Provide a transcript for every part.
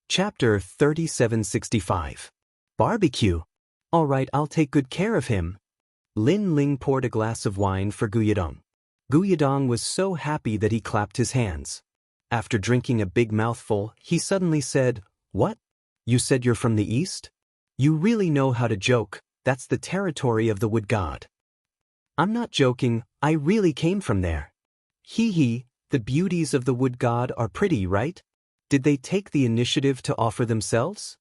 Chapter 3765. Barbecue. All right, I'll take good care of him. Lin Ling poured a glass of wine for Guyadong. Guyadong was so happy that he clapped his hands. After drinking a big mouthful, he suddenly said, "What? You said you're from the east? You really know how to joke. That's the territory of the wood god." "I'm not joking, I really came from there." "Hee hee, the beauties of the wood god are pretty, right? Did they take the initiative to offer themselves?"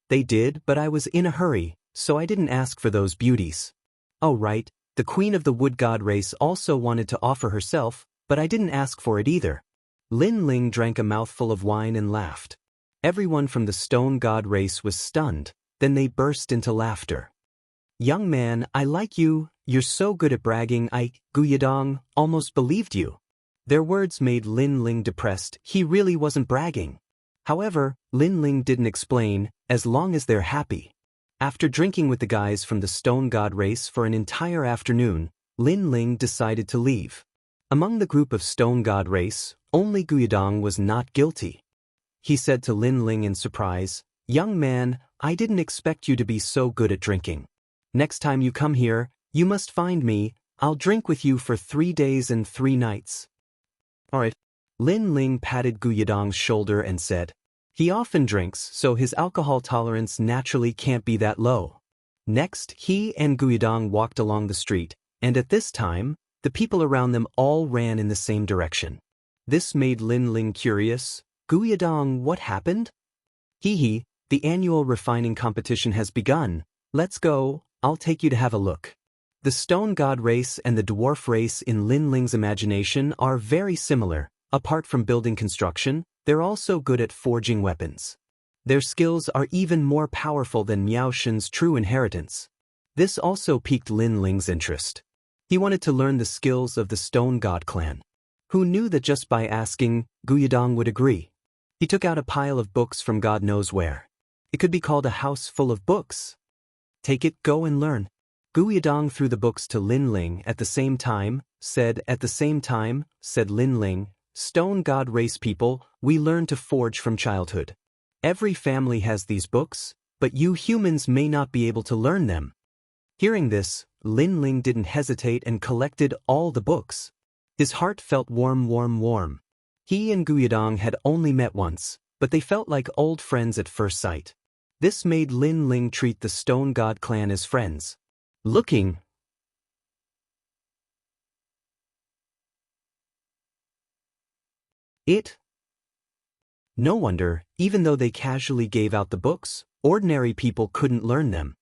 "They did, but I was in a hurry, so I didn't ask for those beauties." "Oh right, the queen of the wood god race also wanted to offer herself, but I didn't ask for it either." Lin Ling drank a mouthful of wine and laughed. Everyone from the stone god race was stunned, then they burst into laughter. "Young man, I like you, you're so good at bragging, Guyadong, almost believed you." Their words made Lin Ling depressed. He really wasn't bragging. However, Lin Ling didn't explain, as long as they're happy. After drinking with the guys from the stone god race for an entire afternoon, Lin Ling decided to leave. Among the group of stone god race, only Guyadong was not guilty. He said to Lin Ling in surprise, "Young man, I didn't expect you to be so good at drinking. Next time you come here, you must find me. I'll drink with you for 3 days and 3 nights. "Alright." Lin Ling patted Guyadong's shoulder and said, "He often drinks, so his alcohol tolerance naturally can't be that low." Next, he and Guyadong walked along the street, and at this time, the people around them all ran in the same direction. This made Lin Ling curious. "Guyadong, what happened?" "Hee hee, the annual refining competition has begun. Let's go, I'll take you to have a look." The stone god race and the dwarf race in Lin Ling's imagination are very similar. Apart from building construction, they're also good at forging weapons. Their skills are even more powerful than Miao Shen's true inheritance. This also piqued Lin Ling's interest. He wanted to learn the skills of the stone god clan. Who knew that just by asking, Guyadong would agree? He took out a pile of books from God knows where. It could be called a house full of books. "Take it, go and learn." Guyadong threw the books to Lin Ling at the same time, said Lin Ling, "Stone god race people, we learn to forge from childhood. Every family has these books, but you humans may not be able to learn them." Hearing this, Lin Ling didn't hesitate and collected all the books. His heart felt warm. He and Guyadong had only met once, but they felt like old friends at first sight. This made Lin Ling treat the stone god clan as friends. Looking. No wonder, even though they casually gave out the books, ordinary people couldn't learn them.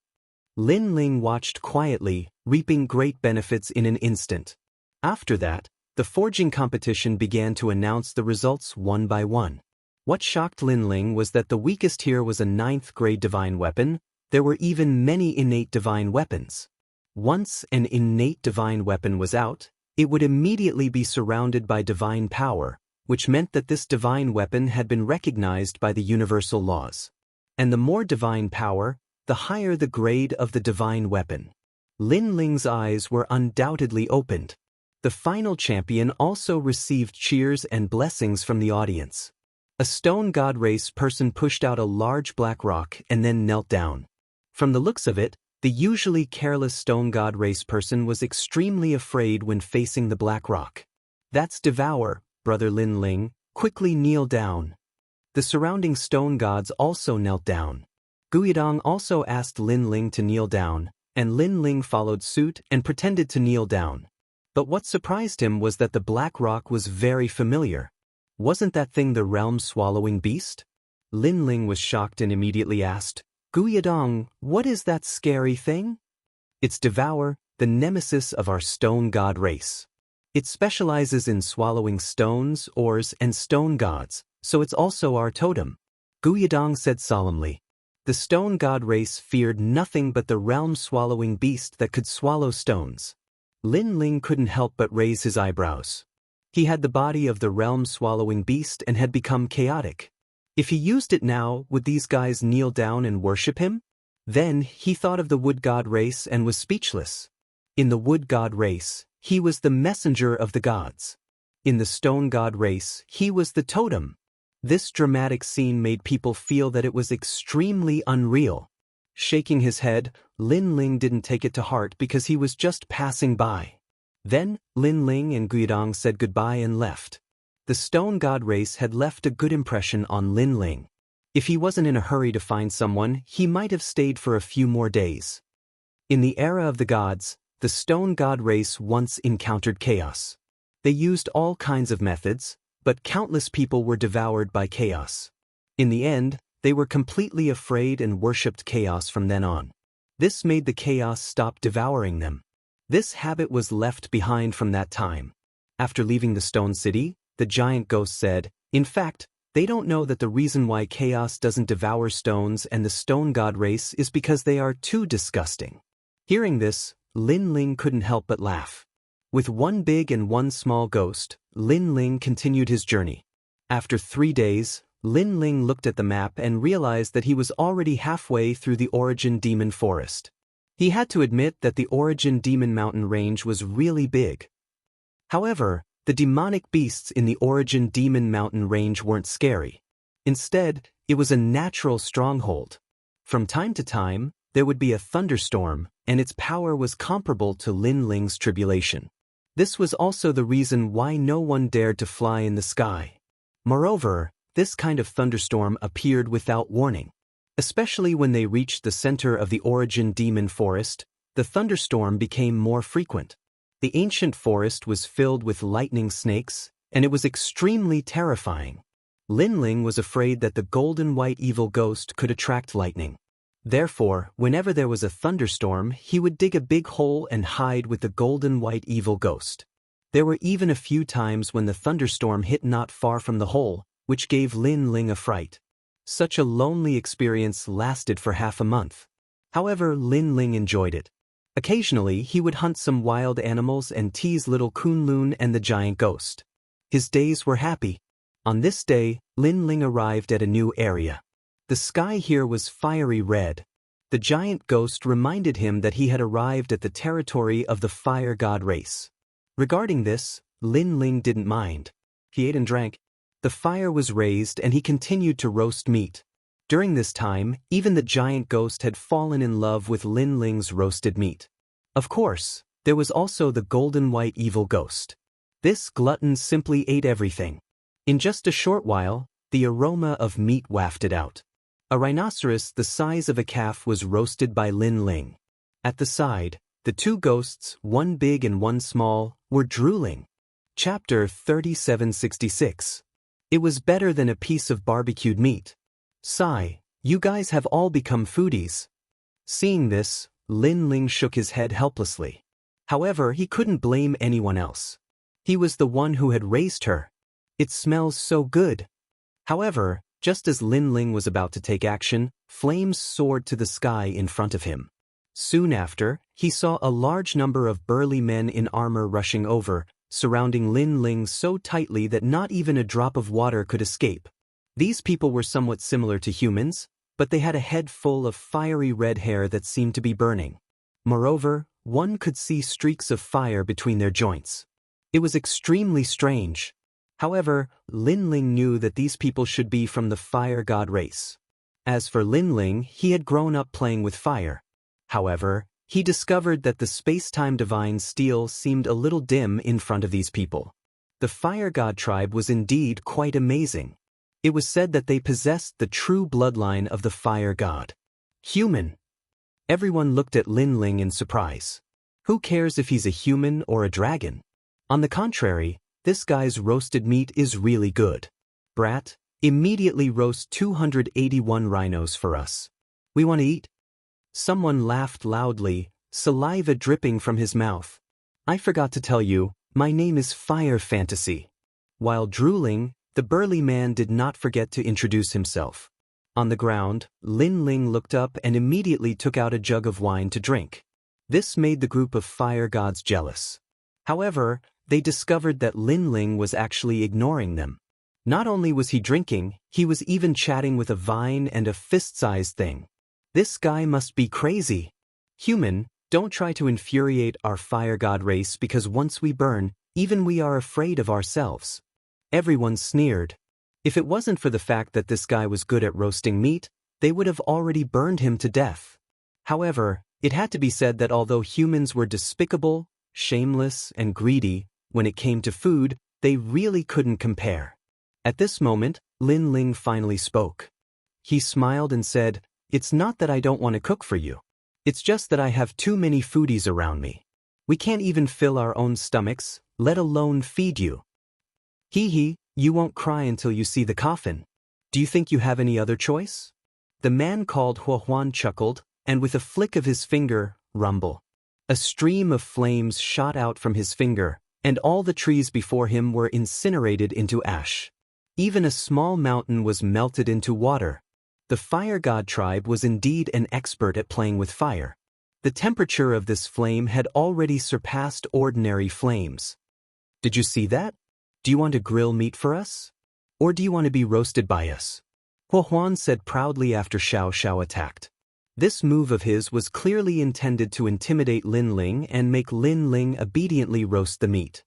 Lin Ling watched quietly, reaping great benefits in an instant. After that, the forging competition began to announce the results one by one. What shocked Lin Ling was that the weakest here was a 9th grade divine weapon. There were even many innate divine weapons. Once an innate divine weapon was out, it would immediately be surrounded by divine power, which meant that this divine weapon had been recognized by the universal laws. And the more divine power, the higher the grade of the divine weapon. Lin Ling's eyes were undoubtedly opened. The final champion also received cheers and blessings from the audience. A stone god race person pushed out a large black rock and then knelt down. From the looks of it, the usually careless stone god race person was extremely afraid when facing the black rock. "That's devour, brother Lin Ling, quickly kneel down." The surrounding stone gods also knelt down. Guyadong also asked Lin Ling to kneel down, and Lin Ling followed suit and pretended to kneel down. But what surprised him was that the black rock was very familiar. Wasn't that thing the realm-swallowing beast? Lin Ling was shocked and immediately asked, "Guyadong, what is that scary thing?" "It's Devour, the nemesis of our stone god race. It specializes in swallowing stones, ores, and stone gods, so it's also our totem," Guyadong said solemnly. The stone god race feared nothing but the realm-swallowing beast that could swallow stones. Lin Ling couldn't help but raise his eyebrows. He had the body of the realm-swallowing beast and had become chaotic. If he used it now, would these guys kneel down and worship him? Then he thought of the wood god race and was speechless. In the wood god race, he was the messenger of the gods. In the stone god race, he was the totem. This dramatic scene made people feel that it was extremely unreal. Shaking his head, Lin Ling didn't take it to heart because he was just passing by. Then, Lin Ling and Guidong said goodbye and left. The stone god race had left a good impression on Lin Ling. If he wasn't in a hurry to find someone, he might have stayed for a few more days. In the era of the gods, the stone god race once encountered chaos. They used all kinds of methods, but countless people were devoured by chaos. In the end, they were completely afraid and worshipped chaos from then on. This made the chaos stop devouring them. This habit was left behind from that time. After leaving the stone city, the giant ghost said, in fact, they don't know that the reason why chaos doesn't devour stones and the stone god race is because they are too disgusting. Hearing this, Lin Ling couldn't help but laugh. With one big and one small ghost, Lin Ling continued his journey. After 3 days, Lin Ling looked at the map and realized that he was already halfway through the Origin Demon Forest. He had to admit that the Origin Demon Mountain range was really big. However, the demonic beasts in the Origin Demon Mountain range weren't scary. Instead, it was a natural stronghold. From time to time, there would be a thunderstorm, and its power was comparable to Lin Ling's tribulation. This was also the reason why no one dared to fly in the sky. Moreover, this kind of thunderstorm appeared without warning. Especially when they reached the center of the Origin Demon Forest, the thunderstorm became more frequent. The ancient forest was filled with lightning snakes, and it was extremely terrifying. Lin Ling was afraid that the golden white evil ghost could attract lightning. Therefore, whenever there was a thunderstorm, he would dig a big hole and hide with the golden white evil ghost. There were even a few times when the thunderstorm hit not far from the hole, which gave Lin Ling a fright. Such a lonely experience lasted for half a month. However, Lin Ling enjoyed it. Occasionally, he would hunt some wild animals and tease little Kunlun and the giant ghost. His days were happy. On this day, Lin Ling arrived at a new area. The sky here was fiery red. The giant ghost reminded him that he had arrived at the territory of the fire god race. Regarding this, Lin Ling didn't mind. He ate and drank. The fire was raised and he continued to roast meat. During this time, even the giant ghost had fallen in love with Lin Ling's roasted meat. Of course, there was also the golden white evil ghost. This glutton simply ate everything. In just a short while, the aroma of meat wafted out. A rhinoceros the size of a calf was roasted by Lin Ling. At the side, the two ghosts, one big and one small, were drooling. Chapter 3766. It was better than a piece of barbecued meat. Sigh, you guys have all become foodies. Seeing this, Lin Ling shook his head helplessly. However, he couldn't blame anyone else. He was the one who had raised her. It smells so good. However, just as Lin Ling was about to take action, flames soared to the sky in front of him. Soon after, he saw a large number of burly men in armor rushing over, surrounding Lin Ling so tightly that not even a drop of water could escape. These people were somewhat similar to humans, but they had a head full of fiery red hair that seemed to be burning. Moreover, one could see streaks of fire between their joints. It was extremely strange. However, Lin Ling knew that these people should be from the fire god race. As for Lin Ling, he had grown up playing with fire. However, he discovered that the space-time divine steel seemed a little dim in front of these people. The fire god tribe was indeed quite amazing. It was said that they possessed the true bloodline of the fire god. Human. Everyone looked at Lin Ling in surprise. Who cares if he's a human or a dragon? On the contrary, this guy's roasted meat is really good. Brat, immediately roast 281 rhinos for us. We want to eat. Someone laughed loudly, saliva dripping from his mouth. I forgot to tell you, my name is Fire Fantasy. While drooling, the burly man did not forget to introduce himself. On the ground, Lin Ling looked up and immediately took out a jug of wine to drink. This made the group of fire gods jealous. However, they discovered that Lin Ling was actually ignoring them. Not only was he drinking, he was even chatting with a vine and a fist-sized thing. This guy must be crazy. Human, don't try to infuriate our fire god race because once we burn, even we are afraid of ourselves. Everyone sneered. If it wasn't for the fact that this guy was good at roasting meat, they would have already burned him to death. However, it had to be said that although humans were despicable, shameless, and greedy, when it came to food, they really couldn't compare. At this moment, Lin Ling finally spoke. He smiled and said, "It's not that I don't want to cook for you. It's just that I have too many foodies around me. We can't even fill our own stomachs, let alone feed you. Hee hee, you won't cry until you see the coffin. Do you think you have any other choice?" The man called Huan chuckled, and with a flick of his finger, rumble. A stream of flames shot out from his finger, and all the trees before him were incinerated into ash. Even a small mountain was melted into water. The fire god tribe was indeed an expert at playing with fire. The temperature of this flame had already surpassed ordinary flames. "Did you see that? Do you want to grill meat for us? Or do you want to be roasted by us?" Huan said proudly after Xiao Xiao attacked. This move of his was clearly intended to intimidate Lin Ling and make Lin Ling obediently roast the meat.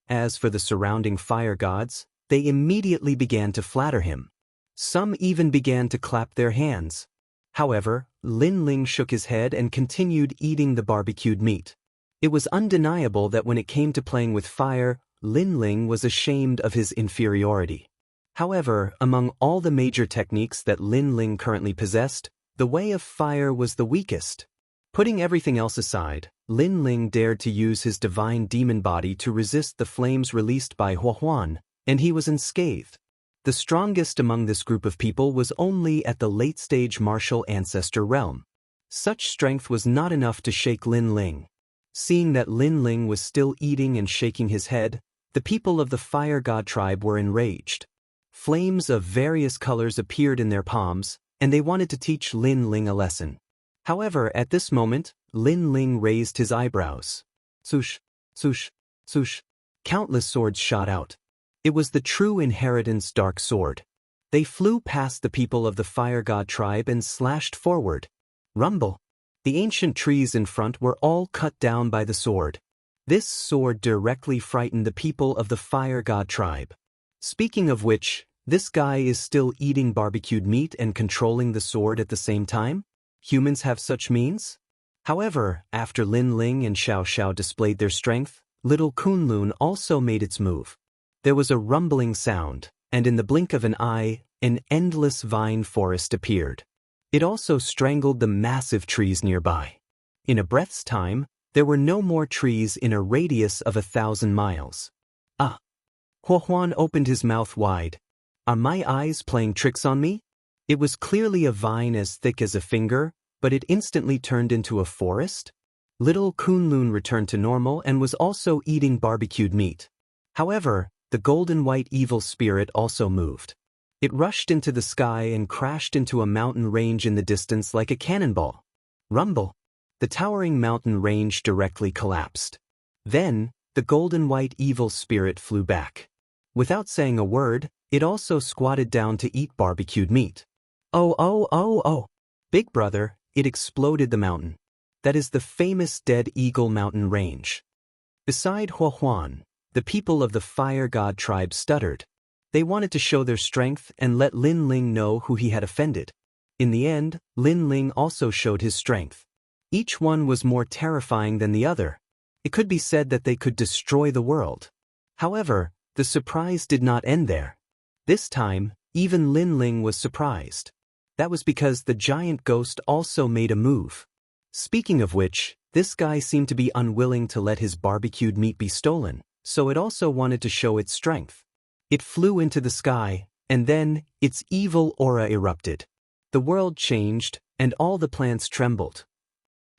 As for the surrounding fire gods, they immediately began to flatter him. Some even began to clap their hands. However, Lin Ling shook his head and continued eating the barbecued meat. It was undeniable that when it came to playing with fire, Lin Ling was ashamed of his inferiority. However, among all the major techniques that Lin Ling currently possessed, the way of fire was the weakest. Putting everything else aside, Lin Ling dared to use his divine demon body to resist the flames released by Huan, and he was unscathed. The strongest among this group of people was only at the late-stage martial ancestor realm. Such strength was not enough to shake Lin Ling. Seeing that Lin Ling was still eating and shaking his head, the people of the fire god tribe were enraged. Flames of various colors appeared in their palms, and they wanted to teach Lin Ling a lesson. However, at this moment, Lin Ling raised his eyebrows. Swoosh, swoosh, swoosh. Countless swords shot out. It was the true inheritance dark sword. They flew past the people of the fire god tribe and slashed forward. Rumble. The ancient trees in front were all cut down by the sword. This sword directly frightened the people of the fire god tribe. Speaking of which, this guy is still eating barbecued meat and controlling the sword at the same time? Humans have such means? However, after Lin Ling and Xiao Xiao displayed their strength, little Kunlun also made its move. There was a rumbling sound, and in the blink of an eye, an endless vine forest appeared. It also strangled the massive trees nearby. In a breath's time, there were no more trees in a radius of 1,000 miles. Ah! Huan opened his mouth wide. Are my eyes playing tricks on me? It was clearly a vine as thick as a finger, but it instantly turned into a forest. Little Kunlun returned to normal and was also eating barbecued meat. However, the golden-white evil spirit also moved. It rushed into the sky and crashed into a mountain range in the distance like a cannonball. Rumble. The towering mountain range directly collapsed. Then, the golden-white evil spirit flew back. Without saying a word, it also squatted down to eat barbecued meat. Oh. Big brother, it exploded the mountain. That is the famous Dead Eagle Mountain Range. Beside Huan, the people of the fire god tribe stuttered. They wanted to show their strength and let Lin Ling know who he had offended. In the end, Lin Ling also showed his strength. Each one was more terrifying than the other. It could be said that they could destroy the world. However, the surprise did not end there. This time, even Lin Ling was surprised. That was because the giant ghost also made a move. Speaking of which, this guy seemed to be unwilling to let his barbecued meat be stolen, so it also wanted to show its strength. It flew into the sky, and then, its evil aura erupted. The world changed, and all the plants trembled.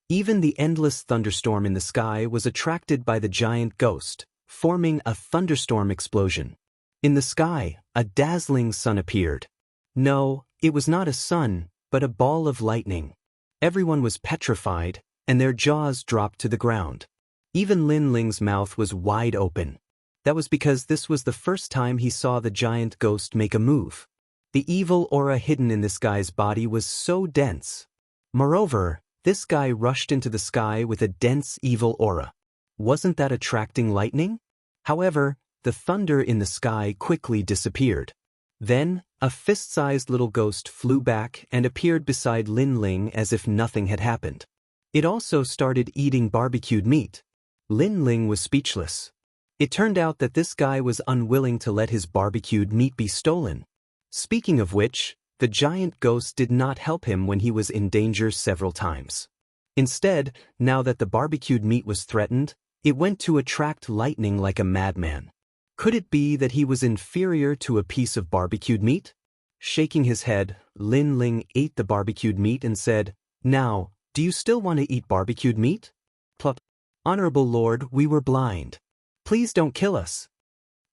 Even the endless thunderstorm in the sky was attracted by the giant ghost, forming a thunderstorm explosion. In the sky, a dazzling sun appeared. No, it was not a sun, but a ball of lightning. Everyone was petrified, and their jaws dropped to the ground. Even Lin Ling's mouth was wide open. That was because this was the first time he saw the giant ghost make a move. The evil aura hidden in this guy's body was so dense. Moreover, this guy rushed into the sky with a dense evil aura. Wasn't that attracting lightning? However, the thunder in the sky quickly disappeared. Then, a fist-sized little ghost flew back and appeared beside Lin Ling as if nothing had happened. It also started eating barbecued meat. Lin Ling was speechless. It turned out that this guy was unwilling to let his barbecued meat be stolen. Speaking of which, the giant ghost did not help him when he was in danger several times. Instead, now that the barbecued meat was threatened, it went to attract lightning like a madman. Could it be that he was inferior to a piece of barbecued meat? Shaking his head, Lin Ling ate the barbecued meat and said, "Now, do you still want to eat barbecued meat?" Plop. "Honorable Lord, we were blind. Please don't kill us."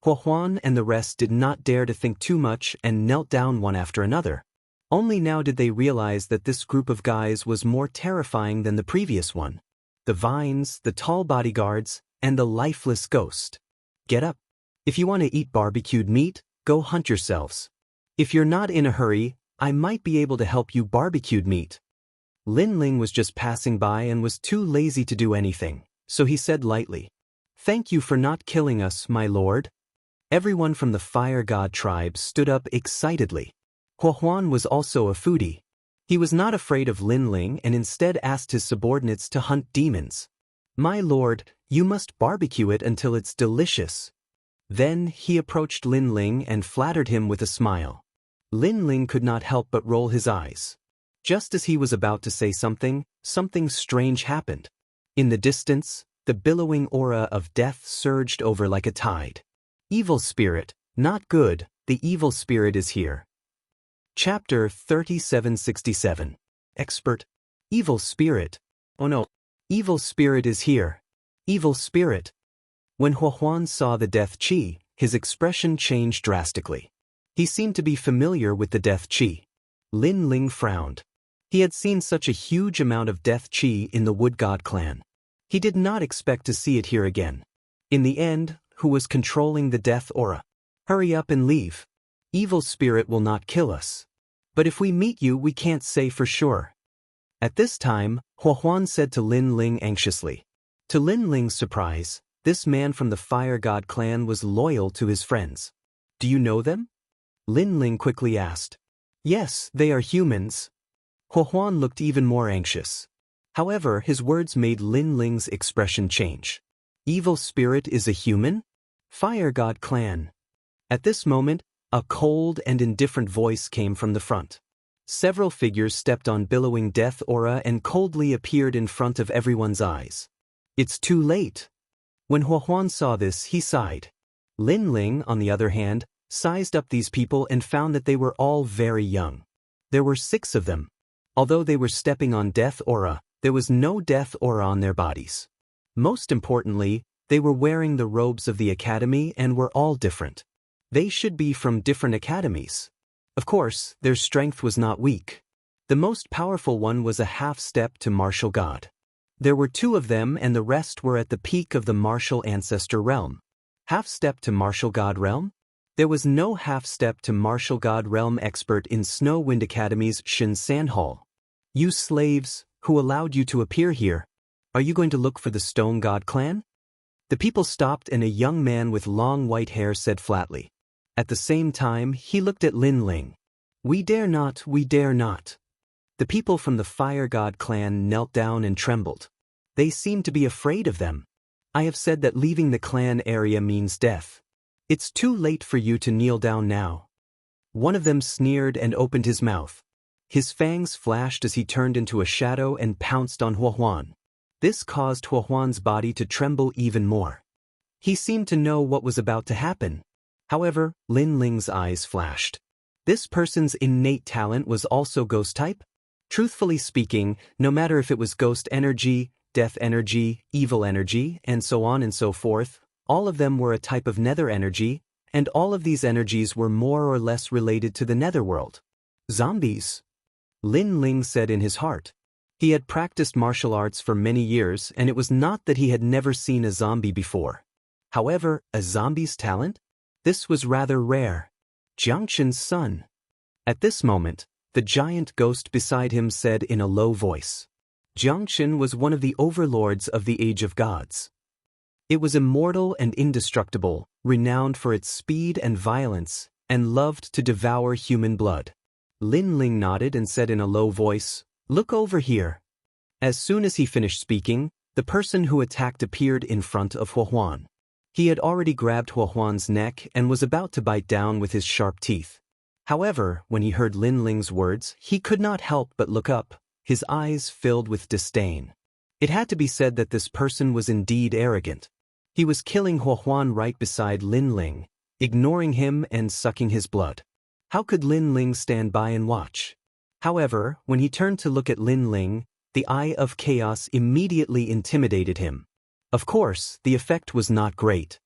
Huan and the rest did not dare to think too much and knelt down one after another. Only now did they realize that this group of guys was more terrifying than the previous one. The vines, the tall bodyguards, and the lifeless ghost. Get up. If you want to eat barbecued meat, go hunt yourselves. If you're not in a hurry, I might be able to help you barbecued meat. Lin Ling was just passing by and was too lazy to do anything, so he said lightly, "Thank you for not killing us, my lord." Everyone from the Fire God tribe stood up excitedly. Huan was also a foodie. He was not afraid of Lin Ling and instead asked his subordinates to hunt demons. "My lord, you must barbecue it until it's delicious." Then he approached Lin Ling and flattered him with a smile. Lin Ling could not help but roll his eyes. Just as he was about to say something, something strange happened. In the distance, the billowing aura of death surged over like a tide. Evil spirit, not good, the evil spirit is here. Chapter 3767. Expert. Evil spirit. Oh no. Evil spirit is here. Evil spirit. When Huan saw the death chi, his expression changed drastically. He seemed to be familiar with the death chi. Lin Ling frowned. He had seen such a huge amount of death chi in the Wood God clan. He did not expect to see it here again. In the end, who was controlling the death aura? Hurry up and leave. Evil spirit will not kill us. But if we meet you, we can't say for sure. At this time, Huan said to Lin Ling anxiously. To Lin Ling's surprise, this man from the Fire God clan was loyal to his friends. "Do you know them?" Lin Ling quickly asked. "Yes, they are humans." Huan looked even more anxious. However, his words made Lin Ling's expression change. "Evil spirit is a human? Fire God clan." At this moment, a cold and indifferent voice came from the front. Several figures stepped on billowing death aura and coldly appeared in front of everyone's eyes. "It's too late." When Huan saw this, he sighed. Lin Ling, on the other hand, sized up these people and found that they were all very young. There were 6 of them. Although they were stepping on death aura, there was no death aura on their bodies. Most importantly, they were wearing the robes of the academy and were all different. They should be from different academies. Of course, their strength was not weak. The most powerful one was a half-step to martial god. There were 2 of them and the rest were at the peak of the martial ancestor realm. Half-step to martial god realm? There was no half-step to martial god realm expert in Snow Wind Academy's Shinsan Hall. "You slaves, who allowed you to appear here? Are you going to look for the Stone God clan?" The people stopped and a young man with long white hair said flatly. At the same time, he looked at Lin Ling. "We dare not, we dare not." The people from the Fire God clan knelt down and trembled. They seemed to be afraid of them. "I have said that leaving the clan area means death. It's too late for you to kneel down now." One of them sneered and opened his mouth. His fangs flashed as he turned into a shadow and pounced on Huan. This caused Huan's body to tremble even more. He seemed to know what was about to happen. However, Lin Ling's eyes flashed. This person's innate talent was also ghost type? Truthfully speaking, no matter if it was ghost energy, death energy, evil energy, and so on and so forth, all of them were a type of nether energy, and all of these energies were more or less related to the netherworld. Zombies. Lin Ling said in his heart. He had practiced martial arts for many years and it was not that he had never seen a zombie before. However, a zombie's talent? This was rather rare. Jiangchen's son. At this moment, the giant ghost beside him said in a low voice. Jiangchen was one of the overlords of the Age of Gods. It was immortal and indestructible, renowned for its speed and violence, and loved to devour human blood. Lin Ling nodded and said in a low voice, "Look over here." As soon as he finished speaking, the person who attacked appeared in front of Huohuan. He had already grabbed Huohuan's neck and was about to bite down with his sharp teeth. However, when he heard Lin Ling's words, he could not help but look up, his eyes filled with disdain. It had to be said that this person was indeed arrogant. He was killing Huohuan right beside Lin Ling, ignoring him and sucking his blood. How could Lin Ling stand by and watch? However, when he turned to look at Lin Ling, the eye of chaos immediately intimidated him. Of course, the effect was not great.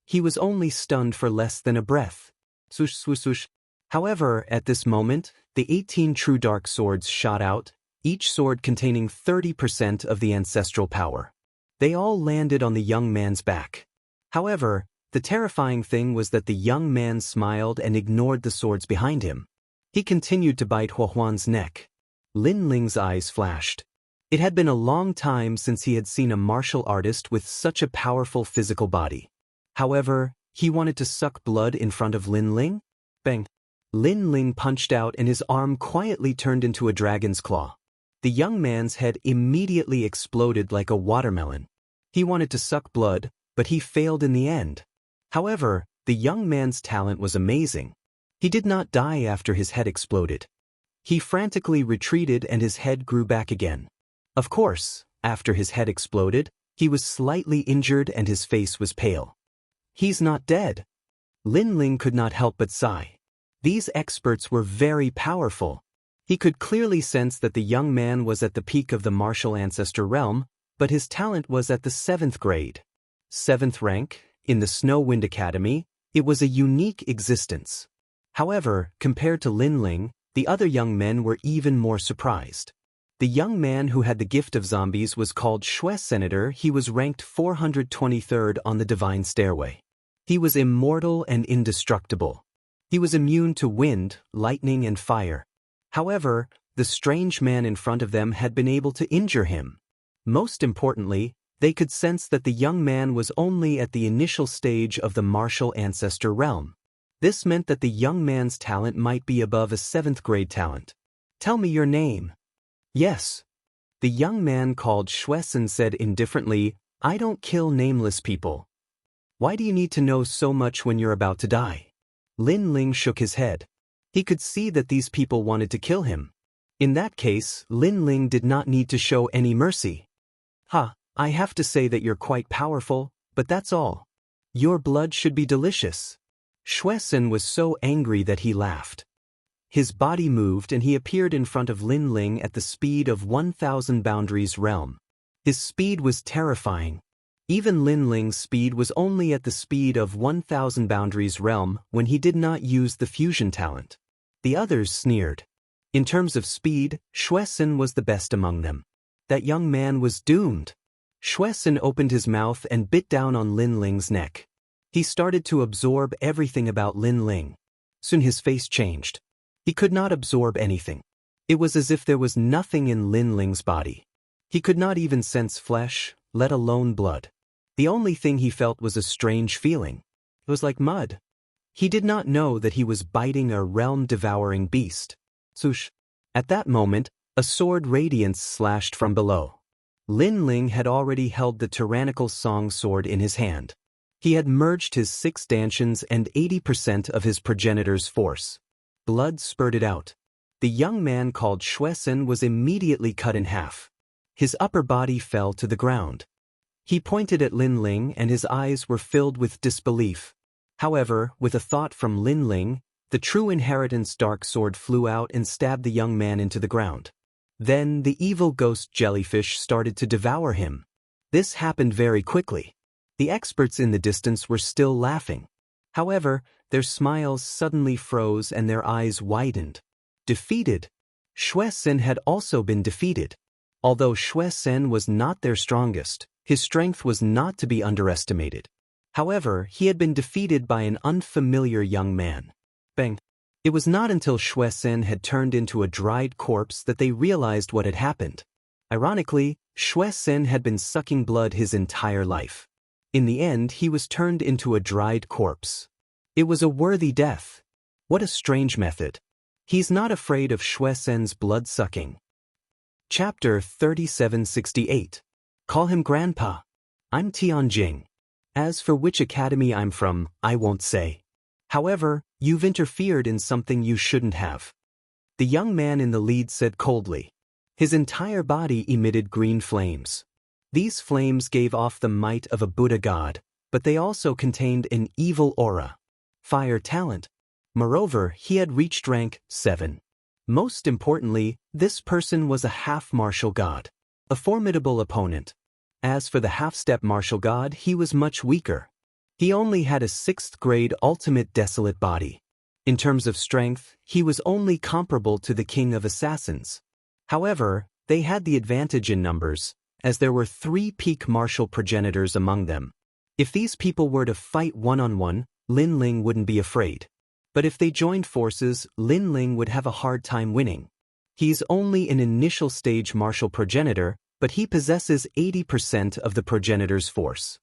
He was only stunned for less than a breath. Swoosh, swoosh, swoosh. However, at this moment, the 18 true dark swords shot out, each sword containing 30% of the ancestral power. They all landed on the young man's back. However, the terrifying thing was that the young man smiled and ignored the swords behind him. He continued to bite Huohuan's neck. Lin Ling's eyes flashed. It had been a long time since he had seen a martial artist with such a powerful physical body. However, he wanted to suck blood in front of Lin Ling? Bang! Lin Ling punched out and his arm quietly turned into a dragon's claw. The young man's head immediately exploded like a watermelon. He wanted to suck blood, but he failed in the end. However, the young man's talent was amazing. He did not die after his head exploded. He frantically retreated and his head grew back again. Of course, after his head exploded, he was slightly injured and his face was pale. He's not dead. Lin Ling could not help but sigh. These experts were very powerful. He could clearly sense that the young man was at the peak of the martial ancestor realm, but his talent was at the 7th grade. 7th rank, in the Snow Wind Academy, it was a unique existence. However, compared to Lin Ling, the other young men were even more surprised. The young man who had the gift of zombies was called Shui Senator. He was ranked 423rd on the Divine Stairway. He was immortal and indestructible. He was immune to wind, lightning, and fire. However, the strange man in front of them had been able to injure him. Most importantly, they could sense that the young man was only at the initial stage of the martial ancestor realm. This meant that the young man's talent might be above a 7th grade talent. "Tell me your name." "Yes." The young man called Shuesen said indifferently, "I don't kill nameless people." "Why do you need to know so much when you're about to die?" Lin Ling shook his head. He could see that these people wanted to kill him. In that case, Lin Ling did not need to show any mercy. I have to say that you're quite powerful, but that's all. Your blood should be delicious." Shuesen was so angry that he laughed. His body moved and he appeared in front of Lin Ling at the speed of 1,000 boundaries realm. His speed was terrifying. Even Lin Ling's speed was only at the speed of 1,000 boundaries realm when he did not use the fusion talent. The others sneered. In terms of speed, Shuesen was the best among them. That young man was doomed. Shuesen opened his mouth and bit down on Lin Ling's neck. He started to absorb everything about Lin Ling. Soon his face changed. He could not absorb anything. It was as if there was nothing in Lin Ling's body. He could not even sense flesh, let alone blood. The only thing he felt was a strange feeling. It was like mud. He did not know that he was biting a realm-devouring beast. Swoosh. At that moment, a sword radiance slashed from below. Lin Ling had already held the tyrannical song sword in his hand. He had merged his 6 stanchions and 80% of his progenitor's force. Blood spurted out. The young man called Shuesen was immediately cut in half. His upper body fell to the ground. He pointed at Lin Ling and his eyes were filled with disbelief. However, with a thought from Lin Ling, the true inheritance dark sword flew out and stabbed the young man into the ground. Then the evil ghost jellyfish started to devour him. This happened very quickly. The experts in the distance were still laughing. However, their smiles suddenly froze and their eyes widened. Defeated. Shuesen had also been defeated. Although Shuesen was not their strongest, his strength was not to be underestimated. However, he had been defeated by an unfamiliar young man. Bang. It was not until Shuesen had turned into a dried corpse that they realized what had happened. Ironically, Shuesen had been sucking blood his entire life. In the end, he was turned into a dried corpse. It was a worthy death. What a strange method. He's not afraid of Shui Sen's blood-sucking. Chapter 3768. Call him Grandpa. I'm Tianjing. As for which academy I'm from, I won't say. However, you've interfered in something you shouldn't have. The young man in the lead said coldly. His entire body emitted green flames. These flames gave off the might of a Buddha god, but they also contained an evil aura. Fire talent. Moreover, he had reached rank 7. Most importantly, this person was a half-martial god. A formidable opponent. As for the half-step martial god, he was much weaker. He only had a 6th grade ultimate desolate body. In terms of strength, he was only comparable to the king of assassins. However, they had the advantage in numbers, as there were 3 peak martial progenitors among them. If these people were to fight one-on-one, Lin Ling wouldn't be afraid. But if they joined forces, Lin Ling would have a hard time winning. He's only an initial stage martial progenitor, but he possesses 80% of the progenitor's force.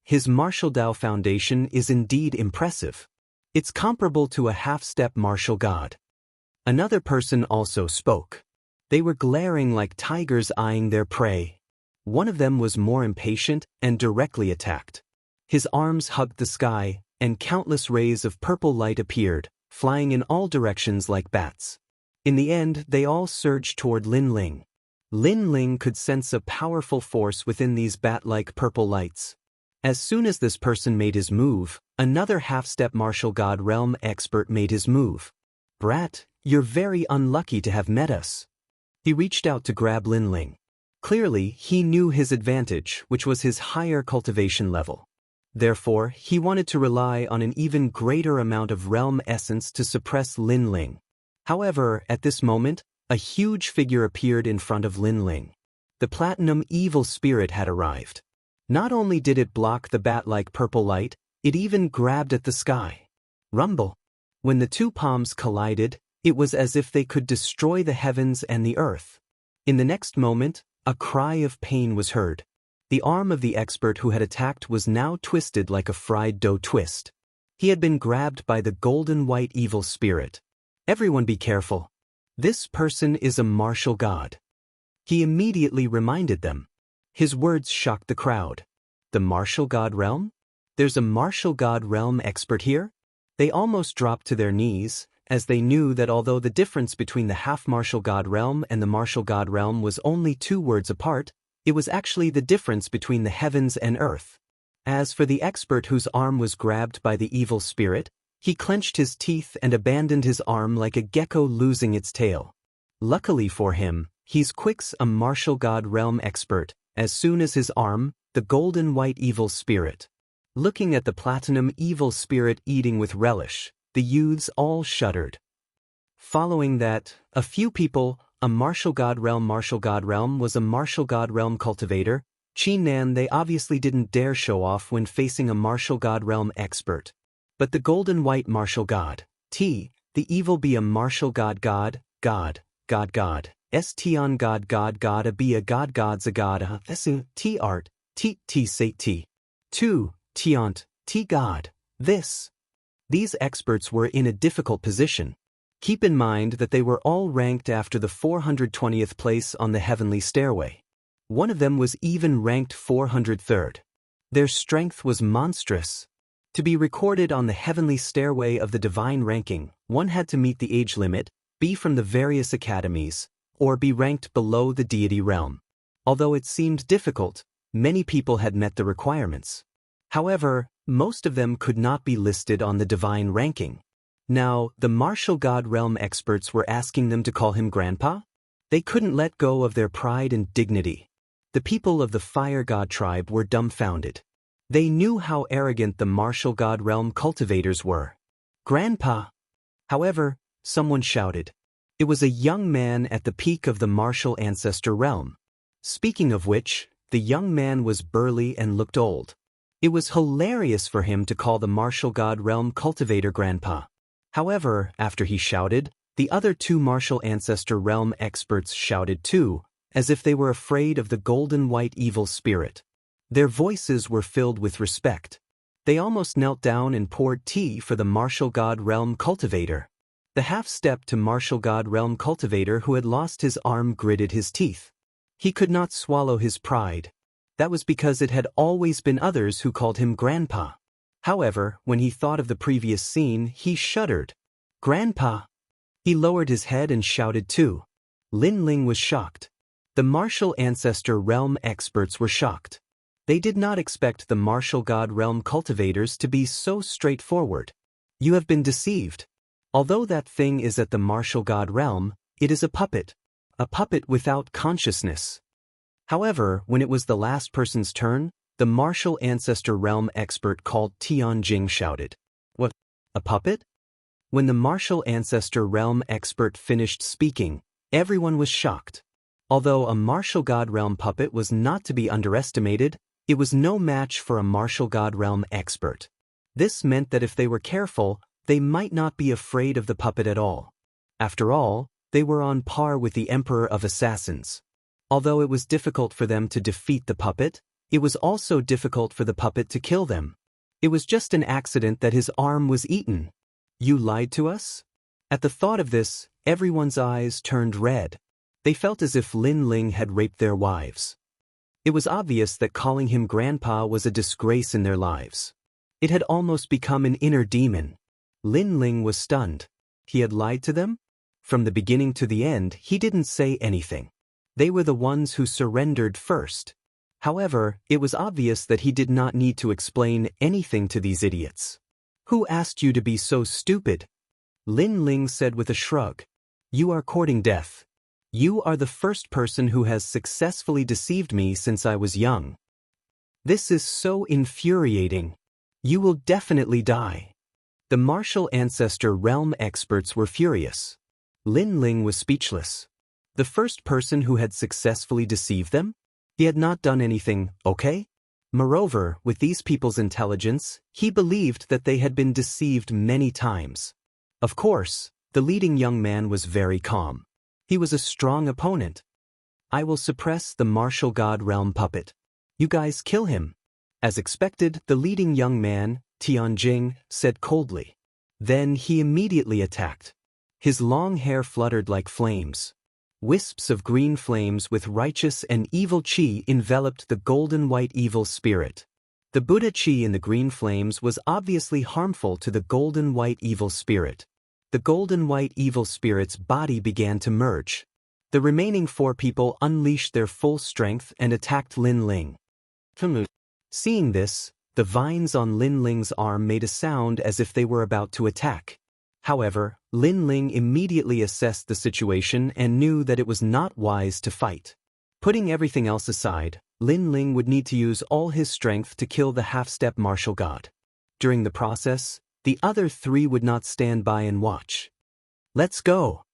His martial Dao foundation is indeed impressive. It's comparable to a half-step martial god. Another person also spoke. They were glaring like tigers eyeing their prey. One of them was more impatient and directly attacked. His arms hugged the sky, and countless rays of purple light appeared, flying in all directions like bats. In the end, they all surged toward Lin Ling. Lin Ling could sense a powerful force within these bat-like purple lights. As soon as this person made his move, another half-step martial god realm expert made his move. Brat, you're very unlucky to have met us. He reached out to grab Lin Ling. Clearly, he knew his advantage, which was his higher cultivation level. Therefore, he wanted to rely on an even greater amount of realm essence to suppress Lin Ling. However, at this moment, a huge figure appeared in front of Lin Ling. The platinum evil spirit had arrived. Not only did it block the bat-like purple light, it even grabbed at the sky. Rumble. When the two palms collided, it was as if they could destroy the heavens and the earth. In the next moment, a cry of pain was heard. The arm of the expert who had attacked was now twisted like a fried dough twist. He had been grabbed by the golden white evil spirit. Everyone be careful. This person is a martial god. He immediately reminded them. His words shocked the crowd. The martial god realm? There's a martial god realm expert here? They almost dropped to their knees, as they knew that although the difference between the half-martial god realm and the martial god realm was only 2 words apart, it was actually the difference between the heavens and earth. As for the expert whose arm was grabbed by the evil spirit, he clenched his teeth and abandoned his arm like a gecko losing its tail. Luckily for him, he's Quick's a martial god realm expert, as soon as his arm, the golden white evil spirit. Looking at the platinum evil spirit eating with relish, the youths all shuddered. Following that, a few people, a martial god realm was a martial god realm cultivator, Qi Nan they obviously didn't dare show off when facing a martial god realm expert. But the golden white martial god, T, the evil be a martial god, Tion god, a be a gods a god, Esu, T art, T say T. 2, Tiant, T god, this. These experts were in a difficult position. Keep in mind that they were all ranked after the 420th place on the heavenly stairway. One of them was even ranked 403rd. Their strength was monstrous. To be recorded on the heavenly stairway of the divine ranking, one had to meet the age limit, be from the various academies, or be ranked below the deity realm. Although it seemed difficult, many people had met the requirements. However, most of them could not be listed on the divine ranking. Now, the martial god realm experts were asking them to call him Grandpa? They couldn't let go of their pride and dignity. The people of the fire god tribe were dumbfounded. They knew how arrogant the martial god realm cultivators were. Grandpa! However, someone shouted. It was a young man at the peak of the martial ancestor realm. Speaking of which, the young man was burly and looked old. It was hilarious for him to call the martial god realm cultivator Grandpa. However, after he shouted, the other 2 martial ancestor realm experts shouted too, as if they were afraid of the golden white evil spirit. Their voices were filled with respect. They almost knelt down and poured tea for the martial god realm cultivator. The half-step to martial god realm cultivator who had lost his arm gritted his teeth. He could not swallow his pride. That was because it had always been others who called him Grandpa. However, when he thought of the previous scene, he shuddered. Grandpa! He lowered his head and shouted too. Lin Ling was shocked. The martial ancestor realm experts were shocked. They did not expect the martial god realm cultivators to be so straightforward. You have been deceived. Although that thing is at the martial god realm, it is a puppet without consciousness. However, when it was the last person's turn, the martial ancestor realm expert called Tianjing shouted, "What? A puppet?" When the martial ancestor realm expert finished speaking, everyone was shocked. Although a martial god realm puppet was not to be underestimated, it was no match for a martial god realm expert. This meant that if they were careful, they might not be afraid of the puppet at all. After all, they were on par with the Emperor of Assassins. Although it was difficult for them to defeat the puppet, it was also difficult for the puppet to kill them. It was just an accident that his arm was eaten. You lied to us? At the thought of this, everyone's eyes turned red. They felt as if Lin Ling had raped their wives. It was obvious that calling him Grandpa was a disgrace in their lives. It had almost become an inner demon. Lin Ling was stunned. He had lied to them? From the beginning to the end, he didn't say anything. They were the ones who surrendered first. However, it was obvious that he did not need to explain anything to these idiots. Who asked you to be so stupid? Lin Ling said with a shrug. You are courting death. You are the first person who has successfully deceived me since I was young. This is so infuriating. You will definitely die. The martial ancestor realm experts were furious. Lin Ling was speechless. The first person who had successfully deceived them? He had not done anything, okay? Moreover, with these people's intelligence, he believed that they had been deceived many times. Of course, the leading young man was very calm. He was a strong opponent. I will suppress the martial god realm puppet. You guys kill him. As expected, the leading young man, Tianjing, said coldly. Then he immediately attacked. His long hair fluttered like flames. Wisps of green flames with righteous and evil chi enveloped the golden white evil spirit. The Buddha chi in the green flames was obviously harmful to the golden white evil spirit. The golden white evil spirit's body began to merge. The remaining 4 people unleashed their full strength and attacked Lin Ling. Seeing this, the vines on Lin Ling's arm made a sound as if they were about to attack. However, Lin Ling immediately assessed the situation and knew that it was not wise to fight. Putting everything else aside, Lin Ling would need to use all his strength to kill the half-step martial god. During the process, the other 3 would not stand by and watch. Let's go!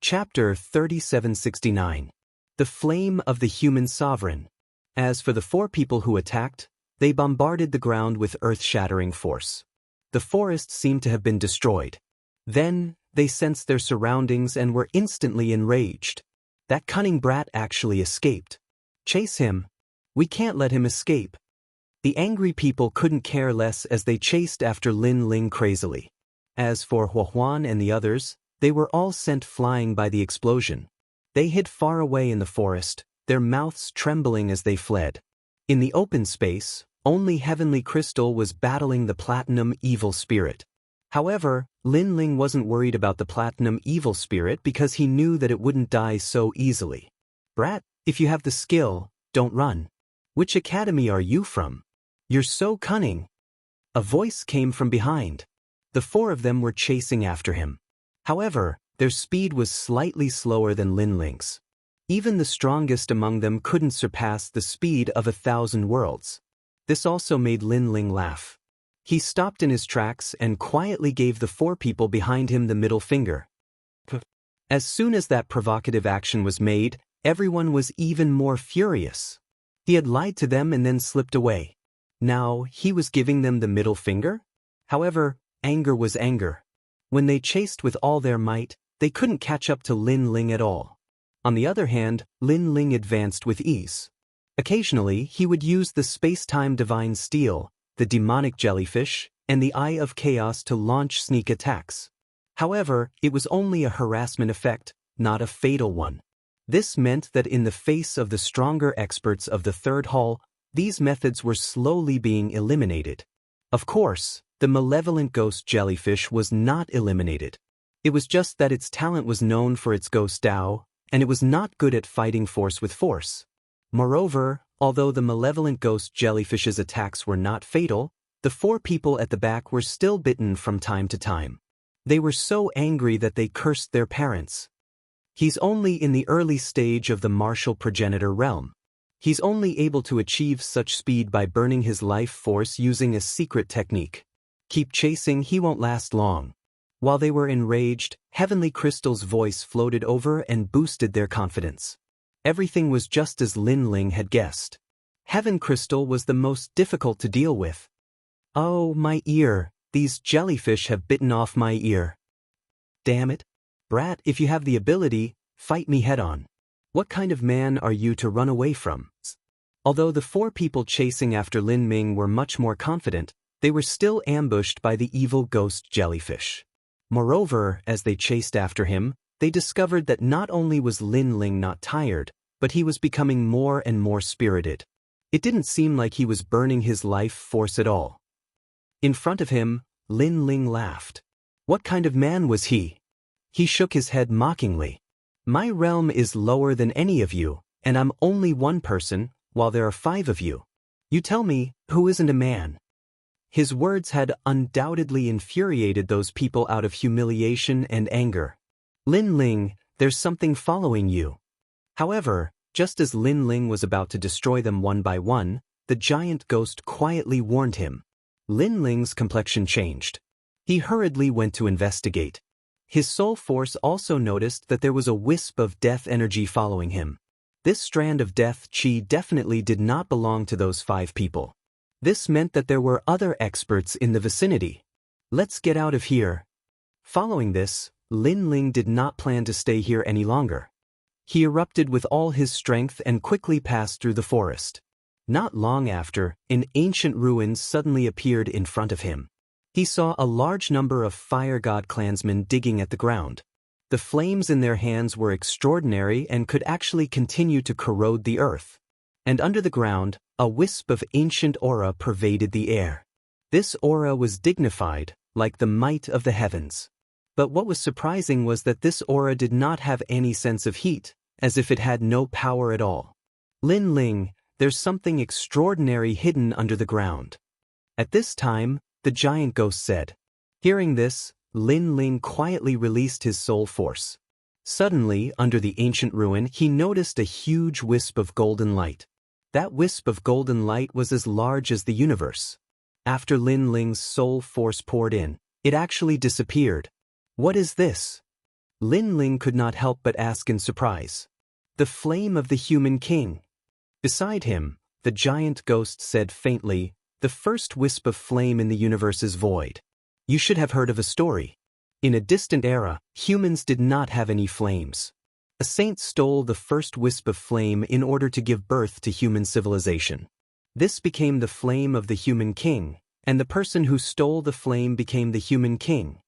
Chapter 3769. The Flame of the Human Sovereign. As for the 4 people who attacked, they bombarded the ground with earth-shattering force. The forest seemed to have been destroyed. Then, they sensed their surroundings and were instantly enraged. That cunning brat actually escaped. Chase him. We can't let him escape. The angry people couldn't care less as they chased after Lin Ling crazily. As for Huahuan and the others, they were all sent flying by the explosion. They hid far away in the forest, their mouths trembling as they fled. In the open space, only Heavenly Crystal was battling the Platinum Evil Spirit. However, Lin Ling wasn't worried about the Platinum Evil Spirit because he knew that it wouldn't die so easily. Brat, if you have the skill, don't run. Which academy are you from? You're so cunning. A voice came from behind. The 4 of them were chasing after him. However, their speed was slightly slower than Lin Ling's. Even the strongest among them couldn't surpass the speed of 1,000 worlds. This also made Lin Ling laugh. He stopped in his tracks and quietly gave the 4 people behind him the middle finger. As soon as that provocative action was made, everyone was even more furious. He had lied to them and then slipped away. Now, he was giving them the middle finger? However, anger was anger. When they chased with all their might, they couldn't catch up to Lin Ling at all. On the other hand, Lin Ling advanced with ease. Occasionally, he would use the space-time divine steel, the demonic jellyfish, and the Eye of Chaos to launch sneak attacks. However, it was only a harassment effect, not a fatal one. This meant that in the face of the stronger experts of the third hall, these methods were slowly being eliminated. Of course, the malevolent ghost jellyfish was not eliminated. It was just that its talent was known for its ghost Tao, and it was not good at fighting force with force. Moreover, although the malevolent ghost jellyfish's attacks were not fatal, the 4 people at the back were still bitten from time to time. They were so angry that they cursed their parents. He's only in the early stage of the martial progenitor realm. He's only able to achieve such speed by burning his life force using a secret technique. Keep chasing, he won't last long. While they were enraged, Heavenly Crystal's voice floated over and boosted their confidence. Everything was just as Lin Ling had guessed. Heaven Crystal was the most difficult to deal with. Oh, my ear, these jellyfish have bitten off my ear. Damn it. Brat, if you have the ability, fight me head-on. What kind of man are you to run away from? Although the 4 people chasing after Lin Ming were much more confident, they were still ambushed by the evil ghost jellyfish. Moreover, as they chased after him, they discovered that not only was Lin Ling not tired, but he was becoming more and more spirited. It didn't seem like he was burning his life force at all. In front of him, Lin Ling laughed. What kind of man was he? He shook his head mockingly. My realm is lower than any of you, and I'm only one person, while there are 5 of you. You tell me, who isn't a man? His words had undoubtedly infuriated those people out of humiliation and anger. Lin Ling, there's something following you. However, just as Lin Ling was about to destroy them one by one, the giant ghost quietly warned him. Lin Ling's complexion changed. He hurriedly went to investigate. His soul force also noticed that there was a wisp of death energy following him. This strand of death chi definitely did not belong to those 5 people. This meant that there were other experts in the vicinity. Let's get out of here. Following this, Lin Ling did not plan to stay here any longer. He erupted with all his strength and quickly passed through the forest. Not long after, an ancient ruin suddenly appeared in front of him. He saw a large number of fire god clansmen digging at the ground. The flames in their hands were extraordinary and could actually continue to corrode the earth. And under the ground, a wisp of ancient aura pervaded the air. This aura was dignified, like the might of the heavens. But what was surprising was that this aura did not have any sense of heat, as if it had no power at all. Lin Ling, there's something extraordinary hidden under the ground. At this time, the giant ghost said. Hearing this, Lin Ling quietly released his soul force. Suddenly, under the ancient ruin, he noticed a huge wisp of golden light. That wisp of golden light was as large as the universe. After Lin Ling's soul force poured in, it actually disappeared. What is this? Lin Ling could not help but ask in surprise. The flame of the human king. Beside him, the giant ghost said faintly, the first wisp of flame in the universe's void. You should have heard of a story. In a distant era, humans did not have any flames. A saint stole the first wisp of flame in order to give birth to human civilization. This became the flame of the human king, and the person who stole the flame became the human king.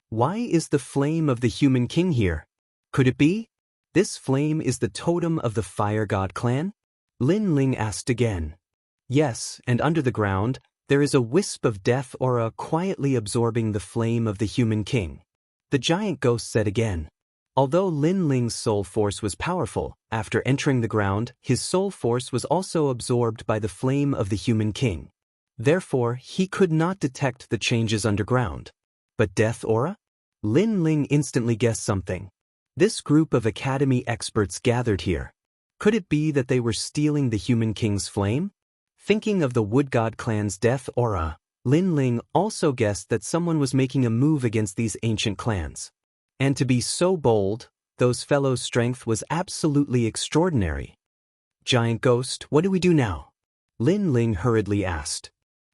Why is the flame of the human king here? Could it be? This flame is the totem of the fire god clan? Lin Ling asked again. Yes, and under the ground, there is a wisp of death aura quietly absorbing the flame of the human king. The giant ghost said again. Although Lin Ling's soul force was powerful, after entering the ground, his soul force was also absorbed by the flame of the human king. Therefore, he could not detect the changes underground. But death aura? Lin Ling instantly guessed something. This group of academy experts gathered here. Could it be that they were stealing the human king's flame? Thinking of the wood god clan's death aura, Lin Ling also guessed that someone was making a move against these ancient clans. And to be so bold, those fellows' strength was absolutely extraordinary. Giant Ghost, what do we do now? Lin Ling hurriedly asked.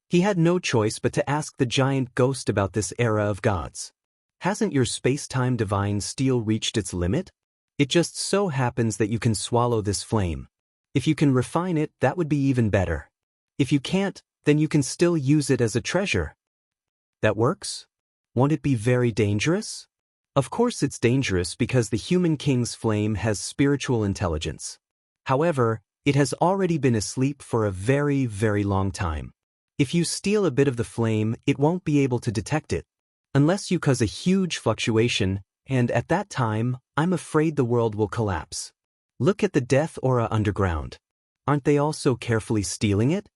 He had no choice but to ask the giant ghost about this era of gods. Hasn't your space-time divine steel reached its limit? It just so happens that you can swallow this flame. If you can refine it, that would be even better. If you can't, then you can still use it as a treasure. That works? Won't it be very dangerous? Of course it's dangerous because the human king's flame has spiritual intelligence. However, it has already been asleep for a very, very long time. If you steal a bit of the flame, it won't be able to detect it. Unless you cause a huge fluctuation, and at that time, I'm afraid the world will collapse. Look at the death aura underground. Aren't they also carefully stealing it?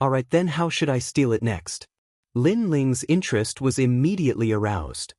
Alright then, how should I steal it next? Lin Ling's interest was immediately aroused.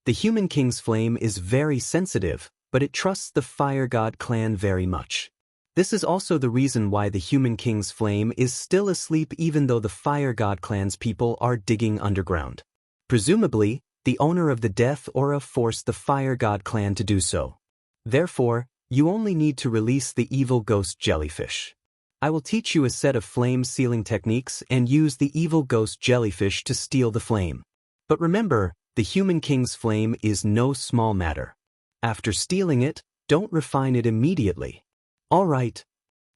The human king's flame is very sensitive, but it trusts the fire god clan very much. This is also the reason why the human king's flame is still asleep even though the fire god clan's people are digging underground. Presumably, the owner of the death aura forced the fire god clan to do so. Therefore, you only need to release the evil ghost jellyfish. I will teach you a set of flame sealing techniques and use the evil ghost jellyfish to steal the flame. But remember, the human king's flame is no small matter. After stealing it, don't refine it immediately. Alright.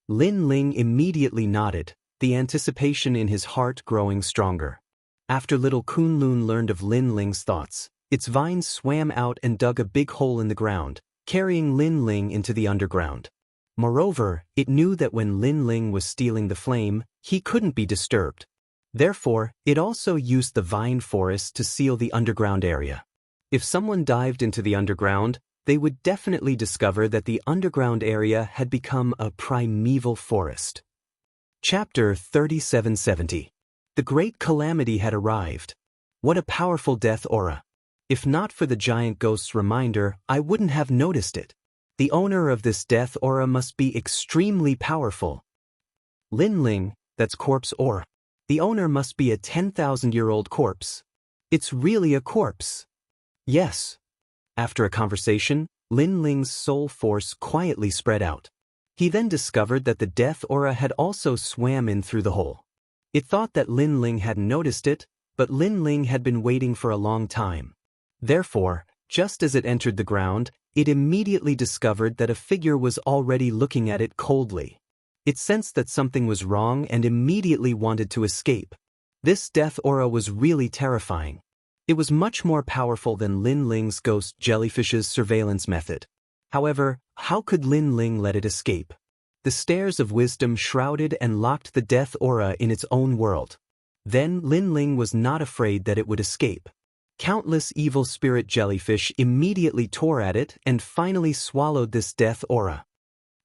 Lin Ling immediately nodded, the anticipation in his heart growing stronger. After little Kunlun learned of Lin Ling's thoughts, its vines swam out and dug a big hole in the ground, carrying Lin Ling into the underground. Moreover, it knew that when Lin Ling was stealing the flame, he couldn't be disturbed. Therefore, it also used the vine forest to seal the underground area. If someone dived into the underground, they would definitely discover that the underground area had become a primeval forest. Chapter 3770. The Great Calamity had arrived. What a powerful death aura. If not for the giant ghost's reminder, I wouldn't have noticed it. The owner of this death aura must be extremely powerful. Lin Ling, that's corpse aura. The owner must be a 10,000-year-old corpse. It's really a corpse. Yes. After a conversation, Lin Ling's soul force quietly spread out. He then discovered that the death aura had also swam in through the hole. It thought that Lin Ling hadn't noticed it, but Lin Ling had been waiting for a long time. Therefore, just as it entered the ground, it immediately discovered that a figure was already looking at it coldly. It sensed that something was wrong and immediately wanted to escape. This death aura was really terrifying. It was much more powerful than Lin Ling's ghost jellyfish's surveillance method. However, how could Lin Ling let it escape? The stairs of wisdom shrouded and locked the death aura in its own world. Then Lin Ling was not afraid that it would escape. Countless evil spirit jellyfish immediately tore at it and finally swallowed this death aura.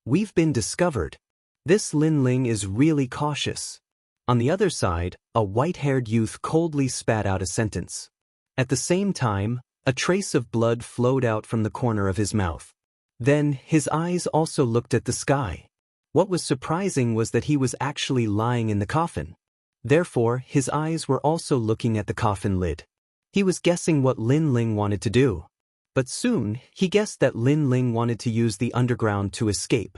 We've been discovered. This Lin Ling is really cautious. On the other side, a white-haired youth coldly spat out a sentence. At the same time, a trace of blood flowed out from the corner of his mouth. Then, his eyes also looked at the sky. What was surprising was that he was actually lying in the coffin. Therefore, his eyes were also looking at the coffin lid. He was guessing what Lin Ling wanted to do. But soon, he guessed that Lin Ling wanted to use the underground to escape.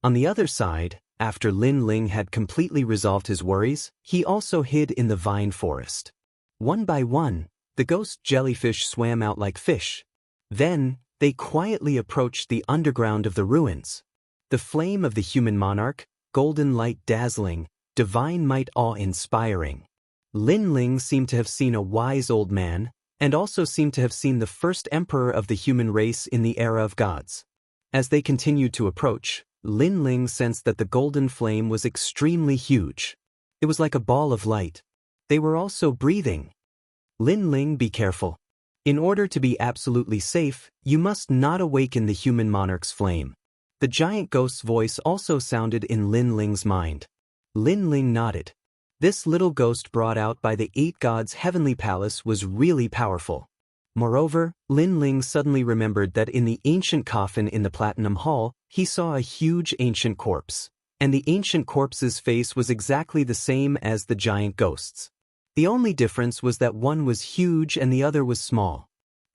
On the other side, after Lin Ling had completely resolved his worries, he also hid in the vine forest. One by one, the ghost jellyfish swam out like fish. Then, they quietly approached the underground of the ruins. The flame of the human monarch, golden light dazzling, divine might awe-inspiring. Lin Ling seemed to have seen a wise old man, and also seemed to have seen the first emperor of the human race in the era of gods. As they continued to approach, Lin Ling sensed that the golden flame was extremely huge. It was like a ball of light. They were also breathing. Lin Ling, be careful. In order to be absolutely safe, you must not awaken the human monarch's flame. The giant ghost's voice also sounded in Lin Ling's mind. Lin Ling nodded. This little ghost brought out by the 8 gods' heavenly palace was really powerful. Moreover, Lin Ling suddenly remembered that in the ancient coffin in the Platinum Hall, he saw a huge ancient corpse, and the ancient corpse's face was exactly the same as the giant ghost's. The only difference was that one was huge and the other was small.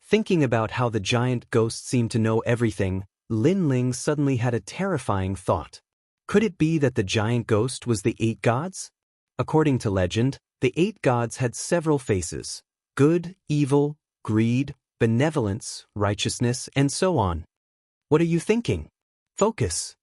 Thinking about how the giant ghost seemed to know everything, Lin Ling suddenly had a terrifying thought. Could it be that the giant ghost was the 8 gods? According to legend, the 8 gods had several faces: good, evil, greed, benevolence, righteousness, and so on. What are you thinking? Focus.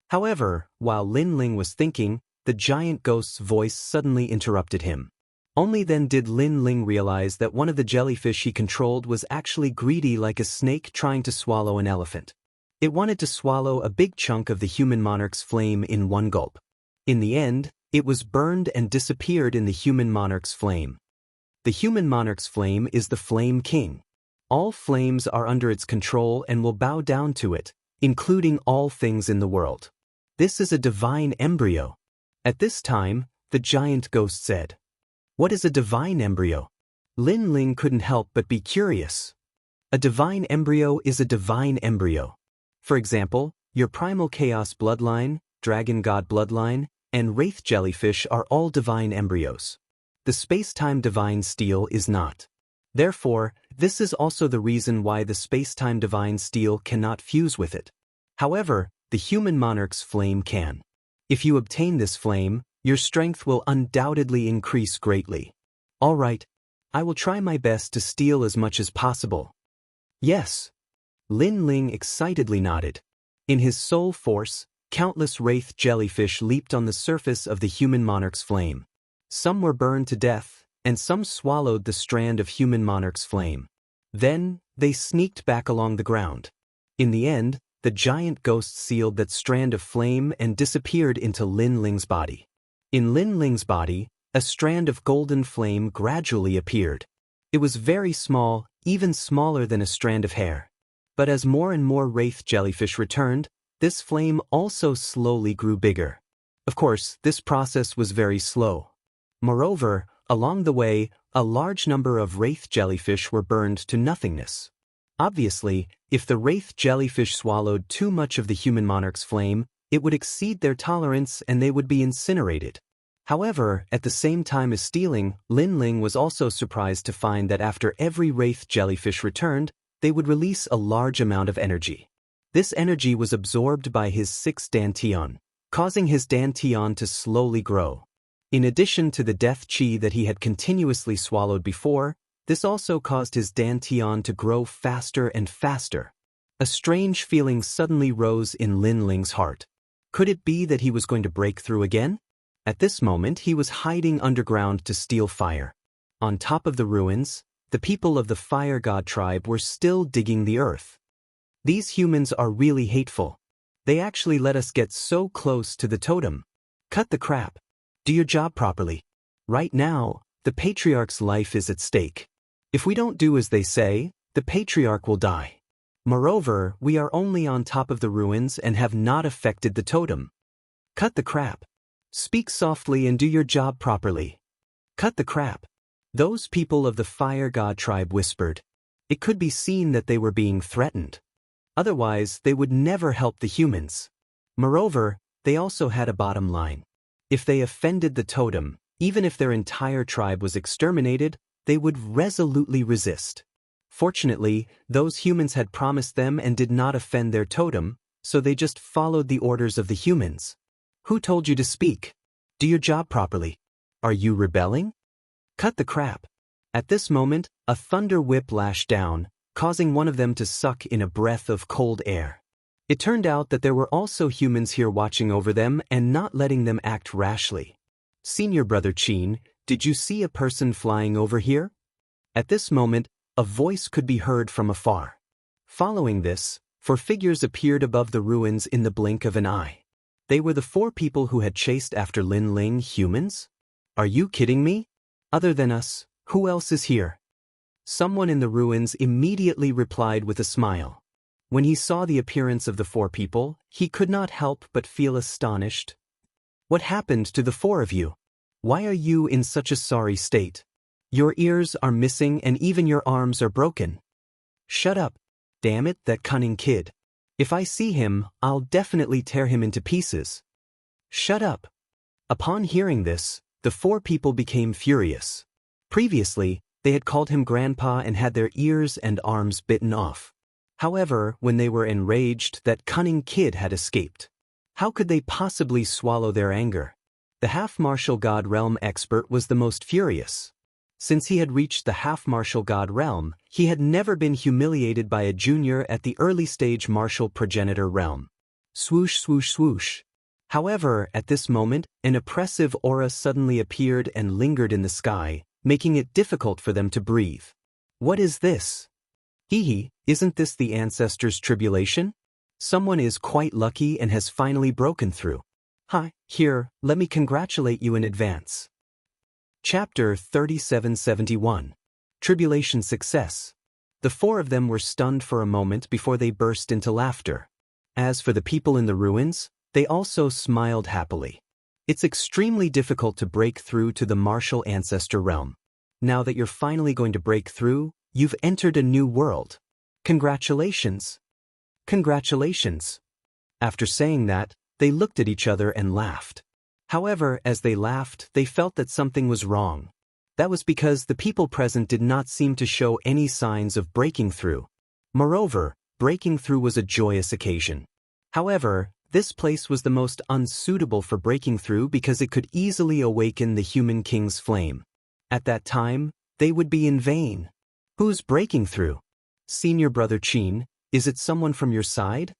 However, while Lin Ling was thinking, the giant ghost's voice suddenly interrupted him. Only then did Lin Ling realize that one of the jellyfish he controlled was actually greedy like a snake trying to swallow an elephant. It wanted to swallow a big chunk of the human monarch's flame in one gulp. In the end, it was burned and disappeared in the human monarch's flame. The human monarch's flame is the Flame King. All flames are under its control and will bow down to it, including all things in the world. This is a divine embryo. At this time, the giant ghost said, "What is a divine embryo?" Lin Ling couldn't help but be curious. A divine embryo is a divine embryo. For example, your primal chaos bloodline, dragon god bloodline, and wraith jellyfish are all divine embryos. The space-time divine steel is not. Therefore, this is also the reason why the space-time divine steel cannot fuse with it. However, the human monarch's flame can. If you obtain this flame, your strength will undoubtedly increase greatly. All right, I will try my best to steal as much as possible. Yes. Lin Ling excitedly nodded. In his soul force, countless wraith jellyfish leaped on the surface of the human monarch's flame. Some were burned to death, and some swallowed the strand of human monarch's flame. Then, they sneaked back along the ground. In the end, the giant ghost sealed that strand of flame and disappeared into Lin Ling's body. In Lin Ling's body, a strand of golden flame gradually appeared. It was very small, even smaller than a strand of hair. But as more and more wraith jellyfish returned, this flame also slowly grew bigger. Of course, this process was very slow. Moreover, along the way, a large number of wraith jellyfish were burned to nothingness. Obviously, if the wraith jellyfish swallowed too much of the human monarch's flame, it would exceed their tolerance and they would be incinerated. However, at the same time as stealing, Lin Ling was also surprised to find that after every wraith jellyfish returned, they would release a large amount of energy. This energy was absorbed by his 6 dantian, causing his dantian to slowly grow. In addition to the death chi that he had continuously swallowed before, this also caused his dantian to grow faster and faster. A strange feeling suddenly rose in Lin Ling's heart. Could it be that he was going to break through again? At this moment he was hiding underground to steal fire. On top of the ruins, the people of the fire god tribe were still digging the earth. These humans are really hateful. They actually let us get so close to the totem. Cut the crap. Do your job properly. Right now, the patriarch's life is at stake. If we don't do as they say, the patriarch will die. Moreover, we are only on top of the ruins and have not affected the totem. Cut the crap. Speak softly and do your job properly. Cut the crap. Those people of the fire god tribe whispered. It could be seen that they were being threatened. Otherwise, they would never help the humans. Moreover, they also had a bottom line. If they offended the totem, even if their entire tribe was exterminated, they would resolutely resist. Fortunately, those humans had promised them and did not offend their totem, so they just followed the orders of the humans. Who told you to speak? Do your job properly. Are you rebelling? Cut the crap. At this moment, a thunder whip lashed down, causing one of them to suck in a breath of cold air. It turned out that there were also humans here watching over them and not letting them act rashly. Senior Brother Chin, did you see a person flying over here? At this moment, a voice could be heard from afar. Following this, 4 figures appeared above the ruins in the blink of an eye. They were the 4 people who had chased after Lin Ling. Humans? Are you kidding me? Other than us, who else is here? Someone in the ruins immediately replied with a smile. When he saw the appearance of the 4 people, he could not help but feel astonished. What happened to the 4 of you? Why are you in such a sorry state? Your ears are missing and even your arms are broken. Shut up. Damn it, that cunning kid. If I see him, I'll definitely tear him into pieces. Shut up. Upon hearing this, the 4 people became furious. Previously, they had called him Grandpa and had their ears and arms bitten off. However, when they were enraged, that cunning kid had escaped. How could they possibly swallow their anger? The half-martial god realm expert was the most furious. Since he had reached the half-martial god realm, he had never been humiliated by a junior at the early-stage martial progenitor realm. Swoosh, swoosh, swoosh. However, at this moment, an oppressive aura suddenly appeared and lingered in the sky, making it difficult for them to breathe. What is this? Hee, isn't this the ancestors' tribulation? Someone is quite lucky and has finally broken through. Hi, here, let me congratulate you in advance. Chapter 3771. Tribulation Success. The four of them were stunned for a moment before they burst into laughter. As for the people in the ruins, they also smiled happily. It's extremely difficult to break through to the martial ancestor realm. Now that you're finally going to break through, you've entered a new world. Congratulations. Congratulations. After saying that, they looked at each other and laughed. However, as they laughed, they felt that something was wrong. That was because the people present did not seem to show any signs of breaking through. Moreover, breaking through was a joyous occasion. However, this place was the most unsuitable for breaking through because it could easily awaken the human king's flame. At that time, they would be in vain. Who's breaking through? Senior brother Chin, is it someone from your side?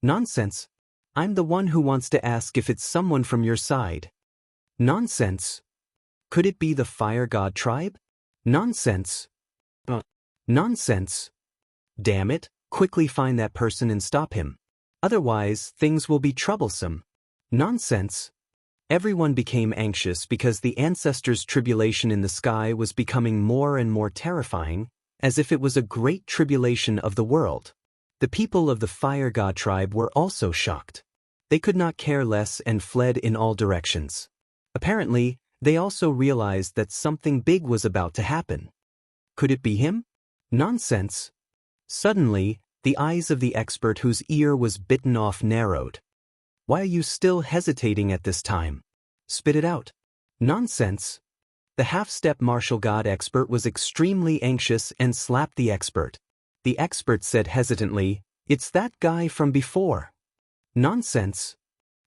Nonsense. I'm the one who wants to ask if it's someone from your side. Nonsense. Could it be the Fire God tribe? Nonsense. Nonsense. Damn it, quickly find that person and stop him. Otherwise, things will be troublesome. Nonsense. Everyone became anxious because the ancestors' tribulation in the sky was becoming more and more terrifying, as if it was a great tribulation of the world. The people of the Fire God tribe were also shocked. They could not care less and fled in all directions. Apparently, they also realized that something big was about to happen. Could it be him? Nonsense. Suddenly, the eyes of the expert whose ear was bitten off narrowed. Why are you still hesitating at this time? Spit it out. Nonsense. The half-step martial god expert was extremely anxious and slapped the expert. The expert said hesitantly, "It's that guy from before." Nonsense.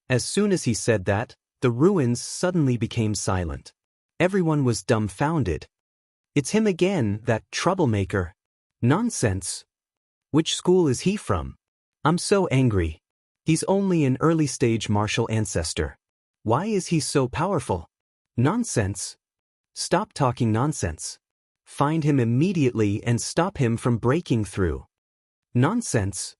As soon as he said that, the ruins suddenly became silent. Everyone was dumbfounded. It's him again, that troublemaker. Nonsense. Which school is he from? I'm so angry. He's only an early-stage martial ancestor. Why is he so powerful? Nonsense. Stop talking nonsense. Find him immediately and stop him from breaking through. Nonsense.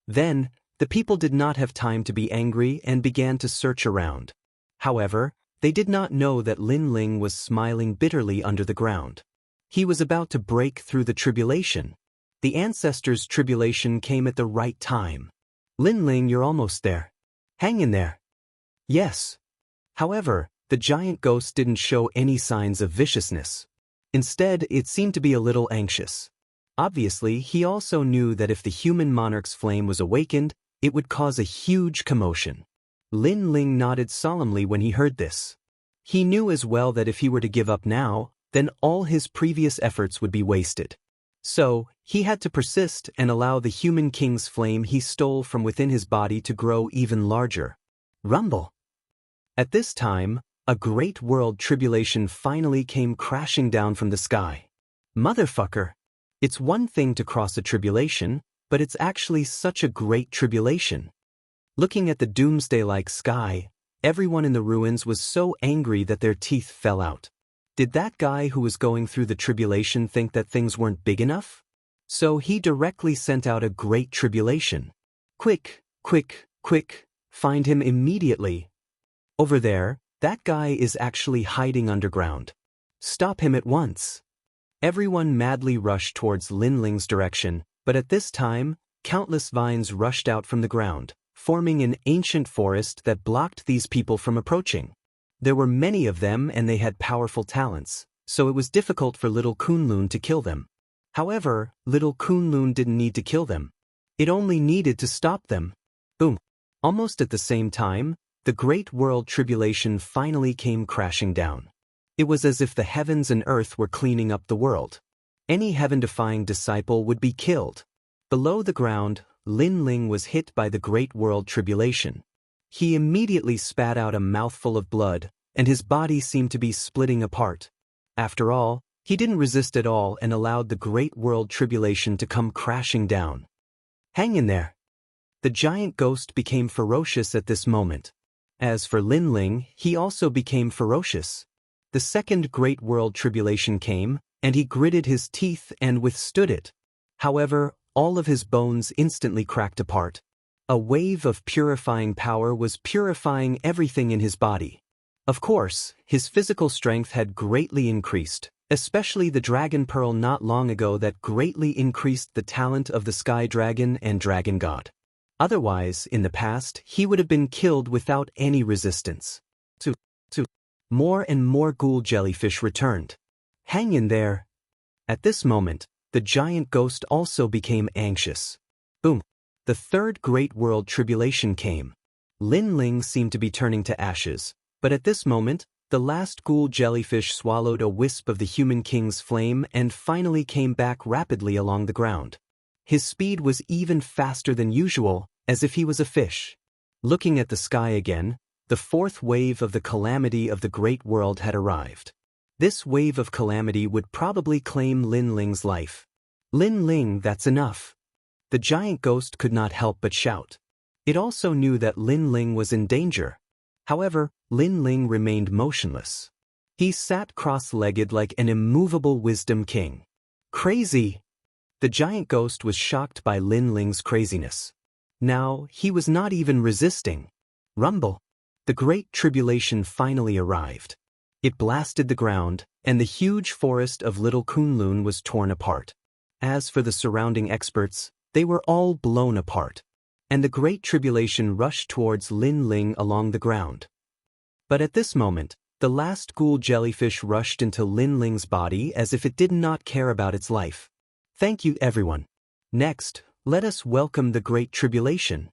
Then, the people did not have time to be angry and began to search around. However, they did not know that Lin Ling was smiling bitterly under the ground. He was about to break through the tribulation. The ancestors' tribulation came at the right time. Lin Ling, you're almost there. Hang in there. Yes. However, the giant ghost didn't show any signs of viciousness. Instead, it seemed to be a little anxious. Obviously, he also knew that if the human monarch's flame was awakened, it would cause a huge commotion. Lin Ling nodded solemnly when he heard this. He knew as well that if he were to give up now, then all his previous efforts would be wasted. So, he had to persist and allow the human king's flame he stole from within his body to grow even larger. Rumble. At this time, a great world tribulation finally came crashing down from the sky. Motherfucker. It's one thing to cross a tribulation, but it's actually such a great tribulation. Looking at the doomsday-like sky, everyone in the ruins was so angry that their teeth fell out. Did that guy who was going through the tribulation think that things weren't big enough? So he directly sent out a great tribulation. Quick, quick, quick, find him immediately. Over there, that guy is actually hiding underground. Stop him at once. Everyone madly rushed towards Lin Ling's direction, but at this time, countless vines rushed out from the ground, forming an ancient forest that blocked these people from approaching. There were many of them and they had powerful talents, so it was difficult for little Kunlun to kill them. However, little Kunlun didn't need to kill them. It only needed to stop them. Boom. Almost at the same time, the great world tribulation finally came crashing down. It was as if the heavens and earth were cleaning up the world. Any heaven-defying disciple would be killed. Below the ground, Lin Ling was hit by the great world tribulation. He immediately spat out a mouthful of blood, and his body seemed to be splitting apart. After all, he didn't resist at all and allowed the great world tribulation to come crashing down. Hang in there. The giant ghost became ferocious at this moment. As for Lin Ling, he also became ferocious. The second Great World Tribulation came, and he gritted his teeth and withstood it. However, all of his bones instantly cracked apart. A wave of purifying power was purifying everything in his body. Of course, his physical strength had greatly increased, especially the dragon pearl not long ago that greatly increased the talent of the sky dragon and dragon god. Otherwise, in the past, he would have been killed without any resistance. More and more ghoul jellyfish returned. Hang in there. At this moment, the giant ghost also became anxious. Boom. The third Great World Tribulation came. Lin Ling seemed to be turning to ashes, but at this moment, the last ghoul jellyfish swallowed a wisp of the human king's flame and finally came back rapidly along the ground. His speed was even faster than usual, as if he was a fish. Looking at the sky again, the fourth wave of the calamity of the Great World had arrived. This wave of calamity would probably claim Lin Ling's life. Lin Ling, that's enough. The giant ghost could not help but shout. It also knew that Lin Ling was in danger. However, Lin Ling remained motionless. He sat cross-legged like an immovable wisdom king. Crazy! The giant ghost was shocked by Lin Ling's craziness. Now, he was not even resisting. Rumble! The Great Tribulation finally arrived. It blasted the ground, and the huge forest of Little Kunlun was torn apart. As for the surrounding experts, they were all blown apart. And the Great Tribulation rushed towards Lin Ling along the ground. But at this moment, the last ghoul jellyfish rushed into Lin Ling's body as if it did not care about its life. Thank you, everyone. Next, let us welcome the Great Tribulation.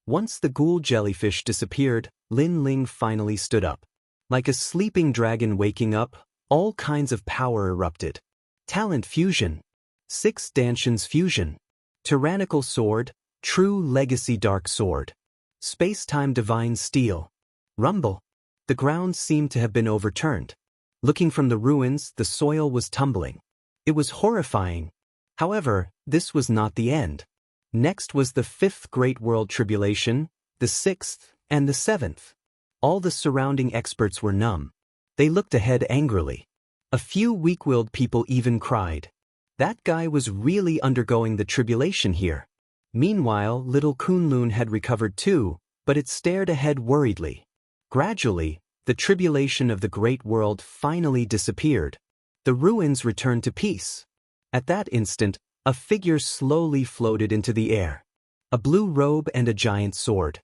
Once the ghoul jellyfish disappeared, Lin Ling finally stood up. Like a sleeping dragon waking up, all kinds of power erupted. Talent fusion. 6 Danshan's fusion. Tyrannical sword, true legacy dark sword. Space-time divine steel. Rumble. The ground seemed to have been overturned. Looking from the ruins, the soil was tumbling. It was horrifying. However, this was not the end. Next was the 5th Great World Tribulation, the 6th, and the 7th. All the surrounding experts were numb. They looked ahead angrily. A few weak-willed people even cried. That guy was really undergoing the tribulation here. Meanwhile, Little Kunlun had recovered too, but it stared ahead worriedly. Gradually, the tribulation of the Great World finally disappeared. The ruins returned to peace. At that instant, a figure slowly floated into the air. A blue robe and a giant sword.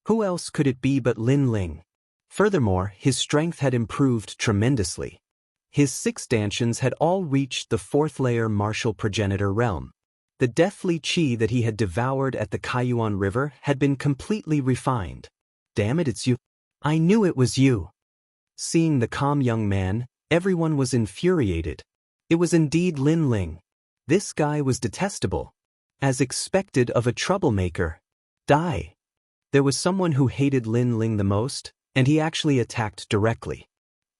Who else could it be but Lin Ling? Furthermore, his strength had improved tremendously. His 6 Danshans had all reached the 4th layer martial progenitor realm. The deathly chi that he had devoured at the Kaiyuan River had been completely refined. Damn it, it's you. I knew it was you. Seeing the calm young man, everyone was infuriated. It was indeed Lin Ling. This guy was detestable. As expected of a troublemaker. Die. There was someone who hated Lin Ling the most, and he actually attacked directly.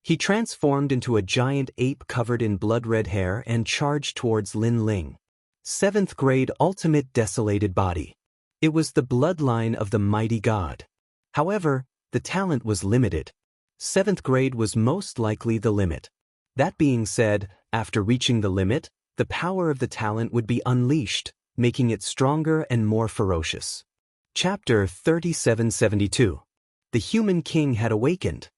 He transformed into a giant ape covered in blood-red hair and charged towards Lin Ling. 7th grade ultimate desolated body. It was the bloodline of the mighty god. However, the talent was limited. 7th grade was most likely the limit. That being said, after reaching the limit, the power of the talent would be unleashed, making it stronger and more ferocious. Chapter 3772. The Human King had awakened.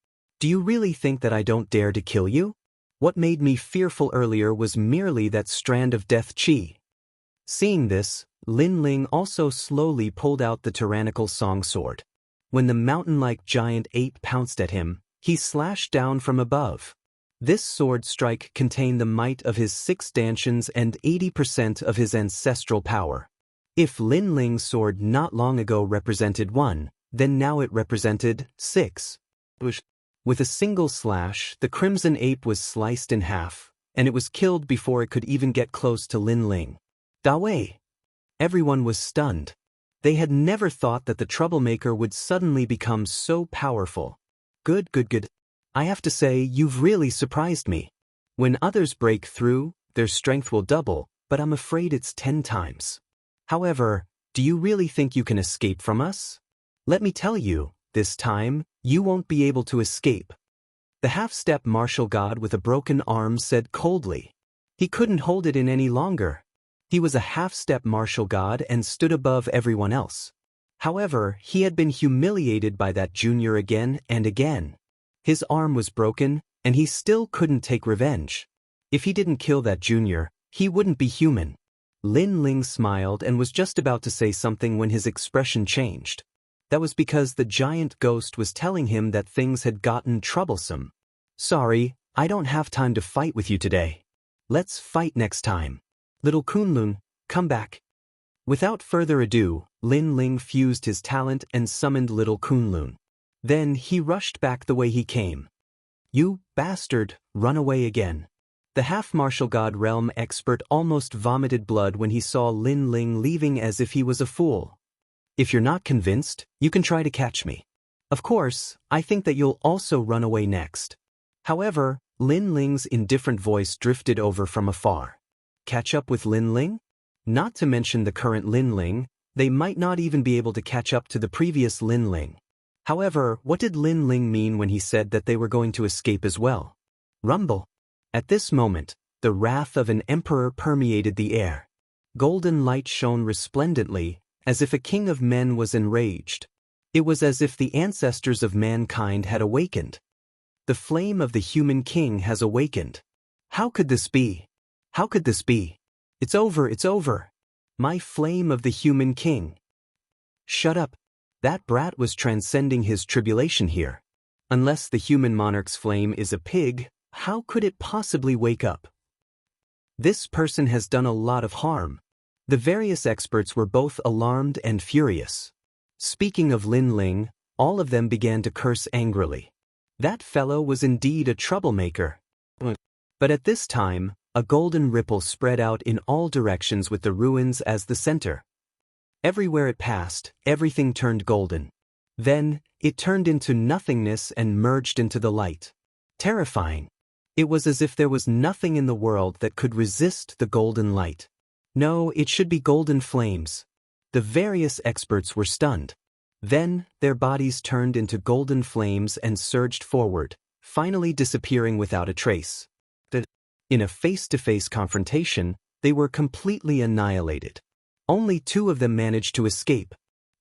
Do you really think that I don't dare to kill you? What made me fearful earlier was merely that strand of death chi. Seeing this, Lin Ling also slowly pulled out the tyrannical song sword. When the mountain-like giant ape pounced at him, he slashed down from above. This sword strike contained the might of his 6 Danshans and 80% of his ancestral power. If Lin Ling's sword not long ago represented 1, then now it represented 6. With a single slash, the crimson ape was sliced in half, and it was killed before it could even get close to Lin Ling. Dawei! Everyone was stunned. They had never thought that the troublemaker would suddenly become so powerful. Good. I have to say, you've really surprised me. When others break through, their strength will double, but I'm afraid it's 10 times. However, do you really think you can escape from us? Let me tell you, this time, You won't be able to escape. The half-step martial god with a broken arm said coldly. He couldn't hold it in any longer. He was a half-step martial god and stood above everyone else. However, he had been humiliated by that junior again and again. His arm was broken, and he still couldn't take revenge. If he didn't kill that junior, he wouldn't be human. Lin Ling smiled and was just about to say something when his expression changed. That was because the giant ghost was telling him that things had gotten troublesome. Sorry, I don't have time to fight with you today. Let's fight next time. Little Kunlun, come back. Without further ado, Lin Ling fused his talent and summoned Little Kunlun. Then he rushed back the way he came. You bastard, run away again. The half-martial god realm expert almost vomited blood when he saw Lin Ling leaving as if he was a fool. If you're not convinced, you can try to catch me. Of course, I think that you'll also run away next. However, Lin Ling's indifferent voice drifted over from afar. Catch up with Lin Ling? Not to mention the current Lin Ling, they might not even be able to catch up to the previous Lin Ling. However, what did Lin Ling mean when he said that they were going to escape as well? Rumble. At this moment, the wrath of an emperor permeated the air. Golden light shone resplendently, as if a king of men was enraged. It was as if the ancestors of mankind had awakened. The flame of the human king has awakened. How could this be? How could this be? It's over, it's over. My flame of the human king. Shut up. That brat was transcending his tribulation here. Unless the human monarch's flame is a pig, how could it possibly wake up? This person has done a lot of harm. The various experts were both alarmed and furious. Speaking of Lin Ling, all of them began to curse angrily. That fellow was indeed a troublemaker. But at this time, a golden ripple spread out in all directions with the ruins as the center. Everywhere it passed, everything turned golden. Then, it turned into nothingness and merged into the light. Terrifying. It was as if there was nothing in the world that could resist the golden light. No, it should be golden flames. The various experts were stunned. Then, their bodies turned into golden flames and surged forward, finally disappearing without a trace. In a face-to-face confrontation, they were completely annihilated. Only 2 of them managed to escape.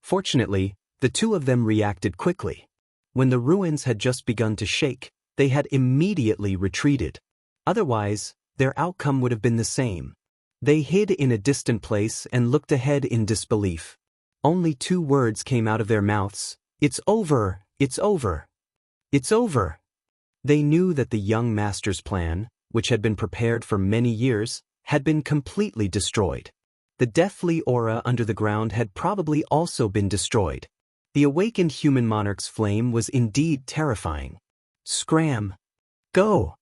Fortunately, the 2 of them reacted quickly. When the ruins had just begun to shake, they had immediately retreated. Otherwise, their outcome would have been the same. They hid in a distant place and looked ahead in disbelief. Only 2 words came out of their mouths. It's over, it's over. It's over. They knew that the young master's plan, which had been prepared for many years, had been completely destroyed. The deathly aura under the ground had probably also been destroyed. The awakened human monarch's flame was indeed terrifying. Scram! Go!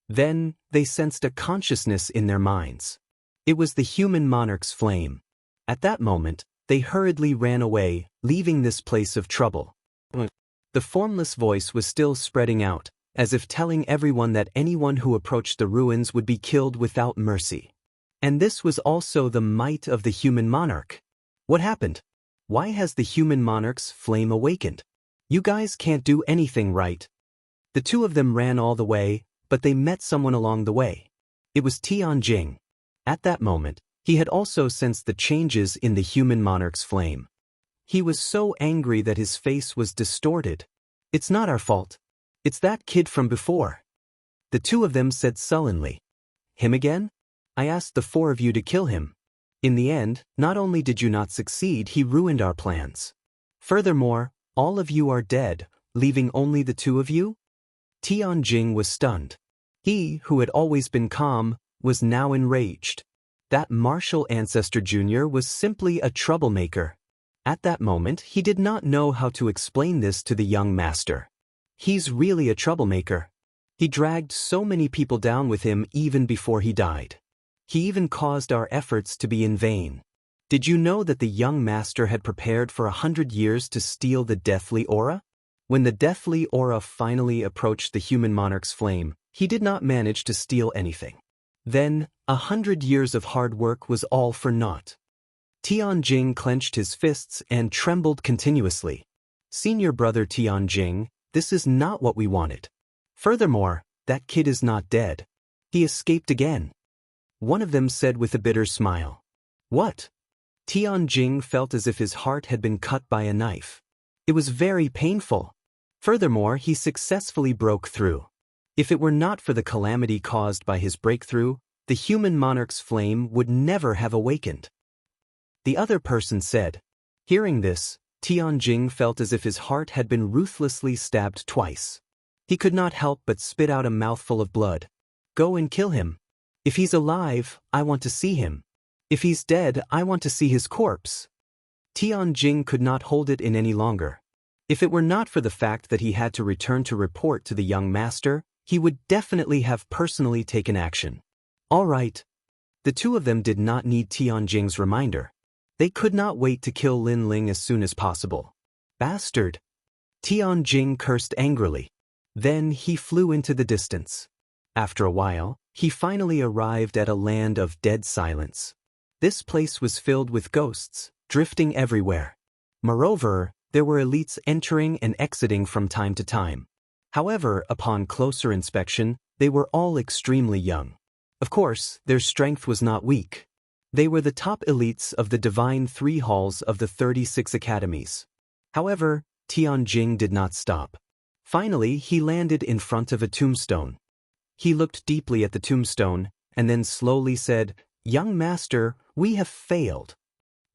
Then, they sensed a consciousness in their minds. It was the human monarch's flame. At that moment, they hurriedly ran away, leaving this place of trouble. The formless voice was still spreading out, as if telling everyone that anyone who approached the ruins would be killed without mercy. And this was also the might of the human monarch. What happened? Why has the human monarch's flame awakened? You guys can't do anything right. The 2 of them ran all the way, but they met someone along the way. It was Tianjing. At that moment, he had also sensed the changes in the human monarch's flame. He was so angry that his face was distorted. It's not our fault. It's that kid from before. The 2 of them said sullenly. Him again? I asked the 4 of you to kill him. In the end, not only did you not succeed, he ruined our plans. Furthermore, all of you are dead, leaving only the 2 of you? Tianjing was stunned. He, who had always been calm, was now enraged. That martial ancestor junior was simply a troublemaker. At that moment, he did not know how to explain this to the young master. He's really a troublemaker. He dragged so many people down with him even before he died. He even caused our efforts to be in vain. Did you know that the young master had prepared for 100 years to steal the deathly aura? When the deathly aura finally approached the human monarch's flame, he did not manage to steal anything. Then, 100 years of hard work was all for naught. Tianjing clenched his fists and trembled continuously. Senior brother Tianjing, This is not what we wanted. Furthermore, that kid is not dead. He escaped again. One of them said with a bitter smile. What? Tianjing felt as if his heart had been cut by a knife. It was very painful. Furthermore, he successfully broke through. If it were not for the calamity caused by his breakthrough, the human monarch's flame would never have awakened. The other person said. Hearing this, Tianjing felt as if his heart had been ruthlessly stabbed twice. He could not help but spit out a mouthful of blood. Go and kill him. If he's alive, I want to see him. If he's dead, I want to see his corpse. Tianjing could not hold it in any longer. If it were not for the fact that he had to return to report to the young master, he would definitely have personally taken action. All right. The two of them did not need Tianjing's reminder. They could not wait to kill Lin Ling as soon as possible. Bastard! Tianjing cursed angrily. Then he flew into the distance. After a while, he finally arrived at a land of dead silence. This place was filled with ghosts, drifting everywhere. Moreover, there were elites entering and exiting from time to time. However, upon closer inspection, they were all extremely young. Of course, their strength was not weak. They were the top elites of the divine 3 halls of the 36 academies. However, Tianjing did not stop. Finally, he landed in front of a tombstone. He looked deeply at the tombstone, and then slowly said, "Young master, we have failed."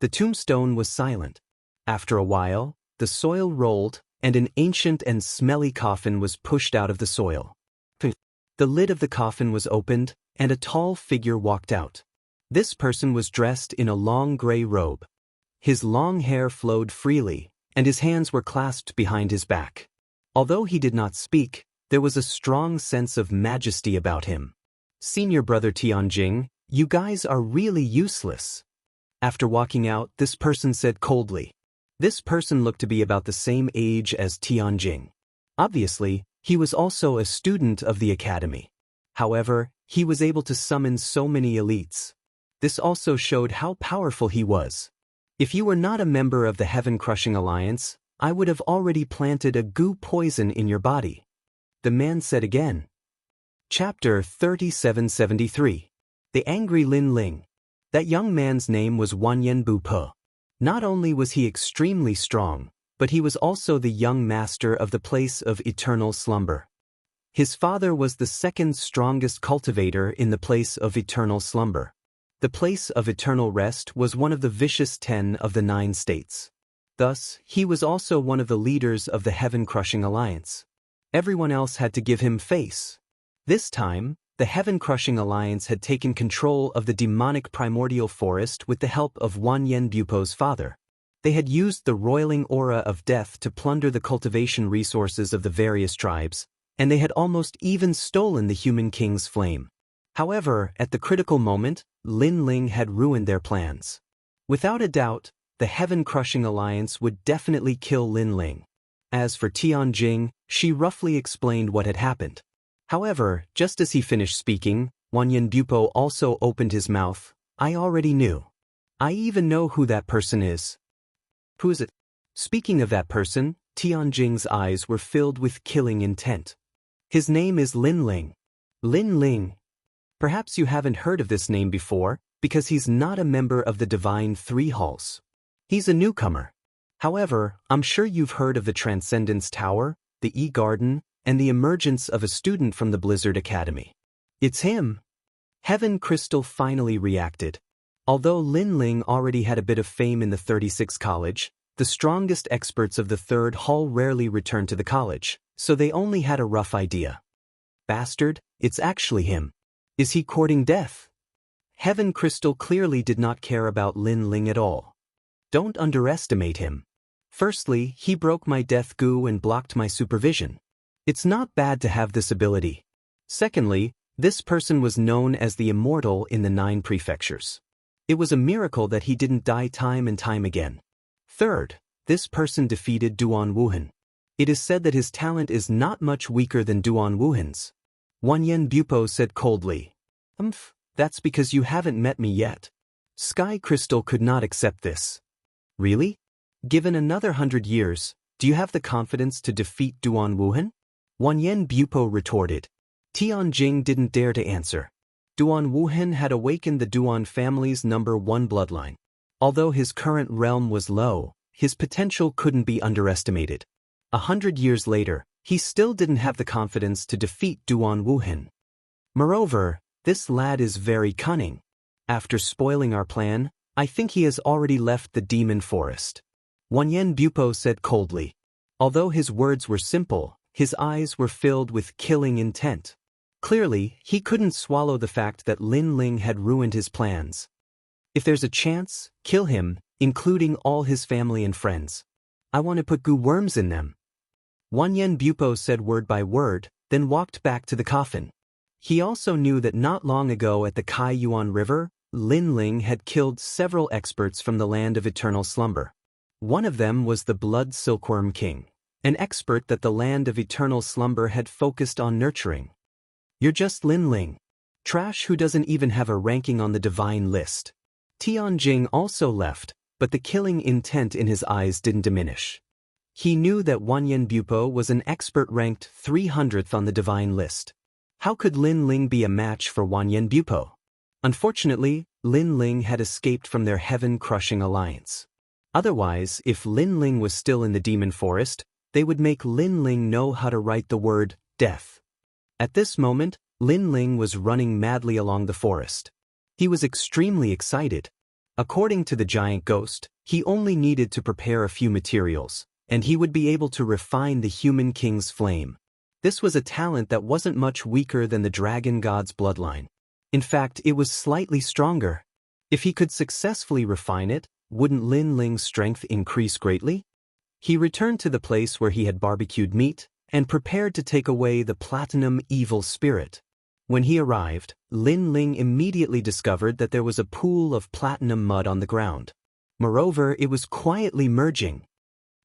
The tombstone was silent. After a while, the soil rolled, and an ancient and smelly coffin was pushed out of the soil. The lid of the coffin was opened, and a tall figure walked out. This person was dressed in a long gray robe. His long hair flowed freely, and his hands were clasped behind his back. Although he did not speak, there was a strong sense of majesty about him. Senior brother Tianjing, you guys are really useless. After walking out, this person said coldly. This person looked to be about the same age as Tianjing. Obviously, he was also a student of the academy. However, he was able to summon so many elites. This also showed how powerful he was. If you were not a member of the Heaven-Crushing Alliance, I would have already planted a goo poison in your body. The man said again. Chapter 3773. The Angry Lin Ling. That young man's name was Wanyan Bu. Not only was he extremely strong, but he was also the young master of the place of eternal slumber. His father was the second strongest cultivator in the place of eternal slumber. The place of eternal rest was one of the vicious 10 of the 9 states. Thus, he was also one of the leaders of the Heaven-Crushing Alliance. Everyone else had to give him face. This time, the Heaven-Crushing Alliance had taken control of the demonic primordial forest with the help of Wanyan Bupo's father. They had used the roiling aura of death to plunder the cultivation resources of the various tribes, and they had almost even stolen the human king's flame. However, at the critical moment, Lin Ling had ruined their plans. Without a doubt, the Heaven-Crushing Alliance would definitely kill Lin Ling. As for Tianjing, she roughly explained what had happened. However, just as he finished speaking, Wanyan Bupo also opened his mouth. I already knew. I even know who that person is. Who is it? Speaking of that person, Tianjing's eyes were filled with killing intent. His name is Lin Ling. Lin Ling. Perhaps you haven't heard of this name before, because he's not a member of the Divine 3 Halls. He's a newcomer. However, I'm sure you've heard of the Transcendence Tower, the E-Garden, and the emergence of a student from the Blizzard Academy. It's him. Heaven Crystal finally reacted. Although Lin Ling already had a bit of fame in the 36 College, the strongest experts of the 3rd Hall rarely returned to the college, so they only had a rough idea. Bastard, it's actually him. Is he courting death? Heaven Crystal clearly did not care about Lin Ling at all. Don't underestimate him. Firstly, he broke my death goo and blocked my supervision. It's not bad to have this ability. Secondly, this person was known as the Immortal in the 9 prefectures. It was a miracle that he didn't die time and time again. Third, this person defeated Duan Wuhan. It is said that his talent is not much weaker than Duan Wuhan's. Wanyan Bupo said coldly. That's because you haven't met me yet. Sky Crystal could not accept this. Really? Given another 100 years, Do you have the confidence to defeat Duan Wuhan? Wanyan Bupo retorted. Tianjing didn't dare to answer. Duan Wuhan had awakened the Duan family's #1 bloodline. Although his current realm was low, his potential couldn't be underestimated. 100 years later, he still didn't have the confidence to defeat Duan Wuhan. Moreover, this lad is very cunning. After spoiling our plan, I think he has already left the demon forest. Wanyan Bupo said coldly. Although his words were simple, his eyes were filled with killing intent. Clearly, he couldn't swallow the fact that Lin Ling had ruined his plans. If there's a chance, kill him, including all his family and friends. I want to put goo worms in them. Wanyan Bupo said word by word, then walked back to the coffin. He also knew that not long ago at the Kai Yuan River, Lin Ling had killed several experts from the land of eternal slumber. One of them was the Blood Silkworm King, an expert that the land of eternal slumber had focused on nurturing. You're just Lin Ling. Trash who doesn't even have a ranking on the divine list. Tianjing also left, but the killing intent in his eyes didn't diminish. He knew that Wanyan Bupo was an expert ranked 300th on the divine list. How could Lin Ling be a match for Wanyan Bupo? Unfortunately, Lin Ling had escaped from their heaven-crushing alliance. Otherwise, if Lin Ling was still in the demon forest, they would make Lin Ling know how to write the word death. At this moment, Lin Ling was running madly along the forest. He was extremely excited. According to the giant ghost, he only needed to prepare a few materials, and he would be able to refine the human king's flame. This was a talent that wasn't much weaker than the dragon god's bloodline. In fact, it was slightly stronger. If he could successfully refine it, wouldn't Lin Ling's strength increase greatly? He returned to the place where he had barbecued meat, and prepared to take away the platinum evil spirit. When he arrived, Lin Ling immediately discovered that there was a pool of platinum mud on the ground. Moreover, it was quietly merging.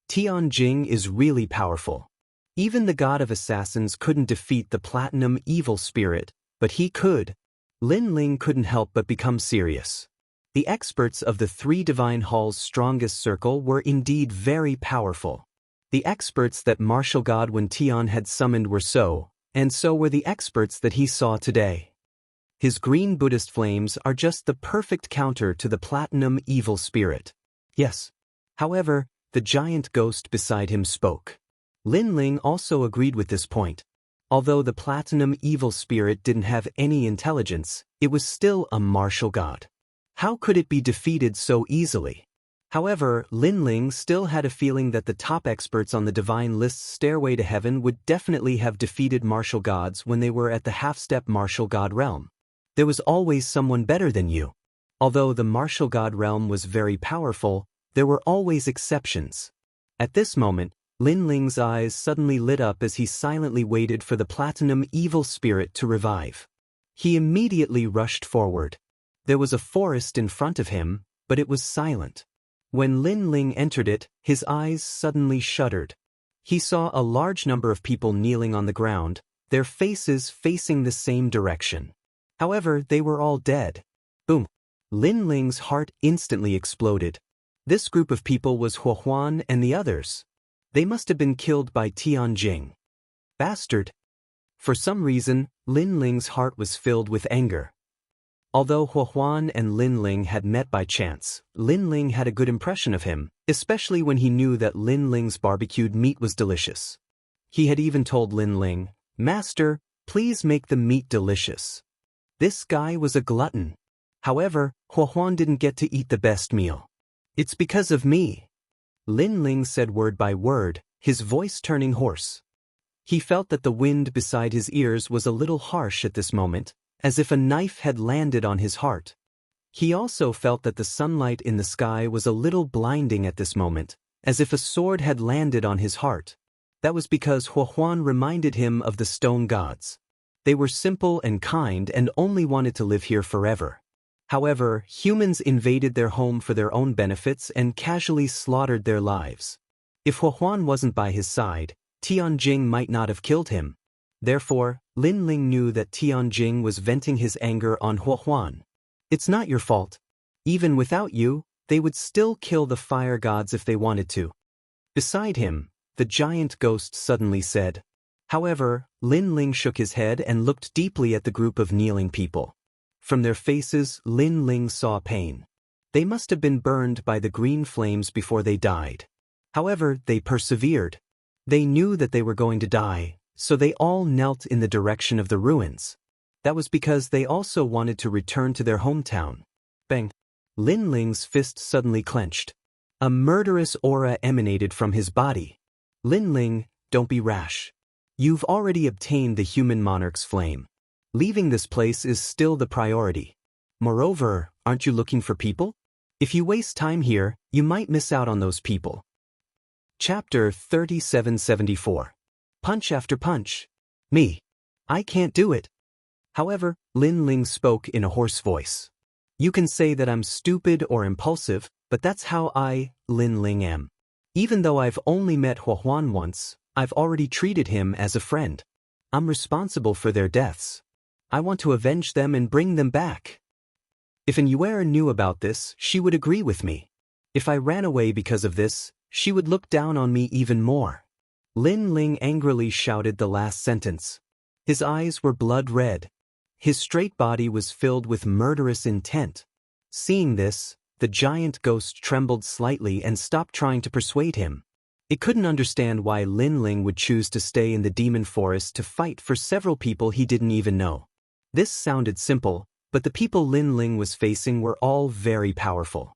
Tianjing is really powerful. Even the god of assassins couldn't defeat the platinum evil spirit, but he could. Lin Ling couldn't help but become serious. The experts of the 3 divine halls' strongest circle were indeed very powerful. The experts that martial god Wen Tian had summoned were so, and so were the experts that he saw today. His green Buddhist flames are just the perfect counter to the platinum evil spirit. Yes. However, the giant ghost beside him spoke. Lin Ling also agreed with this point. Although the platinum evil spirit didn't have any intelligence, it was still a martial god. How could it be defeated so easily? However, Lin Ling still had a feeling that the top experts on the divine list's stairway to heaven would definitely have defeated martial gods when they were at the half-step martial god realm. There was always someone better than you. Although the martial god realm was very powerful, there were always exceptions. At this moment, Lin Ling's eyes suddenly lit up as he silently waited for the platinum evil spirit to revive. He immediately rushed forward. There was a forest in front of him, but it was silent. When Lin Ling entered it, his eyes suddenly shuddered. He saw a large number of people kneeling on the ground, their faces facing the same direction. However, they were all dead. Boom! Lin Ling's heart instantly exploded. This group of people was Huan and the others. They must have been killed by Tianjing. Bastard! For some reason, Lin Ling's heart was filled with anger. Although Huan and Lin Ling had met by chance, Lin Ling had a good impression of him, especially when he knew that Lin Ling's barbecued meat was delicious. He had even told Lin Ling, "Master, please make the meat delicious." This guy was a glutton. However, Huan didn't get to eat the best meal. "It's because of me," Lin Ling said word by word, his voice turning hoarse. He felt that the wind beside his ears was a little harsh at this moment, as if a knife had landed on his heart. He also felt that the sunlight in the sky was a little blinding at this moment, as if a sword had landed on his heart. That was because Huan reminded him of the stone gods. They were simple and kind and only wanted to live here forever. However, humans invaded their home for their own benefits and casually slaughtered their lives. If Huan wasn't by his side, Tianjing might not have killed him. Therefore, Lin Ling knew that Tianjing was venting his anger on Huan. "It's not your fault. Even without you, they would still kill the fire gods if they wanted to." Beside him, the giant ghost suddenly said. However, Lin Ling shook his head and looked deeply at the group of kneeling people. From their faces, Lin Ling saw pain. They must have been burned by the green flames before they died. However, they persevered. They knew that they were going to die, so they all knelt in the direction of the ruins. That was because they also wanted to return to their hometown. Bang! Lin Ling's fist suddenly clenched. A murderous aura emanated from his body. Lin Ling, don't be rash. You've already obtained the human monarch's flame. Leaving this place is still the priority. Moreover, aren't you looking for people? If you waste time here, you might miss out on those people. Chapter 3774. Punch after punch. Me. I can't do it. However, Lin Ling spoke in a hoarse voice. You can say that I'm stupid or impulsive, but that's how I, Lin Ling, am. Even though I've only met Hua Huan once, I've already treated him as a friend. I'm responsible for their deaths. I want to avenge them and bring them back. If An Yuera knew about this, she would agree with me. If I ran away because of this, she would look down on me even more. Lin Ling angrily shouted the last sentence. His eyes were blood red. His straight body was filled with murderous intent. Seeing this, the giant ghost trembled slightly and stopped trying to persuade him. It couldn't understand why Lin Ling would choose to stay in the demon forest to fight for several people he didn't even know. This sounded simple, but the people Lin Ling was facing were all very powerful.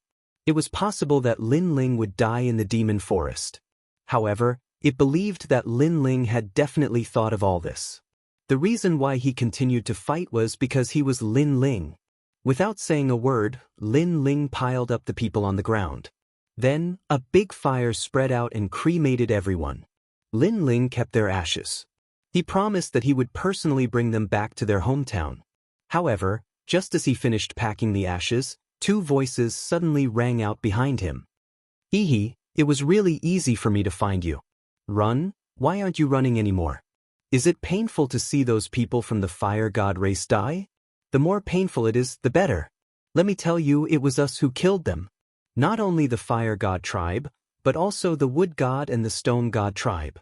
It was possible that Lin Ling would die in the demon forest. However, it believed that Lin Ling had definitely thought of all this. The reason why he continued to fight was because he was Lin Ling. Without saying a word, Lin Ling piled up the people on the ground. Then, a big fire spread out and cremated everyone. Lin Ling kept their ashes. He promised that he would personally bring them back to their hometown. However, just as he finished packing the ashes, two voices suddenly rang out behind him. Hee hee, it was really easy for me to find you. Run? Why aren't you running anymore? Is it painful to see those people from the fire god race die? The more painful it is, the better. Let me tell you, it was us who killed them. Not only the fire god tribe, but also the wood god and the stone god tribe.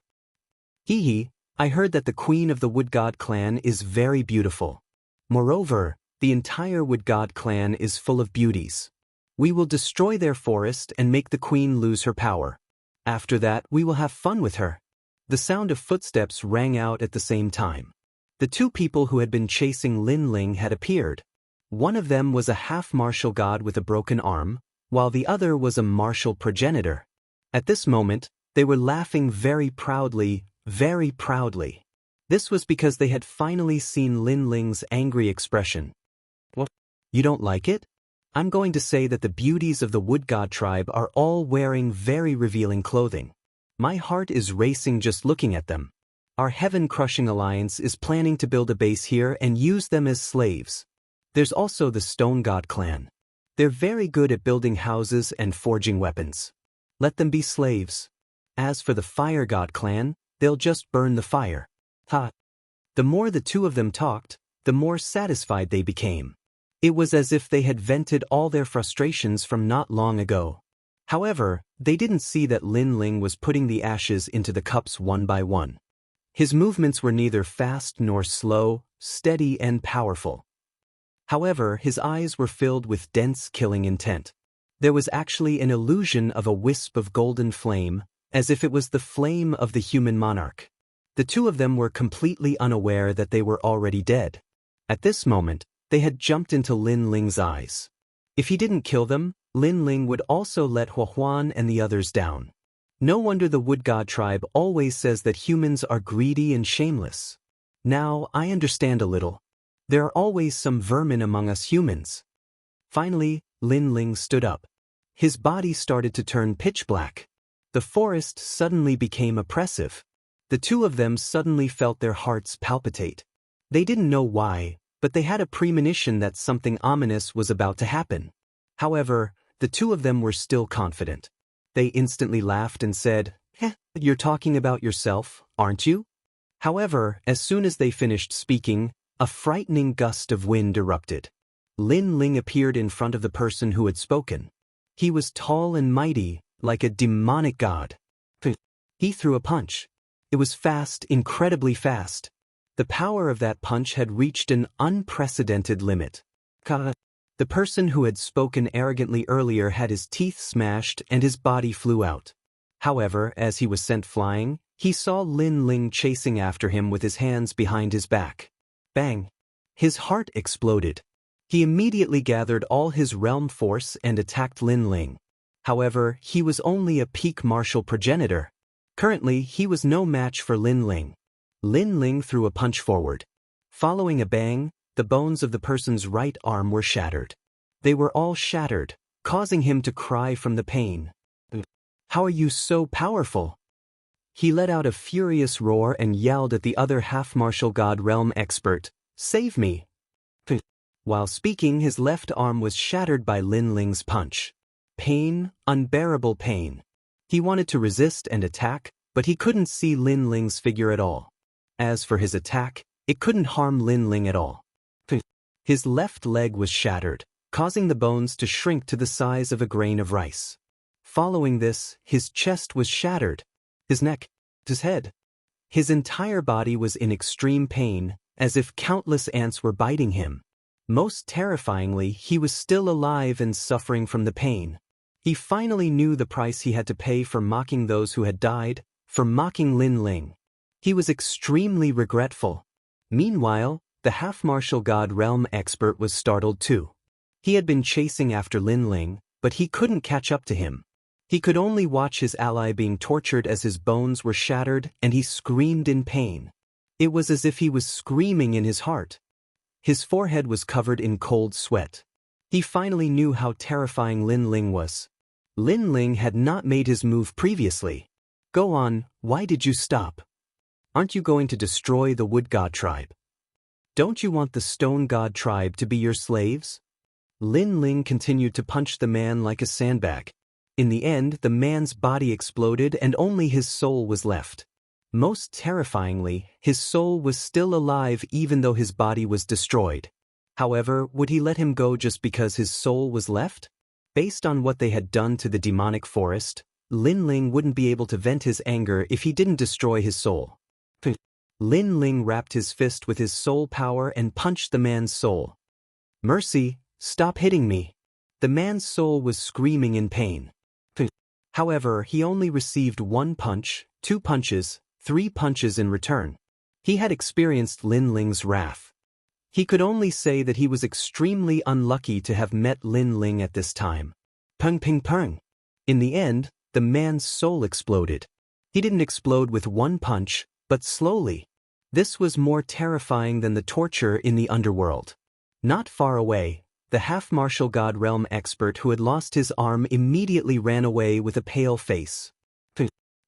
Hee hee, I heard that the queen of the wood god clan is very beautiful. Moreover, the entire wood god clan is full of beauties. We will destroy their forest and make the queen lose her power. After that, we will have fun with her. The sound of footsteps rang out at the same time. The two people who had been chasing Lin Ling had appeared. One of them was a half-martial god with a broken arm, while the other was a martial progenitor. At this moment, they were laughing very proudly, very proudly. This was because they had finally seen Lin Ling's angry expression. What? You don't like it? I'm going to say that the beauties of the wood god tribe are all wearing very revealing clothing. My heart is racing just looking at them. Our heaven-crushing alliance is planning to build a base here and use them as slaves. There's also the stone god clan. They're very good at building houses and forging weapons. Let them be slaves. As for the fire god clan, they'll just burn the fire. Ha! The more the two of them talked, the more satisfied they became. It was as if they had vented all their frustrations from not long ago. However, they didn't see that Lin Ling was putting the ashes into the cups one by one. His movements were neither fast nor slow, steady and powerful. However, his eyes were filled with dense killing intent. There was actually an illusion of a wisp of golden flame, as if it was the flame of the human monarch. The two of them were completely unaware that they were already dead. At this moment, they had jumped into Lin Ling's eyes. If he didn't kill them, Lin Ling would also let Hua Huan and the others down. No wonder the wood god tribe always says that humans are greedy and shameless. Now, I understand a little. There are always some vermin among us humans. Finally, Lin Ling stood up. His body started to turn pitch black. The forest suddenly became oppressive. The two of them suddenly felt their hearts palpitate. They didn't know why, but they had a premonition that something ominous was about to happen. However, the two of them were still confident. They instantly laughed and said, "You're talking about yourself, aren't you?" However, as soon as they finished speaking, a frightening gust of wind erupted. Lin Ling appeared in front of the person who had spoken. He was tall and mighty, like a demonic god. He threw a punch. It was fast, incredibly fast. The power of that punch had reached an unprecedented limit. The person who had spoken arrogantly earlier had his teeth smashed and his body flew out. However, as he was sent flying, he saw Lin Ling chasing after him with his hands behind his back. Bang! His heart exploded. He immediately gathered all his realm force and attacked Lin Ling. However, he was only a peak martial progenitor. Currently, he was no match for Lin Ling. Lin Ling threw a punch forward. Following a bang, the bones of the person's right arm were shattered. They were all shattered, causing him to cry from the pain. "How are you so powerful?" He let out a furious roar and yelled at the other half-martial god realm expert, "Save me!" While speaking, his left arm was shattered by Lin Ling's punch. Pain, unbearable pain. He wanted to resist and attack, but he couldn't see Lin Ling's figure at all. As for his attack, it couldn't harm Lin Ling at all. His left leg was shattered, causing the bones to shrink to the size of a grain of rice. Following this, his chest was shattered, his neck, his head. His entire body was in extreme pain, as if countless ants were biting him. Most terrifyingly, he was still alive and suffering from the pain. He finally knew the price he had to pay for mocking those who had died, for mocking Lin Ling. He was extremely regretful. Meanwhile, the half-martial god realm expert was startled too. He had been chasing after Lin Ling, but he couldn't catch up to him. He could only watch his ally being tortured as his bones were shattered, and he screamed in pain. It was as if he was screaming in his heart. His forehead was covered in cold sweat. He finally knew how terrifying Lin Ling was. Lin Ling had not made his move previously. "Go on, why did you stop? Aren't you going to destroy the Wood God tribe? Don't you want the Stone God tribe to be your slaves?" Lin Ling continued to punch the man like a sandbag. In the end, the man's body exploded and only his soul was left. Most terrifyingly, his soul was still alive even though his body was destroyed. However, would he let him go just because his soul was left? Based on what they had done to the demonic forest, Lin Ling wouldn't be able to vent his anger if he didn't destroy his soul. Lin Ling wrapped his fist with his soul power and punched the man's soul. "Mercy, stop hitting me." The man's soul was screaming in pain. However, he only received 1 punch, 2 punches, 3 punches in return. He had experienced Lin Ling's wrath. He could only say that he was extremely unlucky to have met Lin Ling at this time. Pung ping pung. In the end, the man's soul exploded. He didn't explode with 1 punch, but slowly. This was more terrifying than the torture in the underworld. Not far away, the half-martial god realm expert who had lost his arm immediately ran away with a pale face.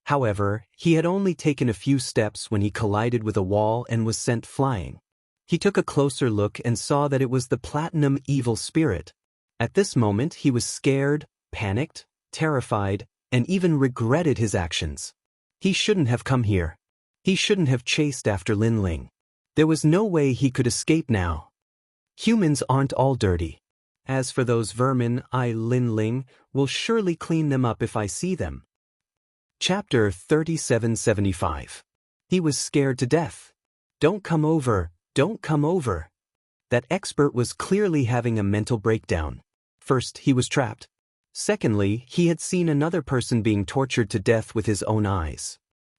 However, he had only taken a few steps when he collided with a wall and was sent flying. He took a closer look and saw that it was the platinum evil spirit. At this moment, he was scared, panicked, terrified, and even regretted his actions. He shouldn't have come here. He shouldn't have chased after Lin Ling. There was no way he could escape now. Humans aren't all dirty. As for those vermin, I, Lin Ling, will surely clean them up if I see them. Chapter 3775. He was scared to death. "Don't come over, don't come over." That expert was clearly having a mental breakdown. First, he was trapped. Secondly, he had seen another person being tortured to death with his own eyes.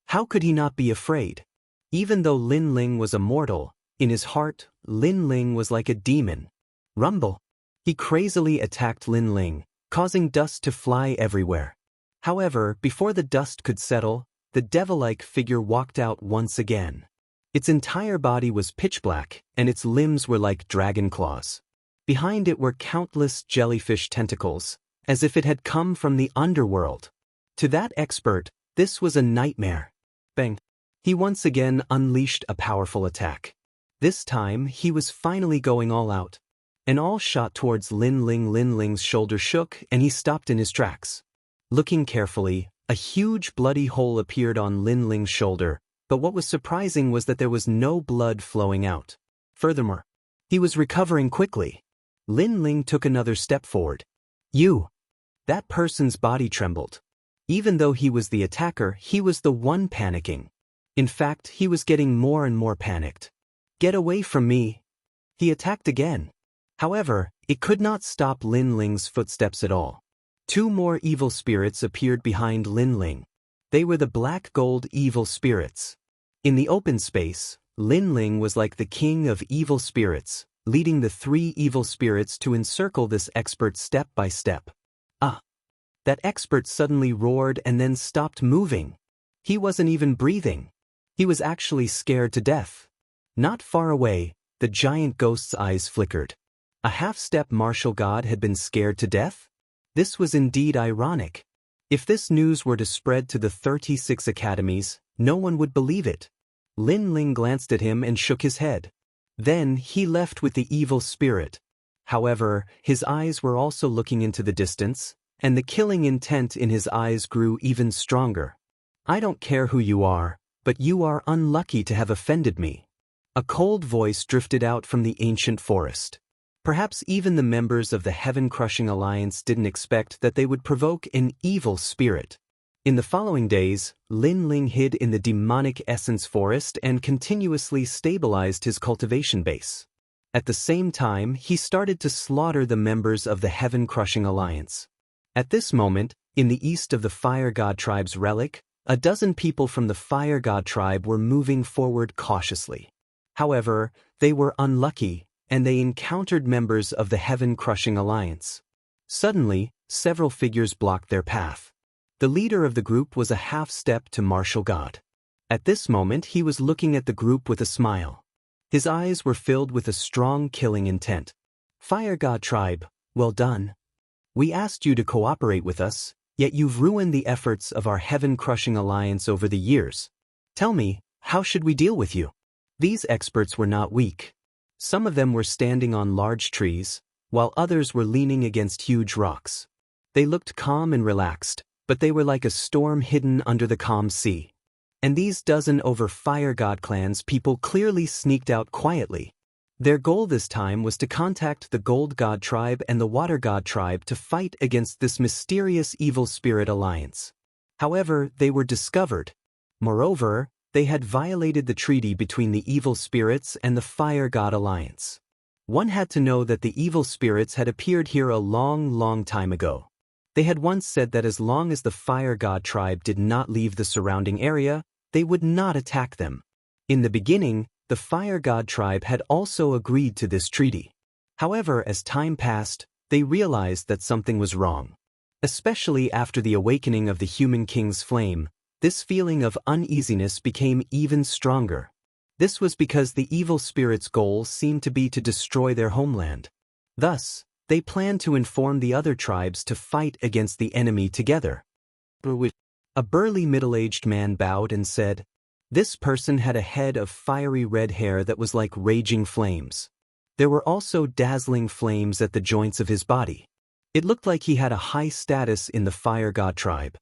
How could he not be afraid? Even though Lin Ling was a mortal, in his heart, Lin Ling was like a demon. Rumble. He crazily attacked Lin Ling, causing dust to fly everywhere. However, before the dust could settle, the devil-like figure walked out once again. Its entire body was pitch black, and its limbs were like dragon claws. Behind it were countless jellyfish tentacles, as if it had come from the underworld. To that expert, this was a nightmare. Bang! He once again unleashed a powerful attack. This time, he was finally going all out. An all shot towards Lin Ling. Lin Ling's shoulder shook and he stopped in his tracks. Looking carefully, a huge bloody hole appeared on Lin Ling's shoulder, but what was surprising was that there was no blood flowing out. Furthermore, he was recovering quickly. Lin Ling took another step forward. "You!" That person's body trembled. Even though he was the attacker, he was the one panicking. In fact, he was getting more and more panicked. "Get away from me!" He attacked again. However, it could not stop Lin Ling's footsteps at all. Two more evil spirits appeared behind Lin Ling. They were the black gold evil spirits. In the open space, Lin Ling was like the king of evil spirits, leading the three evil spirits to encircle this expert step by step. Ah! That expert suddenly roared and then stopped moving. He wasn't even breathing. He was actually scared to death. Not far away, the giant ghost's eyes flickered. A half-step martial god had been scared to death? This was indeed ironic. If this news were to spread to the 36 academies, no one would believe it. Lin Ling glanced at him and shook his head. Then he left with the evil spirit. However, his eyes were also looking into the distance, and the killing intent in his eyes grew even stronger. "I don't care who you are, but you are unlucky to have offended me." A cold voice drifted out from the ancient forest. Perhaps even the members of the Heaven-Crushing Alliance didn't expect that they would provoke an evil spirit. In the following days, Lin Ling hid in the demonic essence forest and continuously stabilized his cultivation base. At the same time, he started to slaughter the members of the Heaven-Crushing Alliance. At this moment, in the east of the Fire God tribe's relic, a dozen people from the Fire God tribe were moving forward cautiously. However, they were unlucky, and they encountered members of the Heaven-Crushing Alliance. Suddenly, several figures blocked their path. The leader of the group was a half-step to martial god. At this moment he was looking at the group with a smile. His eyes were filled with a strong killing intent. "Fire God tribe, well done. We asked you to cooperate with us, yet you've ruined the efforts of our Heaven-Crushing Alliance over the years. Tell me, how should we deal with you?" These experts were not weak. Some of them were standing on large trees, while others were leaning against huge rocks. They looked calm and relaxed, but they were like a storm hidden under the calm sea. And these dozen over Fire God clans people clearly sneaked out quietly. Their goal this time was to contact the Gold God tribe and the Water God tribe to fight against this mysterious evil spirit alliance. However, they were discovered. Moreover, they had violated the treaty between the evil spirits and the Fire God alliance. One had to know that the evil spirits had appeared here a long time ago. They had once said that as long as the Fire God tribe did not leave the surrounding area, they would not attack them. In the beginning, the Fire God tribe had also agreed to this treaty. However, as time passed, they realized that something was wrong. Especially after the awakening of the Human King's flame, this feeling of uneasiness became even stronger. This was because the evil spirit's goal seemed to be to destroy their homeland. Thus, they planned to inform the other tribes to fight against the enemy together. A burly middle-aged man bowed and said, "This person had a head of fiery red hair that was like raging flames. There were also dazzling flames at the joints of his body. It looked like he had a high status in the Fire God tribe.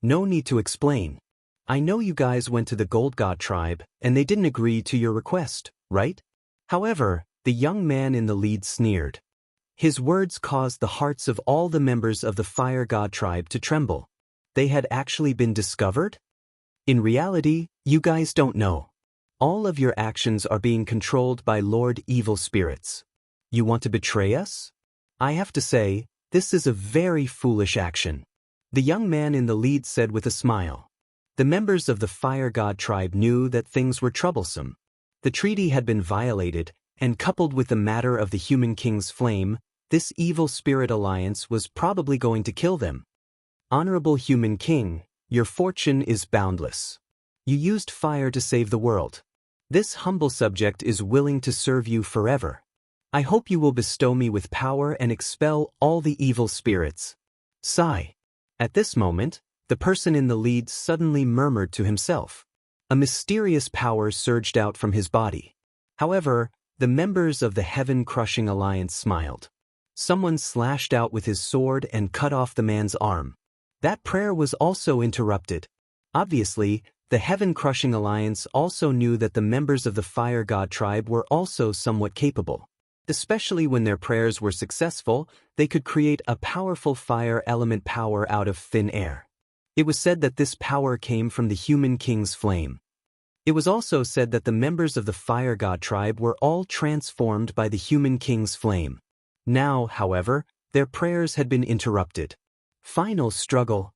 No need to explain. I know you guys went to the Gold God tribe, and they didn't agree to your request, right?" However, the young man in the lead sneered. His words caused the hearts of all the members of the Fire God tribe to tremble. They had actually been discovered? In reality, you guys don't know. All of your actions are being controlled by Lord Evil Spirits. You want to betray us? I have to say, this is a very foolish action. The young man in the lead said with a smile. The members of the Fire God tribe knew that things were troublesome. The treaty had been violated, and coupled with the matter of the Human King's flame, this evil spirit alliance was probably going to kill them. Honorable Human King, your fortune is boundless. You used fire to save the world. This humble subject is willing to serve you forever. I hope you will bestow me with power and expel all the evil spirits. Sigh. At this moment, the person in the lead suddenly murmured to himself. A mysterious power surged out from his body. However, the members of the Heaven-Crushing Alliance smiled. Someone slashed out with his sword and cut off the man's arm. That prayer was also interrupted. Obviously, the Heaven-Crushing Alliance also knew that the members of the Fire God tribe were also somewhat capable. Especially when their prayers were successful, they could create a powerful fire element power out of thin air. It was said that this power came from the human king's flame. It was also said that the members of the fire god tribe were all transformed by the human king's flame. Now, however, their prayers had been interrupted. Final struggle.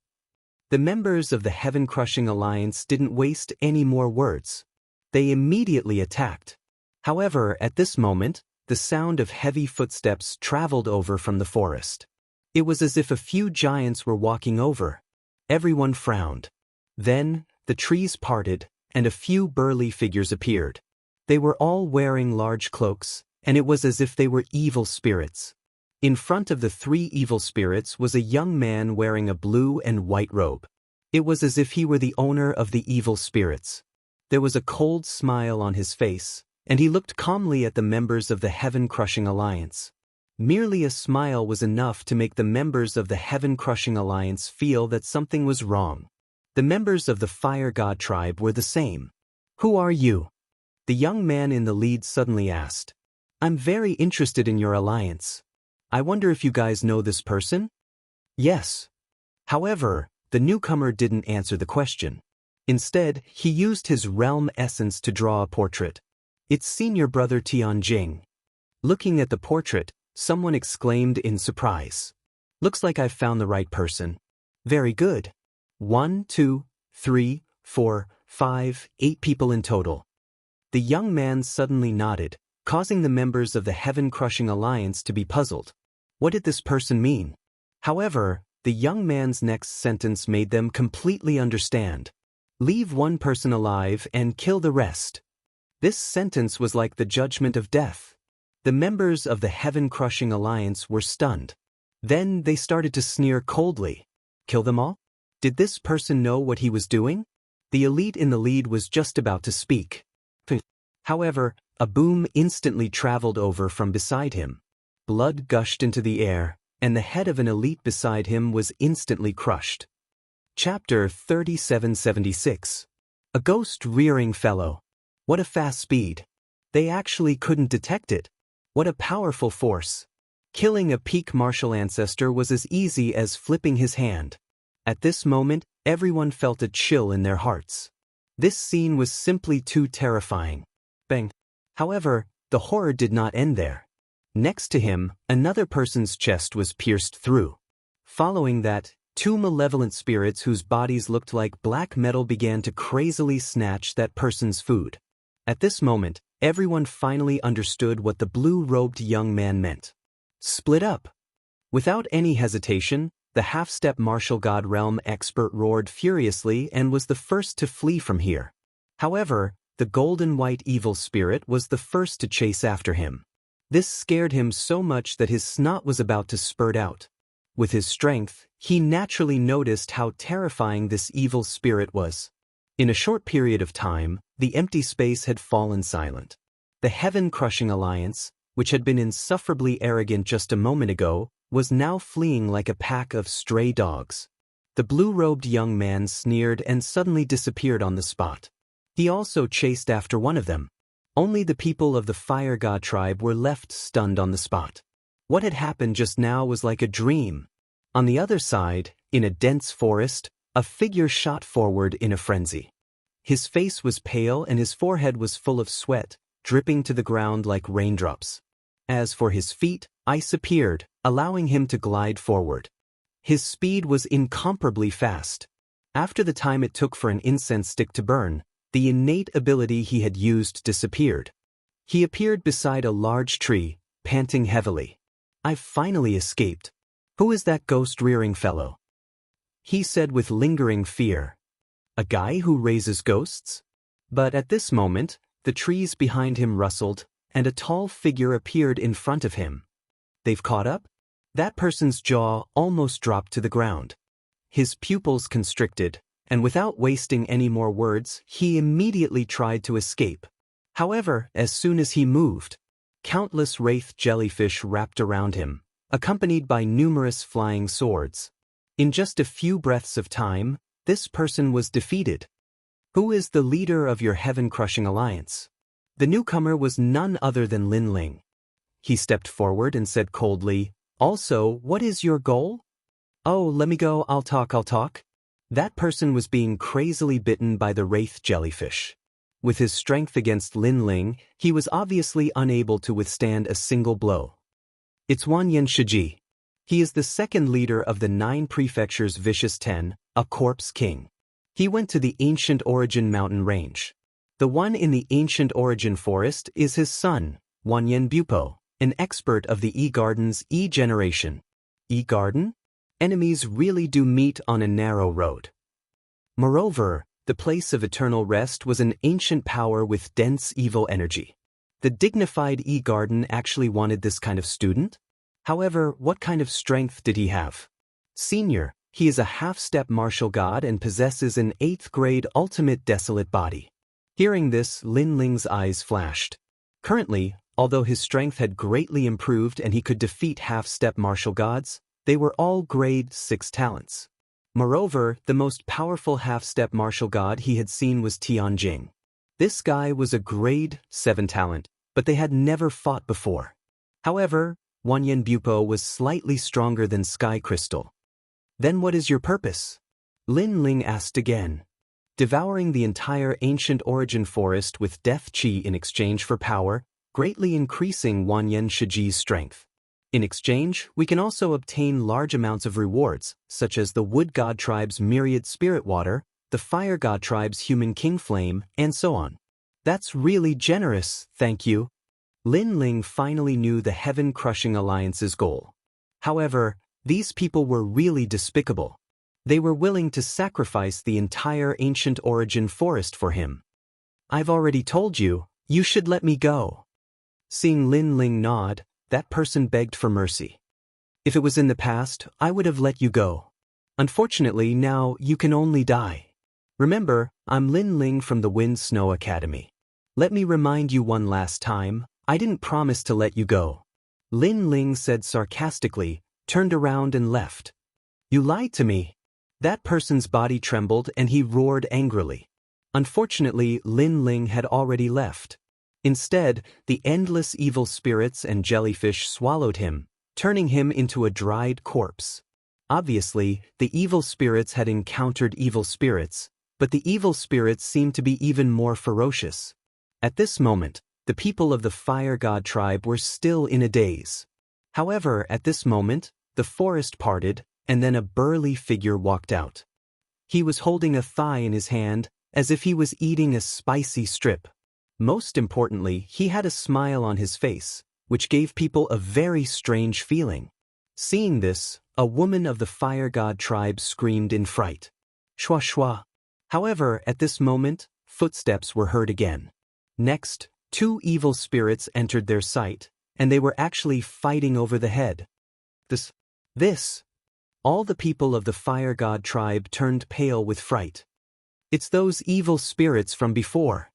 The members of the heaven-crushing alliance didn't waste any more words. They immediately attacked. However, at this moment, the sound of heavy footsteps traveled over from the forest. It was as if a few giants were walking over. Everyone frowned. Then, the trees parted, and a few burly figures appeared. They were all wearing large cloaks, and it was as if they were evil spirits. In front of the three evil spirits was a young man wearing a blue and white robe. It was as if he were the owner of the evil spirits. There was a cold smile on his face, and he looked calmly at the members of the heaven-crushing alliance. Merely a smile was enough to make the members of the heaven-crushing alliance feel that something was wrong. The members of the fire god tribe were the same. "Who are you?" The young man in the lead suddenly asked. "I'm very interested in your alliance. I wonder if you guys know this person?" "Yes." However, the newcomer didn't answer the question. Instead, he used his realm essence to draw a portrait. "It's senior brother Tianjing." Looking at the portrait, someone exclaimed in surprise. "Looks like I've found the right person." "Very good. 1, 2, 3, 4, 5, 8 people in total." The young man suddenly nodded, causing the members of the heaven-crushing alliance to be puzzled. What did this person mean? However, the young man's next sentence made them completely understand. "Leave one person alive and kill the rest." This sentence was like the judgment of death. The members of the heaven-crushing alliance were stunned. Then they started to sneer coldly. Kill them all? Did this person know what he was doing? The elite in the lead was just about to speak. However, a boom instantly traveled over from beside him. Blood gushed into the air, and the head of an elite beside him was instantly crushed. Chapter 3776. A ghost-rearing fellow. What a fast speed. They actually couldn't detect it. What a powerful force. Killing a peak martial ancestor was as easy as flipping his hand. At this moment, everyone felt a chill in their hearts. This scene was simply too terrifying. Bang. However, the horror did not end there. Next to him, another person's chest was pierced through. Following that, 2 malevolent spirits whose bodies looked like black metal began to crazily snatch that person's food. At this moment, everyone finally understood what the blue-robed young man meant. Split up. Without any hesitation, the half-step martial god realm expert roared furiously and was the first to flee from here. However, the golden-white evil spirit was the first to chase after him. This scared him so much that his snot was about to spurt out. With his strength, he naturally noticed how terrifying this evil spirit was. In a short period of time, the empty space had fallen silent. The heaven-crushing alliance, which had been insufferably arrogant just a moment ago, was now fleeing like a pack of stray dogs. The blue-robed young man sneered and suddenly disappeared on the spot. He also chased after one of them. Only the people of the fire god tribe were left stunned on the spot. What had happened just now was like a dream. On the other side, in a dense forest, a figure shot forward in a frenzy. His face was pale and his forehead was full of sweat, dripping to the ground like raindrops. As for his feet, ice appeared, allowing him to glide forward. His speed was incomparably fast. After the time it took for an incense stick to burn, the innate ability he had used disappeared. He appeared beside a large tree, panting heavily. "I've finally escaped. Who is that ghost-rearing fellow?" he said with lingering fear. "A guy who raises ghosts?" But at this moment, the trees behind him rustled, and a tall figure appeared in front of him. "They've caught up?" That person's jaw almost dropped to the ground. His pupils constricted, and without wasting any more words, he immediately tried to escape. However, as soon as he moved, countless wraith jellyfish wrapped around him, accompanied by numerous flying swords. In just a few breaths of time, this person was defeated. "Who is the leader of your heaven-crushing alliance?" The newcomer was none other than Lin Ling. He stepped forward and said coldly, "Also, what is your goal?" "Oh, let me go, I'll talk. That person was being crazily bitten by the wraith jellyfish. With his strength against Lin Ling, he was obviously unable to withstand a single blow. It's Wanyan Shiji. He is the second leader of the 9 prefectures Vicious 10, a corpse king. He went to the Ancient Origin mountain range. The one in the Ancient Origin forest is his son, Wanyan Bupo, an expert of the E-Garden's E-generation. E-Garden? Enemies really do meet on a narrow road. Moreover, the place of eternal rest was an ancient power with dense evil energy. The dignified E-Garden actually wanted this kind of student? However, what kind of strength did he have? Senior, he is a half-step martial god and possesses an 8th grade ultimate desolate body. Hearing this, Lin Ling's eyes flashed. Currently, although his strength had greatly improved and he could defeat half-step martial gods, they were all grade 6 talents. Moreover, the most powerful half-step martial god he had seen was Tianjing. This guy was a grade 7 talent, but they had never fought before. However, Wanyan Bupo was slightly stronger than Sky Crystal. Then what is your purpose? Lin Ling asked again. Devouring the entire Ancient Origin forest with death chi in exchange for power, greatly increasing Wanyan Shiji's strength. In exchange, we can also obtain large amounts of rewards, such as the Wood God Tribe's Myriad Spirit Water, the Fire God Tribe's Human King Flame, and so on. That's really generous, thank you. Lin Ling finally knew the Heaven-Crushing Alliance's goal. However, these people were really despicable. They were willing to sacrifice the entire Ancient Origin forest for him. I've already told you, you should let me go. Seeing Lin Ling nod, that person begged for mercy. If it was in the past, I would have let you go. Unfortunately, now you can only die. Remember, I'm Lin Ling from the Wind Snow Academy. Let me remind you one last time, I didn't promise to let you go. Lin Ling said sarcastically, turned around and left. You lied to me. That person's body trembled and he roared angrily. Unfortunately, Lin Ling had already left. Instead, the endless evil spirits and jellyfish swallowed him, turning him into a dried corpse. Obviously, the evil spirits had encountered evil spirits, but the evil spirits seemed to be even more ferocious. At this moment, the people of the Fire God tribe were still in a daze. However, at this moment, the forest parted, and then a burly figure walked out. He was holding a thigh in his hand, as if he was eating a spicy strip. Most importantly, he had a smile on his face, which gave people a very strange feeling. Seeing this, a woman of the Fire God tribe screamed in fright. Shwa shwa. However, at this moment, footsteps were heard again. Next, 2 evil spirits entered their sight, and they were actually fighting over the head. This. All the people of the Fire God tribe turned pale with fright. It's those evil spirits from before.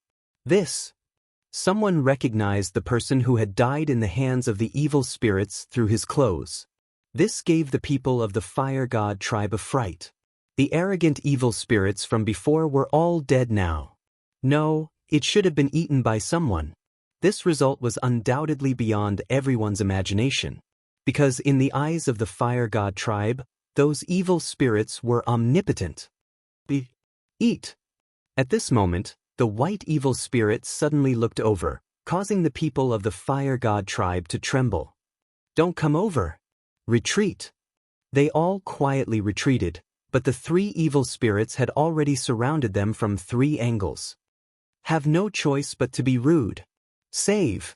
Someone recognized the person who had died in the hands of the evil spirits through his clothes. This gave the people of the Fire God tribe a fright. The arrogant evil spirits from before were all dead now. No, it should have been eaten by someone. This result was undoubtedly beyond everyone's imagination, because in the eyes of the Fire God tribe, those evil spirits were omnipotent. Eat. At this moment, the white evil spirit suddenly looked over, causing the people of the Fire God tribe to tremble. Don't come over. Retreat. They all quietly retreated, but the 3 evil spirits had already surrounded them from 3 angles. Have no choice but to be rude. Save.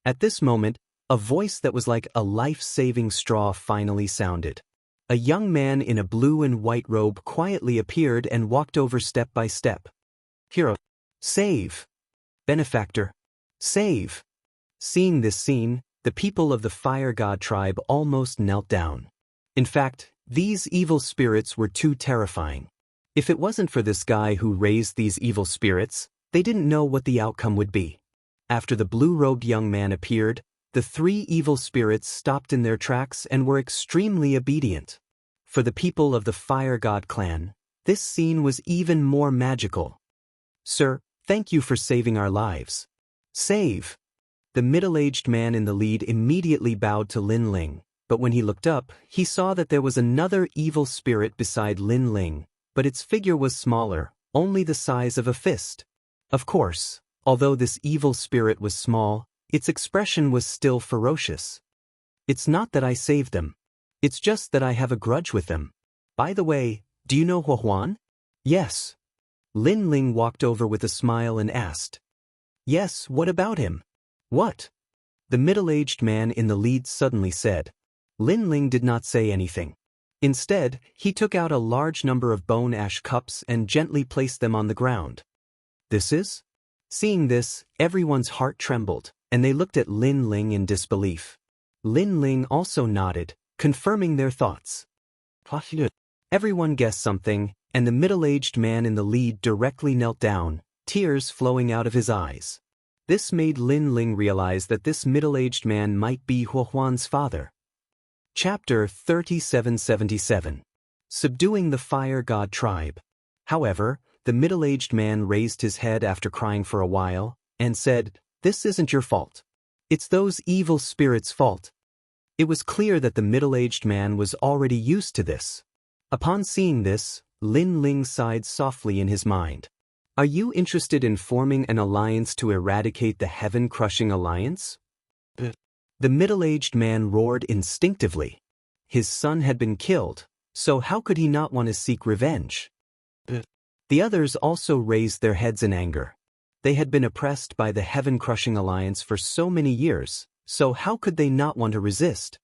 At this moment, a voice that was like a life-saving straw finally sounded. A young man in a blue and white robe quietly appeared and walked over step by step. Hero. Save. Benefactor. Save. Seeing this scene, the people of the Fire God tribe almost knelt down. In fact, these evil spirits were too terrifying. If it wasn't for this guy who raised these evil spirits, they didn't know what the outcome would be. After the blue-robed young man appeared, the 3 evil spirits stopped in their tracks and were extremely obedient. For the people of the Fire God clan, this scene was even more magical. Sir, thank you for saving our lives. Save. The middle-aged man in the lead immediately bowed to Lin Ling, but when he looked up, he saw that there was another evil spirit beside Lin Ling, but its figure was smaller, only the size of a fist. Of course, although this evil spirit was small, its expression was still ferocious. It's not that I saved them. It's just that I have a grudge with them. By the way, do you know Huan? Yes. Lin Ling walked over with a smile and asked. Yes, what about him? What? The middle-aged man in the lead suddenly said. Lin Ling did not say anything. Instead, he took out a large number of bone ash cups and gently placed them on the ground. This is? Seeing this, everyone's heart trembled, and they looked at Lin Ling in disbelief. Lin Ling also nodded, confirming their thoughts. Everyone guessed something, and the middle-aged man in the lead directly knelt down, tears flowing out of his eyes. This made Lin Ling realize that this middle-aged man might be Huan's father. Chapter 3777. Subduing the Fire God Tribe. However, the middle-aged man raised his head after crying for a while, and said, "This isn't your fault. It's those evil spirits' fault." It was clear that the middle-aged man was already used to this. Upon seeing this, Lin Ling sighed softly in his mind. Are you interested in forming an alliance to eradicate the heaven-crushing alliance? The middle-aged man roared instinctively. His son had been killed, so how could he not want to seek revenge? The others also raised their heads in anger. They had been oppressed by the heaven-crushing alliance for so many years, so how could they not want to resist?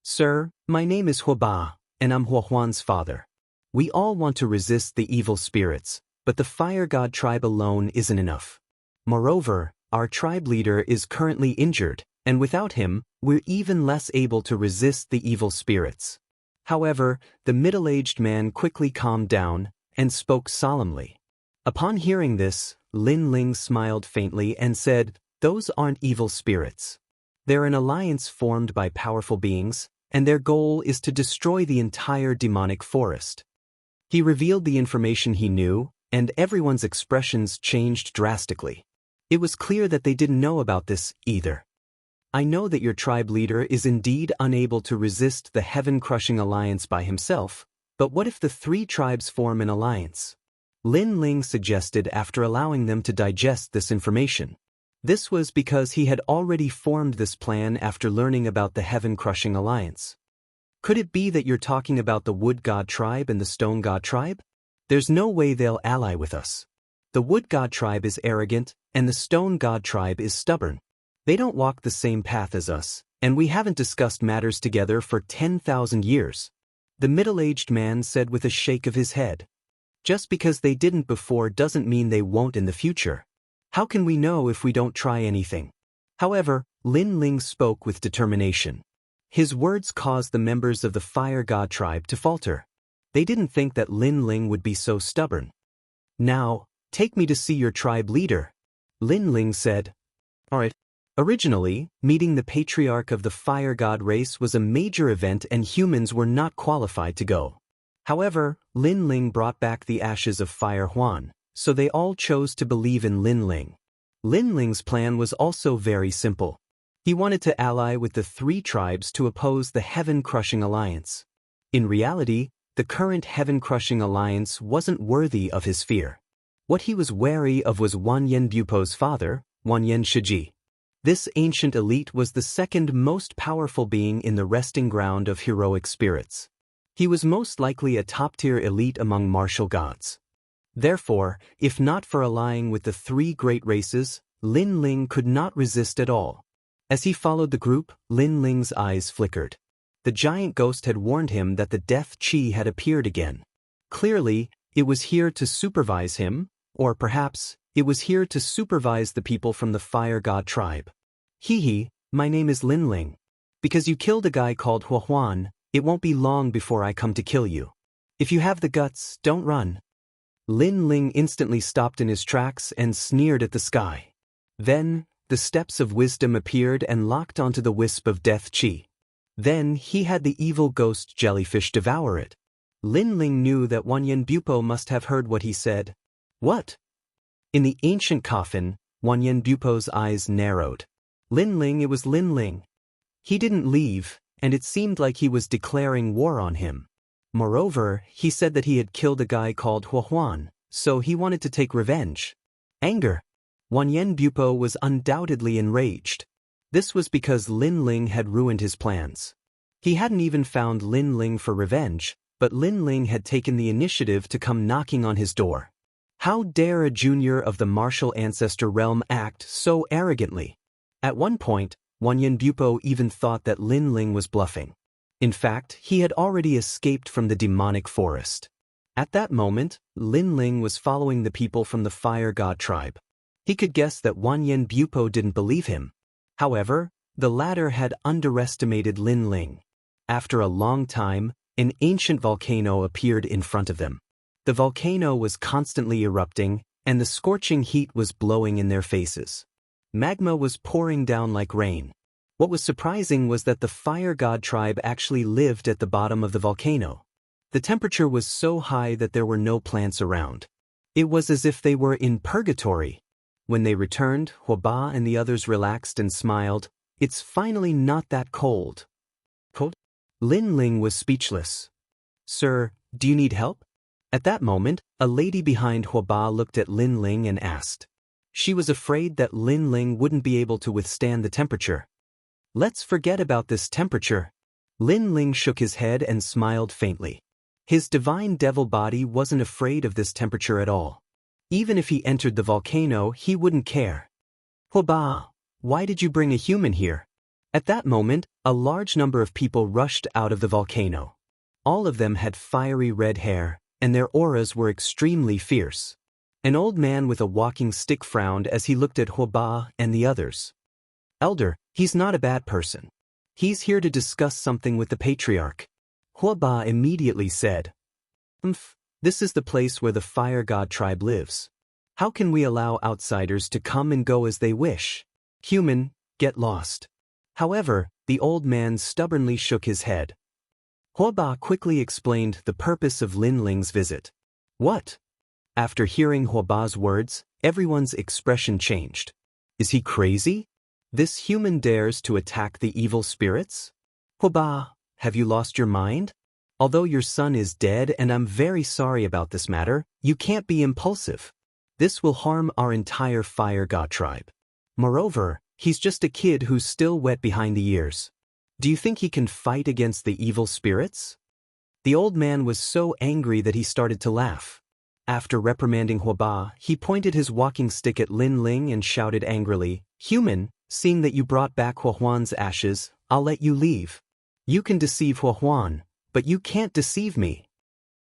Sir, my name is Huaba, and I'm Huan's father. We all want to resist the evil spirits, but the Fire God tribe alone isn't enough. Moreover, our tribe leader is currently injured, and without him, we're even less able to resist the evil spirits. However, the middle-aged man quickly calmed down and spoke solemnly. Upon hearing this, Lin Ling smiled faintly and said, "Those aren't evil spirits. They're an alliance formed by powerful beings, and their goal is to destroy the entire demonic forest." He revealed the information he knew, and everyone's expressions changed drastically. It was clear that they didn't know about this either. I know that your tribe leader is indeed unable to resist the heaven-crushing alliance by himself, but what if the three tribes form an alliance? Lin Ling suggested after allowing them to digest this information. This was because he had already formed this plan after learning about the heaven-crushing alliance. Could it be that you're talking about the Wood God tribe and the Stone God tribe? There's no way they'll ally with us. The Wood God tribe is arrogant, and the Stone God tribe is stubborn. They don't walk the same path as us, and we haven't discussed matters together for 10,000 years. The middle-aged man said with a shake of his head. Just because they didn't before doesn't mean they won't in the future. How can we know if we don't try anything? However, Lin Ling spoke with determination. His words caused the members of the Fire God tribe to falter. They didn't think that Lin Ling would be so stubborn. "Now, take me to see your tribe leader," Lin Ling said. All right. Originally, meeting the patriarch of the Fire God race was a major event and humans were not qualified to go. However, Lin Ling brought back the ashes of Fire Huan, so they all chose to believe in Lin Ling. Lin Ling's plan was also very simple. He wanted to ally with the three tribes to oppose the heaven-crushing alliance. In reality, the current heaven-crushing alliance wasn't worthy of his fear. What he was wary of was Wanyan Bupo's father, Wanyan Shiji. This ancient elite was the second most powerful being in the resting ground of heroic spirits. He was most likely a top-tier elite among martial gods. Therefore, if not for allying with the three great races, Lin Ling could not resist at all. As he followed the group, Lin Ling's eyes flickered. The giant ghost had warned him that the death chi had appeared again. Clearly, it was here to supervise him, or perhaps, it was here to supervise the people from the Fire God tribe. Hee, my name is Lin Ling. Because you killed a guy called Huan, it won't be long before I come to kill you. If you have the guts, don't run. Lin Ling instantly stopped in his tracks and sneered at the sky. Then, the steps of wisdom appeared and locked onto the wisp of death chi. Then he had the evil ghost jellyfish devour it. Lin Ling knew that Wanyan Bupo must have heard what he said. What? In the ancient coffin, Wanyan Bupo's eyes narrowed. Lin Ling, it was Lin Ling. He didn't leave, and it seemed like he was declaring war on him. Moreover, he said that he had killed a guy called Huan, so he wanted to take revenge. Anger. Wanyan Bupo was undoubtedly enraged. This was because Lin Ling had ruined his plans. He hadn't even found Lin Ling for revenge, but Lin Ling had taken the initiative to come knocking on his door. How dare a junior of the martial ancestor realm act so arrogantly? At one point, Wanyan Bupo even thought that Lin Ling was bluffing. In fact, he had already escaped from the demonic forest. At that moment, Lin Ling was following the people from the Fire God tribe. He could guess that Wanyan Bupo didn't believe him. However, the latter had underestimated Lin Ling. After a long time, an ancient volcano appeared in front of them. The volcano was constantly erupting, and the scorching heat was blowing in their faces. Magma was pouring down like rain. What was surprising was that the Fire God tribe actually lived at the bottom of the volcano. The temperature was so high that there were no plants around. It was as if they were in purgatory. When they returned, Huoba and the others relaxed and smiled. It's finally not that cold. Lin Ling was speechless. Sir, do you need help? At that moment, a lady behind Huoba looked at Lin Ling and asked. She was afraid that Lin Ling wouldn't be able to withstand the temperature. Let's forget about this temperature. Lin Ling shook his head and smiled faintly. His divine devil body wasn't afraid of this temperature at all. Even if he entered the volcano, he wouldn't care. Huoba, why did you bring a human here? At that moment, a large number of people rushed out of the volcano. All of them had fiery red hair, and their auras were extremely fierce. An old man with a walking stick frowned as he looked at Huoba and the others. Elder, he's not a bad person. He's here to discuss something with the patriarch. Huoba immediately said, This is the place where the Fire God tribe lives. How can we allow outsiders to come and go as they wish? Human, get lost. However, the old man stubbornly shook his head. Huoba quickly explained the purpose of Lin Ling's visit. What? After hearing Huoba's words, everyone's expression changed. Is he crazy? This human dares to attack the evil spirits? Huoba, have you lost your mind? Although your son is dead and I'm very sorry about this matter, you can't be impulsive. This will harm our entire Fire God tribe. Moreover, he's just a kid who's still wet behind the ears. Do you think he can fight against the evil spirits? The old man was so angry that he started to laugh. After reprimanding Huoba, he pointed his walking stick at Lin Ling and shouted angrily, Human, seeing that you brought back Huohuan's ashes, I'll let you leave. You can deceive Huohuan, but you can't deceive me.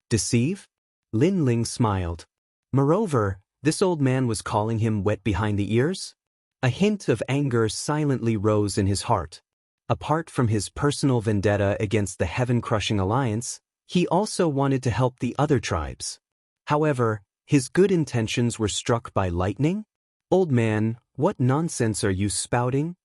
Deceive? Lin Ling smiled. Moreover, this old man was calling him wet behind the ears? A hint of anger silently rose in his heart. Apart from his personal vendetta against the Heaven-Crushing Alliance, he also wanted to help the other tribes. However, his good intentions were struck by lightning? Old man, what nonsense are you spouting?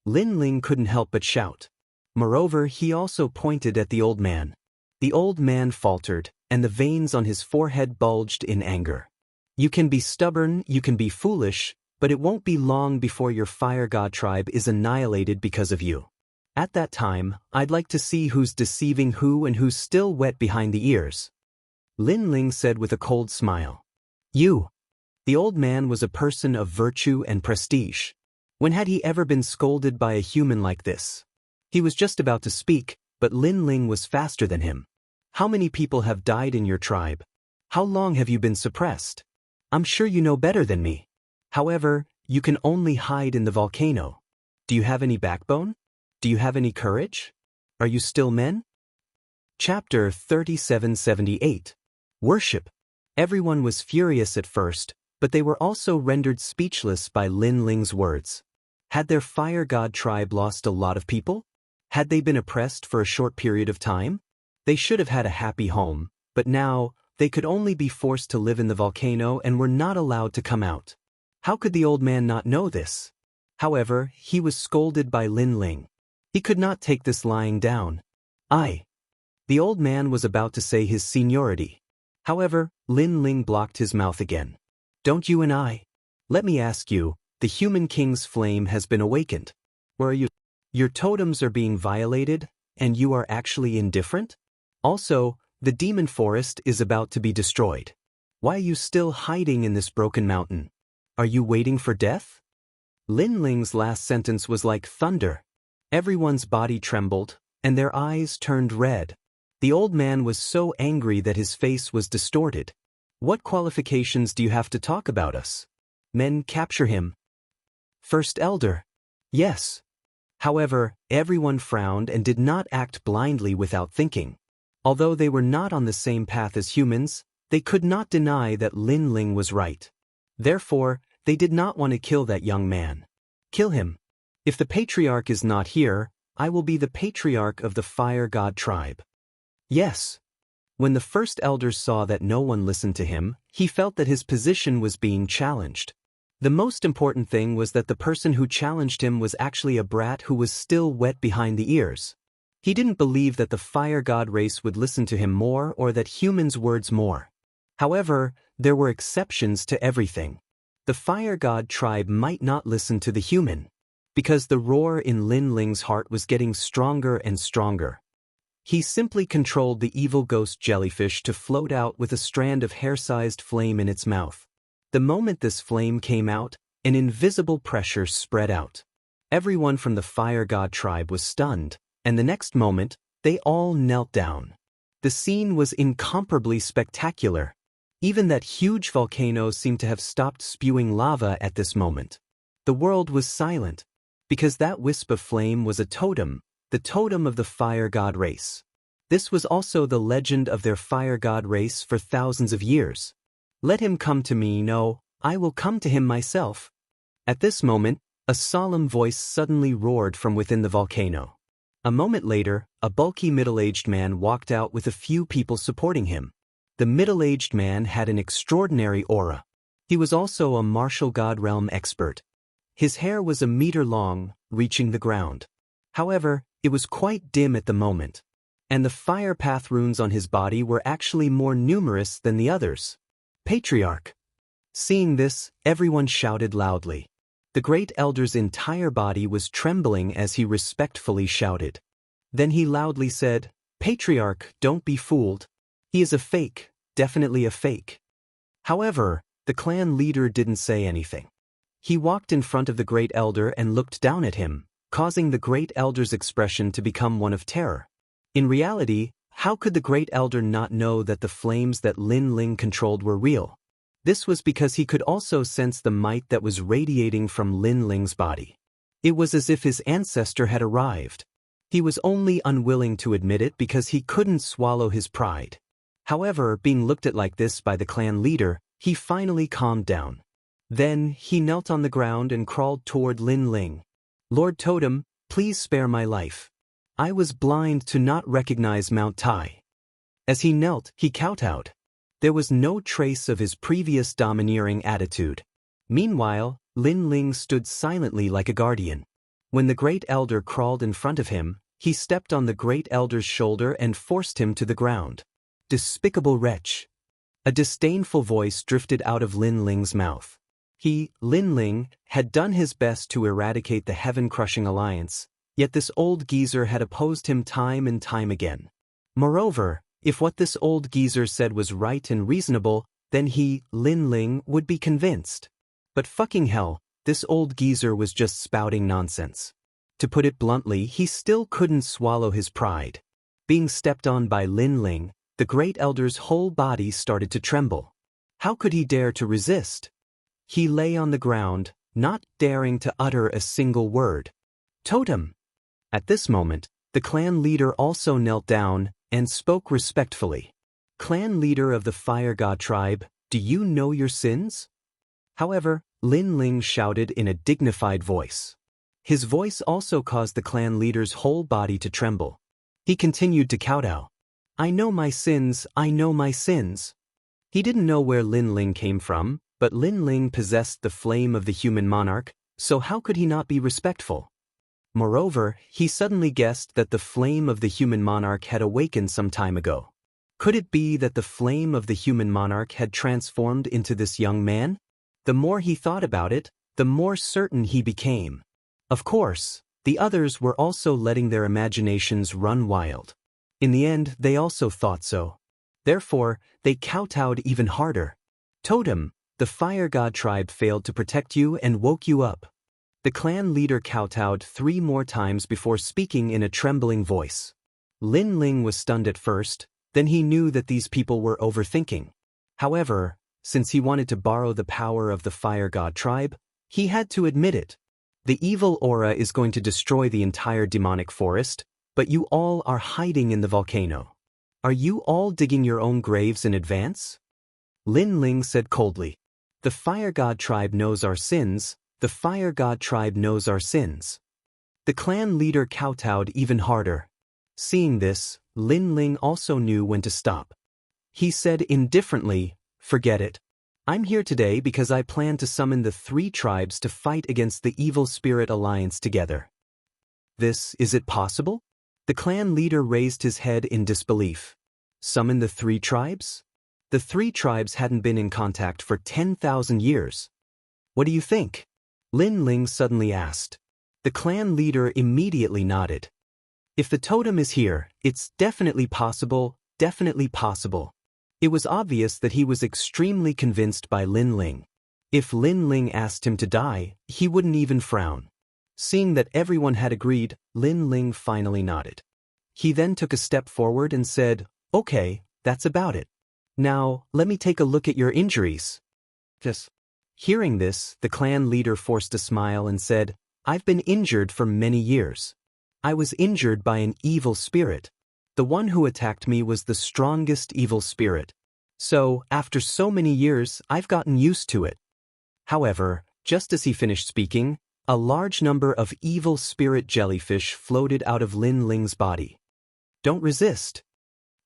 Lin Ling couldn't help but shout. Moreover, he also pointed at the old man. The old man faltered, and the veins on his forehead bulged in anger. You can be stubborn, you can be foolish, but it won't be long before your Fire God tribe is annihilated because of you. At that time, I'd like to see who's deceiving who and who's still wet behind the ears. Lin Ling said with a cold smile. You. The old man was a person of virtue and prestige. When had he ever been scolded by a human like this? He was just about to speak, but Lin Ling was faster than him. How many people have died in your tribe? How long have you been suppressed? I'm sure you know better than me. However, you can only hide in the volcano. Do you have any backbone? Do you have any courage? Are you still men? Chapter 3778. Worship. Everyone was furious at first, but they were also rendered speechless by Lin Ling's words. Had their Fire God tribe lost a lot of people? Had they been oppressed for a short period of time? They should have had a happy home, but now, they could only be forced to live in the volcano and were not allowed to come out. How could the old man not know this? However, he was scolded by Lin Ling. He could not take this lying down. The old man was about to say his seniority. However, Lin Ling blocked his mouth again. Don't you and I? Let me ask you, the human king's flame has been awakened. Where are you? Your totems are being violated, and you are actually indifferent? Also, The demon forest is about to be destroyed. Why are you still hiding in this broken mountain? Are you waiting for death? Lin Ling's last sentence was like thunder. Everyone's body trembled, and their eyes turned red. The old man was so angry that his face was distorted. What qualifications do you have to talk about us? Men capture him. First Elder. Yes. However, everyone frowned and did not act blindly without thinking. Although they were not on the same path as humans, they could not deny that Lin Ling was right. Therefore, they did not want to kill that young man. Kill him. If the patriarch is not here, I will be the patriarch of the Fire God tribe. Yes. When the first elders saw that no one listened to him, he felt that his position was being challenged. The most important thing was that the person who challenged him was actually a brat who was still wet behind the ears. He didn't believe that the Fire God race would listen to him more or that humans' words more. However, there were exceptions to everything. The Fire God tribe might not listen to the human, because the roar in Lin Ling's heart was getting stronger and stronger. He simply controlled the evil ghost jellyfish to float out with a strand of hair-sized flame in its mouth. The moment this flame came out, an invisible pressure spread out. Everyone from the Fire God tribe was stunned, and the next moment, they all knelt down. The scene was incomparably spectacular. Even that huge volcano seemed to have stopped spewing lava at this moment. The world was silent, because that wisp of flame was a totem, the totem of the Fire God race. This was also the legend of their Fire God race for thousands of years. Let him come to me, no, I will come to him myself. At this moment, a solemn voice suddenly roared from within the volcano. A moment later, a bulky middle-aged man walked out with a few people supporting him. The middle-aged man had an extraordinary aura. He was also a martial god realm expert. His hair was a meter long, reaching the ground. However, it was quite dim at the moment. And the fire path runes on his body were actually more numerous than the others. Patriarch. Seeing this, everyone shouted loudly. The great elder's entire body was trembling as he respectfully shouted. Then he loudly said, Patriarch, don't be fooled. He is a fake, definitely a fake. However, the clan leader didn't say anything. He walked in front of the great elder and looked down at him, causing the great elder's expression to become one of terror. In reality, how could the great elder not know that the flames that Lin Ling controlled were real? This was because he could also sense the might that was radiating from Lin Ling's body. It was as if his ancestor had arrived. He was only unwilling to admit it because he couldn't swallow his pride. However, being looked at like this by the clan leader, he finally calmed down. Then, he knelt on the ground and crawled toward Lin Ling. Lord Totem, please spare my life. I was blind to not recognize Mount Tai. As he knelt, he kowtowed. There was no trace of his previous domineering attitude. Meanwhile, Lin Ling stood silently like a guardian. When the great elder crawled in front of him, he stepped on the great elder's shoulder and forced him to the ground. Despicable wretch. A disdainful voice drifted out of Lin Ling's mouth. He, Lin Ling, had done his best to eradicate the heaven-crushing alliance, yet this old geezer had opposed him time and time again. Moreover, if what this old geezer said was right and reasonable, then he, Lin Ling, would be convinced. But fucking hell, this old geezer was just spouting nonsense. To put it bluntly, he still couldn't swallow his pride. Being stepped on by Lin Ling, the great elder's whole body started to tremble. How could he dare to resist? He lay on the ground, not daring to utter a single word. Totem! At this moment, the clan leader also knelt down and spoke respectfully. Clan leader of the Fire God tribe, do you know your sins? However, Lin Ling shouted in a dignified voice. His voice also caused the clan leader's whole body to tremble. He continued to kowtow. I know my sins, I know my sins. He didn't know where Lin Ling came from, but Lin Ling possessed the flame of the human monarch, so how could he not be respectful? Moreover, he suddenly guessed that the flame of the human monarch had awakened some time ago. Could it be that the flame of the human monarch had transformed into this young man? The more he thought about it, the more certain he became. Of course, the others were also letting their imaginations run wild. In the end, they also thought so. Therefore, they kowtowed even harder. Totem, the fire god tribe failed to protect you and woke you up. The clan leader kowtowed 3 more times before speaking in a trembling voice. Lin Ling was stunned at first, then he knew that these people were overthinking. However, since he wanted to borrow the power of the fire god tribe, he had to admit it. The evil aura is going to destroy the entire demonic forest, but you all are hiding in the volcano. Are you all digging your own graves in advance? Lin Ling said coldly. The fire god tribe knows our sins, the fire god tribe knows our sins. The clan leader kowtowed even harder. Seeing this, Lin Ling also knew when to stop. He said indifferently, "Forget it. I'm here today because I plan to summon the 3 tribes to fight against the Evil Spirit Alliance together." Is it possible? The clan leader raised his head in disbelief. Summon the 3 tribes? The 3 tribes hadn't been in contact for 10,000 years. What do you think? Lin Ling suddenly asked. The clan leader immediately nodded. If the totem is here, it's definitely possible, definitely possible. It was obvious that he was extremely convinced by Lin Ling. If Lin Ling asked him to die, he wouldn't even frown. Seeing that everyone had agreed, Lin Ling finally nodded. He then took a step forward and said, "Okay, that's about it. Now, let me take a look at your injuries." Yes. Hearing this, the clan leader forced a smile and said, "I've been injured for many years. I was injured by an evil spirit. The one who attacked me was the strongest evil spirit. So, after so many years, I've gotten used to it." However, just as he finished speaking, a large number of evil spirit jellyfish floated out of Lin Ling's body. "Don't resist,"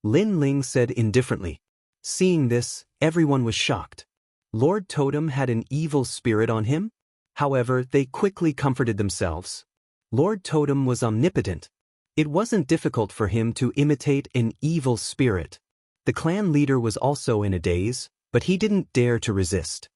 Lin Ling said indifferently. Seeing this, everyone was shocked. Lord Totem had an evil spirit on him? However, they quickly comforted themselves. Lord Totem was omnipotent. It wasn't difficult for him to imitate an evil spirit. The clan leader was also in a daze, but he didn't dare to resist.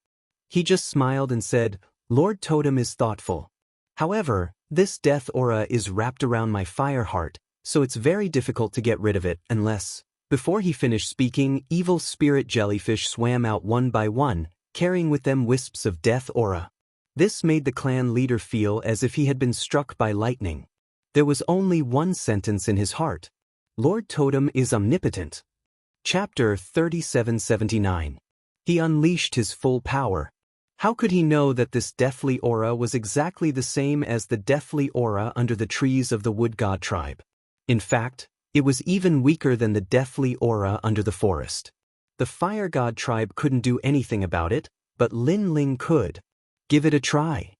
He just smiled and said, "Lord Totem is thoughtful. However, this death aura is wrapped around my fire heart, so it's very difficult to get rid of it unless..." Before he finished speaking, evil spirit jellyfish swam out one by one, carrying with them wisps of death aura. This made the clan leader feel as if he had been struck by lightning. There was only one sentence in his heart. Lord Totem is omnipotent. Chapter 3779. He unleashed his full power. How could he know that this deathly aura was exactly the same as the deathly aura under the trees of the wood god tribe? In fact, it was even weaker than the deathly aura under the forest. The fire god tribe couldn't do anything about it, but Lin Ling could. "Give it a try,"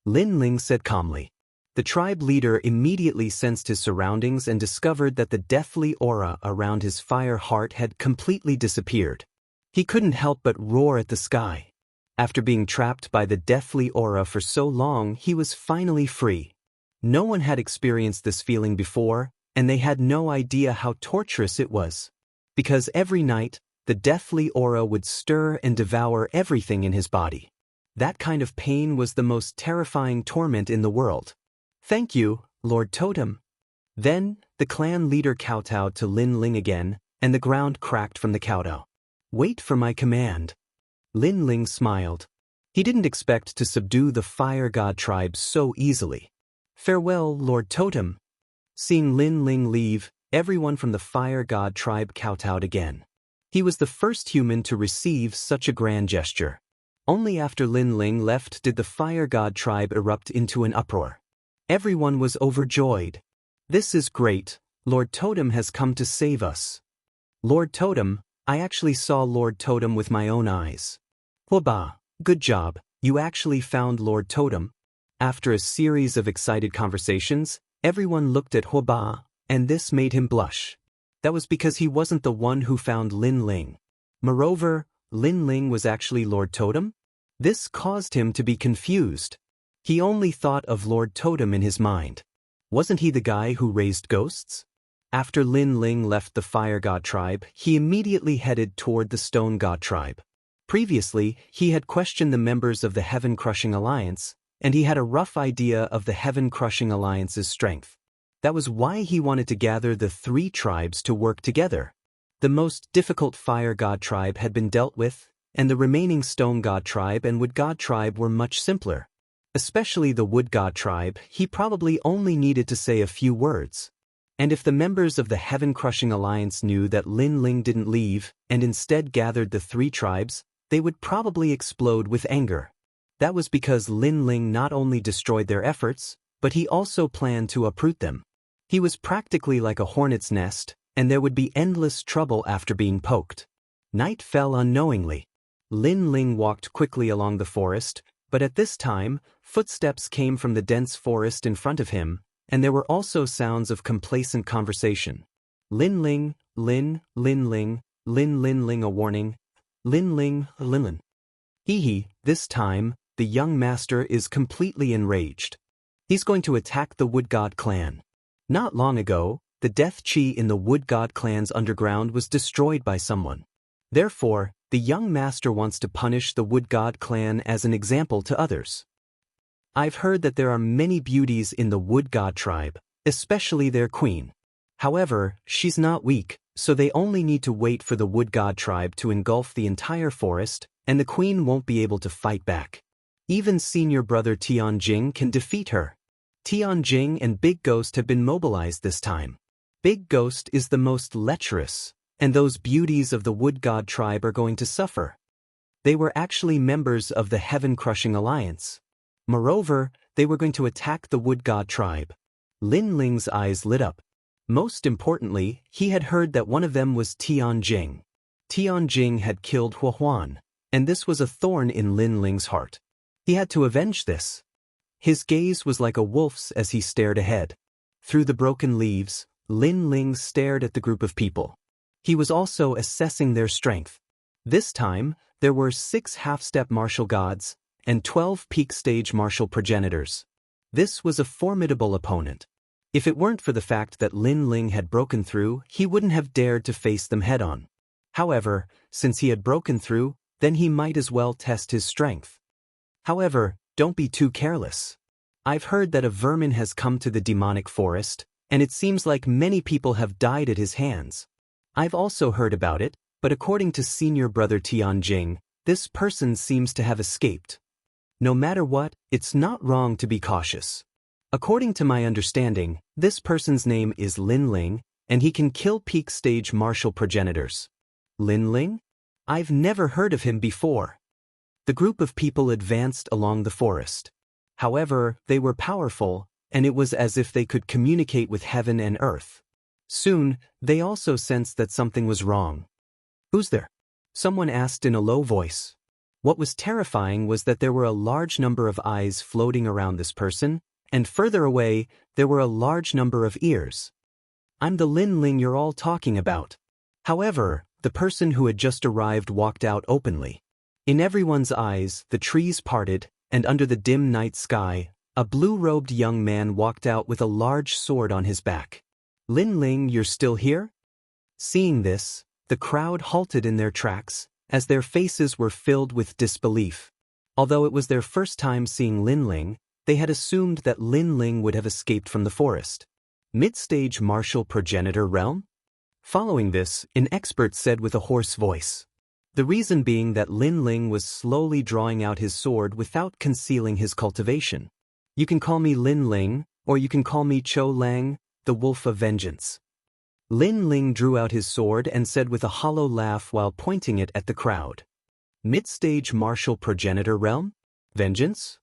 Lin Ling said calmly. The tribe leader immediately sensed his surroundings and discovered that the deathly aura around his fire heart had completely disappeared. He couldn't help but roar at the sky. After being trapped by the deathly aura for so long, he was finally free. No one had experienced this feeling before, and they had no idea how torturous it was. Because every night, the deathly aura would stir and devour everything in his body. That kind of pain was the most terrifying torment in the world. "Thank you, Lord Totem." Then, the clan leader kowtowed to Lin Ling again, and the ground cracked from the kowtow. "Wait for my command." Lin Ling smiled. He didn't expect to subdue the fire god tribe so easily. "Farewell, Lord Totem." Seeing Lin Ling leave, everyone from the fire god tribe kowtowed again. He was the first human to receive such a grand gesture. Only after Lin Ling left did the fire god tribe erupt into an uproar. Everyone was overjoyed. "This is great. Lord Totem has come to save us." "Lord Totem, I actually saw Lord Totem with my own eyes." "Huaba, good job, you actually found Lord Totem." After a series of excited conversations, everyone looked at Huaba, and this made him blush. That was because he wasn't the one who found Lin Ling. Moreover, Lin Ling was actually Lord Totem? This caused him to be confused. He only thought of Lord Totem in his mind. Wasn't he the guy who raised ghosts? After Lin Ling left the fire god tribe, he immediately headed toward the stone god tribe. Previously, he had questioned the members of the Heaven-Crushing Alliance, and he had a rough idea of the Heaven-Crushing Alliance's strength. That was why he wanted to gather the 3 tribes to work together. The most difficult fire god tribe had been dealt with, and the remaining stone god tribe and wood god tribe were much simpler. Especially the wood god tribe, he probably only needed to say a few words. And if the members of the heaven-crushing alliance knew that Lin Ling didn't leave and instead gathered the three tribes, they would probably explode with anger. That was because Lin Ling not only destroyed their efforts, but he also planned to uproot them. He was practically like a hornet's nest, and there would be endless trouble after being poked. Night fell unknowingly. Lin Ling walked quickly along the forest, but at this time, footsteps came from the dense forest in front of him, and there were also sounds of complacent conversation. Lin Ling, Lin, Lin Ling, Lin Lin Ling a warning, Lin Ling, Lin Lin. Hee, this time, the young master is completely enraged. He's going to attack the Wood God clan. Not long ago, the death chi in the Wood God clan's underground was destroyed by someone. Therefore, the young master wants to punish the Wood God clan as an example to others. I've heard that there are many beauties in the Wood God tribe, especially their queen. However, she's not weak, so they only need to wait for the Wood God tribe to engulf the entire forest, and the queen won't be able to fight back. Even senior brother Tianjing can defeat her. Tianjing and Big Ghost have been mobilized this time. Big Ghost is the most lecherous, and those beauties of the Wood God tribe are going to suffer. They were actually members of the Heaven-Crushing Alliance. Moreover, they were going to attack the Wood God tribe. Lin Ling's eyes lit up. Most importantly, he had heard that one of them was Tianjing. Tianjing had killed Huan, and this was a thorn in Lin Ling's heart. He had to avenge this. His gaze was like a wolf's as he stared ahead. Through the broken leaves, Lin Ling stared at the group of people. He was also assessing their strength. This time, there were 6 half-step martial gods and 12 peak stage martial progenitors. This was a formidable opponent. If it weren't for the fact that Lin Ling had broken through, he wouldn't have dared to face them head-on. However, since he had broken through, then he might as well test his strength. However, don't be too careless. I've heard that a vermin has come to the demonic forest, and it seems like many people have died at his hands. I've also heard about it, but according to senior brother Tianjing, this person seems to have escaped. No matter what, it's not wrong to be cautious. According to my understanding, this person's name is Lin Ling, and he can kill peak stage martial progenitors. Lin Ling? I've never heard of him before. The group of people advanced along the forest. However, they were powerful, and it was as if they could communicate with heaven and earth. Soon, they also sensed that something was wrong. "Who's there?" someone asked in a low voice. What was terrifying was that there were a large number of eyes floating around this person, and further away, there were a large number of ears. "I'm the Lin Ling you're all talking about." However, the person who had just arrived walked out openly. In everyone's eyes, the trees parted, and under the dim night sky, a blue-robed young man walked out with a large sword on his back. "Lin Ling, you're still here?" Seeing this, the crowd halted in their tracks, as their faces were filled with disbelief. Although it was their first time seeing Lin Ling, they had assumed that Lin Ling would have escaped from the forest. Mid-stage martial progenitor realm? Following this, an expert said with a hoarse voice. The reason being that Lin Ling was slowly drawing out his sword without concealing his cultivation. "You can call me Lin Ling, or you can call me Cho Lang, the Wolf of Vengeance." Lin Ling drew out his sword and said with a hollow laugh while pointing it at the crowd. "Mid-stage martial progenitor realm? Vengeance?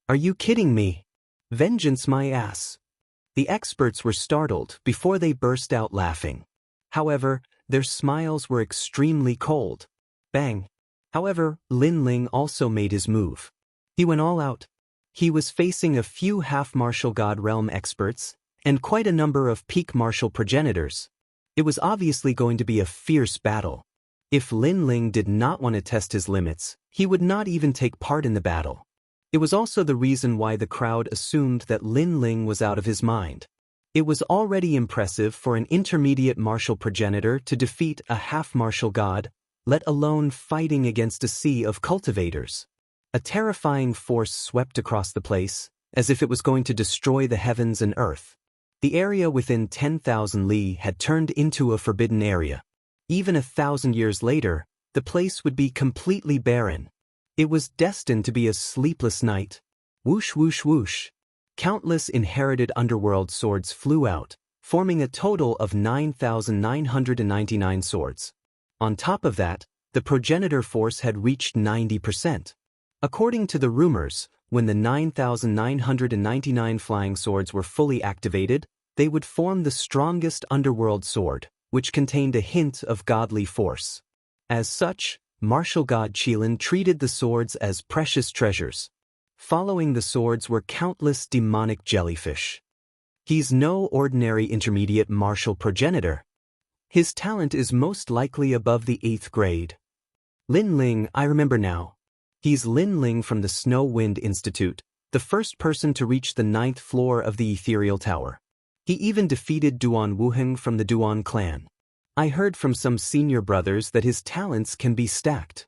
Are you kidding me? Vengeance my ass." The experts were startled before they burst out laughing. However, their smiles were extremely cold. Bang. However, Lin Ling also made his move. He went all out. He was facing a few half-martial god realm experts, and quite a number of peak martial progenitors. It was obviously going to be a fierce battle. If Lin Ling did not want to test his limits, he would not even take part in the battle. It was also the reason why the crowd assumed that Lin Ling was out of his mind. It was already impressive for an intermediate martial progenitor to defeat a half-martial god, let alone fighting against a sea of cultivators. A terrifying force swept across the place, as if it was going to destroy the heavens and earth. The area within 10,000 li had turned into a forbidden area. Even 1,000 years later, the place would be completely barren. It was destined to be a sleepless night. Whoosh whoosh whoosh. Countless inherited underworld swords flew out, forming a total of 9,999 swords. On top of that, the progenitor force had reached 90%. According to the rumors, when the 9,999 flying swords were fully activated, they would form the strongest underworld sword, which contained a hint of godly force. As such, martial god Qilin treated the swords as precious treasures. Following the swords were countless demonic jellyfish. He's no ordinary intermediate martial progenitor. His talent is most likely above the 8th grade. Lin Ling, I remember now. He's Lin Ling from the Snow Wind Institute, the first person to reach the 9th floor of the Ethereal Tower. He even defeated Duan Wuheng from the Duan clan. I heard from some senior brothers that his talents can be stacked.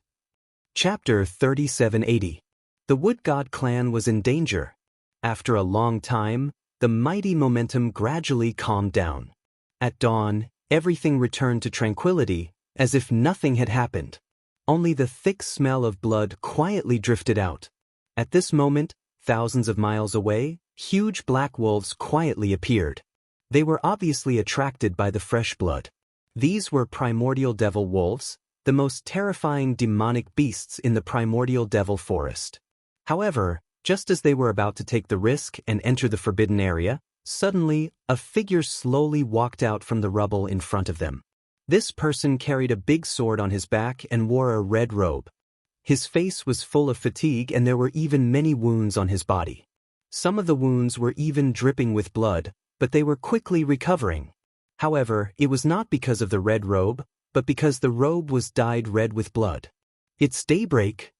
Chapter 3780. The Wood God clan was in danger. After a long time, the mighty momentum gradually calmed down. At dawn, everything returned to tranquility, as if nothing had happened. Only the thick smell of blood quietly drifted out. At this moment, thousands of miles away, huge black wolves quietly appeared. They were obviously attracted by the fresh blood. These were primordial devil wolves, the most terrifying demonic beasts in the primordial devil forest. However, just as they were about to take the risk and enter the forbidden area, suddenly, a figure slowly walked out from the rubble in front of them. This person carried a big sword on his back and wore a red robe. His face was full of fatigue and there were even many wounds on his body. Some of the wounds were even dripping with blood, but they were quickly recovering. However, it was not because of the red robe, but because the robe was dyed red with blood. It's daybreak.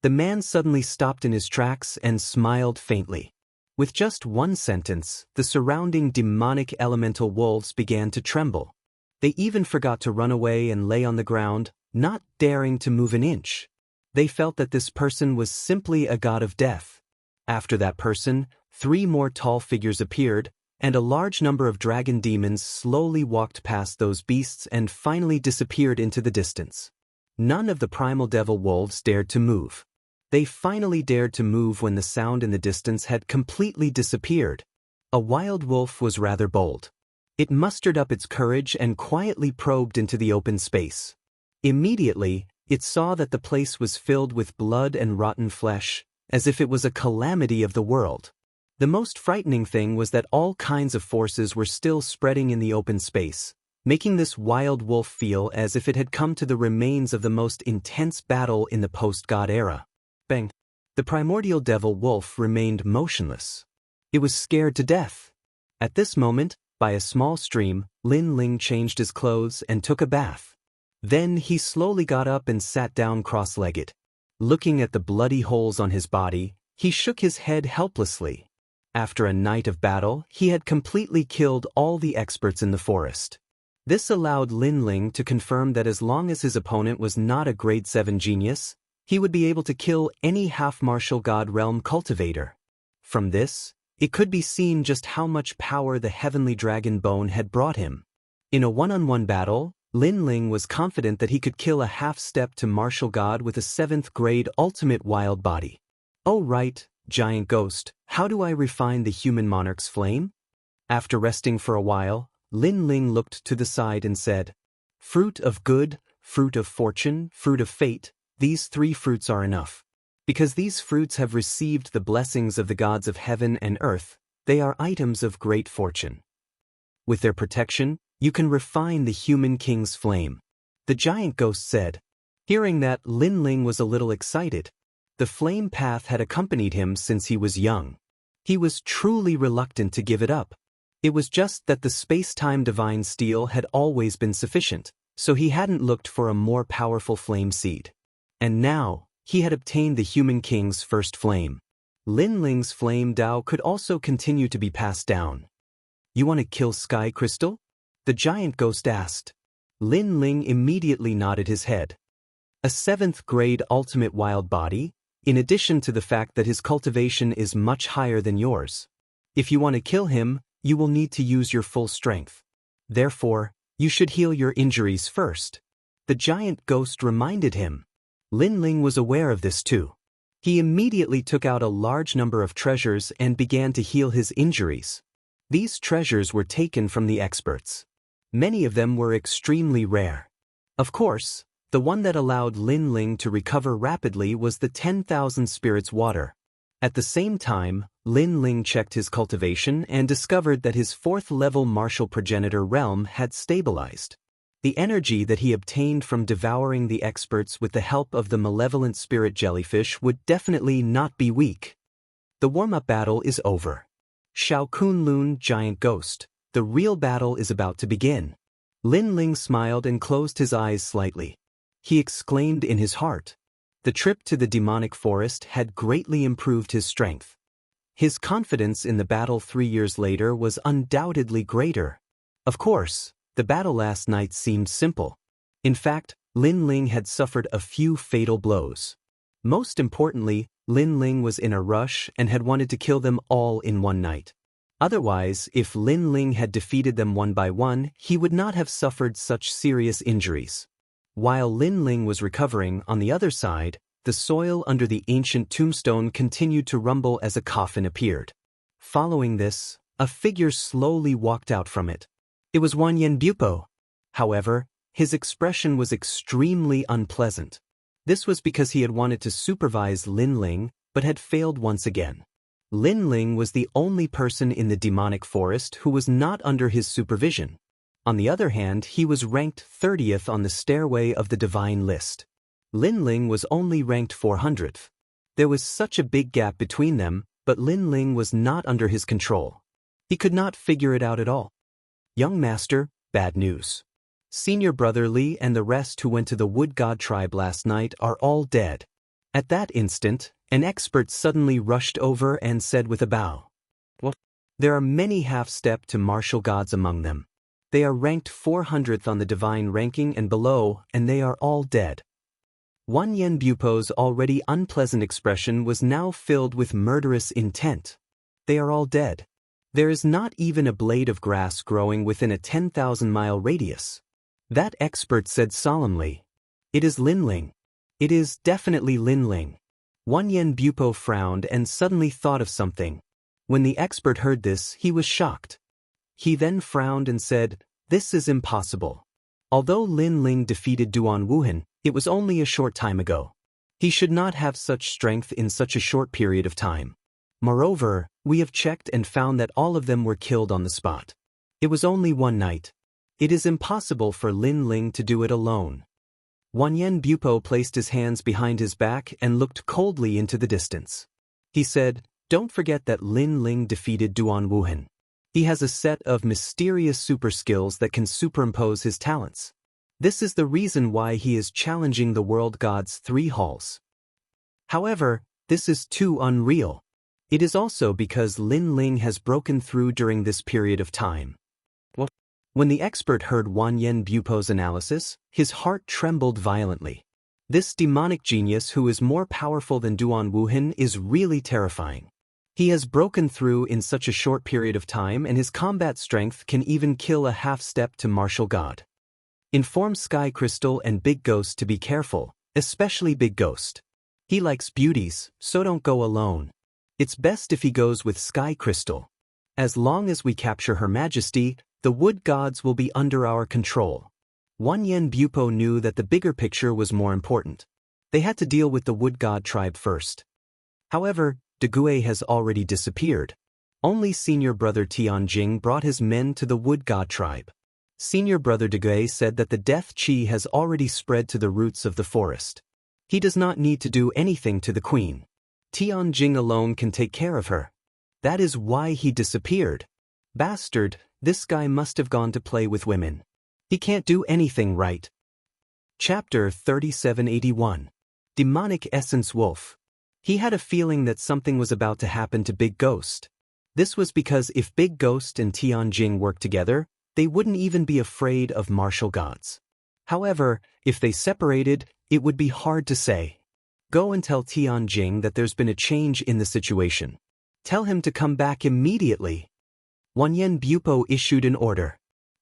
The man suddenly stopped in his tracks and smiled faintly. With just one sentence, the surrounding demonic elemental wolves began to tremble. They even forgot to run away and lay on the ground, not daring to move an inch. They felt that this person was simply a god of death. After that person, 3 more tall figures appeared, and a large number of dragon demons slowly walked past those beasts and finally disappeared into the distance. None of the primal devil wolves dared to move. They finally dared to move when the sound in the distance had completely disappeared. A wild wolf was rather bold. It mustered up its courage and quietly probed into the open space. Immediately, it saw that the place was filled with blood and rotten flesh, as if it was a calamity of the world. The most frightening thing was that all kinds of forces were still spreading in the open space, making this wild wolf feel as if it had come to the remains of the most intense battle in the post-God era. Bang! The primordial devil wolf remained motionless. It was scared to death. At this moment, by a small stream, Lin Ling changed his clothes and took a bath. Then he slowly got up and sat down cross-legged. Looking at the bloody holes on his body, he shook his head helplessly. After a night of battle, he had completely killed all the experts in the forest. This allowed Lin Ling to confirm that as long as his opponent was not a grade 7 genius, he would be able to kill any half-martial god realm cultivator. From this, it could be seen just how much power the heavenly dragon bone had brought him. In a one-on-one battle, Lin Ling was confident that he could kill a half-step to martial god with a 7th grade ultimate wild body. Oh right, giant ghost, how do I refine the human monarch's flame? After resting for a while, Lin Ling looked to the side and said, "Fruit of good, fruit of fortune, fruit of fate, these 3 fruits are enough. Because these fruits have received the blessings of the gods of heaven and earth, they are items of great fortune. With their protection, you can refine the human king's flame," the giant ghost said. Hearing that, Lin Ling was a little excited. The flame path had accompanied him since he was young. He was truly reluctant to give it up. It was just that the space-time divine steel had always been sufficient, so he hadn't looked for a more powerful flame seed. And now, he had obtained the human king's first flame. Lin Ling's flame Dao could also continue to be passed down. "You want to kill Sky Crystal?" the giant ghost asked. Lin Ling immediately nodded his head. A 7th grade ultimate wild body, in addition to the fact that his cultivation is much higher than yours. If you want to kill him, you will need to use your full strength. Therefore, You should heal your injuries first. The giant ghost reminded him. Lin Ling was aware of this too. He immediately took out a large number of treasures and began to heal his injuries. These treasures were taken from the experts. Many of them were extremely rare. Of course, the one that allowed Lin Ling to recover rapidly was the 10,000 spirits water. At the same time, Lin Ling checked his cultivation and discovered that his 4th-level martial progenitor realm had stabilized. The energy that he obtained from devouring the experts with the help of the malevolent spirit jellyfish would definitely not be weak. The warm-up battle is over. Shao Kunlun, giant ghost. The real battle is about to begin. Lin Ling smiled and closed his eyes slightly. He exclaimed in his heart. The trip to the demonic forest had greatly improved his strength. His confidence in the battle 3 years later was undoubtedly greater. Of course, the battle last night seemed simple. In fact, Lin Ling had suffered a few fatal blows. Most importantly, Lin Ling was in a rush and had wanted to kill them all in one night. Otherwise, if Lin Ling had defeated them one by one, he would not have suffered such serious injuries. While Lin Ling was recovering, on the other side, the soil under the ancient tombstone continued to rumble as a coffin appeared. Following this, a figure slowly walked out from it. It was Wanyan Bupo. However, his expression was extremely unpleasant. This was because he had wanted to supervise Lin Ling, but had failed once again. Lin Ling was the only person in the demonic forest who was not under his supervision. On the other hand, he was ranked 30th on the stairway of the divine list. Lin Ling was only ranked 400th. There was such a big gap between them, but Lin Ling was not under his control. He could not figure it out at all. Young master, bad news. Senior brother Li and the rest who went to the wood god tribe last night are all dead. At that instant, an expert suddenly rushed over and said with a bow. What? There are many half-step to martial gods among them. They are ranked 400th on the divine ranking and below, and they are all dead. Wanyan Bupo's already unpleasant expression was now filled with murderous intent. They are all dead. There is not even a blade of grass growing within a 10,000-mile radius. That expert said solemnly. It is Lin Ling. It is definitely Lin Ling. Wanyan Bupo frowned and suddenly thought of something. When the expert heard this, he was shocked. He then frowned and said, "This is impossible. Although Lin Ling defeated Duan Wuhan, it was only a short time ago. He should not have such strength in such a short period of time. Moreover, we have checked and found that all of them were killed on the spot. It was only one night. It is impossible for Lin Ling to do it alone." Wanyan Bupo placed his hands behind his back and looked coldly into the distance. He said, "Don't forget that Lin Ling defeated Duan Wuhan. He has a set of mysterious super skills that can superimpose his talents. This is the reason why he is challenging the world god's 3 halls. However, this is too unreal. It is also because Lin Ling has broken through during this period of time." What? When the expert heard Wanyan Bupo's analysis, his heart trembled violently. This demonic genius who is more powerful than Duan Wuhan is really terrifying. He has broken through in such a short period of time, and his combat strength can even kill a half-step to martial god. Inform Sky Crystal and Big Ghost to be careful, especially Big Ghost. He likes beauties, so don't go alone. It's best if he goes with Sky Crystal. As long as we capture Her Majesty, the wood gods will be under our control. Wanyan Bupo knew that the bigger picture was more important. They had to deal with the wood god tribe first. However, Degue has already disappeared. Only senior brother Tianjing brought his men to the wood god tribe. Senior brother Degue said that the death chi has already spread to the roots of the forest. He does not need to do anything to the queen. Tianjing alone can take care of her. That is why he disappeared. Bastard, this guy must have gone to play with women. He can't do anything right. Chapter 3781. Demonic Essence Wolf. He had a feeling that something was about to happen to Big Ghost. This was because if Big Ghost and Tianjing worked together, they wouldn't even be afraid of martial gods. However, if they separated, it would be hard to say. Go and tell Tianjing that there's been a change in the situation. Tell him to come back immediately. Wanyan Bupo issued an order.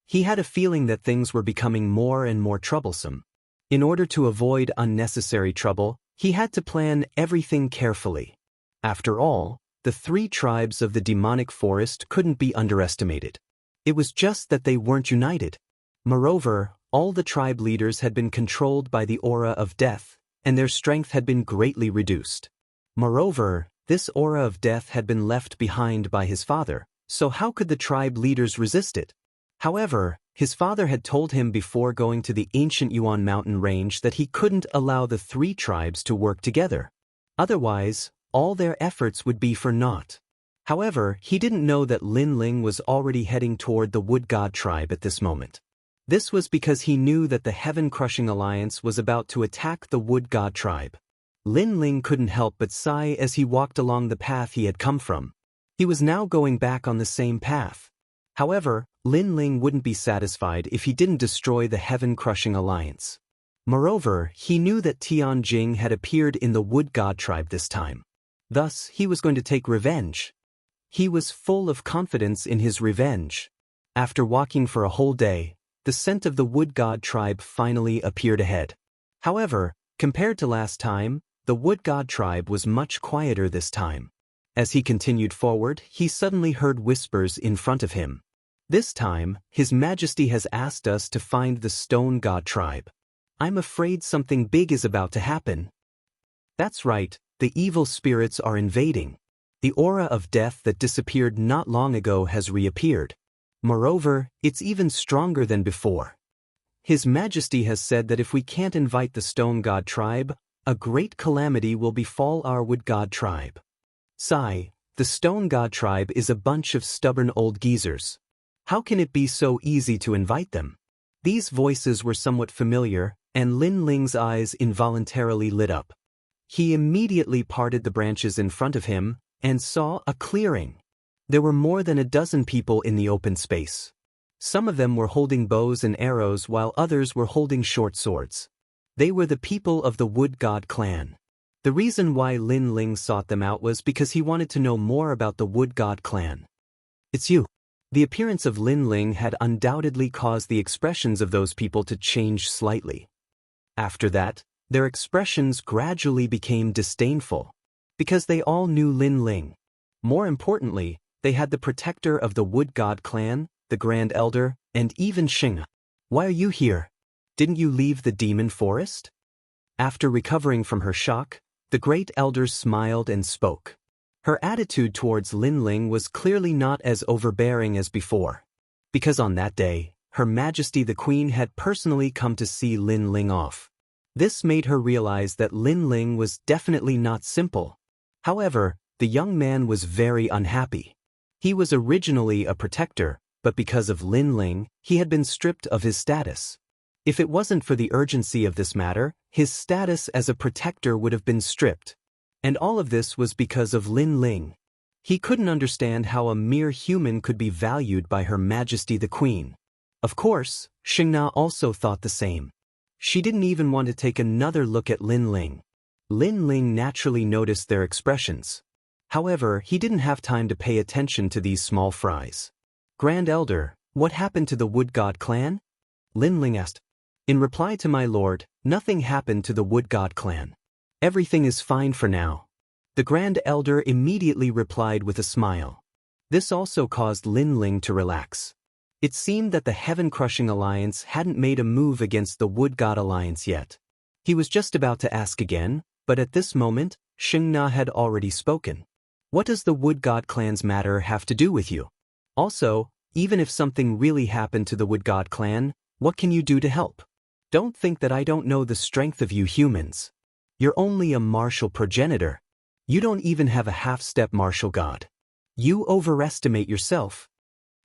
He had a feeling that things were becoming more and more troublesome. In order to avoid unnecessary trouble, he had to plan everything carefully. After all, the 3 tribes of the demonic forest couldn't be underestimated. It was just that they weren't united. Moreover, all the tribe leaders had been controlled by the aura of death, and their strength had been greatly reduced. Moreover, this aura of death had been left behind by his father, so how could the tribe leaders resist it? However, his father had told him before going to the ancient Yuan mountain range that he couldn't allow the 3 tribes to work together. Otherwise, all their efforts would be for naught. However, he didn't know that Lin Ling was already heading toward the Wood God tribe at this moment. This was because he knew that the Heaven-Crushing Alliance was about to attack the Wood God tribe. Lin Ling couldn't help but sigh as he walked along the path he had come from. He was now going back on the same path. However, Lin Ling wouldn't be satisfied if he didn't destroy the Heaven-Crushing Alliance. Moreover, he knew that Tian Jing had appeared in the Wood God tribe this time. Thus, he was going to take revenge. He was full of confidence in his revenge. After walking for a whole day, the scent of the Wood God tribe finally appeared ahead. However, compared to last time, the Wood God tribe was much quieter this time. As he continued forward, he suddenly heard whispers in front of him. This time, His Majesty has asked us to find the Stone God tribe. I'm afraid something big is about to happen. That's right, the evil spirits are invading. The aura of death that disappeared not long ago has reappeared. Moreover, it's even stronger than before. His Majesty has said that if we can't invite the Stone God tribe, a great calamity will befall our Wood God tribe. Sigh, the Stone God tribe is a bunch of stubborn old geezers. How can it be so easy to invite them? These voices were somewhat familiar, and Lin Ling's eyes involuntarily lit up. He immediately parted the branches in front of him and saw a clearing. There were more than a dozen people in the open space. Some of them were holding bows and arrows while others were holding short swords. They were the people of the Wood God clan. The reason why Lin Ling sought them out was because he wanted to know more about the Wood God clan. It's you. The appearance of Lin Ling had undoubtedly caused the expressions of those people to change slightly. After that, their expressions gradually became disdainful, because they all knew Lin Ling. More importantly, they had the protector of the Wood God clan, the Grand Elder, and even Xing. Why are you here? Didn't you leave the demon forest? After recovering from her shock, the Great Elder smiled and spoke. Her attitude towards Lin Ling was clearly not as overbearing as before. Because on that day, Her Majesty the Queen had personally come to see Lin Ling off. This made her realize that Lin Ling was definitely not simple. However, the young man was very unhappy. He was originally a protector, but because of Lin Ling, he had been stripped of his status. If it wasn't for the urgency of this matter, his status as a protector would have been stripped. And all of this was because of Lin Ling. He couldn't understand how a mere human could be valued by Her Majesty the Queen. Of course, Xingna also thought the same. She didn't even want to take another look at Lin Ling. Lin Ling naturally noticed their expressions. However, he didn't have time to pay attention to these small fries. Grand Elder, what happened to the Wood God clan? Lin Ling asked. In reply to my lord, nothing happened to the Wood God clan. Everything is fine for now. The Grand Elder immediately replied with a smile. This also caused Lin Ling to relax. It seemed that the Heaven-Crushing Alliance hadn't made a move against the Wood God Alliance yet. He was just about to ask again, but at this moment, Xingna had already spoken. What does the Wood God clan's matter have to do with you? Also, even if something really happened to the Wood God clan, what can you do to help? Don't think that I don't know the strength of you humans. You're only a martial progenitor. You don't even have a half-step martial god. You overestimate yourself.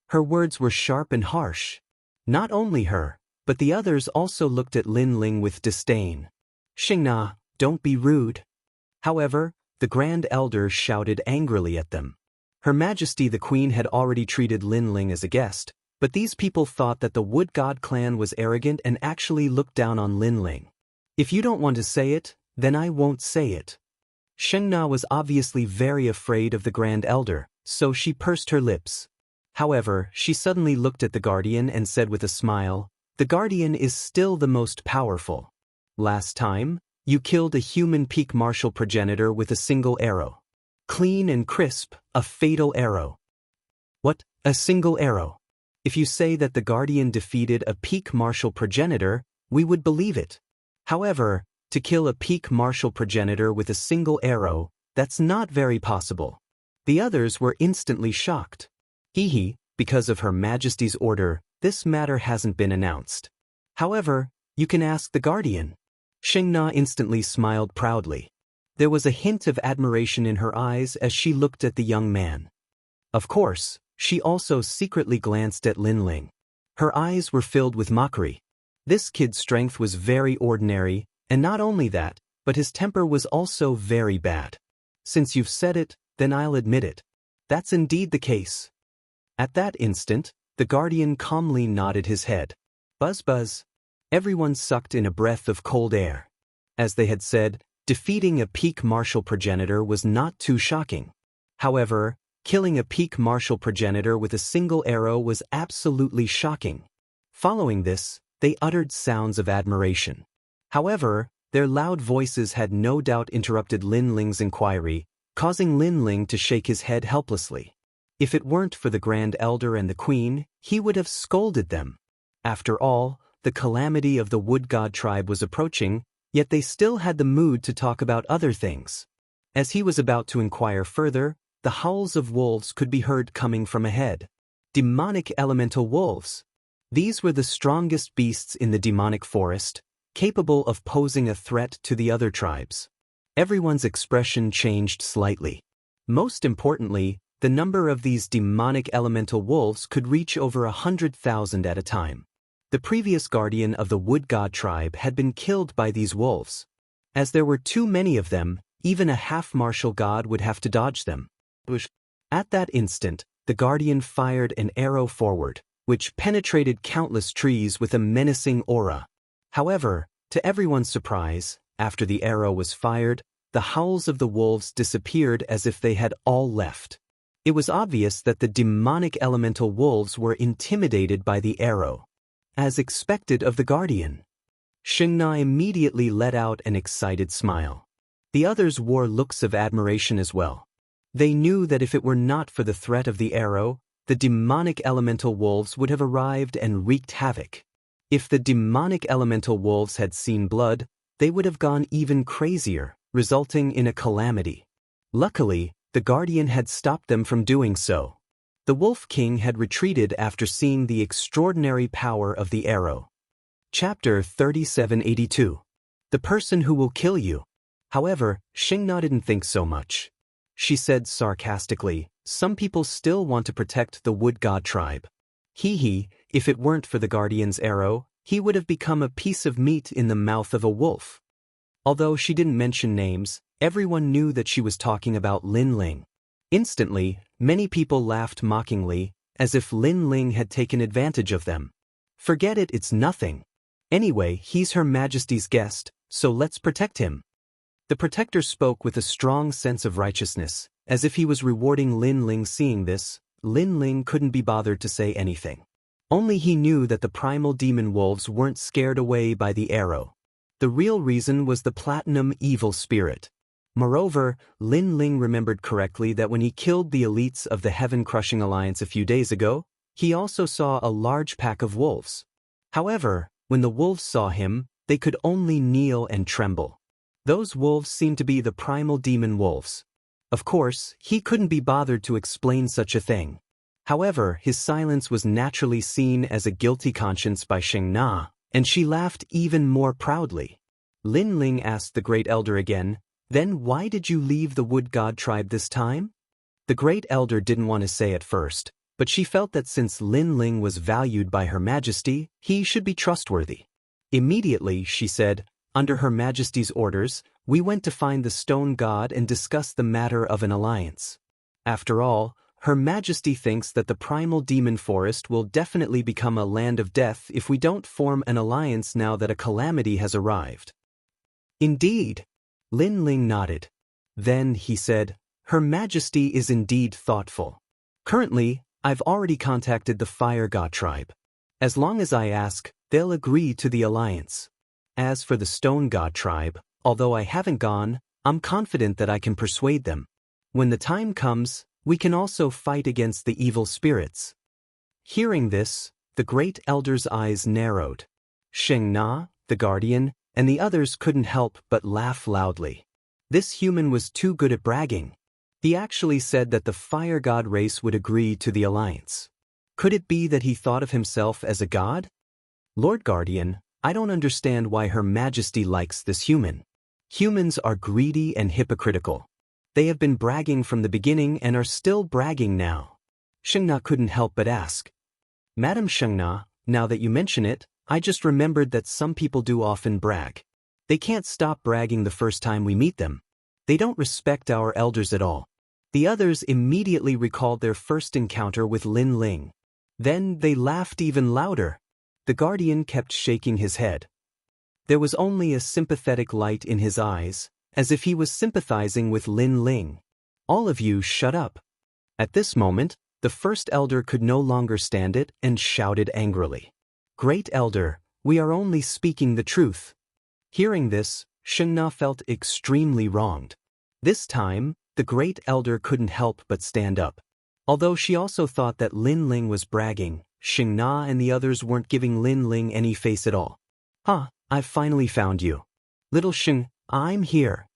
Her words were sharp and harsh. Not only her, but the others also looked at Lin Ling with disdain. Xingna, don't be rude. However, the Grand Elder shouted angrily at them. Her Majesty the Queen had already treated Lin Ling as a guest, but these people thought that the Wood God clan was arrogant and actually looked down on Lin Ling. If you don't want to say it, then I won't say it. Xingna was obviously very afraid of the Grand Elder, so she pursed her lips. However, she suddenly looked at the guardian and said with a smile, "The guardian is still the most powerful. Last time, you killed a human peak martial progenitor with a single arrow. Clean and crisp, a fatal arrow." "What? A single arrow?" "If you say that the guardian defeated a peak martial progenitor, we would believe it. However, to kill a peak martial progenitor with a single arrow, that's not very possible." The others were instantly shocked. Because of Her Majesty's order, this matter hasn't been announced. However, you can ask the guardian. Xingna instantly smiled proudly. There was a hint of admiration in her eyes as she looked at the young man. Of course, she also secretly glanced at Lin Ling. Her eyes were filled with mockery. This kid's strength was very ordinary, and not only that, but his temper was also very bad. Since you've said it, then I'll admit it. That's indeed the case. At that instant, the guardian calmly nodded his head. Buzz buzz. Everyone sucked in a breath of cold air. As they had said, defeating a peak martial progenitor was not too shocking. However, killing a peak martial progenitor with a single arrow was absolutely shocking. Following this, they uttered sounds of admiration. However, their loud voices had no doubt interrupted Lin Ling's inquiry, causing Lin Ling to shake his head helplessly. If it weren't for the Grand Elder and the Queen, he would have scolded them. After all, the calamity of the Wood God tribe was approaching, yet they still had the mood to talk about other things. As he was about to inquire further, the howls of wolves could be heard coming from ahead. Demonic elemental wolves. These were the strongest beasts in the demonic forest, capable of posing a threat to the other tribes. Everyone's expression changed slightly. Most importantly, the number of these demonic elemental wolves could reach over 100,000 at a time. The previous guardian of the Wood God tribe had been killed by these wolves. As there were too many of them, even a half-martial god would have to dodge them. At that instant, the guardian fired an arrow forward, which penetrated countless trees with a menacing aura. However, to everyone's surprise, after the arrow was fired, the howls of the wolves disappeared as if they had all left. It was obvious that the demonic elemental wolves were intimidated by the arrow. As expected of the guardian, Xingna immediately let out an excited smile. The others wore looks of admiration as well. They knew that if it were not for the threat of the arrow, the demonic elemental wolves would have arrived and wreaked havoc. If the demonic elemental wolves had seen blood, they would have gone even crazier, resulting in a calamity. Luckily, the guardian had stopped them from doing so. The Wolf King had retreated after seeing the extraordinary power of the arrow. Chapter 3782. The person who will kill you. However, Xingna didn't think so much. She said sarcastically, "Some people still want to protect the Wood God tribe. If it weren't for the guardian's arrow, he would have become a piece of meat in the mouth of a wolf." Although she didn't mention names, everyone knew that she was talking about Lin Ling. Instantly, many people laughed mockingly, as if Lin Ling had taken advantage of them. "Forget it, it's nothing. Anyway, he's Her Majesty's guest, so let's protect him." The protector spoke with a strong sense of righteousness, as if he was rewarding Lin Ling. Seeing this, Lin Ling couldn't be bothered to say anything. Only he knew that the primal demon wolves weren't scared away by the arrow. The real reason was the platinum evil spirit. Moreover, Lin Ling remembered correctly that when he killed the elites of the Heaven-Crushing Alliance a few days ago, he also saw a large pack of wolves. However, when the wolves saw him, they could only kneel and tremble. Those wolves seemed to be the primal demon wolves. Of course, he couldn't be bothered to explain such a thing. However, his silence was naturally seen as a guilty conscience by Xingna, and she laughed even more proudly. Lin Ling asked the Great Elder again, "Then why did you leave the Wood God tribe this time?" The Great Elder didn't want to say at first, but she felt that since Lin Ling was valued by Her Majesty, he should be trustworthy. Immediately, she said, "Under Her Majesty's orders, we went to find the stone god and discuss the matter of an alliance. After all, Her Majesty thinks that the primal demon forest will definitely become a land of death if we don't form an alliance now that a calamity has arrived." "Indeed." Lin Ling nodded. Then he said, "Her Majesty is indeed thoughtful. Currently, I've already contacted the Fire God tribe. As long as I ask, they'll agree to the alliance. As for the Stone God tribe, although I haven't gone, I'm confident that I can persuade them. When the time comes, we can also fight against the evil spirits." Hearing this, the great elder's eyes narrowed. Sheng Na, the guardian, and the others couldn't help but laugh loudly. This human was too good at bragging. He actually said that the fire god race would agree to the alliance. Could it be that he thought of himself as a god? "Lord Guardian, I don't understand why Her Majesty likes this human. Humans are greedy and hypocritical. They have been bragging from the beginning and are still bragging now." Sheng Na couldn't help but ask. "Madam Sheng Na, now that you mention it, I just remembered that some people do often brag. They can't stop bragging the first time we meet them. They don't respect our elders at all." The others immediately recalled their first encounter with Lin Ling. Then they laughed even louder. The guardian kept shaking his head. There was only a sympathetic light in his eyes, as if he was sympathizing with Lin Ling. "All of you shut up." At this moment, the first elder could no longer stand it and shouted angrily. "Great elder, we are only speaking the truth." Hearing this, Sheng Na felt extremely wronged. This time, the great elder couldn't help but stand up. Although she also thought that Lin Ling was bragging, Sheng Na and the others weren't giving Lin Ling any face at all. I've finally found you. Little Sheng, I'm here."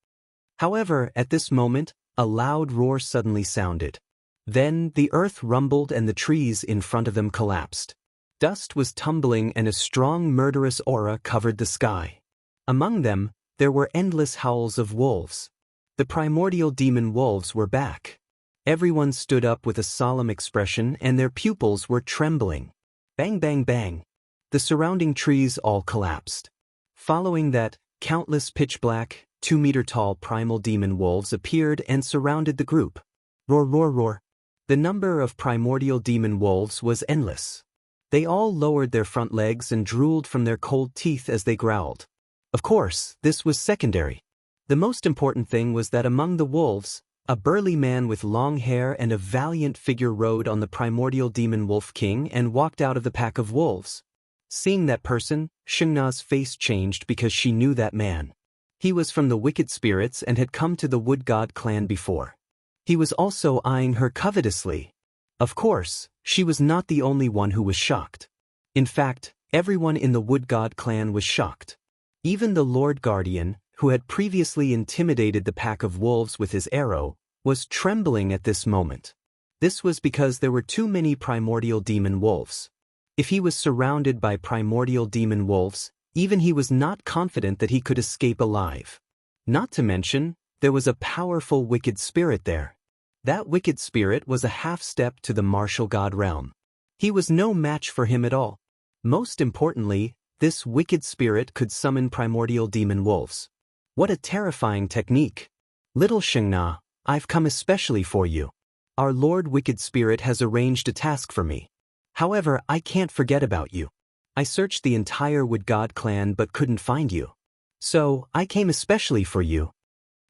However, at this moment, a loud roar suddenly sounded. Then the earth rumbled and the trees in front of them collapsed. Dust was tumbling and a strong murderous aura covered the sky. Among them, there were endless howls of wolves. The primordial demon wolves were back. Everyone stood up with a solemn expression and their pupils were trembling. Bang bang bang. The surrounding trees all collapsed. Following that, countless pitch-black, 2-meter-tall primal demon wolves appeared and surrounded the group. Roar roar roar. The number of primordial demon wolves was endless. They all lowered their front legs and drooled from their cold teeth as they growled. Of course, this was secondary. The most important thing was that among the wolves, a burly man with long hair and a valiant figure rode on the primordial demon wolf king and walked out of the pack of wolves. Seeing that person, Sheng Na's face changed because she knew that man. He was from the wicked spirits and had come to the Wood God clan before. He was also eyeing her covetously. Of course, she was not the only one who was shocked. In fact, everyone in the Wood God clan was shocked. Even the Lord Guardian, who had previously intimidated the pack of wolves with his arrow, was trembling at this moment. This was because there were too many primordial demon wolves. If he was surrounded by primordial demon wolves, even he was not confident that he could escape alive. Not to mention, there was a powerful wicked spirit there. That wicked spirit was a half-step to the martial god realm. He was no match for him at all. Most importantly, this wicked spirit could summon primordial demon wolves. What a terrifying technique. Little Sheng Na, I've come especially for you. Our Lord Wicked Spirit has arranged a task for me. However, I can't forget about you. I searched the entire Wood God clan but couldn't find you. So, I came especially for you.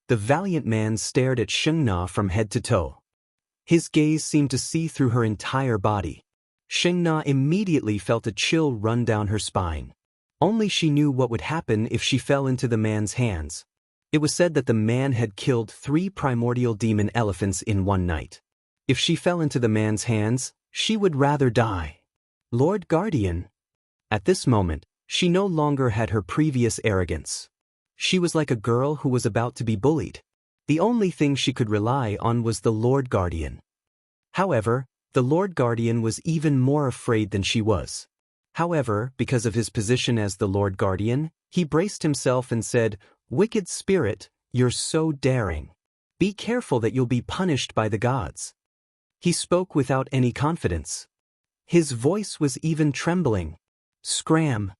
The valiant man stared at Sheng Na from head to toe. His gaze seemed to see through her entire body. Sheng Na immediately felt a chill run down her spine. Only she knew what would happen if she fell into the man's hands. It was said that the man had killed 3 primordial demon elephants in one night. If she fell into the man's hands, she would rather die. Lord Guardian. At this moment, she no longer had her previous arrogance. She was like a girl who was about to be bullied. The only thing she could rely on was the Lord Guardian. However, the Lord Guardian was even more afraid than she was. However, because of his position as the Lord Guardian, he braced himself and said, "Wicked spirit, you're so daring. Be careful that you'll be punished by the gods." He spoke without any confidence. His voice was even trembling. Scram!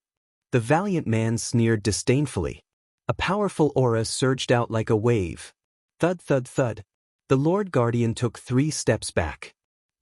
The valiant man sneered disdainfully. A powerful aura surged out like a wave. Thud thud thud. The Lord Guardian took 3 steps back.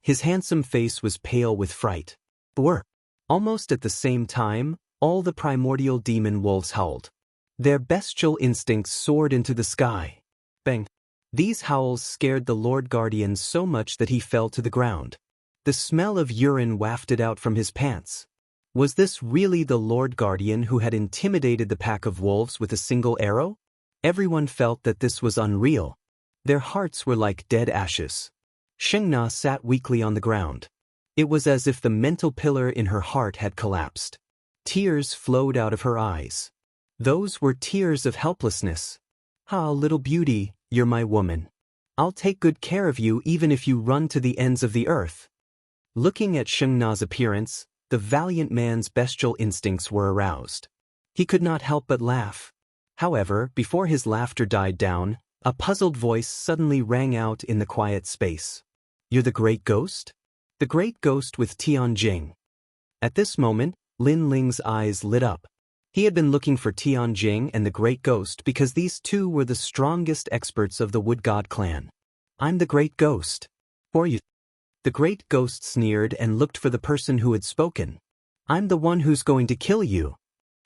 His handsome face was pale with fright. Brr! Almost at the same time, all the primordial demon wolves howled. Their bestial instincts soared into the sky. Bang! These howls scared the Lord Guardian so much that he fell to the ground. The smell of urine wafted out from his pants. Was this really the Lord Guardian who had intimidated the pack of wolves with a single arrow? Everyone felt that this was unreal. Their hearts were like dead ashes. Shengna sat weakly on the ground. It was as if the mental pillar in her heart had collapsed. Tears flowed out of her eyes. Those were tears of helplessness. "Ah, little beauty, you're my woman. I'll take good care of you even if you run to the ends of the earth." Looking at Shengna's appearance, the valiant man's bestial instincts were aroused. He could not help but laugh. However, before his laughter died down, a puzzled voice suddenly rang out in the quiet space. "You're the Great Ghost?" The Great Ghost with Tianjing. At this moment, Lin Ling's eyes lit up. He had been looking for Tianjing and the Great Ghost because these two were the strongest experts of the Wood God clan. "I'm the Great Ghost. Or you?" The Great Ghost sneered and looked for the person who had spoken. "I'm the one who's going to kill you."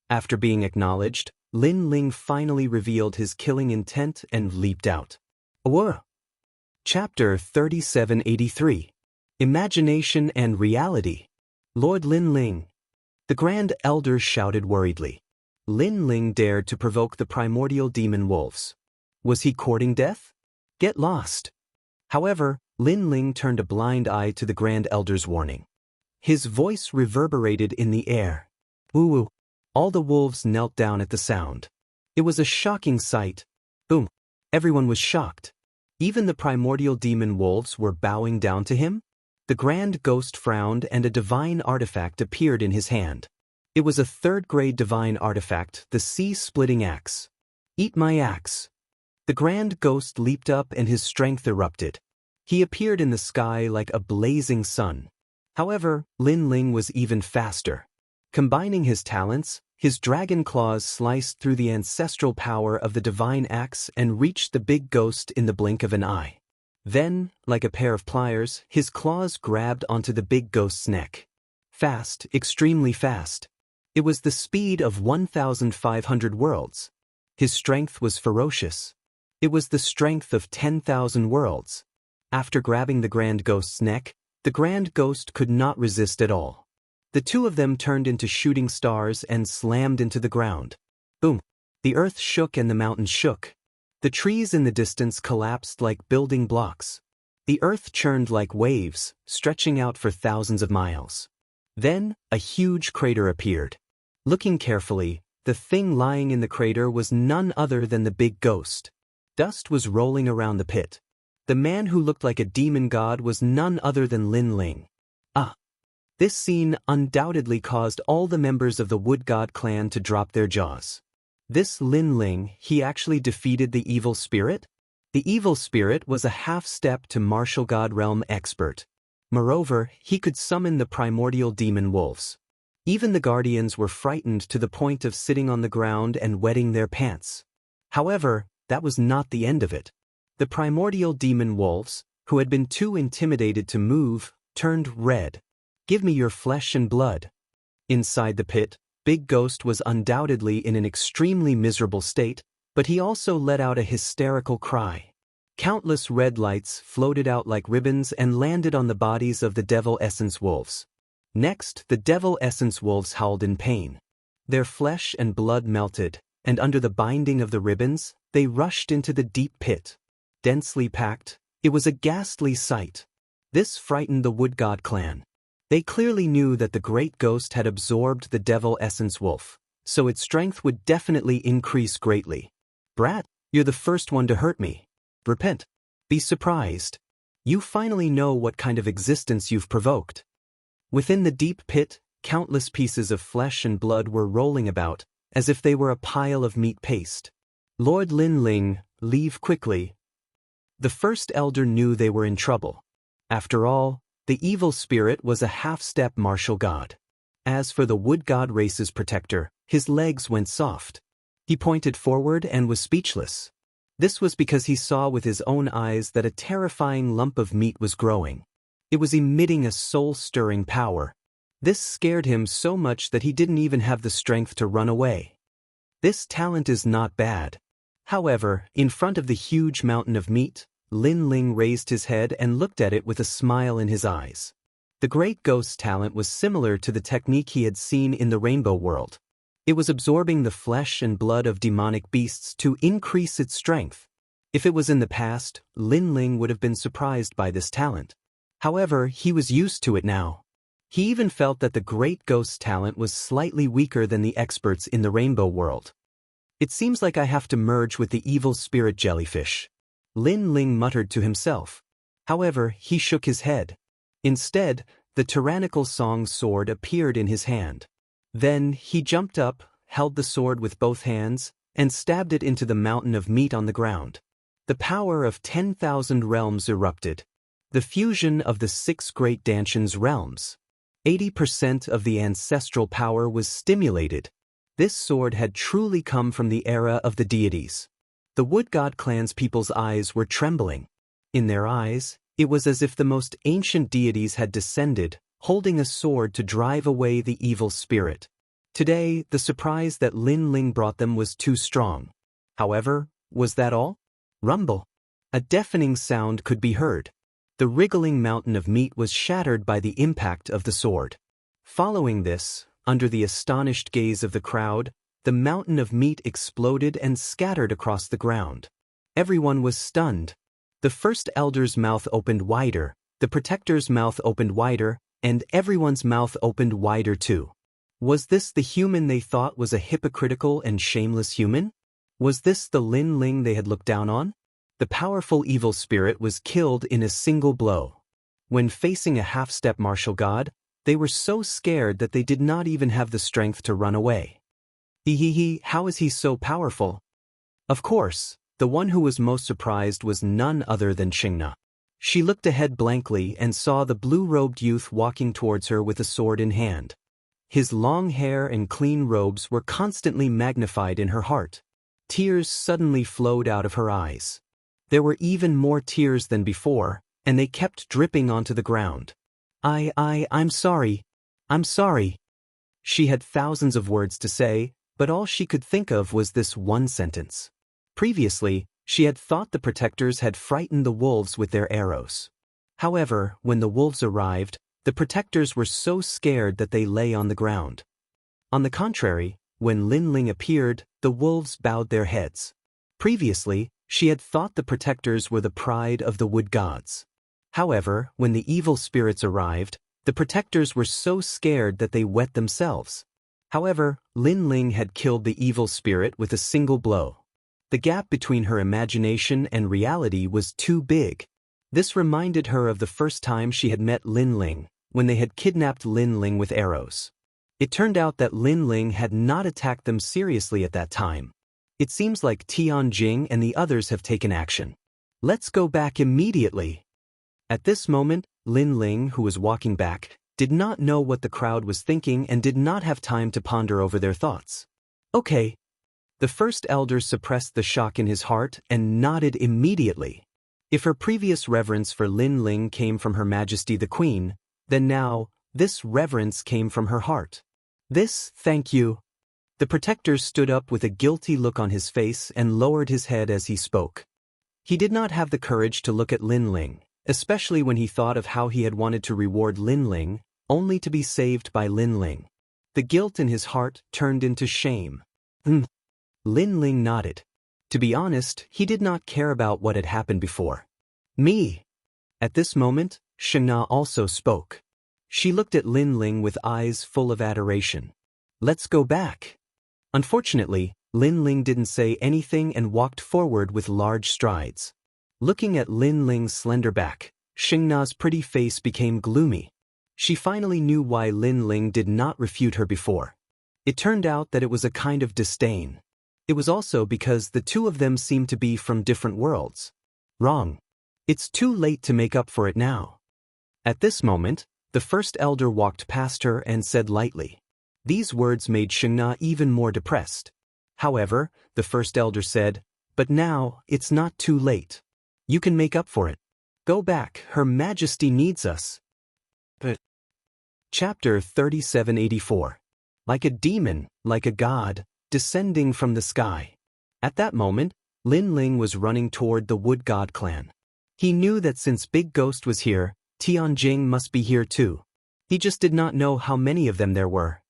After being acknowledged, Lin Ling finally revealed his killing intent and leaped out. Whoa! Chapter 3783. Imagination and Reality. "Lord Lin Ling." The Grand Elder shouted worriedly. Lin Ling dared to provoke the primordial demon wolves. Was he courting death? Get lost. However, Lin Ling turned a blind eye to the Grand Elder's warning. His voice reverberated in the air. Woo-woo. All the wolves knelt down at the sound. It was a shocking sight. Boom. Everyone was shocked. Even the primordial demon wolves were bowing down to him. The Grand Ghost frowned and a divine artifact appeared in his hand. It was a third-grade divine artifact, the sea-splitting axe. "Eat my axe." The Grand Ghost leaped up and his strength erupted. He appeared in the sky like a blazing sun. However, Lin Ling was even faster. Combining his talents, his dragon claws sliced through the ancestral power of the divine axe and reached the big ghost in the blink of an eye. Then, like a pair of pliers, his claws grabbed onto the big ghost's neck. Fast, extremely fast. It was the speed of 1,500 worlds. His strength was ferocious. It was the strength of 10,000 worlds. After grabbing the Grand Ghost's neck, the Grand Ghost could not resist at all. The two of them turned into shooting stars and slammed into the ground. Boom! The earth shook and the mountains shook. The trees in the distance collapsed like building blocks. The earth churned like waves, stretching out for thousands of miles. Then, a huge crater appeared. Looking carefully, the thing lying in the crater was none other than the big ghost. Dust was rolling around the pit. The man who looked like a demon god was none other than Lin Ling. This scene undoubtedly caused all the members of the Wood God clan to drop their jaws. This Lin Ling, he actually defeated the evil spirit? The evil spirit was a half-step to martial god realm expert. Moreover, he could summon the primordial demon wolves. Even the guardians were frightened to the point of sitting on the ground and wetting their pants. However, that was not the end of it. The primordial demon wolves, who had been too intimidated to move, turned red. "Give me your flesh and blood." Inside the pit, Big Ghost was undoubtedly in an extremely miserable state, but he also let out a hysterical cry. Countless red lights floated out like ribbons and landed on the bodies of the Devil Essence Wolves. Next, the Devil Essence Wolves howled in pain. Their flesh and blood melted, and under the binding of the ribbons, they rushed into the deep pit. Densely packed, it was a ghastly sight. This frightened the Wood God clan. They clearly knew that the Great Ghost had absorbed the Devil Essence Wolf, so its strength would definitely increase greatly. "Brat, you're the first one to hurt me. Repent. Be surprised. You finally know what kind of existence you've provoked." Within the deep pit, countless pieces of flesh and blood were rolling about, as if they were a pile of meat paste. "Lord Lin Ling, leave quickly." The first elder knew they were in trouble. After all, the evil spirit was a half-step martial god. As for the Wood God race's protector, his legs went soft. He pointed forward and was speechless. This was because he saw with his own eyes that a terrifying lump of meat was growing. It was emitting a soul-stirring power. This scared him so much that he didn't even have the strength to run away. This talent is not bad. However, in front of the huge mountain of meat, Lin Ling raised his head and looked at it with a smile in his eyes. The Great Ghost's talent was similar to the technique he had seen in the Rainbow World. It was absorbing the flesh and blood of demonic beasts to increase its strength. If it was in the past, Lin Ling would have been surprised by this talent. However, he was used to it now. He even felt that the Great Ghost's talent was slightly weaker than the experts in the Rainbow World. It seems like I have to merge with the evil spirit jellyfish, Lin Ling muttered to himself. However, he shook his head. Instead, the tyrannical Song sword appeared in his hand. Then, he jumped up, held the sword with both hands, and stabbed it into the mountain of meat on the ground. The power of 10,000 realms erupted. The fusion of the 6 great Danshan's realms. 80% of the ancestral power was stimulated. This sword had truly come from the era of the deities. The Wood God clan's people's eyes were trembling. In their eyes, it was as if the most ancient deities had descended, holding a sword to drive away the evil spirit. Today, the surprise that Lin Ling brought them was too strong. However, was that all? Rumble. A deafening sound could be heard. The wriggling mountain of meat was shattered by the impact of the sword. Following this, under the astonished gaze of the crowd, the mountain of meat exploded and scattered across the ground. Everyone was stunned. The first elder's mouth opened wider, the protector's mouth opened wider, and everyone's mouth opened wider too. Was this the human they thought was a hypocritical and shameless human? Was this the Lin Ling they had looked down on? The powerful evil spirit was killed in a single blow. When facing a half-step martial god, they were so scared that they did not even have the strength to run away. How is he so powerful? Of course, the one who was most surprised was none other than Xingna. She looked ahead blankly and saw the blue-robed youth walking towards her with a sword in hand. His long hair and clean robes were constantly magnified in her heart. Tears suddenly flowed out of her eyes. There were even more tears than before, and they kept dripping onto the ground. I'm sorry. I'm sorry. She had thousands of words to say, but all she could think of was this one sentence. Previously, she had thought the protectors had frightened the wolves with their arrows. However, when the wolves arrived, the protectors were so scared that they lay on the ground. On the contrary, when Lin Ling appeared, the wolves bowed their heads. Previously, she had thought the protectors were the pride of the wood gods. However, when the evil spirits arrived, the protectors were so scared that they wet themselves. However, Lin Ling had killed the evil spirit with a single blow. The gap between her imagination and reality was too big. This reminded her of the first time she had met Lin Ling, when they had kidnapped Lin Ling with arrows. It turned out that Lin Ling had not attacked them seriously at that time. It seems like Tianjing and the others have taken action. Let's go back immediately. At this moment, Lin Ling, who was walking back, did not know what the crowd was thinking and did not have time to ponder over their thoughts. Okay. The first elder suppressed the shock in his heart and nodded immediately. If her previous reverence for Lin Ling came from Her Majesty the Queen, then now, this reverence came from her heart. Thank you. The protector stood up with a guilty look on his face and lowered his head as he spoke. He did not have the courage to look at Lin Ling, especially when he thought of how he had wanted to reward Lin Ling, only to be saved by Lin Ling. The guilt in his heart turned into shame. Lin Ling nodded. To be honest, he did not care about what had happened before. Me. At this moment, Xingna also spoke. She looked at Lin Ling with eyes full of adoration. Let's go back. Unfortunately, Lin Ling didn't say anything and walked forward with large strides. Looking at Lin Ling's slender back, Xingna's pretty face became gloomy. She finally knew why Lin Ling did not refute her before. It turned out that it was a kind of disdain. It was also because the two of them seemed to be from different worlds. Wrong. It's too late to make up for it now. At this moment, the first elder walked past her and said lightly. These words made Xingna even more depressed. However, the first elder said, but now, it's not too late. You can make up for it. Go back, Her Majesty needs us. Chapter 3784. Like a demon, like a god, descending from the sky. At that moment, Lin Ling was running toward the Wood God clan. He knew that since Big Ghost was here, Tianjing must be here too. He just did not know how many of them there were.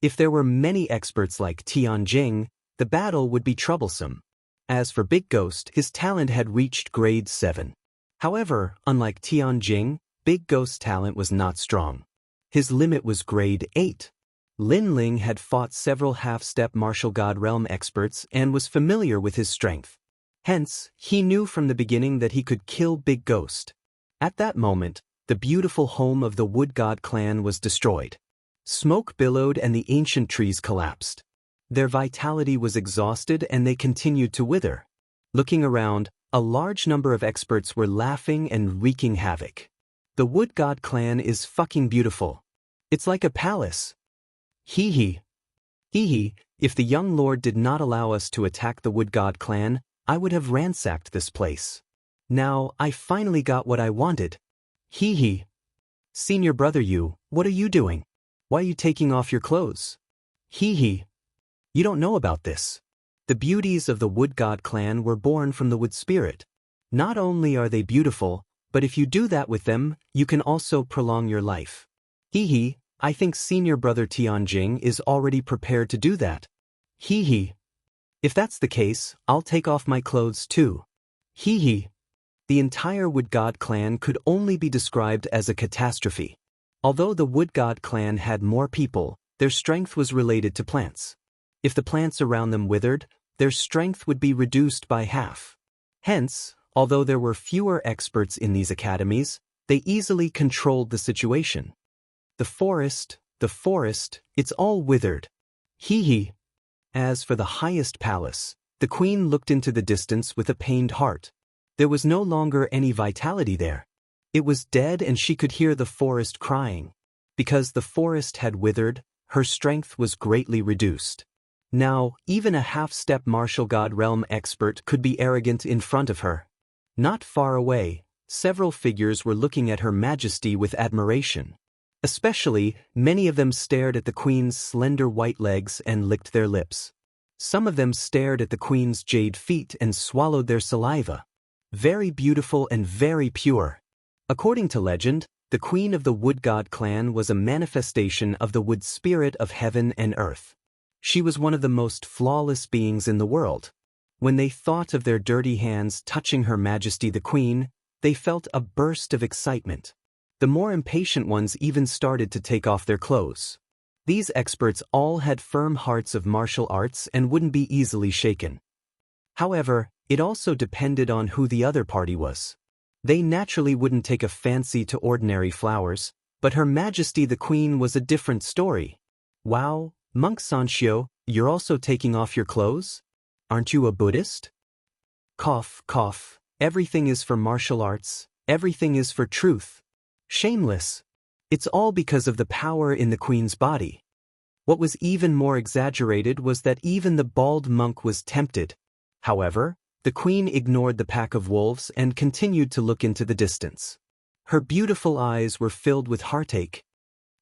If there were many experts like Tianjing, the battle would be troublesome. As for Big Ghost, his talent had reached grade 7. However, unlike Tianjing, Big Ghost's talent was not strong. His limit was grade 8. Lin Ling had fought several half-step martial god realm experts and was familiar with his strength. Hence, he knew from the beginning that he could kill Big Ghost. At that moment, the beautiful home of the Wood God clan was destroyed. Smoke billowed and the ancient trees collapsed. Their vitality was exhausted and they continued to wither. Looking around, a large number of experts were laughing and wreaking havoc. The Wood God clan is fucking beautiful. It's like a palace. Hee hee. Hee hee, if the young lord did not allow us to attack the Wood God clan, I would have ransacked this place. Now, I finally got what I wanted. Hee hee. Senior brother you, what are you doing? Why are you taking off your clothes? Hee hee. You don't know about this. The beauties of the Wood God clan were born from the Wood Spirit. Not only are they beautiful, but if you do that with them, you can also prolong your life. Hee hee, I think senior brother Tianjing is already prepared to do that. Hee hee. If that's the case, I'll take off my clothes too. Hee hee. The entire Wood God clan could only be described as a catastrophe. Although the Wood God clan had more people, their strength was related to plants. If the plants around them withered, their strength would be reduced by half. Hence, although there were fewer experts in these academies, they easily controlled the situation. The forest, it's all withered. Hee hee. As for the highest palace, the queen looked into the distance with a pained heart. There was no longer any vitality there. It was dead and she could hear the forest crying. Because the forest had withered, her strength was greatly reduced. Now, even a half-step martial god realm expert could be arrogant in front of her. Not far away, several figures were looking at Her Majesty with admiration. Especially, many of them stared at the queen's slender white legs and licked their lips. Some of them stared at the queen's jade feet and swallowed their saliva. Very beautiful and very pure. According to legend, the queen of the Wood God clan was a manifestation of the Wood Spirit of heaven and earth. She was one of the most flawless beings in the world. When they thought of their dirty hands touching Her Majesty the Queen, they felt a burst of excitement. The more impatient ones even started to take off their clothes. These experts all had firm hearts of martial arts and wouldn't be easily shaken. However, it also depended on who the other party was. They naturally wouldn't take a fancy to ordinary flowers, but Her Majesty the Queen was a different story. Wow, Monk Sanshio, you're also taking off your clothes? Aren't you a Buddhist? Cough, cough, everything is for martial arts, everything is for truth. Shameless. It's all because of the power in the queen's body. What was even more exaggerated was that even the bald monk was tempted. However, the queen ignored the pack of wolves and continued to look into the distance. Her beautiful eyes were filled with heartache.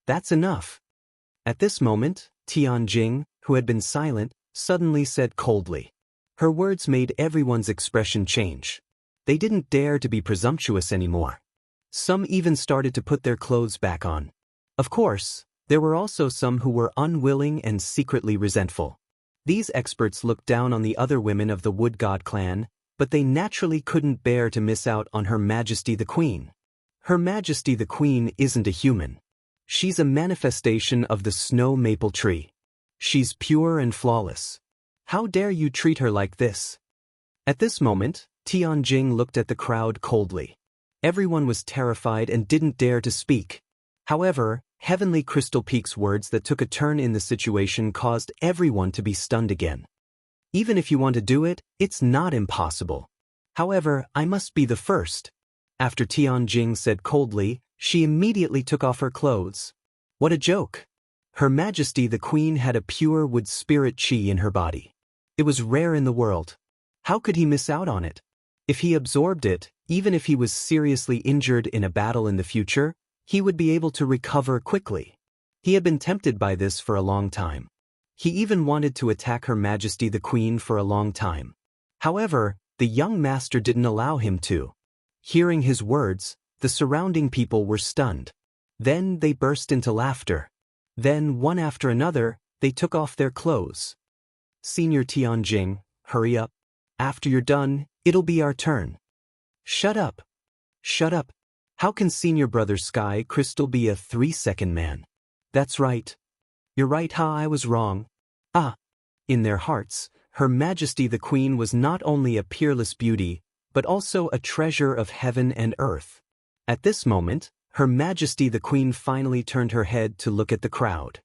That's enough. At this moment, Tianjing, who had been silent, suddenly said coldly. Her words made everyone's expression change. They didn't dare to be presumptuous anymore. Some even started to put their clothes back on. Of course, there were also some who were unwilling and secretly resentful. These experts looked down on the other women of the Wood God clan, but they naturally couldn't bear to miss out on Her Majesty the Queen. Her Majesty the Queen isn't a human. She's a manifestation of the snow maple tree. She's pure and flawless. How dare you treat her like this? At this moment, Tianjing looked at the crowd coldly. Everyone was terrified and didn't dare to speak. However, Heavenly Crystal Peak's words that took a turn in the situation caused everyone to be stunned again. Even if you want to do it, it's not impossible. However, I must be the first. After Tianjing said coldly, she immediately took off her clothes. What a joke! Her Majesty the Queen had a pure wood spirit chi in her body. It was rare in the world. How could he miss out on it? If he absorbed it, even if he was seriously injured in a battle in the future, he would be able to recover quickly. He had been tempted by this for a long time. He even wanted to attack Her Majesty the Queen for a long time. However, the young master didn't allow him to. Hearing his words, the surrounding people were stunned. Then they burst into laughter. Then, one after another, they took off their clothes. Senior Tianjing, hurry up. After you're done, it'll be our turn. Shut up. Shut up. How can Senior Brother Sky Crystal be a 3-second man? That's right. You're right, I was wrong. Ah. In their hearts, Her Majesty the Queen was not only a peerless beauty, but also a treasure of heaven and earth. At this moment, Her Majesty the Queen finally turned her head to look at the crowd.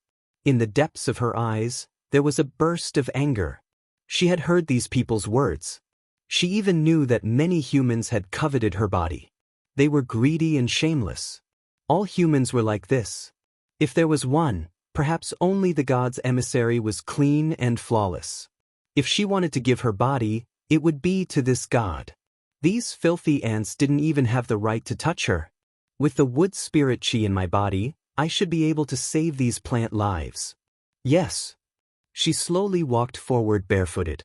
In the depths of her eyes, there was a burst of anger. She had heard these people's words. She even knew that many humans had coveted her body. They were greedy and shameless. All humans were like this. If there was one, perhaps only the god's emissary was clean and flawless. If she wanted to give her body, it would be to this god. These filthy ants didn't even have the right to touch her. With the wood spirit chi in my body, I should be able to save these plant lives. Yes. She slowly walked forward barefooted.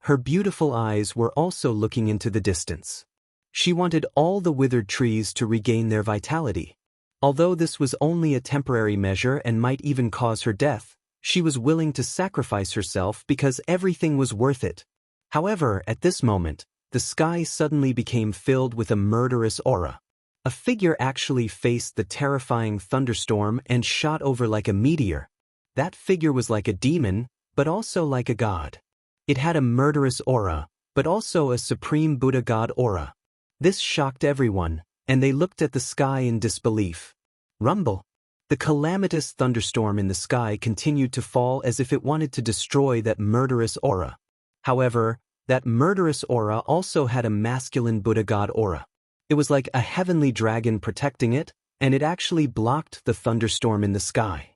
Her beautiful eyes were also looking into the distance. She wanted all the withered trees to regain their vitality. Although this was only a temporary measure and might even cause her death, she was willing to sacrifice herself because everything was worth it. However, at this moment, the sky suddenly became filled with a murderous aura. A figure actually faced the terrifying thunderstorm and shot over like a meteor. That figure was like a demon, but also like a god. It had a murderous aura, but also a supreme Buddha god aura. This shocked everyone, and they looked at the sky in disbelief. Rumble. The calamitous thunderstorm in the sky continued to fall as if it wanted to destroy that murderous aura. However, that murderous aura also had a masculine Buddha god aura. It was like a heavenly dragon protecting it, and it actually blocked the thunderstorm in the sky.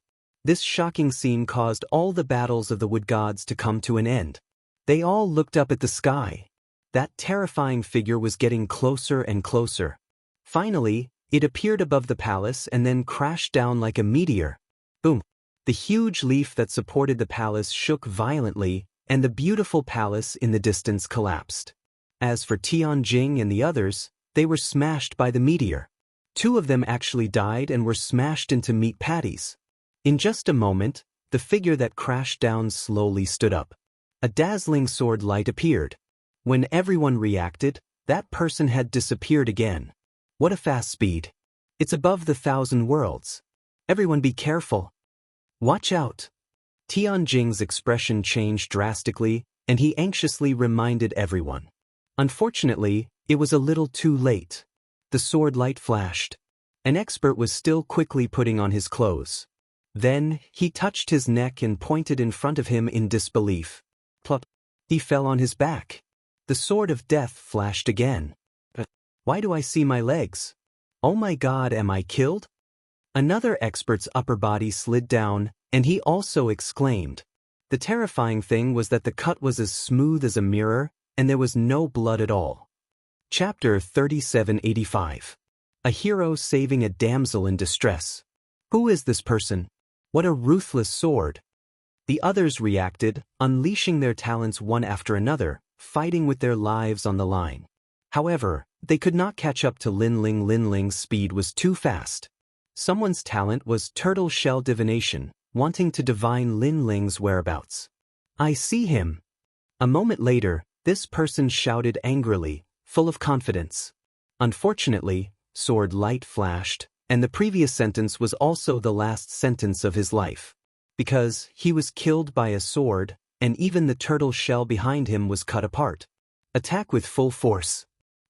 This shocking scene caused all the battles of the wood gods to come to an end. They all looked up at the sky. That terrifying figure was getting closer and closer. Finally, it appeared above the palace and then crashed down like a meteor. Boom! The huge leaf that supported the palace shook violently, and the beautiful palace in the distance collapsed. As for Tianjing and the others, they were smashed by the meteor. 2 of them actually died and were smashed into meat patties. In just a moment, the figure that crashed down slowly stood up. A dazzling sword light appeared. When everyone reacted, that person had disappeared again. What a fast speed. It's above the 1,000 worlds. Everyone be careful. Watch out. Tianjing's expression changed drastically, and he anxiously reminded everyone. Unfortunately, it was a little too late. The sword light flashed. An expert was still quickly putting on his clothes. Then, he touched his neck and pointed in front of him in disbelief. Plop. He fell on his back. The sword of death flashed again. Why do I see my legs? Oh my god, am I killed? Another expert's upper body slid down, and he also exclaimed. The terrifying thing was that the cut was as smooth as a mirror, and there was no blood at all. Chapter 3785. A hero saving a damsel in distress. Who is this person? What a ruthless sword. The others reacted, unleashing their talents one after another, fighting with their lives on the line. However, they could not catch up to Lin Ling. Lin Ling's speed was too fast. Someone's talent was turtle shell divination, wanting to divine Lin Ling's whereabouts. I see him. A moment later, this person shouted angrily, full of confidence. Unfortunately, sword light flashed, and the previous sentence was also the last sentence of his life. Because he was killed by a sword, and even the turtle shell behind him was cut apart. Attack with full force.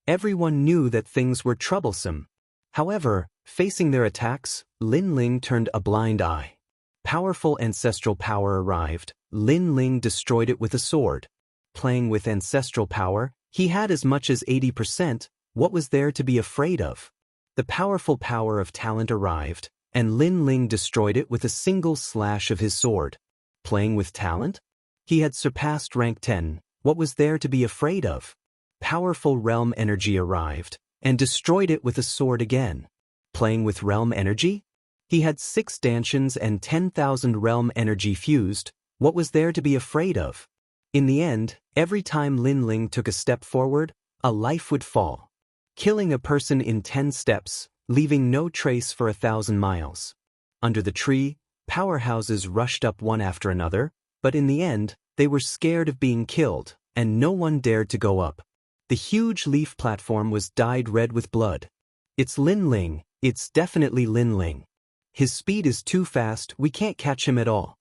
Everyone knew that things were troublesome. However, facing their attacks, Lin Ling turned a blind eye. Powerful ancestral power arrived. Lin Ling destroyed it with a sword. Playing with ancestral power, he had as much as 80%. What was there to be afraid of? The powerful power of talent arrived, and Lin Ling destroyed it with a single slash of his sword. Playing with talent? He had surpassed rank 10. What was there to be afraid of? Powerful realm energy arrived, and destroyed it with a sword again. Playing with realm energy? He had 6 stanchions and 10,000 realm energy fused. What was there to be afraid of? In the end, every time Lin Ling took a step forward, a life would fall. Killing a person in 10 steps, leaving no trace for 1,000 miles. Under the tree, powerhouses rushed up one after another, but in the end, they were scared of being killed, and no one dared to go up. The huge leaf platform was dyed red with blood. It's Lin Ling, it's definitely Lin Ling. His speed is too fast, we can't catch him at all.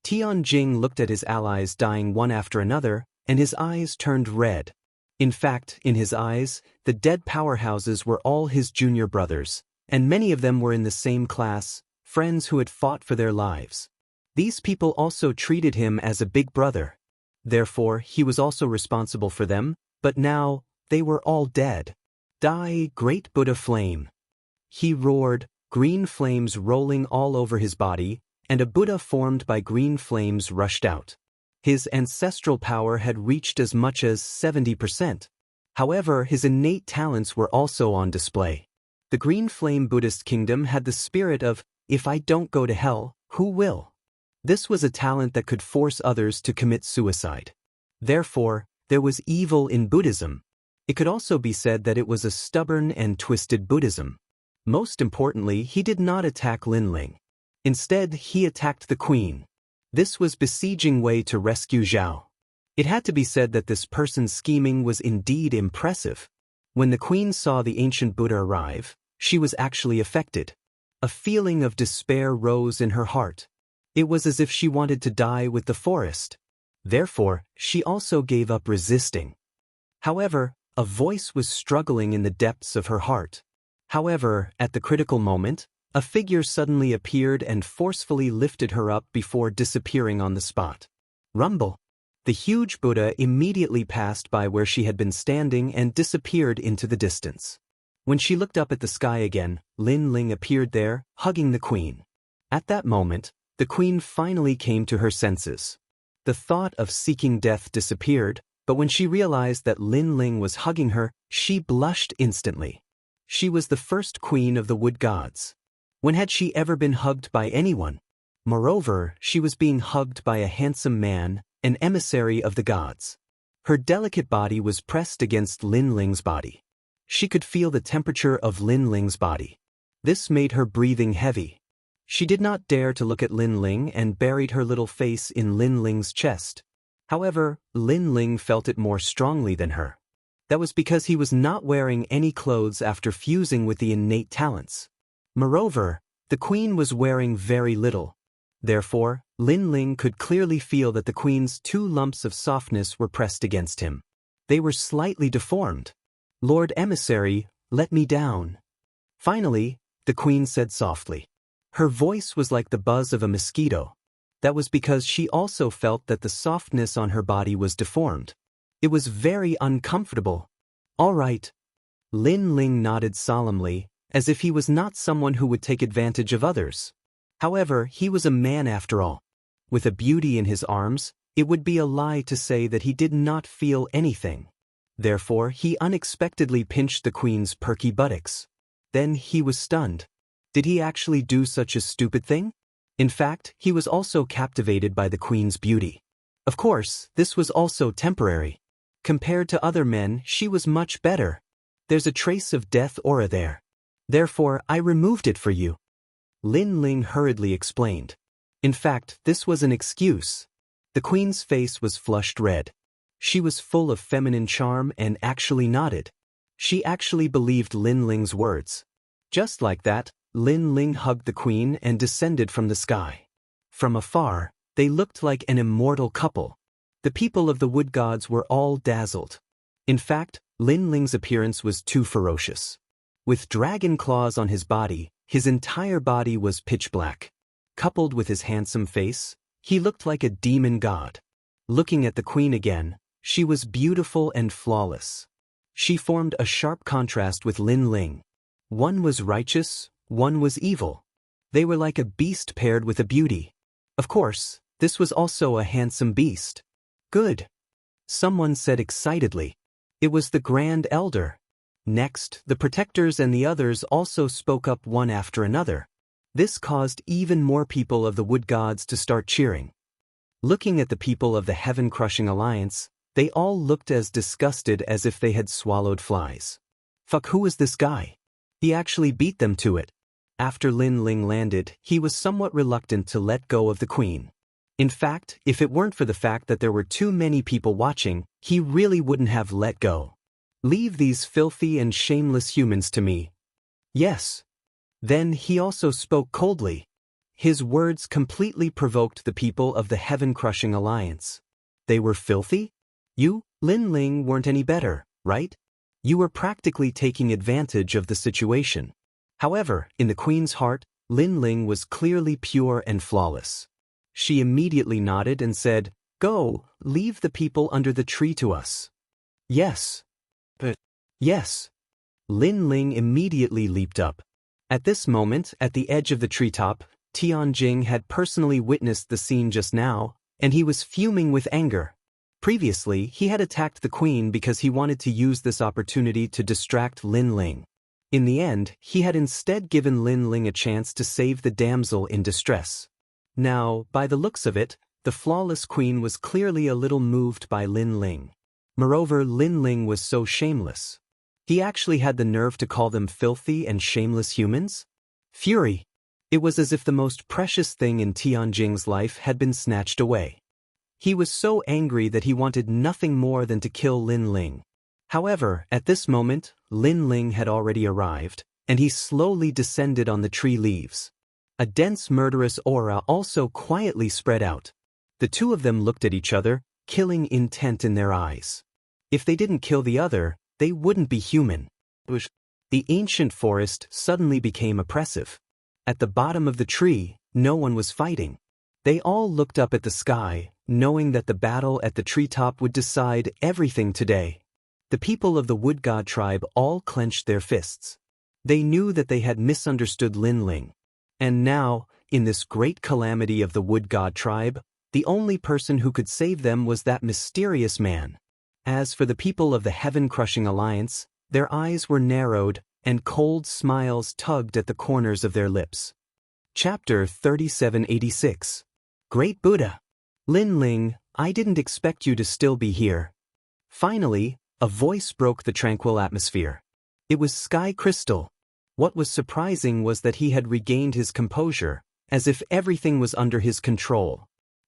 Tian Jing looked at his allies dying one after another, and his eyes turned red. In fact, in his eyes, the dead powerhouses were all his junior brothers, and many of them were in the same class, friends who had fought for their lives. These people also treated him as a big brother. Therefore, he was also responsible for them, but now, they were all dead. Die, great Buddha flame! He roared, green flames rolling all over his body, and a Buddha formed by green flames rushed out. His ancestral power had reached as much as 70%. However, his innate talents were also on display. The Green Flame Buddhist kingdom had the spirit of, if I don't go to hell, who will? This was a talent that could force others to commit suicide. Therefore, there was evil in Buddhism. It could also be said that it was a stubborn and twisted Buddhism. Most importantly, he did not attack Lin Ling. Instead, he attacked the queen. This was besieging Wei to rescue Zhao. It had to be said that this person's scheming was indeed impressive. When the queen saw the ancient Buddha arrive, she was actually affected. A feeling of despair rose in her heart. It was as if she wanted to die with the forest. Therefore, she also gave up resisting. However, a voice was struggling in the depths of her heart. However, at the critical moment, a figure suddenly appeared and forcefully lifted her up before disappearing on the spot. Rumble! The huge Buddha immediately passed by where she had been standing and disappeared into the distance. When she looked up at the sky again, Lin Ling appeared there, hugging the queen. At that moment, the queen finally came to her senses. The thought of seeking death disappeared, but when she realized that Lin Ling was hugging her, she blushed instantly. She was the first queen of the wood gods. When had she ever been hugged by anyone? Moreover, she was being hugged by a handsome man, an emissary of the gods. Her delicate body was pressed against Lin Ling's body. She could feel the temperature of Lin Ling's body. This made her breathing heavy. She did not dare to look at Lin Ling and buried her little face in Lin Ling's chest. However, Lin Ling felt it more strongly than her. That was because he was not wearing any clothes after fusing with the innate talents. Moreover, the queen was wearing very little. Therefore, Lin Ling could clearly feel that the queen's 2 lumps of softness were pressed against him. They were slightly deformed. Lord Emissary, let me down. Finally, the queen said softly. Her voice was like the buzz of a mosquito. That was because she also felt that the softness on her body was deformed. It was very uncomfortable. All right. Lin Ling nodded solemnly, as if he was not someone who would take advantage of others. However, he was a man after all. With a beauty in his arms, it would be a lie to say that he did not feel anything. Therefore, he unexpectedly pinched the queen's perky buttocks. Then he was stunned. Did he actually do such a stupid thing? In fact, he was also captivated by the queen's beauty. Of course, this was also temporary. Compared to other men, she was much better. There's a trace of death aura there. Therefore, I removed it for you. Lin Ling hurriedly explained. In fact, this was an excuse. The queen's face was flushed red. She was full of feminine charm and actually nodded. She actually believed Lin Ling's words. Just like that, Lin Ling hugged the queen and descended from the sky. From afar, they looked like an immortal couple. The people of the wood gods were all dazzled. In fact, Lin Ling's appearance was too ferocious. With dragon claws on his body, his entire body was pitch black. Coupled with his handsome face, he looked like a demon god. Looking at the queen again, she was beautiful and flawless. She formed a sharp contrast with Lin Ling. One was righteous, one was evil. They were like a beast paired with a beauty. Of course, this was also a handsome beast. Good. Someone said excitedly. It was the Grand Elder. Next, the protectors and the others also spoke up one after another. This caused even more people of the wood gods to start cheering. Looking at the people of the heaven-crushing alliance, they all looked as disgusted as if they had swallowed flies. Fuck, who is this guy? He actually beat them to it. After Lin Ling landed, he was somewhat reluctant to let go of the queen. In fact, if it weren't for the fact that there were too many people watching, he really wouldn't have let go. Leave these filthy and shameless humans to me. Yes. Then he also spoke coldly. His words completely provoked the people of the Heaven-Crushing Alliance. They were filthy? You, Lin Ling, weren't any better, right? You were practically taking advantage of the situation. However, in the queen's heart, Lin Ling was clearly pure and flawless. She immediately nodded and said, "Go, leave the people under the tree to us." Yes. But yes. Lin Ling immediately leaped up. At this moment, at the edge of the treetop, Tianjing had personally witnessed the scene just now, and he was fuming with anger. Previously, he had attacked the queen because he wanted to use this opportunity to distract Lin Ling. In the end, he had instead given Lin Ling a chance to save the damsel in distress. Now, by the looks of it, the flawless queen was clearly a little moved by Lin Ling. Moreover, Lin Ling was so shameless. He actually had the nerve to call them filthy and shameless humans? Fury. It was as if the most precious thing in Tianjing's life had been snatched away. He was so angry that he wanted nothing more than to kill Lin Ling. However, at this moment, Lin Ling had already arrived, and he slowly descended on the tree leaves. A dense murderous aura also quietly spread out. The two of them looked at each other, killing intent in their eyes. If they didn't kill the other, they wouldn't be human. The ancient forest suddenly became oppressive. At the bottom of the tree, no one was fighting. They all looked up at the sky, knowing that the battle at the treetop would decide everything today. The people of the Wood God tribe all clenched their fists. They knew that they had misunderstood Lin Ling. And now, in this great calamity of the Wood God tribe, the only person who could save them was that mysterious man. As for the people of the Heaven-Crushing Alliance, their eyes were narrowed, and cold smiles tugged at the corners of their lips. Chapter 3786. Great Buddha! Lin Ling, I didn't expect you to still be here. Finally, a voice broke the tranquil atmosphere. It was Sky Crystal. What was surprising was that he had regained his composure, as if everything was under his control.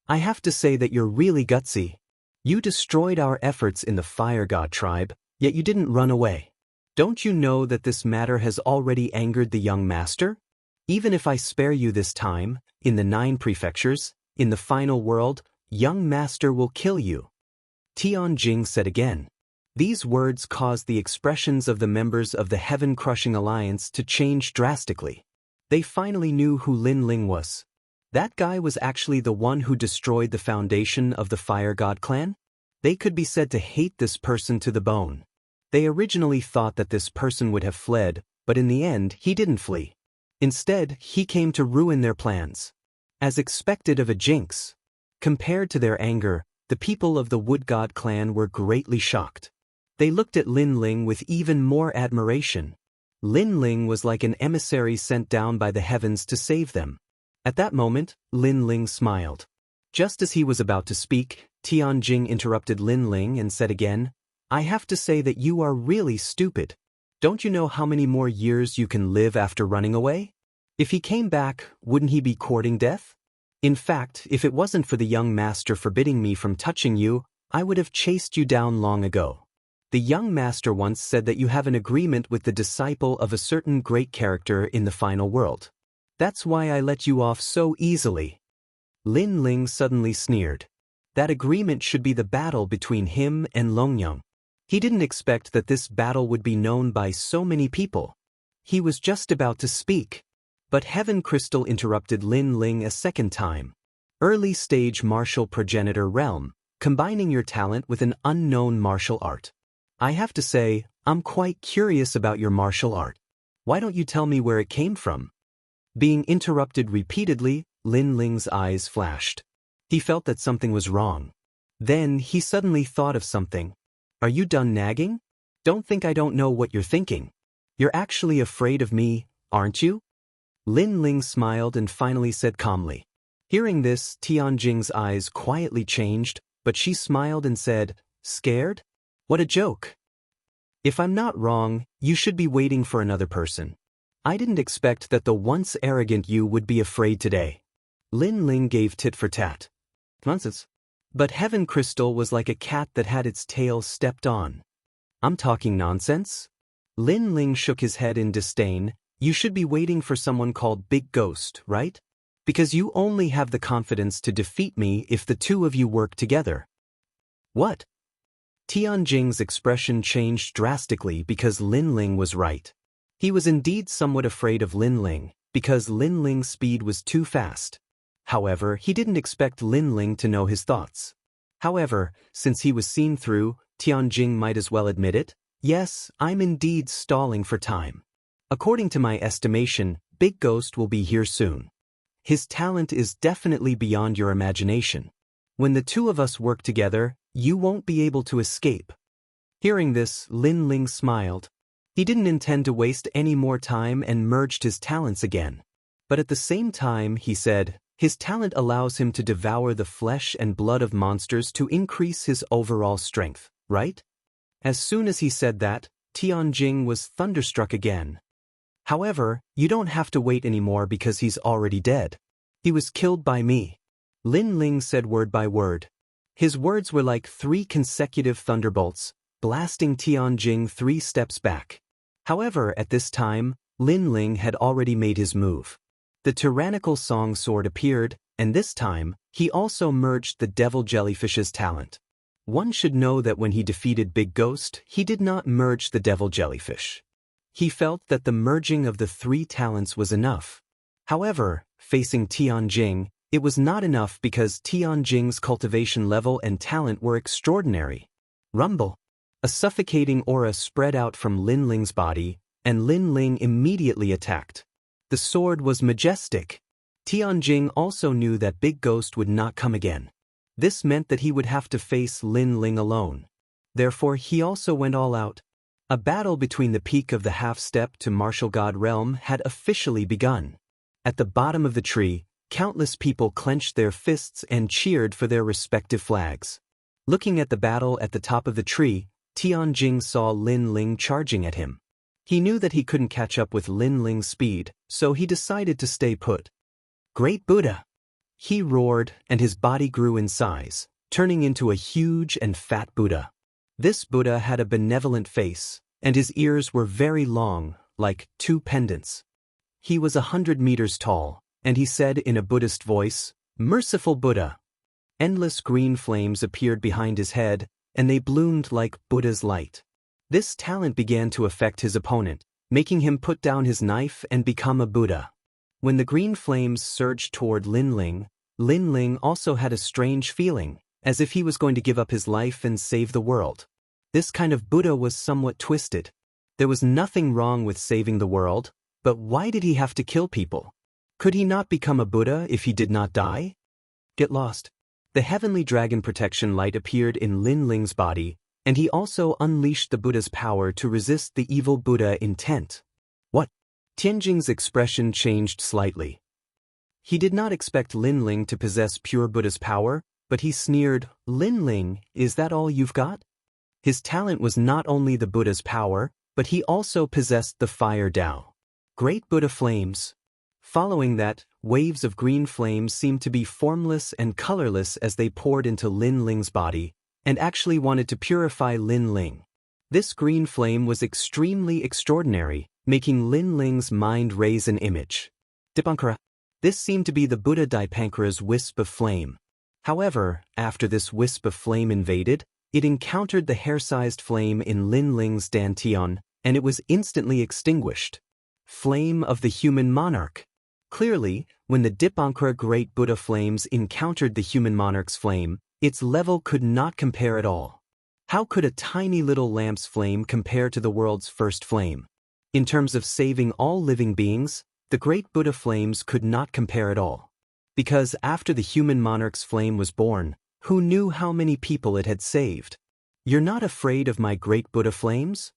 I have to say that you're really gutsy. You destroyed our efforts in the Fire God tribe, yet you didn't run away. Don't you know that this matter has already angered the young master? Even if I spare you this time, in the 9 prefectures, in the final world, young master will kill you. Tianjing said again. These words caused the expressions of the members of the Heaven-Crushing Alliance to change drastically. They finally knew who Lin Ling was. That guy was actually the one who destroyed the foundation of the Fire God clan? They could be said to hate this person to the bone. They originally thought that this person would have fled, but in the end, he didn't flee. Instead, he came to ruin their plans. As expected of a jinx. Compared to their anger, the people of the Wood God clan were greatly shocked. They looked at Lin Ling with even more admiration. Lin Ling was like an emissary sent down by the heavens to save them. At that moment, Lin Ling smiled. Just as he was about to speak, Tianjing interrupted Lin Ling and said again, I have to say that you are really stupid. Don't you know how many more years you can live after running away? If he came back, wouldn't he be courting death? In fact, if it wasn't for the young master forbidding me from touching you, I would have chased you down long ago. The young master once said that you have an agreement with the disciple of a certain great character in the final world. That's why I let you off so easily. Lin Ling suddenly sneered. That agreement should be the battle between him and Longyang. He didn't expect that this battle would be known by so many people. He was just about to speak. But Heaven Crystal interrupted Lin Ling a second time. Early stage martial progenitor realm, combining your talent with an unknown martial art. I have to say, I'm quite curious about your martial art. Why don't you tell me where it came from? Being interrupted repeatedly, Lin Ling's eyes flashed. He felt that something was wrong. Then he suddenly thought of something. Are you done nagging? Don't think I don't know what you're thinking. You're actually afraid of me, aren't you? Lin Ling smiled and finally said calmly. Hearing this, Tianjing's eyes quietly changed, but she smiled and said, Scared? What a joke. If I'm not wrong, you should be waiting for another person. I didn't expect that the once arrogant you would be afraid today. Lin Ling gave tit for tat. Nonsense. But Heaven Crystal was like a cat that had its tail stepped on. I'm talking nonsense? Lin Ling shook his head in disdain. You should be waiting for someone called Big Ghost, right? Because you only have the confidence to defeat me if the two of you work together. What? Tianjing's expression changed drastically because Lin Ling was right. He was indeed somewhat afraid of Lin Ling, because Lin Ling's speed was too fast. However, he didn't expect Lin Ling to know his thoughts. However, since he was seen through, Tianjing might as well admit it. Yes, I'm indeed stalling for time. According to my estimation, Big Ghost will be here soon. His talent is definitely beyond your imagination. When the two of us work together, you won't be able to escape. Hearing this, Lin Ling smiled. He didn't intend to waste any more time and merged his talents again. But at the same time, he said, his talent allows him to devour the flesh and blood of monsters to increase his overall strength, right? As soon as he said that, Tianjing was thunderstruck again. However, you don't have to wait anymore because he's already dead. He was killed by me. Lin Ling said word by word. His words were like 3 consecutive thunderbolts, blasting Tianjing 3 steps back. However, at this time, Lin Ling had already made his move. The tyrannical song sword appeared, and this time, he also merged the devil jellyfish's talent. One should know that when he defeated Big Ghost, he did not merge the devil jellyfish. He felt that the merging of the 3 talents was enough. However, facing Tianjing, it was not enough because Tianjing's cultivation level and talent were extraordinary. Rumble. A suffocating aura spread out from Lin Ling's body, and Lin Ling immediately attacked. The sword was majestic. Tianjing also knew that Big Ghost would not come again. This meant that he would have to face Lin Ling alone. Therefore, he also went all out. A battle between the peak of the half-step to martial god realm had officially begun. At the bottom of the tree, countless people clenched their fists and cheered for their respective flags. Looking at the battle at the top of the tree, Tianjing saw Lin Ling charging at him. He knew that he couldn't catch up with Lin Ling's speed, so he decided to stay put. Great Buddha! He roared, and his body grew in size, turning into a huge and fat Buddha. This Buddha had a benevolent face, and his ears were very long, like 2 pendants. He was 100 meters tall, and he said in a Buddhist voice, "Merciful Buddha." Endless green flames appeared behind his head, and they bloomed like Buddha's light. This talent began to affect his opponent, making him put down his knife and become a Buddha. When the green flames surged toward Lin Ling also had a strange feeling, as if he was going to give up his life and save the world. This kind of Buddha was somewhat twisted. There was nothing wrong with saving the world, but why did he have to kill people? Could he not become a Buddha if he did not die? Get lost. The heavenly dragon protection light appeared in Lin Ling's body, and he also unleashed the Buddha's power to resist the evil Buddha intent. What? Tianjing's expression changed slightly. He did not expect Lin Ling to possess pure Buddha's power, but he sneered, "Lin Ling, is that all you've got?" His talent was not only the Buddha's power, but he also possessed the fire Tao. Great Buddha flames. Following that, waves of green flames seemed to be formless and colorless as they poured into Lin Ling's body, and actually wanted to purify Lin Ling. This green flame was extremely extraordinary, making Lin Ling's mind raise an image. Dipankara. This seemed to be the Buddha Dipankara's wisp of flame. However, after this wisp of flame invaded, it encountered the hair-sized flame in Lin Ling's dantian, and it was instantly extinguished. Flame of the human monarch. Clearly, when the Dipankara Great Buddha flames encountered the human monarch's flame, its level could not compare at all. How could a tiny little lamp's flame compare to the world's first flame? In terms of saving all living beings, the Great Buddha flames could not compare at all. Because after the human monarch's flame was born, who knew how many people it had saved? You're not afraid of my Great Buddha flames?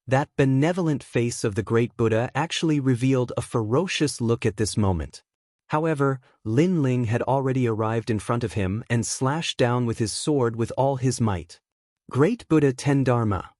That benevolent face of the Great Buddha actually revealed a ferocious look at this moment. However, Lin Ling had already arrived in front of him and slashed down with his sword with all his might. Great Buddha Ten Dharma.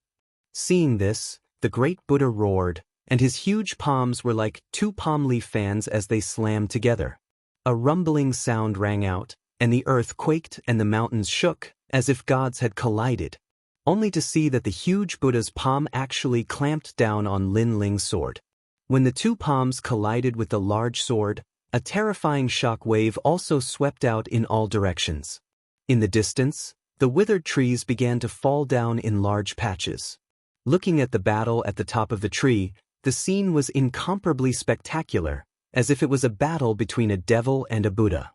Seeing this, the Great Buddha roared, and his huge palms were like two palm leaf fans as they slammed together. A rumbling sound rang out, and the earth quaked and the mountains shook, as if gods had collided, only to see that the huge Buddha's palm actually clamped down on Lin Ling's sword. When the two palms collided with the large sword, a terrifying shock wave also swept out in all directions. In the distance, the withered trees began to fall down in large patches. Looking at the battle at the top of the tree, the scene was incomparably spectacular, as if it was a battle between a devil and a Buddha.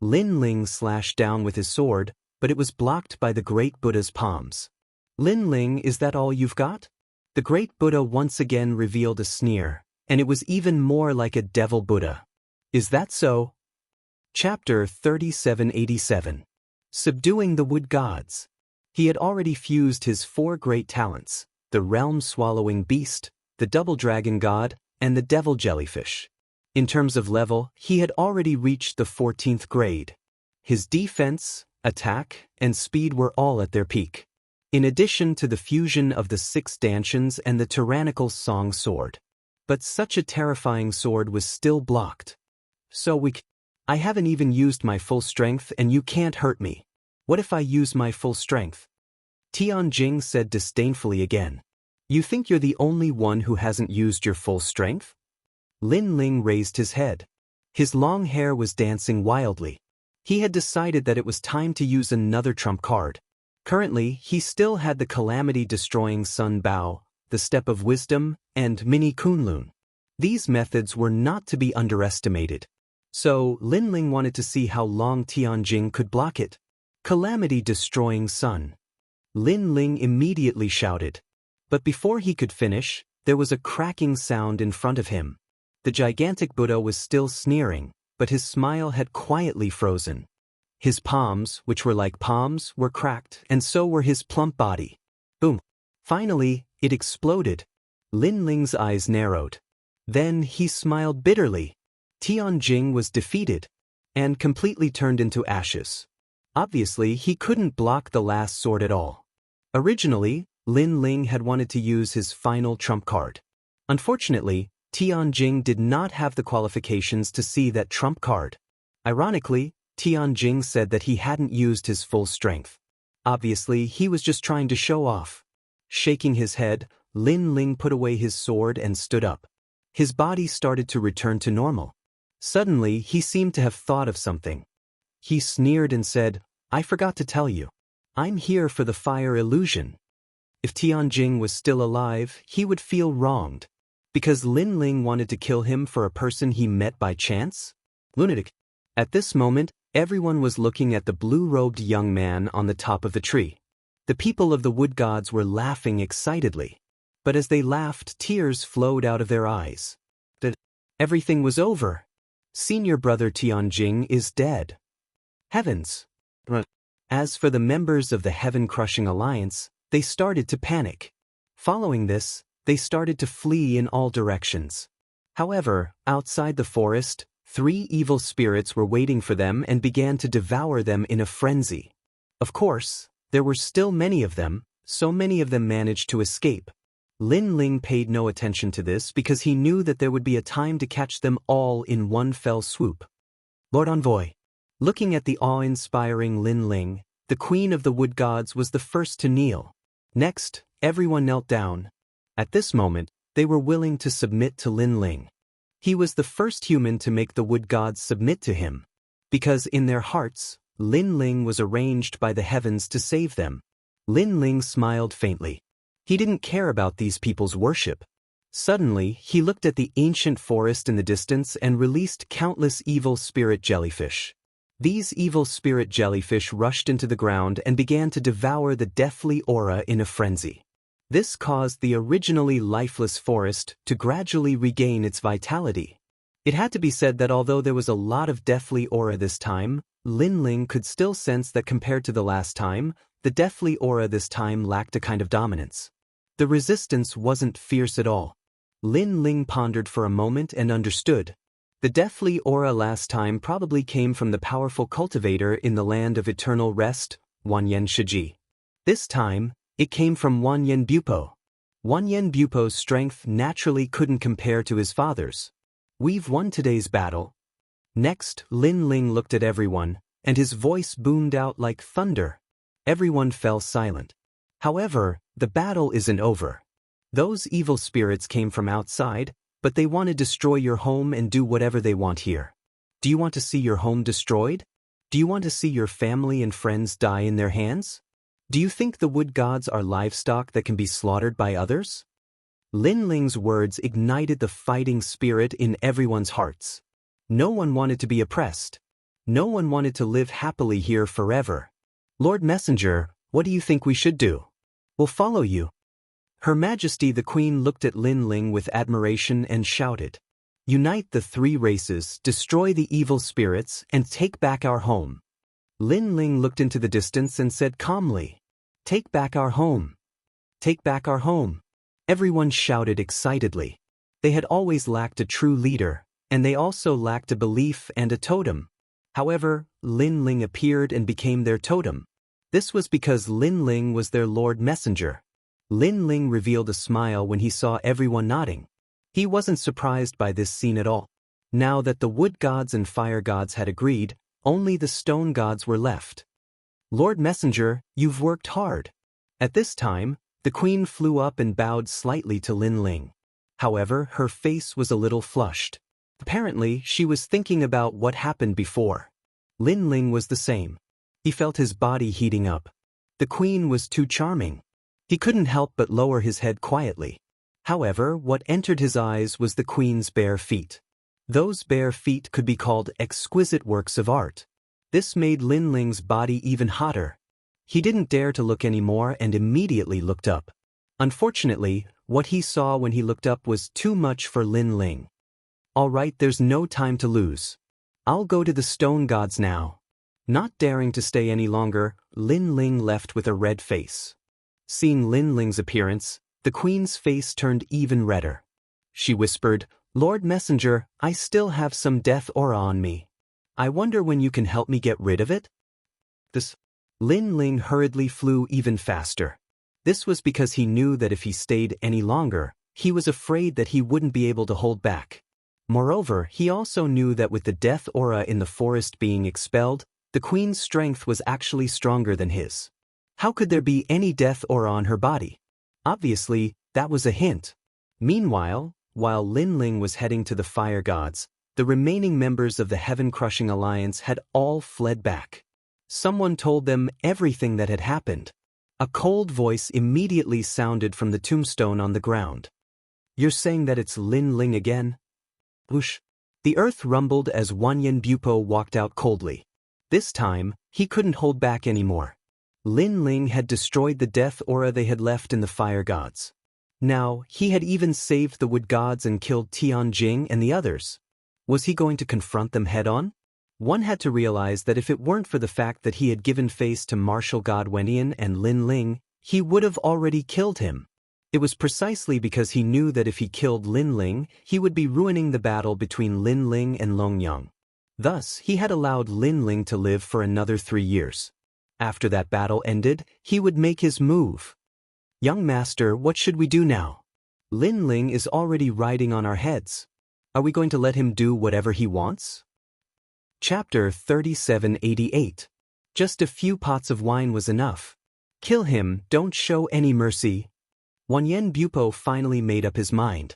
Lin Ling slashed down with his sword, but it was blocked by the great Buddha's palms. "Lin Ling, is that all you've got?" The great Buddha once again revealed a sneer, and it was even more like a devil Buddha. "Is that so?" Chapter 3787. Subduing the Wood Gods. He had already fused his 4 great talents, the realm-swallowing beast, the double dragon god, and the devil jellyfish. In terms of level, he had already reached the 14th grade. His defense, attack, and speed were all at their peak, in addition to the fusion of the 6 dantians and the tyrannical song sword. But such a terrifying sword was still blocked. "So weak. I haven't even used my full strength and you can't hurt me. What if I use my full strength?" Tianjing said disdainfully again. "You think you're the only one who hasn't used your full strength?" Lin Ling raised his head. His long hair was dancing wildly. He had decided that it was time to use another trump card. Currently, he still had the calamity-destroying Sun Bao, the Step of Wisdom, and Mini Kunlun. These methods were not to be underestimated. So, Lin Ling wanted to see how long Tianjing could block it. Calamity-destroying Sun. Lin Ling immediately shouted. But before he could finish, there was a cracking sound in front of him. The gigantic Buddha was still sneering, but his smile had quietly frozen. His palms, which were like palms, were cracked, and so were his plump body. Boom. Finally, it exploded. Lin Ling's eyes narrowed. Then he smiled bitterly. Tianjing was defeated, and completely turned into ashes. Obviously, he couldn't block the last sword at all. Originally, Lin Ling had wanted to use his final trump card. Unfortunately, Tianjing did not have the qualifications to see that trump card. Ironically, Tianjing said that he hadn't used his full strength. Obviously, he was just trying to show off. Shaking his head, Lin Ling put away his sword and stood up. His body started to return to normal. Suddenly, he seemed to have thought of something. He sneered and said, "I forgot to tell you. I'm here for the fire illusion." If Tianjing was still alive, he would feel wronged. Because Lin Ling wanted to kill him for a person he met by chance? Lunatic. At this moment, everyone was looking at the blue-robed young man on the top of the tree. The people of the wood gods were laughing excitedly. But as they laughed, tears flowed out of their eyes. Everything was over. Senior brother Tianjing is dead. Heavens. As for the members of the Heaven-Crushing Alliance, they started to panic. Following this, they started to flee in all directions. However, outside the forest, 3 evil spirits were waiting for them and began to devour them in a frenzy. Of course, there were still many of them, so many of them managed to escape. Lin Ling paid no attention to this because he knew that there would be a time to catch them all in one fell swoop. Lord Envoy. Looking at the awe-inspiring Lin Ling, the queen of the wood gods was the first to kneel. Next, everyone knelt down. At this moment, they were willing to submit to Lin Ling. He was the first human to make the wood gods submit to him. Because in their hearts, Lin Ling was arranged by the heavens to save them. Lin Ling smiled faintly. He didn't care about these people's worship. Suddenly, he looked at the ancient forest in the distance and released countless evil spirit jellyfish. These evil spirit jellyfish rushed into the ground and began to devour the deathly aura in a frenzy. This caused the originally lifeless forest to gradually regain its vitality. It had to be said that although there was a lot of deathly aura this time, Lin Ling could still sense that compared to the last time, the deathly aura this time lacked a kind of dominance. The resistance wasn't fierce at all. Lin Ling pondered for a moment and understood. The deathly aura last time probably came from the powerful cultivator in the land of eternal rest, Wanyan Shiji. This time, it came from Wanyan Bupo. Wanyan Bupo's strength naturally couldn't compare to his father's. We've won today's battle. Next, Lin Ling looked at everyone, and his voice boomed out like thunder. Everyone fell silent. However, the battle isn't over. Those evil spirits came from outside, but they want to destroy your home and do whatever they want here. Do you want to see your home destroyed? Do you want to see your family and friends die in their hands? Do you think the wood gods are livestock that can be slaughtered by others? Lin Ling's words ignited the fighting spirit in everyone's hearts. No one wanted to be oppressed. No one wanted to live happily here forever. Lord Messenger, what do you think we should do? We'll follow you. Her Majesty the Queen looked at Lin Ling with admiration and shouted, "Unite the three races, destroy the evil spirits, and take back our home." Lin Ling looked into the distance and said calmly, "Take back our home. Take back our home." Everyone shouted excitedly. They had always lacked a true leader, and they also lacked a belief and a totem. However, Lin Ling appeared and became their totem. This was because Lin Ling was their Lord Messenger. Lin Ling revealed a smile when he saw everyone nodding. He wasn't surprised by this scene at all. Now that the wood gods and fire gods had agreed, only the stone gods were left. "Lord Messenger, you've worked hard." At this time, the queen flew up and bowed slightly to Lin Ling. However, her face was a little flushed. Apparently, she was thinking about what happened before. Lin Ling was the same. He felt his body heating up. The queen was too charming. He couldn't help but lower his head quietly. However, what entered his eyes was the queen's bare feet. Those bare feet could be called exquisite works of art. This made Lin Ling's body even hotter. He didn't dare to look anymore and immediately looked up. Unfortunately, what he saw when he looked up was too much for Lin Ling. "All right, there's no time to lose. I'll go to the stone gods now." Not daring to stay any longer, Lin Ling left with a red face. Seeing Lin Ling's appearance, the queen's face turned even redder. She whispered, "Lord Messenger, I still have some death aura on me. I wonder when you can help me get rid of it?" Lin Ling hurriedly flew even faster. This was because he knew that if he stayed any longer, he was afraid that he wouldn't be able to hold back. Moreover, he also knew that with the death aura in the forest being expelled, the queen's strength was actually stronger than his. How could there be any death aura on her body? Obviously, that was a hint. Meanwhile, while Lin Ling was heading to the fire gods, the remaining members of the Heaven-Crushing Alliance had all fled back. Someone told them everything that had happened. A cold voice immediately sounded from the tombstone on the ground. "You're saying that it's Lin Ling again?" Whoosh! The earth rumbled as Wanyan Bupo walked out coldly. This time, he couldn't hold back anymore. Lin Ling had destroyed the death aura they had left in the fire gods. Now, he had even saved the wood gods and killed Tianjing and the others. Was he going to confront them head-on? One had to realize that if it weren't for the fact that he had given face to martial god Wenian and Lin Ling, he would have already killed him. It was precisely because he knew that if he killed Lin Ling, he would be ruining the battle between Lin Ling and Long Yang. Thus, he had allowed Lin Ling to live for another 3 years. After that battle ended, he would make his move. "Young master, what should we do now? Lin Ling is already riding on our heads. Are we going to let him do whatever he wants?" Chapter 3788. Just a few pots of wine was enough. "Kill him, don't show any mercy." Wanyan Bupo finally made up his mind.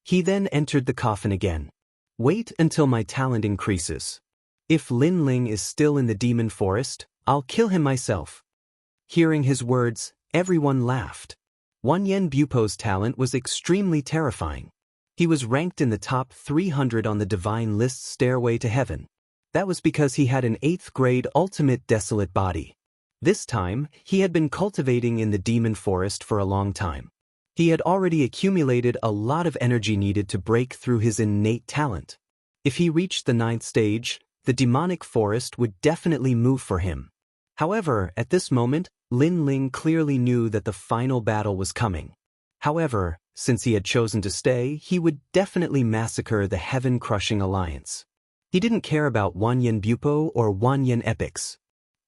He then entered the coffin again. "Wait until my talent increases. If Lin Ling is still in the demon forest, I'll kill him myself." Hearing his words, everyone laughed. Wanyan Bupo's talent was extremely terrifying. He was ranked in the top 300 on the Divine List Stairway to Heaven. That was because he had an 8th grade ultimate desolate body. This time, he had been cultivating in the demon forest for a long time. He had already accumulated a lot of energy needed to break through his innate talent. If he reached the 9th stage, the demonic forest would definitely move for him. However, at this moment, Lin Ling clearly knew that the final battle was coming. However, since he had chosen to stay, he would definitely massacre the Heaven-Crushing Alliance. He didn't care about Wanyan Bupo or Wanyan Epics.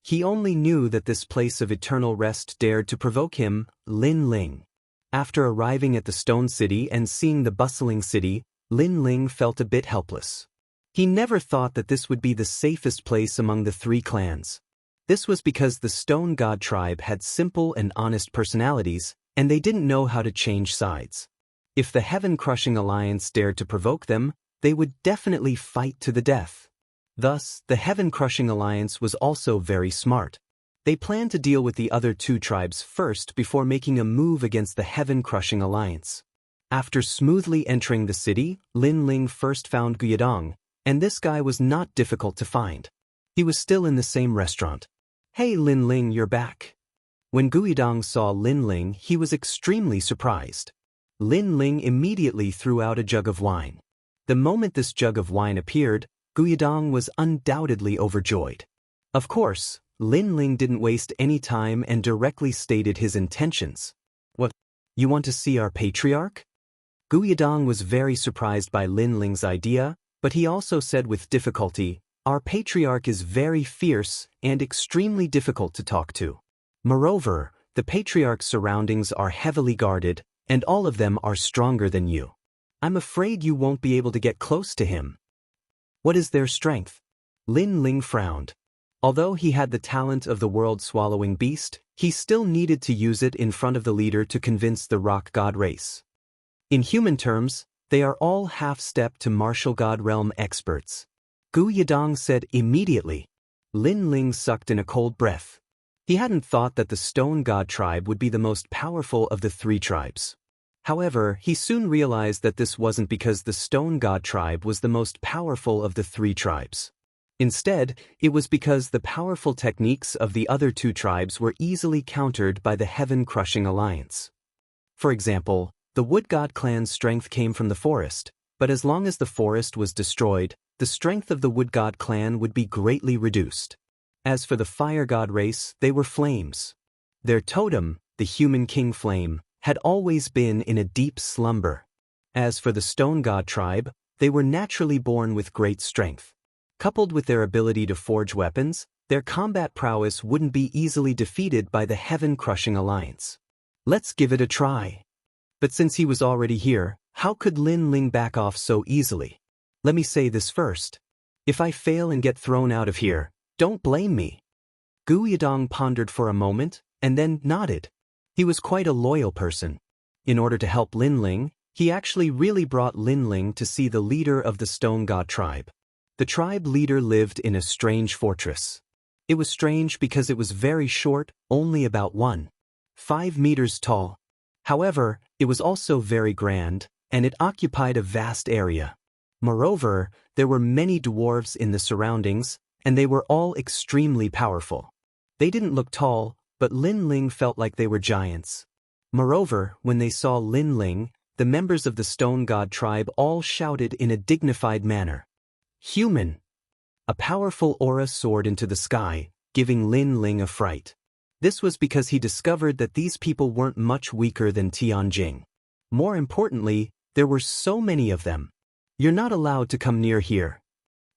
He only knew that this place of eternal rest dared to provoke him, Lin Ling. After arriving at the stone city and seeing the bustling city, Lin Ling felt a bit helpless. He never thought that this would be the safest place among the three clans. This was because the Stone God tribe had simple and honest personalities, and they didn't know how to change sides. If the Heaven-Crushing Alliance dared to provoke them, they would definitely fight to the death. Thus, the Heaven-Crushing Alliance was also very smart. They planned to deal with the other two tribes first before making a move against the Heaven-Crushing Alliance. After smoothly entering the city, Lin Ling first found Guyedong, and this guy was not difficult to find. He was still in the same restaurant. "Hey Lin Ling, you're back." When Guyedong saw Lin Ling, he was extremely surprised. Lin Ling immediately threw out a jug of wine. The moment this jug of wine appeared, Guyedong was undoubtedly overjoyed. Of course, Lin Ling didn't waste any time and directly stated his intentions. "What? You want to see our patriarch?" Guyedong was very surprised by Lin Ling's idea, but he also said with difficulty, "Our patriarch is very fierce and extremely difficult to talk to. Moreover, the patriarch's surroundings are heavily guarded, and all of them are stronger than you. I'm afraid you won't be able to get close to him." "What is their strength?" Lin Ling frowned. Although he had the talent of the world-swallowing beast, he still needed to use it in front of the leader to convince the rock god race. In human terms, they are all half-step to martial god realm experts. Guyedong said immediately. Lin Ling sucked in a cold breath. He hadn't thought that the Stone God tribe would be the most powerful of the three tribes. However, he soon realized that this wasn't because the Stone God tribe was the most powerful of the three tribes. Instead, it was because the powerful techniques of the other two tribes were easily countered by the Heaven-Crushing Alliance. For example, the Wood God clan's strength came from the forest, but as long as the forest was destroyed, the strength of the Wood God clan would be greatly reduced. As for the Fire God race, they were flames. Their totem, the Human King Flame, had always been in a deep slumber. As for the Stone God tribe, they were naturally born with great strength. Coupled with their ability to forge weapons, their combat prowess wouldn't be easily defeated by the Heaven-Crushing Alliance. "Let's give it a try." But since he was already here, how could Lin Ling back off so easily? Let me say this first. If I fail and get thrown out of here, don't blame me. Guyedong pondered for a moment, and then nodded. He was quite a loyal person. In order to help Lin Ling, he actually really brought Lin Ling to see the leader of the Stone God tribe. The tribe leader lived in a strange fortress. It was strange because it was very short, only about 1.5 meters tall. However, it was also very grand, and it occupied a vast area. Moreover, there were many dwarves in the surroundings, and they were all extremely powerful. They didn't look tall, but Lin Ling felt like they were giants. Moreover, when they saw Lin Ling, the members of the Stone God tribe all shouted in a dignified manner, "Human!" A powerful aura soared into the sky, giving Lin Ling a fright. This was because he discovered that these people weren't much weaker than Tianjing. More importantly, there were so many of them. "You're not allowed to come near here."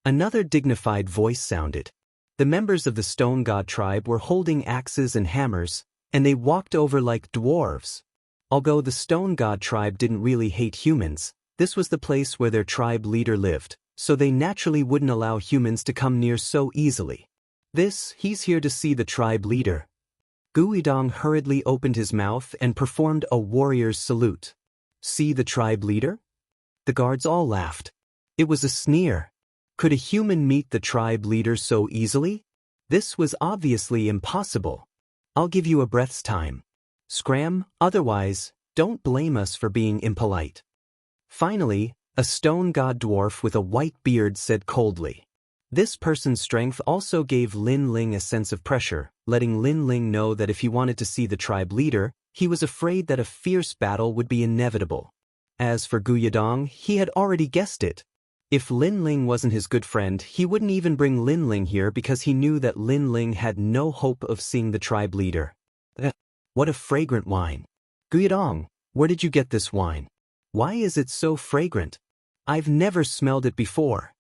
Another dignified voice sounded. The members of the Stone God tribe were holding axes and hammers, and they walked over like dwarves. Although the Stone God tribe didn't really hate humans, this was the place where their tribe leader lived, so they naturally wouldn't allow humans to come near so easily. He's here to see the tribe leader." Guyedong hurriedly opened his mouth and performed a warrior's salute. "See the tribe leader?" The guards all laughed. It was a sneer. Could a human meet the tribe leader so easily? This was obviously impossible. "I'll give you a breath's time. Scram, otherwise, don't blame us for being impolite." Finally, a Stone God dwarf with a white beard said coldly. This person's strength also gave Lin Ling a sense of pressure, letting Lin Ling know that if he wanted to see the tribe leader, he was afraid that a fierce battle would be inevitable. As for Guyedong, he had already guessed it. If Lin Ling wasn't his good friend, he wouldn't even bring Lin Ling here because he knew that Lin Ling had no hope of seeing the tribe leader. What a fragrant wine. "Guyedong, where did you get this wine? Why is it so fragrant? I've never smelled it before."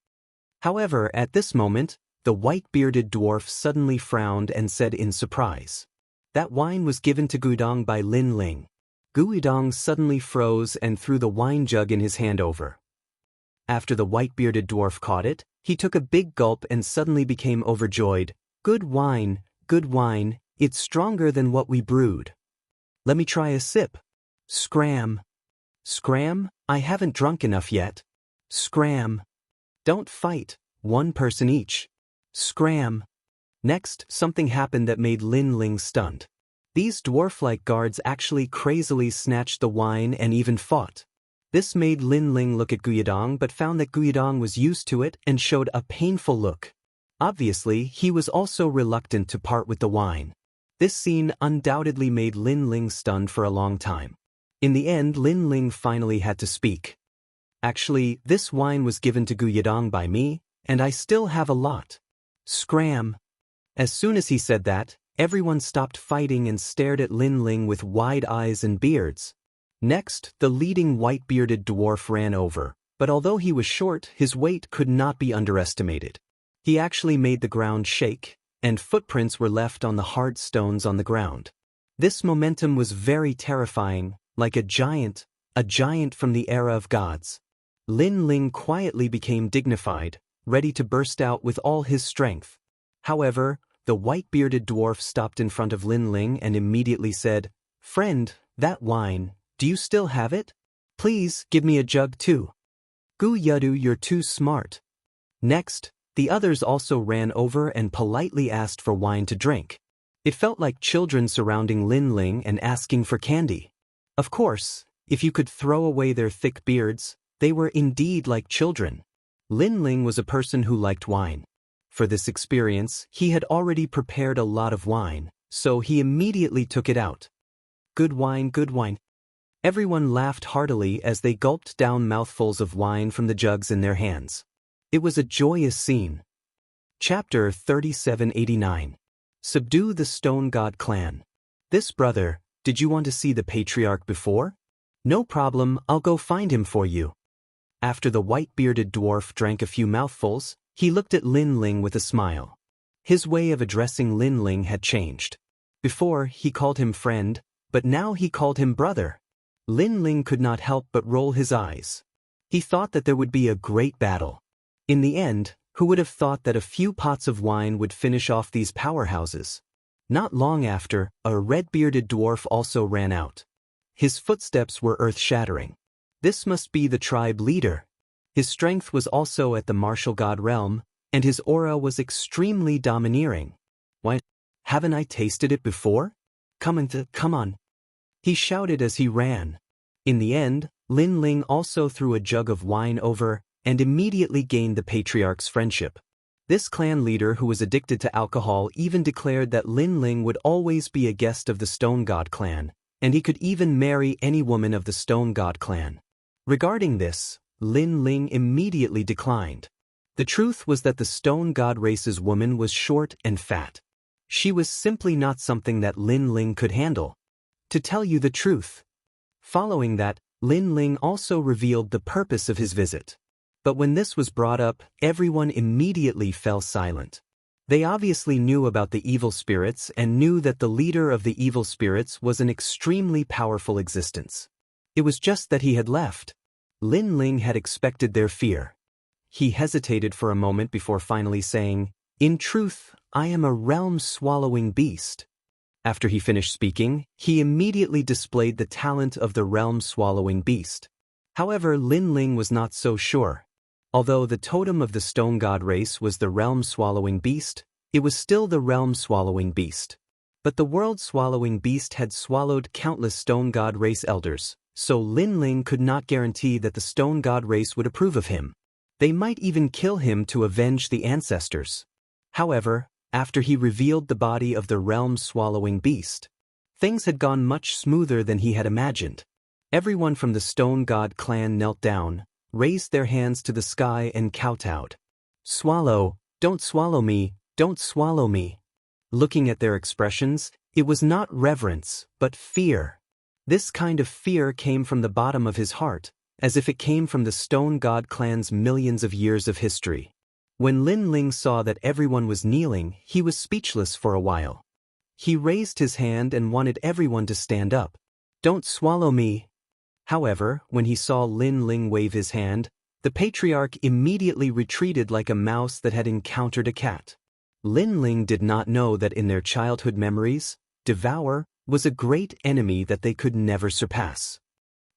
However, at this moment, the white-bearded dwarf suddenly frowned and said in surprise, "That wine was given to Guyedong by Lin Ling." Guyudong suddenly froze and threw the wine jug in his hand over. After the white-bearded dwarf caught it, he took a big gulp and suddenly became overjoyed. Good wine, it's stronger than what we brewed. Let me try a sip. Scram. Scram, I haven't drunk enough yet. Scram. Don't fight, one person each. Scram. Next, something happened that made Lin Ling stunned. These dwarf-like guards actually crazily snatched the wine and even fought. This made Lin Ling look at Guyudong but found that Guyudong was used to it and showed a painful look. Obviously, he was also reluctant to part with the wine. This scene undoubtedly made Lin Ling stunned for a long time. In the end, Lin Ling finally had to speak. Actually, this wine was given to Guyudong by me, and I still have a lot. Scram. As soon as he said that, everyone stopped fighting and stared at Lin Ling with wide eyes and beards. Next, the leading white-bearded dwarf ran over, but although he was short, his weight could not be underestimated. He actually made the ground shake, and footprints were left on the hard stones on the ground. This momentum was very terrifying, like a giant from the era of gods. Lin Ling quietly became dignified, ready to burst out with all his strength. However, the white-bearded dwarf stopped in front of Lin Ling and immediately said, "Friend, that wine, do you still have it? Please give me a jug too." Gu Yudu, you're too smart. Next, the others also ran over and politely asked for wine to drink. It felt like children surrounding Lin Ling and asking for candy. Of course, if you could throw away their thick beards, they were indeed like children. Lin Ling was a person who liked wine. For this experience, he had already prepared a lot of wine, so he immediately took it out. Good wine, good wine. Everyone laughed heartily as they gulped down mouthfuls of wine from the jugs in their hands. It was a joyous scene. Chapter 3789. Subdue the Stone God Clan. This brother, did you want to see the patriarch before? No problem, I'll go find him for you. After the white-bearded dwarf drank a few mouthfuls, he looked at Lin Ling with a smile. His way of addressing Lin Ling had changed. Before, he called him friend, but now he called him brother. Lin Ling could not help but roll his eyes. He thought that there would be a great battle. In the end, who would have thought that a few pots of wine would finish off these powerhouses? Not long after, a red-bearded dwarf also ran out. His footsteps were earth-shattering. This must be the tribe leader. His strength was also at the martial god realm, and his aura was extremely domineering. Why, haven't I tasted it before? Come on. He shouted as he ran. In the end, Lin Ling also threw a jug of wine over and immediately gained the patriarch's friendship. This clan leader who was addicted to alcohol even declared that Lin Ling would always be a guest of the Stone God clan, and he could even marry any woman of the Stone God clan. Regarding this, Lin Ling immediately declined. The truth was that the Stone God race's woman was short and fat. She was simply not something that Lin Ling could handle. To tell you the truth. Following that, Lin Ling also revealed the purpose of his visit. But when this was brought up, everyone immediately fell silent. They obviously knew about the evil spirits and knew that the leader of the evil spirits was an extremely powerful existence. It was just that he had left. Lin Ling had expected their fear. He hesitated for a moment before finally saying, "In truth, I am a realm-swallowing beast." After he finished speaking, he immediately displayed the talent of the realm-swallowing beast. However, Lin Ling was not so sure. Although the totem of the Stone God race was the realm-swallowing beast, it was still the realm-swallowing beast. But the world-swallowing beast had swallowed countless Stone God race elders, so Lin Ling could not guarantee that the Stone God race would approve of him. They might even kill him to avenge the ancestors. However, after he revealed the body of the realm-swallowing beast, things had gone much smoother than he had imagined. Everyone from the Stone God clan knelt down, raised their hands to the sky and kowtowed. "Swallow, don't swallow me, don't swallow me." Looking at their expressions, it was not reverence, but fear. This kind of fear came from the bottom of his heart, as if it came from the Stone God clan's millions of years of history. When Lin Ling saw that everyone was kneeling, he was speechless for a while. He raised his hand and wanted everyone to stand up. Don't swallow me. However, when he saw Lin Ling wave his hand, the patriarch immediately retreated like a mouse that had encountered a cat. Lin Ling did not know that in their childhood memories, Devour was a great enemy that they could never surpass.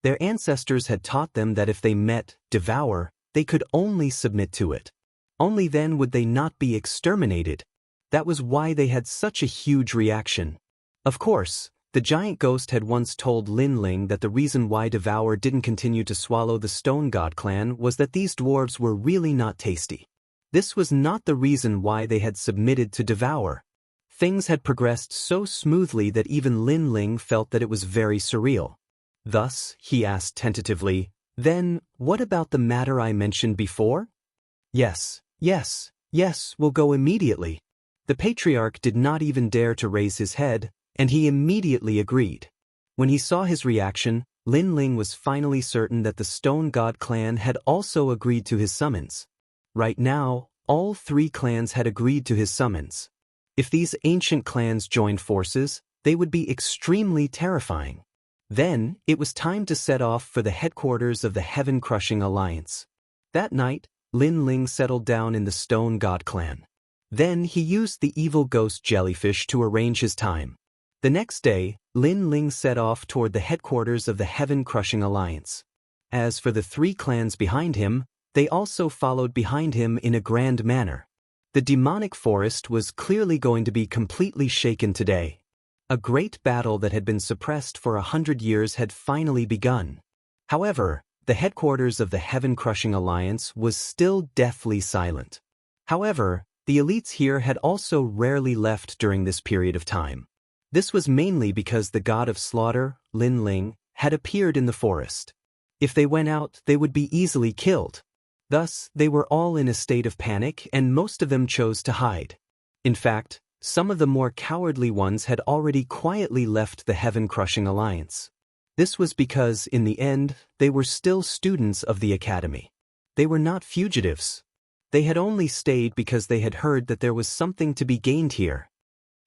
Their ancestors had taught them that if they met Devour, they could only submit to it. Only then would they not be exterminated. That was why they had such a huge reaction. Of course, the giant ghost had once told Lin Ling that the reason why Devour didn't continue to swallow the Stone God clan was that these dwarves were really not tasty. This was not the reason why they had submitted to Devour. Things had progressed so smoothly that even Lin Ling felt that it was very surreal. Thus, he asked tentatively, "Then, what about the matter I mentioned before?" Yes, we'll go immediately." The patriarch did not even dare to raise his head, and he immediately agreed. When he saw his reaction, Lin Ling was finally certain that the Stone God clan had also agreed to his summons. Right now, all three clans had agreed to his summons. If these ancient clans joined forces, they would be extremely terrifying. Then, it was time to set off for the headquarters of the Heaven-Crushing Alliance. That night, Lin Ling settled down in the Stone God clan. Then he used the evil ghost jellyfish to arrange his time. The next day, Lin Ling set off toward the headquarters of the Heaven-Crushing Alliance. As for the three clans behind him, they also followed behind him in a grand manner. The demonic forest was clearly going to be completely shaken today. A great battle that had been suppressed for 100 years had finally begun. However, the headquarters of the Heaven-Crushing Alliance was still deathly silent. However, the elites here had also rarely left during this period of time. This was mainly because the god of slaughter, Lin Ling, had appeared in the forest. If they went out, they would be easily killed. Thus, they were all in a state of panic and most of them chose to hide. In fact, some of the more cowardly ones had already quietly left the Heaven-Crushing Alliance. This was because, in the end, they were still students of the academy. They were not fugitives. They had only stayed because they had heard that there was something to be gained here.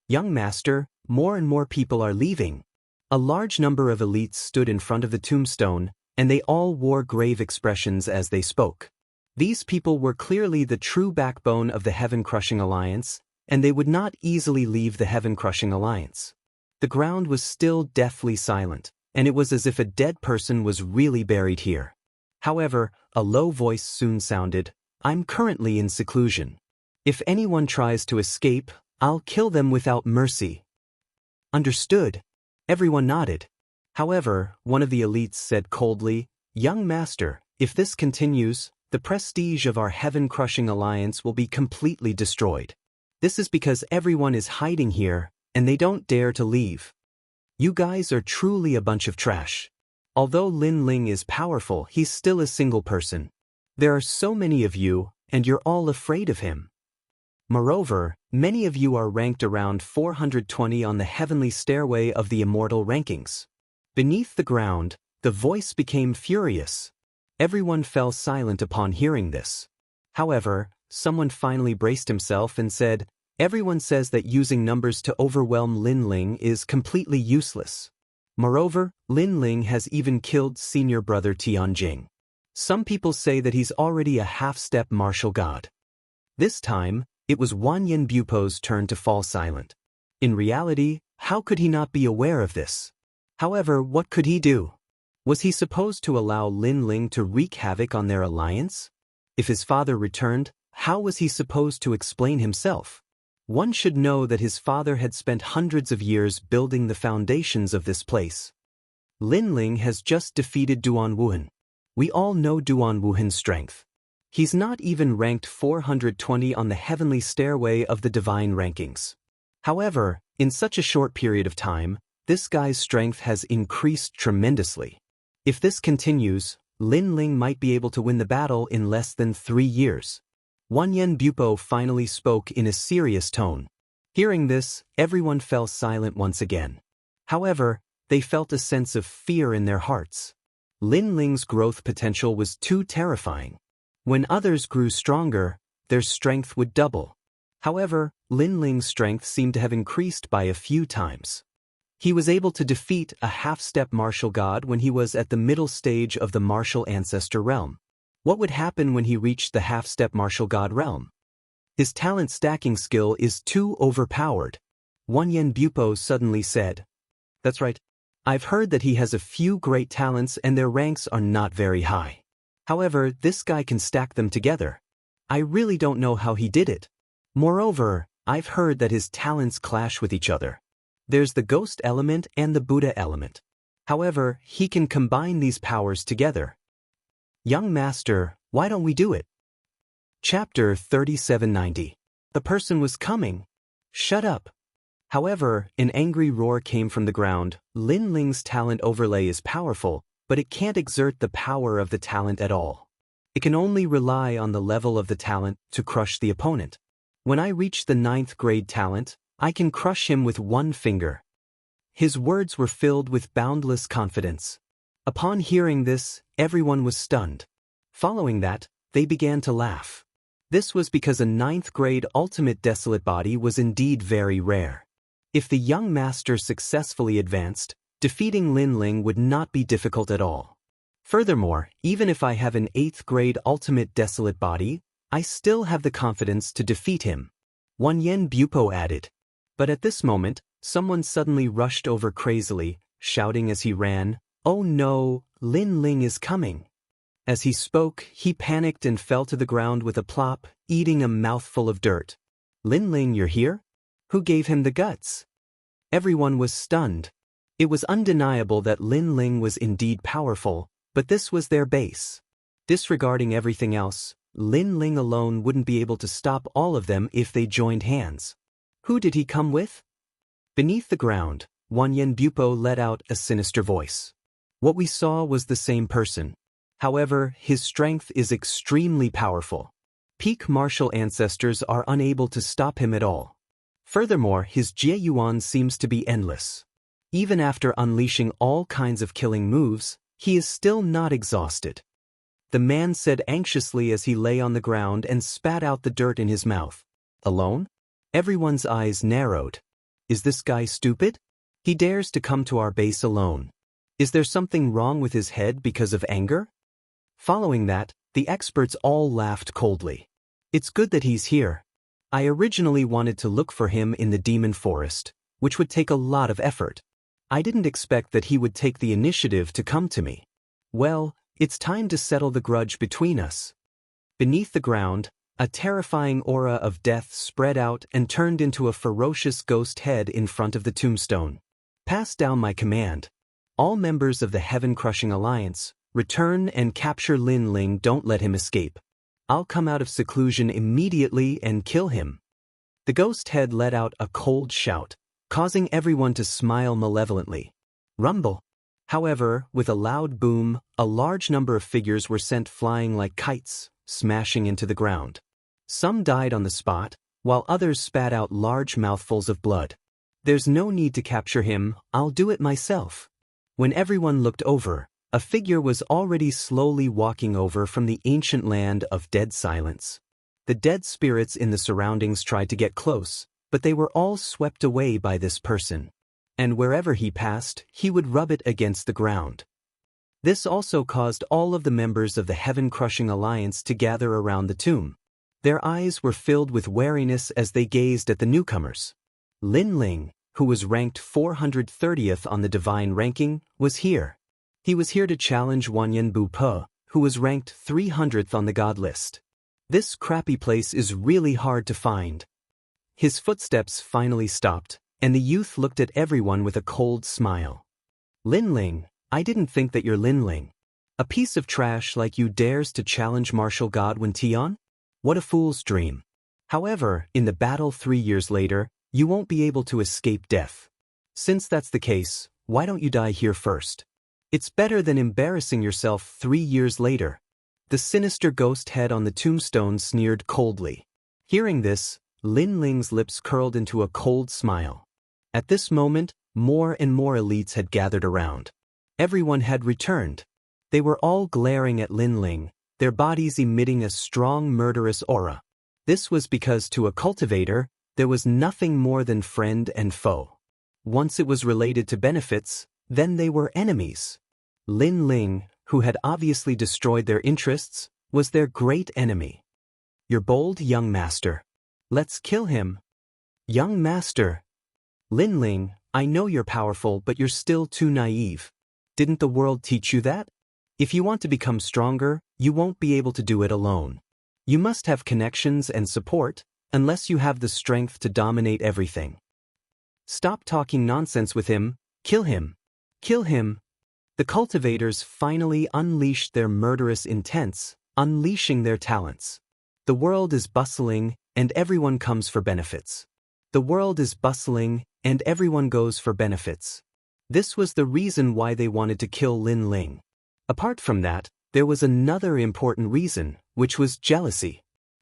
"Young master, more and more people are leaving." A large number of elites stood in front of the tombstone, and they all wore grave expressions as they spoke. These people were clearly the true backbone of the Heaven-Crushing Alliance, and they would not easily leave the Heaven-Crushing Alliance. The ground was still deathly silent, and it was as if a dead person was really buried here. However, a low voice soon sounded, "I'm currently in seclusion. If anyone tries to escape, I'll kill them without mercy." "Understood." Everyone nodded. However, one of the elites said coldly, "Young master, if this continues, the prestige of our Heaven-Crushing Alliance will be completely destroyed. This is because everyone is hiding here, and they don't dare to leave. You guys are truly a bunch of trash." Although Lin Ling is powerful, he's still a single person. There are so many of you, and you're all afraid of him. Moreover, many of you are ranked around 420 on the heavenly stairway of the immortal rankings. Beneath the ground, the voice became furious. Everyone fell silent upon hearing this. However, someone finally braced himself and said, "Everyone says that using numbers to overwhelm Lin Ling is completely useless. Moreover, Lin Ling has even killed senior brother Tianjing. Some people say that he's already a half-step martial god." This time, it was Wanyan Bupo's turn to fall silent. In reality, how could he not be aware of this? However, what could he do? Was he supposed to allow Lin Ling to wreak havoc on their alliance? If his father returned, how was he supposed to explain himself? One should know that his father had spent hundreds of years building the foundations of this place. Lin Ling has just defeated Duan Wuhan. We all know Duan Wuhan's strength. He's not even ranked 420 on the heavenly stairway of the divine rankings. However, in such a short period of time, this guy's strength has increased tremendously. If this continues, Lin Ling might be able to win the battle in less than 3 years. Wanyan Bupo finally spoke in a serious tone. Hearing this, everyone fell silent once again. However, they felt a sense of fear in their hearts. Lin Ling's growth potential was too terrifying. When others grew stronger, their strength would double. However, Lin Ling's strength seemed to have increased by a few times. He was able to defeat a half-step martial god when he was at the middle stage of the martial ancestor realm. What would happen when he reached the half-step martial god realm? His talent stacking skill is too overpowered. Wanyan Bupo suddenly said. That's right. I've heard that he has a few great talents and their ranks are not very high. However, this guy can stack them together. I really don't know how he did it. Moreover, I've heard that his talents clash with each other. There's the ghost element and the Buddha element. However, he can combine these powers together. Young master, why don't we do it? Chapter 3790. The person was coming. Shut up. However, an angry roar came from the ground. Lin Ling's talent overlay is powerful, but it can't exert the power of the talent at all. It can only rely on the level of the talent to crush the opponent. When I reach the 9th grade talent, I can crush him with one finger. His words were filled with boundless confidence. Upon hearing this, everyone was stunned. Following that, they began to laugh. This was because a 9th grade ultimate desolate body was indeed very rare. If the young master successfully advanced, defeating Lin Ling would not be difficult at all. Furthermore, even if I have an 8th grade ultimate desolate body, I still have the confidence to defeat him. Wanyan Bupo added. But at this moment, someone suddenly rushed over crazily, shouting as he ran, "Oh no, Lin Ling is coming." As he spoke, he panicked and fell to the ground with a plop, eating a mouthful of dirt. "Lin Ling, you're here? Who gave him the guts?" Everyone was stunned. It was undeniable that Lin Ling was indeed powerful, but this was their base. Disregarding everything else, Lin Ling alone wouldn't be able to stop all of them if they joined hands. Who did he come with? Beneath the ground, Wanyan Bupo let out a sinister voice. What we saw was the same person. However, his strength is extremely powerful. Peak martial ancestors are unable to stop him at all. Furthermore, his Jie Yuan seems to be endless. Even after unleashing all kinds of killing moves, he is still not exhausted. The man said anxiously as he lay on the ground and spat out the dirt in his mouth. Alone? Everyone's eyes narrowed. Is this guy stupid? He dares to come to our base alone. Is there something wrong with his head because of anger? Following that, the experts all laughed coldly. It's good that he's here. I originally wanted to look for him in the demon forest, which would take a lot of effort. I didn't expect that he would take the initiative to come to me. Well, it's time to settle the grudge between us. Beneath the ground, a terrifying aura of death spread out and turned into a ferocious ghost head in front of the tombstone. Pass down my command. All members of the Heaven-Crushing Alliance, return and capture Lin Ling. Don't let him escape. I'll come out of seclusion immediately and kill him. The ghost head let out a cold shout, causing everyone to smile malevolently. Rumble. However, with a loud boom, a large number of figures were sent flying like kites, smashing into the ground. Some died on the spot, while others spat out large mouthfuls of blood. There's no need to capture him, I'll do it myself. When everyone looked over, a figure was already slowly walking over from the ancient land of dead silence. The dead spirits in the surroundings tried to get close, but they were all swept away by this person. And wherever he passed, he would rub it against the ground. This also caused all of the members of the Heaven-Crushing Alliance to gather around the tomb. Their eyes were filled with wariness as they gazed at the newcomers. Lin Ling, who was ranked 430th on the divine ranking, was here. He was here to challenge Wanyan Bupo, who was ranked 300th on the god list. This crappy place is really hard to find. His footsteps finally stopped, and the youth looked at everyone with a cold smile. Lin Ling, I didn't think that you're Lin Ling. A piece of trash like you dares to challenge martial god Wen Tian? What a fool's dream. However, in the battle 3 years later, you won't be able to escape death. Since that's the case, why don't you die here first? It's better than embarrassing yourself 3 years later. The sinister ghost head on the tombstone sneered coldly. Hearing this, Lin Ling's lips curled into a cold smile. At this moment, more and more elites had gathered around. Everyone had returned. They were all glaring at Lin Ling, their bodies emitting a strong murderous aura. This was because to a cultivator, there was nothing more than friend and foe. Once it was related to benefits, then they were enemies. Lin Ling, who had obviously destroyed their interests, was their great enemy. "You're bold, young master. Let's kill him." "Young master." "Lin Ling, I know you're powerful, but you're still too naive. Didn't the world teach you that? If you want to become stronger, you won't be able to do it alone. You must have connections and support, unless you have the strength to dominate everything. Stop talking nonsense with him. Kill him. Kill him." The cultivators finally unleashed their murderous intents, unleashing their talents. The world is bustling, and everyone comes for benefits. The world is bustling, and everyone goes for benefits. This was the reason why they wanted to kill Lin Ling. Apart from that, there was another important reason, which was jealousy.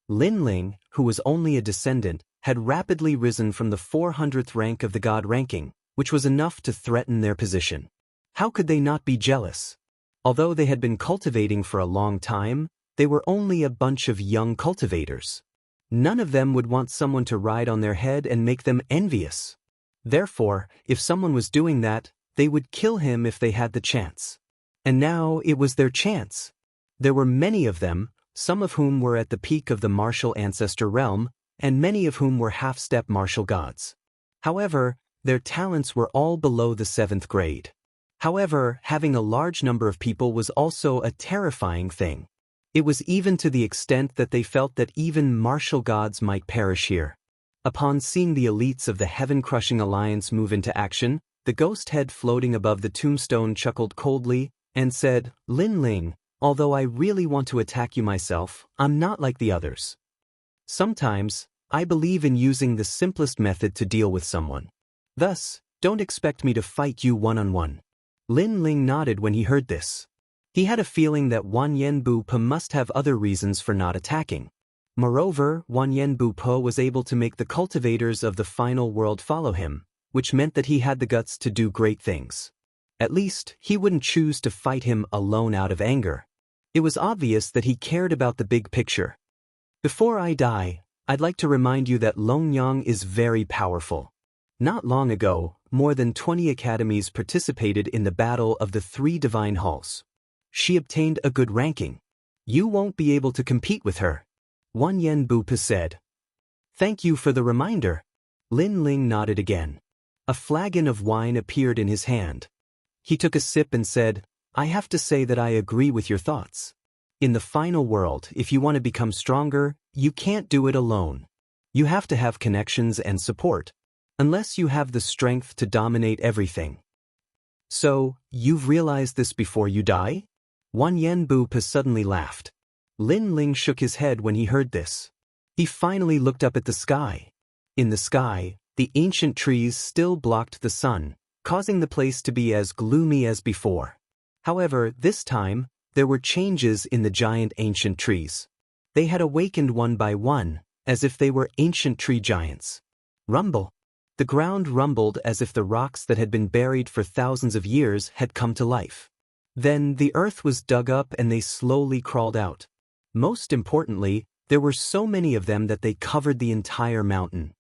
Lin Ling, who was only a descendant, had rapidly risen from the 400th rank of the god ranking, which was enough to threaten their position. How could they not be jealous? Although they had been cultivating for a long time, they were only a bunch of young cultivators. None of them would want someone to ride on their head and make them envious. Therefore, if someone was doing that, they would kill him if they had the chance. And now it was their chance. There were many of them, some of whom were at the peak of the martial ancestor realm, and many of whom were half-step martial gods. However, their talents were all below the 7th grade. However, having a large number of people was also a terrifying thing. It was even to the extent that they felt that even martial gods might perish here. Upon seeing the elites of the heaven-crushing alliance move into action, the ghost head floating above the tombstone chuckled coldly and said, "Lin Ling, although I really want to attack you myself, I'm not like the others. Sometimes, I believe in using the simplest method to deal with someone. Thus, don't expect me to fight you one-on-one." Lin Ling nodded when he heard this. He had a feeling that Wanyan Bu-po must have other reasons for not attacking. Moreover, Wanyan Bu-po was able to make the cultivators of the final world follow him, which meant that he had the guts to do great things. At least, he wouldn't choose to fight him alone out of anger. It was obvious that he cared about the big picture. "Before I die, I'd like to remind you that Longyang is very powerful. Not long ago, more than 20 academies participated in the battle of the 3 divine halls. She obtained a good ranking. You won't be able to compete with her," Wanyan Bu-po said. "Thank you for the reminder." Lin Ling nodded again. A flagon of wine appeared in his hand. He took a sip and said, "I have to say that I agree with your thoughts. In the final world, if you want to become stronger, you can't do it alone. You have to have connections and support, unless you have the strength to dominate everything." "So, you've realized this before you die?" Wanyan Bu-po suddenly laughed. Lin Ling shook his head when he heard this. He finally looked up at the sky. In the sky, the ancient trees still blocked the sun, causing the place to be as gloomy as before. However, this time, there were changes in the giant ancient trees. They had awakened one by one, as if they were ancient tree giants. Rumble. The ground rumbled as if the rocks that had been buried for thousands of years had come to life. Then the earth was dug up and they slowly crawled out. Most importantly, there were so many of them that they covered the entire mountain.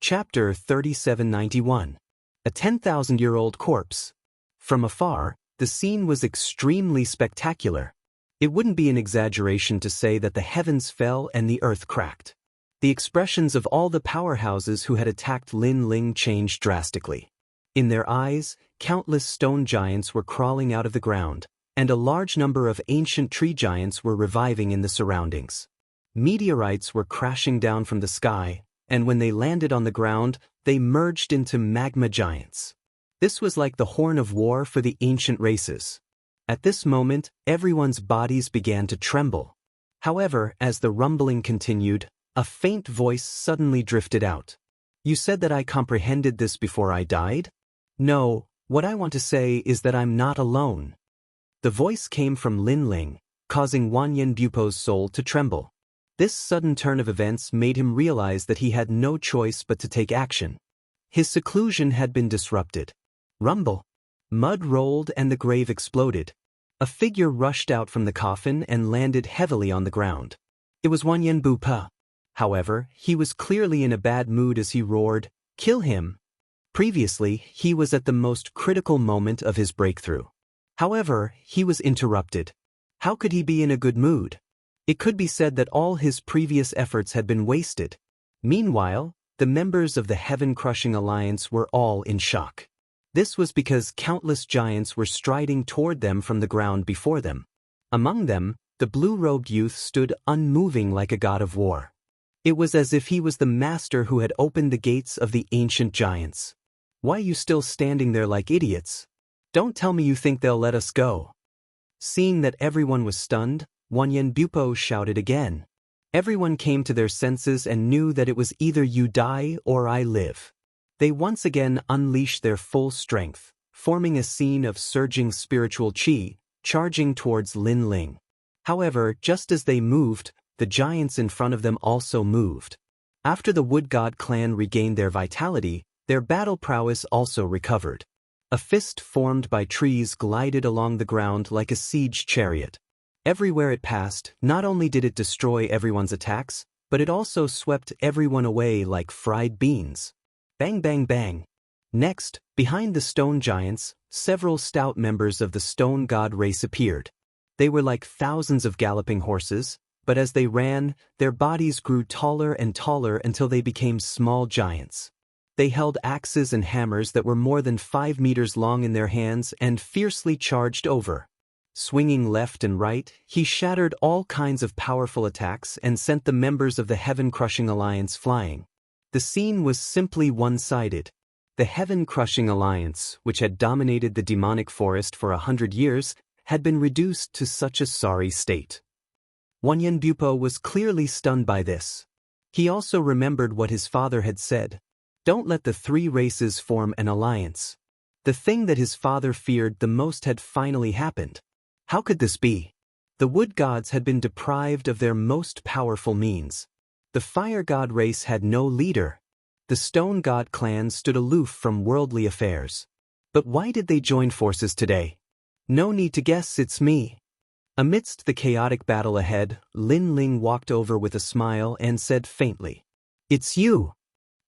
Chapter 3791. A 10,000-year-old corpse. From afar, the scene was extremely spectacular. It wouldn't be an exaggeration to say that the heavens fell and the earth cracked. The expressions of all the powerhouses who had attacked Lin Ling changed drastically. In their eyes, countless stone giants were crawling out of the ground, and a large number of ancient tree giants were reviving in the surroundings. Meteorites were crashing down from the sky, and when they landed on the ground, they merged into magma giants. This was like the horn of war for the ancient races. At this moment, everyone's bodies began to tremble. However, as the rumbling continued, a faint voice suddenly drifted out. "You said that I comprehended this before I died? No, what I want to say is that I'm not alone." The voice came from Lin Ling, causing Wanyan Bu-po's soul to tremble. This sudden turn of events made him realize that he had no choice but to take action. His seclusion had been disrupted. Rumble. Mud rolled and the grave exploded. A figure rushed out from the coffin and landed heavily on the ground. It was Wanyan Bu-po. However, he was clearly in a bad mood as he roared, "Kill him!" Previously, he was at the most critical moment of his breakthrough. However, he was interrupted. How could he be in a good mood? It could be said that all his previous efforts had been wasted. Meanwhile, the members of the Heaven-Crushing Alliance were all in shock. This was because countless giants were striding toward them from the ground before them. Among them, the blue-robed youth stood unmoving like a god of war. It was as if he was the master who had opened the gates of the ancient giants. Why are you still standing there like idiots? Don't tell me you think they'll let us go. Seeing that everyone was stunned, Wanyan shouted again. Everyone came to their senses and knew that it was either you die or I live. They once again unleashed their full strength, forming a scene of surging spiritual chi, charging towards Lin Ling. However, just as they moved, the giants in front of them also moved. After the Wood God clan regained their vitality, their battle prowess also recovered. A fist formed by trees glided along the ground like a siege chariot. Everywhere it passed, not only did it destroy everyone's attacks, but it also swept everyone away like fried beans. Bang bang bang. Next, behind the stone giants, several stout members of the stone god race appeared. They were like thousands of galloping horses, but as they ran, their bodies grew taller and taller until they became small giants. They held axes and hammers that were more than 5 meters long in their hands and fiercely charged over. Swinging left and right, he shattered all kinds of powerful attacks and sent the members of the Heaven-Crushing Alliance flying. The scene was simply one-sided. The Heaven-Crushing Alliance, which had dominated the demonic forest for 100 years, had been reduced to such a sorry state. Wanyan was clearly stunned by this. He also remembered what his father had said. Don't let the 3 races form an alliance. The thing that his father feared the most had finally happened. How could this be? The wood gods had been deprived of their most powerful means. The fire god race had no leader. The stone god clan stood aloof from worldly affairs. But why did they join forces today? No need to guess, it's me. Amidst the chaotic battle ahead, Lin Ling walked over with a smile and said faintly, "It's you."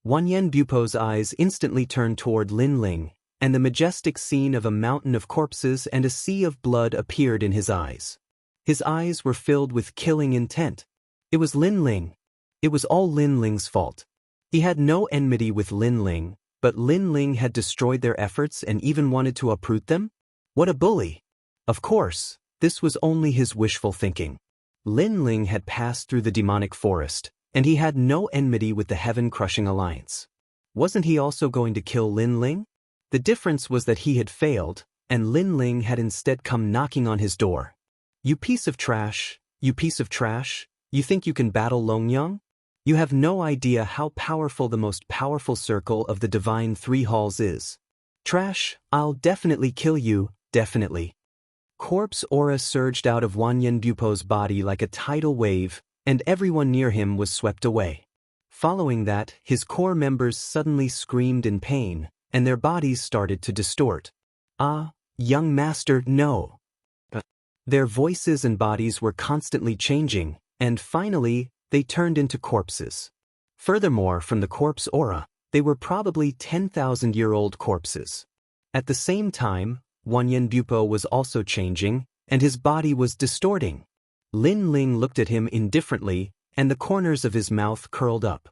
Wanyan eyes instantly turned toward Lin Ling, and the majestic scene of a mountain of corpses and a sea of blood appeared in his eyes. His eyes were filled with killing intent. It was Lin Ling. It was all Lin Ling's fault. He had no enmity with Lin Ling, but Lin Ling had destroyed their efforts and even wanted to uproot them? What a bully! Of course, this was only his wishful thinking. Lin Ling had passed through the demonic forest, and he had no enmity with the Heaven-Crushing Alliance. Wasn't he also going to kill Lin Ling? The difference was that he had failed, and Lin Ling had instead come knocking on his door. You piece of trash, you piece of trash, you think you can battle Longyang? You have no idea how powerful the most powerful circle of the Divine 3 Halls is. Trash, I'll definitely kill you, definitely. Corpse aura surged out of Wanyan body like a tidal wave, and everyone near him was swept away. Following that, his core members suddenly screamed in pain, and their bodies started to distort. "Ah, young master, no." Their voices and bodies were constantly changing, and finally, they turned into corpses. Furthermore, from the corpse aura, they were probably 10,000-year-old corpses. At the same time, Wanyan was also changing, and his body was distorting. Lin Ling looked at him indifferently, and the corners of his mouth curled up.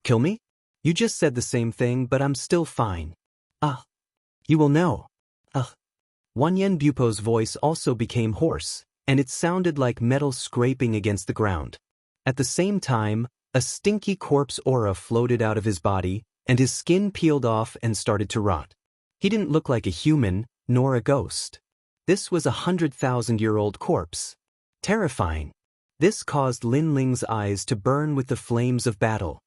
"Kill me? You just said the same thing, but I'm still fine." You will know." Wanyan voice also became hoarse, and it sounded like metal scraping against the ground. At the same time, a stinky corpse aura floated out of his body, and his skin peeled off and started to rot. He didn't look like a human, nor a ghost. This was a 100,000-year-old corpse. Terrifying. This caused Lin Ling's eyes to burn with the flames of battle.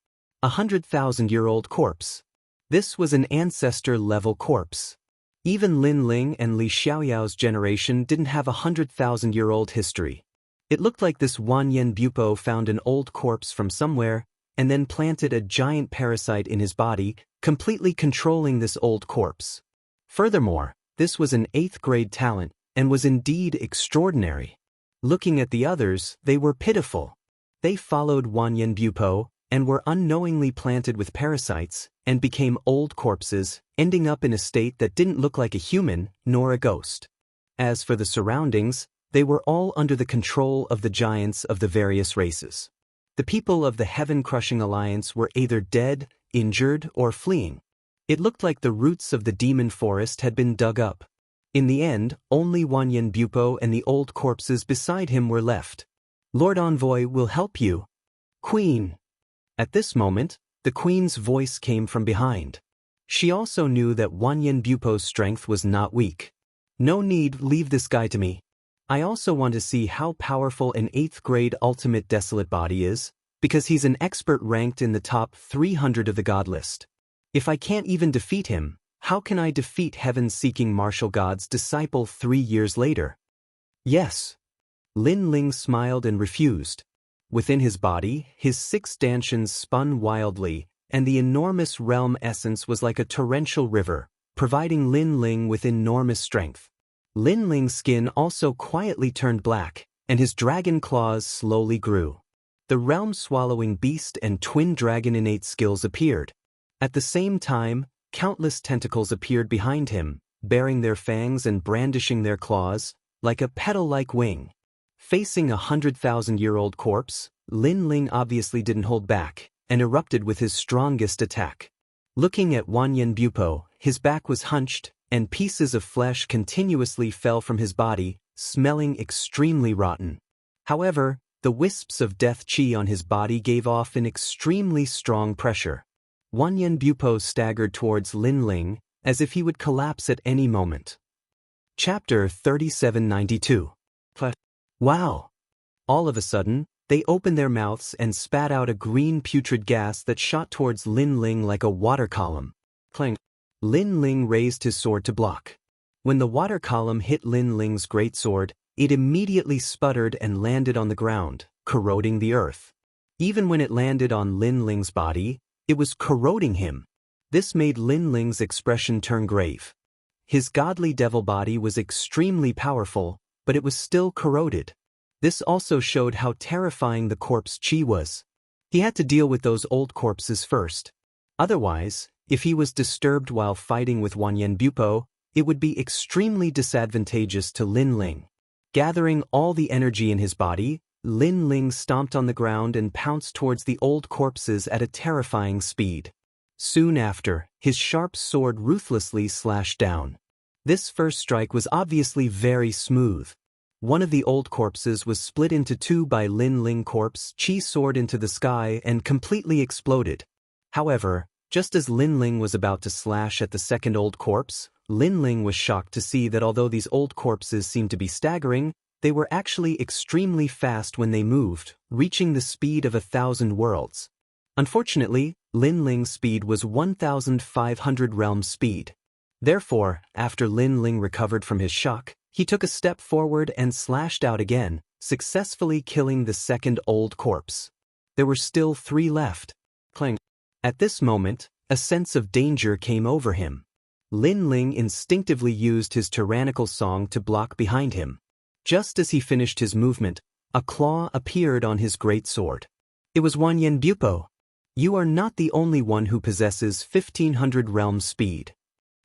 A 100,000-year-old corpse. This was an ancestor-level corpse. Even Lin Ling and Li Xiaoyao's generation didn't have a 100,000-year-old history. It looked like this Wanyan found an old corpse from somewhere, and then planted a giant parasite in his body, completely controlling this old corpse. Furthermore, this was an 8th-grade talent, and was indeed extraordinary. Looking at the others, they were pitiful. They followed Wanyan and were unknowingly planted with parasites and became old corpses, ending up in a state that didn't look like a human nor a ghost. As for the surroundings, they were all under the control of the giants of the various races. The people of the Heaven-Crushing Alliance were either dead, injured, or fleeing. It looked like the roots of the demon forest had been dug up. In the end, only Wanyan Bupo and the old corpses beside him were left. "Lord Envoy will help you. Queen." At this moment, the queen's voice came from behind. She also knew that Wanyan Bupo's strength was not weak. "No need, leave this guy to me. I also want to see how powerful an 8th grade ultimate desolate body is, because he's an expert ranked in the top 300 of the god list. If I can't even defeat him, how can I defeat heaven-seeking martial god's disciple 3 years later?" "Yes." Lin Ling smiled and refused. Within his body, his 6 stanchions spun wildly, and the enormous realm essence was like a torrential river, providing Lin Ling with enormous strength. Lin Ling's skin also quietly turned black, and his dragon claws slowly grew. The realm-swallowing beast and twin dragon innate skills appeared. At the same time, countless tentacles appeared behind him, baring their fangs and brandishing their claws, like a petal-like wing. Facing a 100,000-year-old corpse, Lin Ling obviously didn't hold back, and erupted with his strongest attack. Looking at Wanyan Bupo, his back was hunched, and pieces of flesh continuously fell from his body, smelling extremely rotten. However, the wisps of death chi on his body gave off an extremely strong pressure. Wanyan Bupo staggered towards Lin Ling, as if he would collapse at any moment. Chapter 3792. Wow! All of a sudden, they opened their mouths and spat out a green putrid gas that shot towards Lin Ling like a water column. Clang! Lin Ling raised his sword to block. When the water column hit Lin Ling's greatsword, it immediately sputtered and landed on the ground, corroding the earth. Even when it landed on Lin Ling's body, it was corroding him. This made Lin Ling's expression turn grave. His godly devil body was extremely powerful, but it was still corroded. This also showed how terrifying the corpse chi was. He had to deal with those old corpses first. Otherwise, if he was disturbed while fighting with Wanyan Bupo, it would be extremely disadvantageous to Lin Ling. Gathering all the energy in his body, Lin Ling stomped on the ground and pounced towards the old corpses at a terrifying speed. Soon after, his sharp sword ruthlessly slashed down. This first strike was obviously very smooth. One of the old corpses was split into 2 by Lin Ling corpse chi soared into the sky and completely exploded. However, just as Lin Ling was about to slash at the second old corpse, Lin Ling was shocked to see that although these old corpses seemed to be staggering, they were actually extremely fast when they moved, reaching the speed of 1,000 worlds. Unfortunately, Lin Ling's speed was 1,500 realm speed. Therefore, after Lin Ling recovered from his shock, he took a step forward and slashed out again, successfully killing the second old corpse. There were still 3 left. Clang. At this moment, a sense of danger came over him. Lin Ling instinctively used his tyrannical song to block behind him. Just as he finished his movement, a claw appeared on his great sword. It was Wanyan Bupo. "You are not the only one who possesses 1,500 realm speed."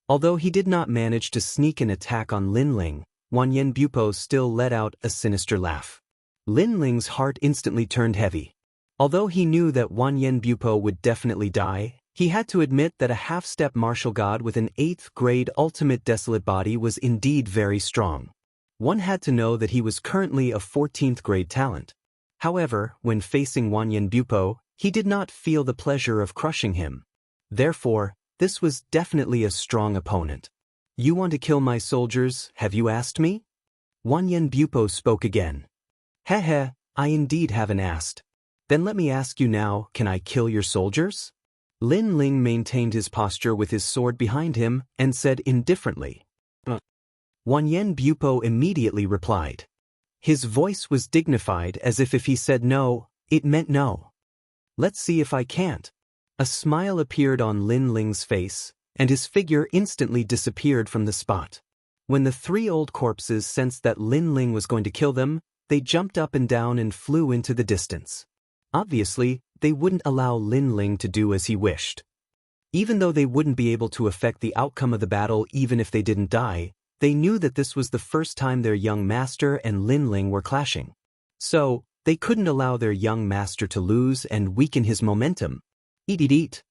Although he did not manage to sneak an attack on Lin Ling, Wanyan Bupo still let out a sinister laugh. Lin Ling's heart instantly turned heavy. Although he knew that Wanyan Bupo would definitely die, he had to admit that a half-step martial god with an 8th grade ultimate desolate body was indeed very strong. One had to know that he was currently a 14th grade talent. However, when facing Wanyan Bupo, he did not feel the pleasure of crushing him. Therefore, this was definitely a strong opponent. "You want to kill my soldiers, have you asked me?" Wanyan Bupo spoke again. "Heh, I indeed haven't asked. Then let me ask you now, can I kill your soldiers?" Lin Ling maintained his posture with his sword behind him and said indifferently. Wanyan Bupo immediately replied. His voice was dignified as if he said no, it meant no. "Let's see if I can't." A smile appeared on Lin Ling's face, and his figure instantly disappeared from the spot. When the 3 old corpses sensed that Lin Ling was going to kill them, they jumped up and down and flew into the distance. Obviously, they wouldn't allow Lin Ling to do as he wished. Even though they wouldn't be able to affect the outcome of the battle even if they didn't die, they knew that this was the first time their young master and Lin Ling were clashing. So, they couldn't allow their young master to lose and weaken his momentum. Eat.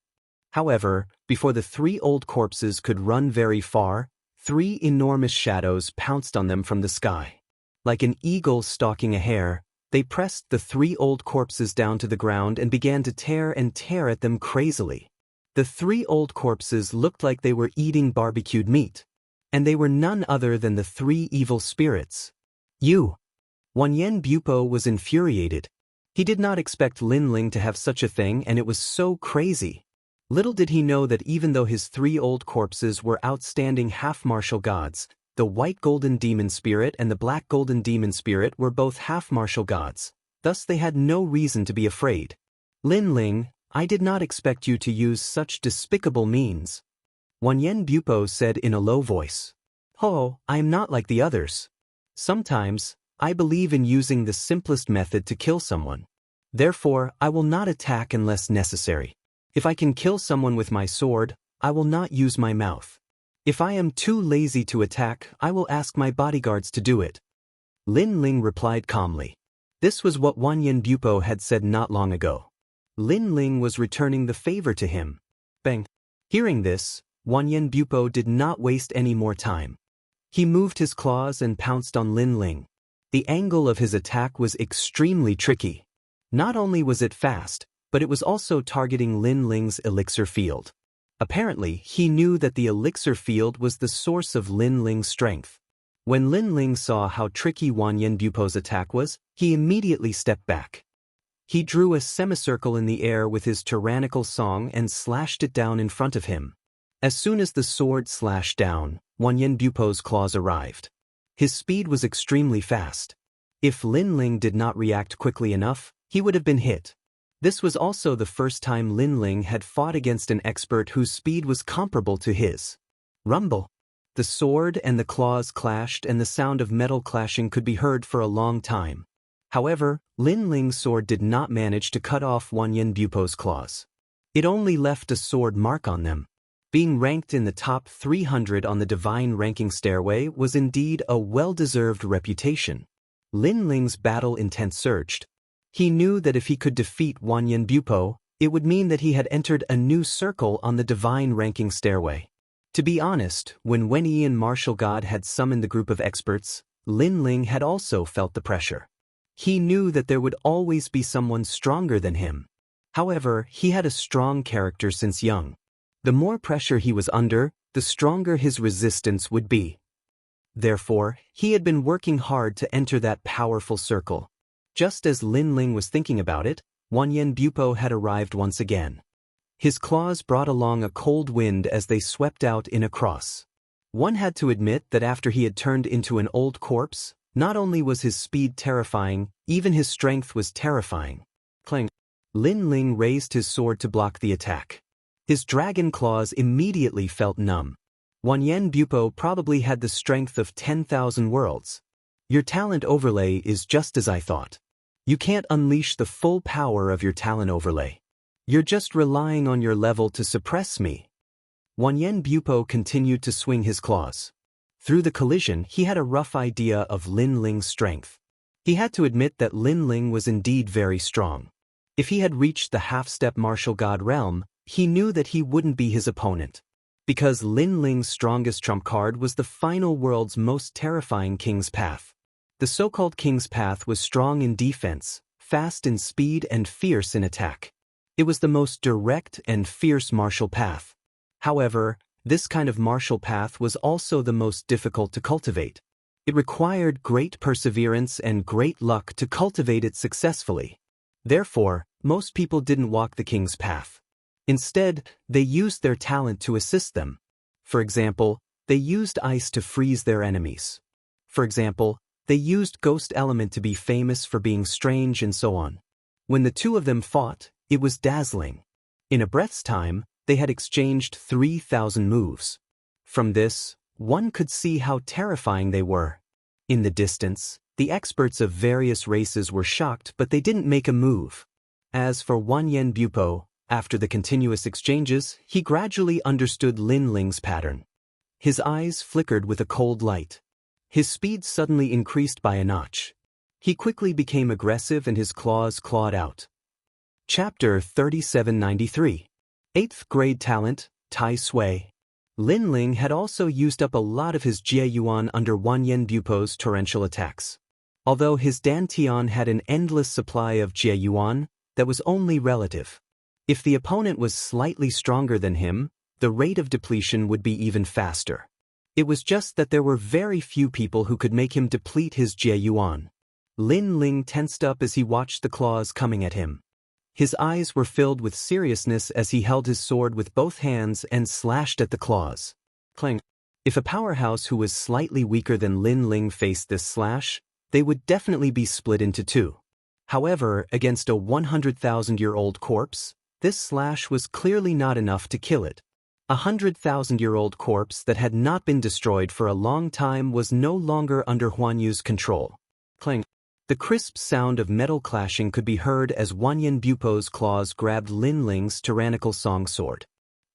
However, before the three old corpses could run very far, three enormous shadows pounced on them from the sky. Like an eagle stalking a hare, they pressed the three old corpses down to the ground and began to tear at them crazily. The three old corpses looked like they were eating barbecued meat. And they were none other than the three evil spirits. Wanyan Bupo was infuriated. He did not expect Lin Ling to have such a thing, and it was so crazy. Little did he know that even though his three old corpses were outstanding half-martial gods, the white golden demon spirit and the black golden demon spirit were both half-martial gods. Thus they had no reason to be afraid. Lin Ling, I did not expect you to use such despicable means. Wanyan Bupo said in a low voice. Oh, I am not like the others. Sometimes, I believe in using the simplest method to kill someone. Therefore, I will not attack unless necessary. If I can kill someone with my sword, I will not use my mouth. If I am too lazy to attack, I will ask my bodyguards to do it. Lin Ling replied calmly. This was what Wanyan Bupo had said not long ago. Lin Ling was returning the favor to him. Bang! Hearing this, Wanyan Bupo did not waste any more time. He moved his claws and pounced on Lin Ling. The angle of his attack was extremely tricky. Not only was it fast, but it was also targeting Lin Ling's elixir field. Apparently, he knew that the elixir field was the source of Lin Ling's strength. When Lin Ling saw how tricky Wanyan Bupo's attack was, he immediately stepped back. He drew a semicircle in the air with his tyrannical song and slashed it down in front of him. As soon as the sword slashed down, Wanyan Bupo's claws arrived. His speed was extremely fast. If Lin Ling did not react quickly enough, he would have been hit. This was also the first time Lin Ling had fought against an expert whose speed was comparable to his. Rumble! The sword and the claws clashed, and the sound of metal clashing could be heard for a long time. However, Lin Ling's sword did not manage to cut off Wanyan Bupo's claws. It only left a sword mark on them. Being ranked in the top 300 on the divine ranking stairway was indeed a well-deserved reputation. Lin Ling's battle intent surged. He knew that if he could defeat Wanyan Bupo, it would mean that he had entered a new circle on the divine ranking stairway. To be honest, when Wen-Ian Martial God had summoned the group of experts, Lin Ling had also felt the pressure. He knew that there would always be someone stronger than him. However, he had a strong character since young. The more pressure he was under, the stronger his resistance would be. Therefore, he had been working hard to enter that powerful circle. Just as Lin Ling was thinking about it, Wanyan Bupo had arrived once again. His claws brought along a cold wind as they swept out in a cross. One had to admit that after he had turned into an old corpse, not only was his speed terrifying, even his strength was terrifying. Clang! Lin Ling raised his sword to block the attack. His dragon claws immediately felt numb. Wanyan Bupo probably had the strength of 10,000 worlds. Your talent overlay is just as I thought. You can't unleash the full power of your talent overlay. You're just relying on your level to suppress me. Wanyan Bupo continued to swing his claws. Through the collision, he had a rough idea of Lin Ling's strength. He had to admit that Lin Ling was indeed very strong. If he had reached the half-step martial god realm, he knew that he wouldn't be his opponent. Because Lin Ling's strongest trump card was the final world's most terrifying King's Path. The so-called King's Path was strong in defense, fast in speed and fierce in attack. It was the most direct and fierce martial path. However, this kind of martial path was also the most difficult to cultivate. It required great perseverance and great luck to cultivate it successfully. Therefore, most people didn't walk the King's Path. Instead, they used their talent to assist them. For example, they used ice to freeze their enemies. For example, they used ghost element to be famous for being strange and so on. When the two of them fought, it was dazzling. In a breath's time, they had exchanged 3,000 moves. From this, one could see how terrifying they were. In the distance, the experts of various races were shocked, but they didn't make a move. As for Wanyan Bupo, after the continuous exchanges, he gradually understood Lin Ling's pattern. His eyes flickered with a cold light. His speed suddenly increased by a notch. He quickly became aggressive and his claws clawed out. Chapter 3793. 8th Grade Talent, Tai Sui. Lin Ling had also used up a lot of his Jie Yuan under Wanyan Bupo's torrential attacks. Although his Dantian had an endless supply of Jie Yuan, that was only relative. If the opponent was slightly stronger than him, the rate of depletion would be even faster. It was just that there were very few people who could make him deplete his Jie Yuan. Lin Ling tensed up as he watched the claws coming at him. His eyes were filled with seriousness as he held his sword with both hands and slashed at the claws. Clang. If a powerhouse who was slightly weaker than Lin Ling faced this slash, they would definitely be split into two. However, against a 100,000-year-old corpse, this slash was clearly not enough to kill it. A 100,000-year-old corpse that had not been destroyed for a long time was no longer under Huan Yu's control. Clang. The crisp sound of metal clashing could be heard as Wanyan Bupo's claws grabbed Lin Ling's tyrannical song sword.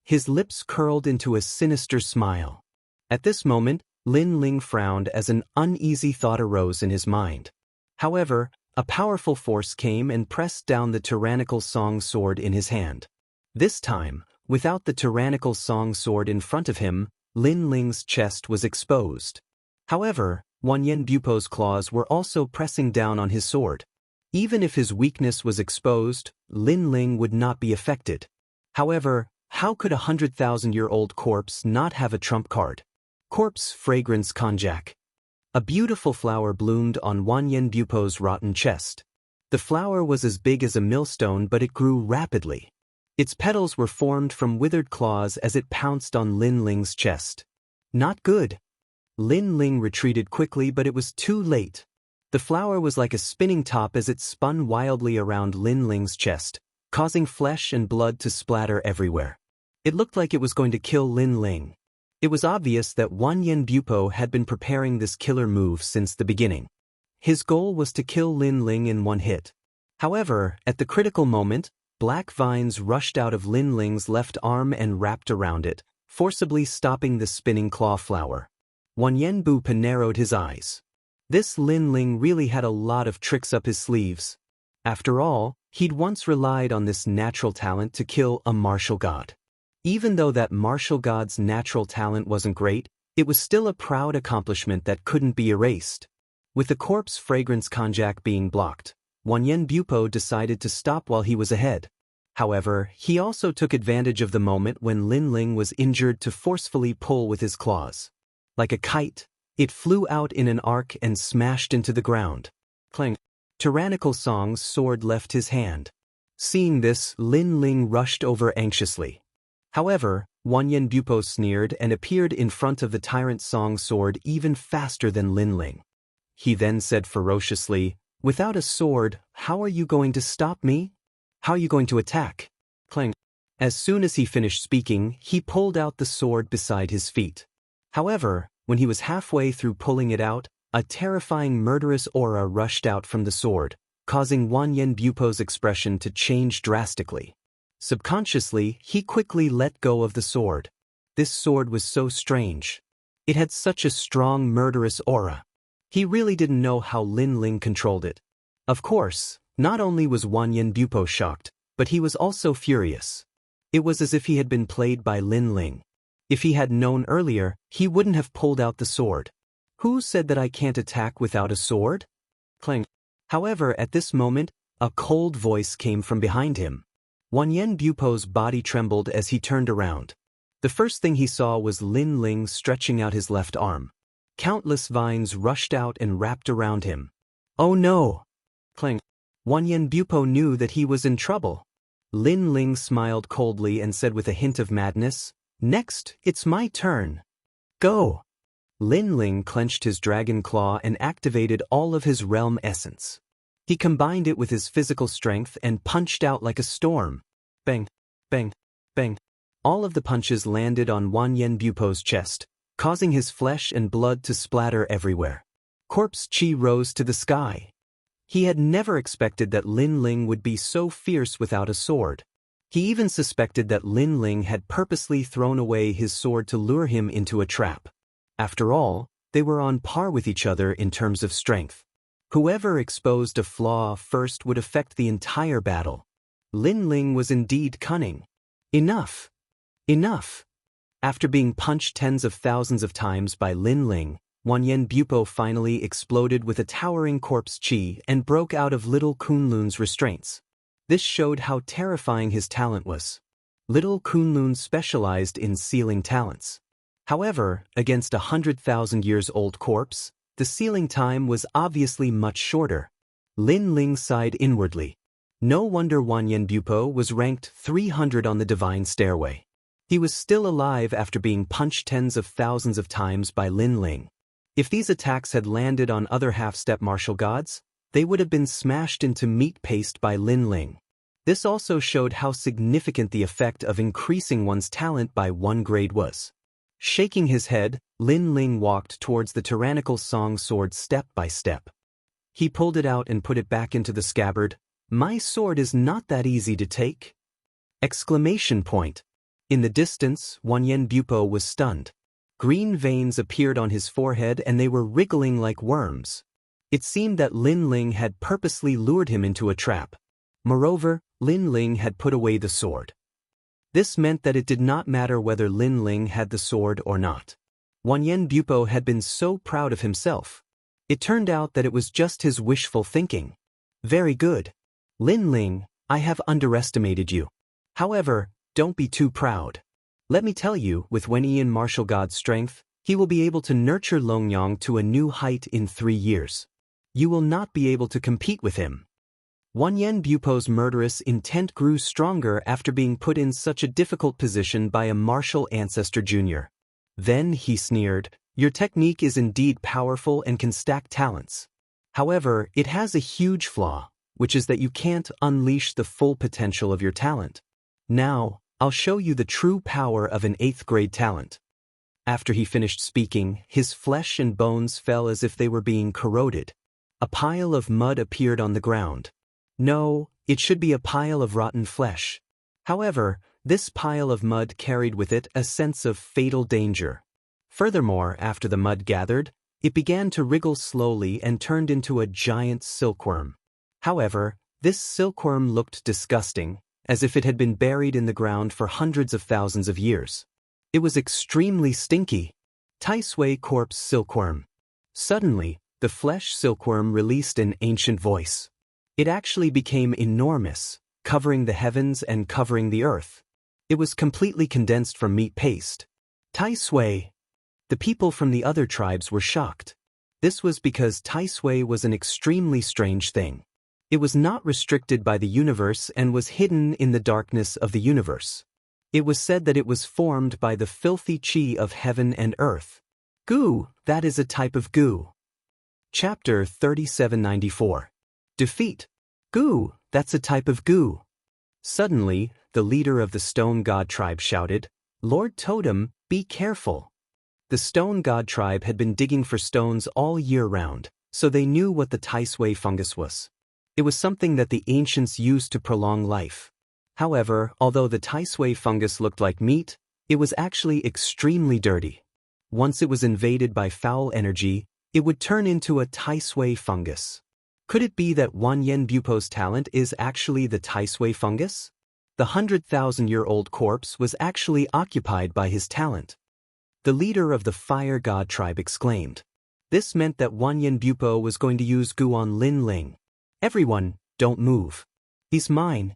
His lips curled into a sinister smile. At this moment, Lin Ling frowned as an uneasy thought arose in his mind. However, a powerful force came and pressed down the tyrannical song sword in his hand. This time, without the tyrannical song sword in front of him, Lin Ling's chest was exposed. However, Wanyan Bupo's claws were also pressing down on his sword. Even if his weakness was exposed, Lin Ling would not be affected. However, how could a 100,000-year-old corpse not have a trump card? Corpse Fragrance Konjac. A beautiful flower bloomed on Wanyan Bupo's rotten chest. The flower was as big as a millstone, but it grew rapidly. Its petals were formed from withered claws as it pounced on Lin Ling's chest. Not good. Lin Ling retreated quickly, but it was too late. The flower was like a spinning top as it spun wildly around Lin Ling's chest, causing flesh and blood to splatter everywhere. It looked like it was going to kill Lin Ling. It was obvious that Wanyan Bupo had been preparing this killer move since the beginning. His goal was to kill Lin Ling in one hit. However, at the critical moment, black vines rushed out of Lin Ling's left arm and wrapped around it, forcibly stopping the spinning claw flower. Wanyan Bupo narrowed his eyes. This Lin Ling really had a lot of tricks up his sleeves. After all, he'd once relied on this natural talent to kill a martial god. Even though that martial god's natural talent wasn't great, it was still a proud accomplishment that couldn't be erased. With the corpse Fragrance Konjac being blocked, Wanyan Bupo decided to stop while he was ahead. However, he also took advantage of the moment when Lin Ling was injured to forcefully pull with his claws. Like a kite, it flew out in an arc and smashed into the ground. Clang. Tyrannical Song's sword left his hand. Seeing this, Lin Ling rushed over anxiously. However, Wanyan Bupo sneered and appeared in front of the Tyrant Song's sword even faster than Lin Ling. He then said ferociously, "Without a sword, how are you going to stop me? How are you going to attack?" Clang. As soon as he finished speaking, he pulled out the sword beside his feet. However, when he was halfway through pulling it out, a terrifying murderous aura rushed out from the sword, causing Wanyan Bupo's expression to change drastically. Subconsciously, he quickly let go of the sword. This sword was so strange. It had such a strong murderous aura. He really didn't know how Lin Ling controlled it. Of course, not only was Wanyan Bupo shocked, but he was also furious. It was as if he had been played by Lin Ling. If he had known earlier, he wouldn't have pulled out the sword. Who said that I can't attack without a sword? Clang. However, at this moment, a cold voice came from behind him. Wanyan Bupo's body trembled as he turned around. The first thing he saw was Lin Ling stretching out his left arm. Countless vines rushed out and wrapped around him. Oh no! Clang. Wanyan Bupo knew that he was in trouble. Lin Ling smiled coldly and said with a hint of madness, "Next, it's my turn. Go!" Lin Ling clenched his dragon claw and activated all of his realm essence. He combined it with his physical strength and punched out like a storm. Bang, bang, bang. All of the punches landed on Wanyan Bupo's chest, causing his flesh and blood to splatter everywhere. Corpse Chi rose to the sky. He had never expected that Lin Ling would be so fierce without a sword. He even suspected that Lin Ling had purposely thrown away his sword to lure him into a trap. After all, they were on par with each other in terms of strength. Whoever exposed a flaw first would affect the entire battle. Lin Ling was indeed cunning. Enough! Enough! After being punched tens of thousands of times by Lin Ling, Wanyan Bupo finally exploded with a towering corpse chi and broke out of little Kunlun's restraints. This showed how terrifying his talent was. Little Kunlun specialized in sealing talents. However, against a 100,000-years-old corpse, the sealing time was obviously much shorter. Lin Ling sighed inwardly. No wonder Wanyan Bupo was ranked 300 on the divine stairway. He was still alive after being punched tens of thousands of times by Lin Ling. If these attacks had landed on other half-step martial gods, they would have been smashed into meat paste by Lin Ling. This also showed how significant the effect of increasing one's talent by 1 grade was. Shaking his head, Lin Ling walked towards the tyrannical song sword step by step. He pulled it out and put it back into the scabbard. "My sword is not that easy to take!" Exclamation point. In the distance, Wanyan Bupo was stunned. Green veins appeared on his forehead and they were wriggling like worms. It seemed that Lin Ling had purposely lured him into a trap. Moreover, Lin Ling had put away the sword. This meant that it did not matter whether Lin Ling had the sword or not. Wanyan Bupo had been so proud of himself. It turned out that it was just his wishful thinking. Very good. Lin Ling, I have underestimated you. However, don't be too proud. Let me tell you, with Wen-Ian martial god's strength, he will be able to nurture Longyang to a new height in 3 years. You will not be able to compete with him. Wanyan Bupo's murderous intent grew stronger after being put in such a difficult position by a martial ancestor junior. Then he sneered, "Your technique is indeed powerful and can stack talents. However, it has a huge flaw, which is that you can't unleash the full potential of your talent. Now, I'll show you the true power of an 8th grade talent." After he finished speaking, his flesh and bones fell as if they were being corroded. A pile of mud appeared on the ground. No, it should be a pile of rotten flesh. However, this pile of mud carried with it a sense of fatal danger. Furthermore, after the mud gathered, it began to wriggle slowly and turned into a giant silkworm. However, this silkworm looked disgusting, as if it had been buried in the ground for hundreds of thousands of years. It was extremely stinky. Tai Sui corpse silkworm. Suddenly, the flesh silkworm released an ancient voice. It actually became enormous, covering the heavens and covering the earth. It was completely condensed from meat paste. Tai Sui. The people from the other tribes were shocked. This was because Tai Sui was an extremely strange thing. It was not restricted by the universe and was hidden in the darkness of the universe. It was said that it was formed by the filthy chi of heaven and earth. Goo, that is a type of goo. Chapter 3794. Defeat. Goo, that's a type of goo. Suddenly, the leader of the Stone God tribe shouted, "Lord Totem, be careful." The Stone God tribe had been digging for stones all year round, so they knew what the Tai Sui fungus was. It was something that the ancients used to prolong life. However, although the Tai Sui fungus looked like meat, it was actually extremely dirty. Once it was invaded by foul energy, it would turn into a Tai Sui fungus. Could it be that Wanyan Bupo's talent is actually the Tai Sui fungus? The 100,000-year-old corpse was actually occupied by his talent. The leader of the Fire God tribe exclaimed. This meant that Wanyan Bupo was going to use goo on Lin Ling. "Everyone, don't move. He's mine."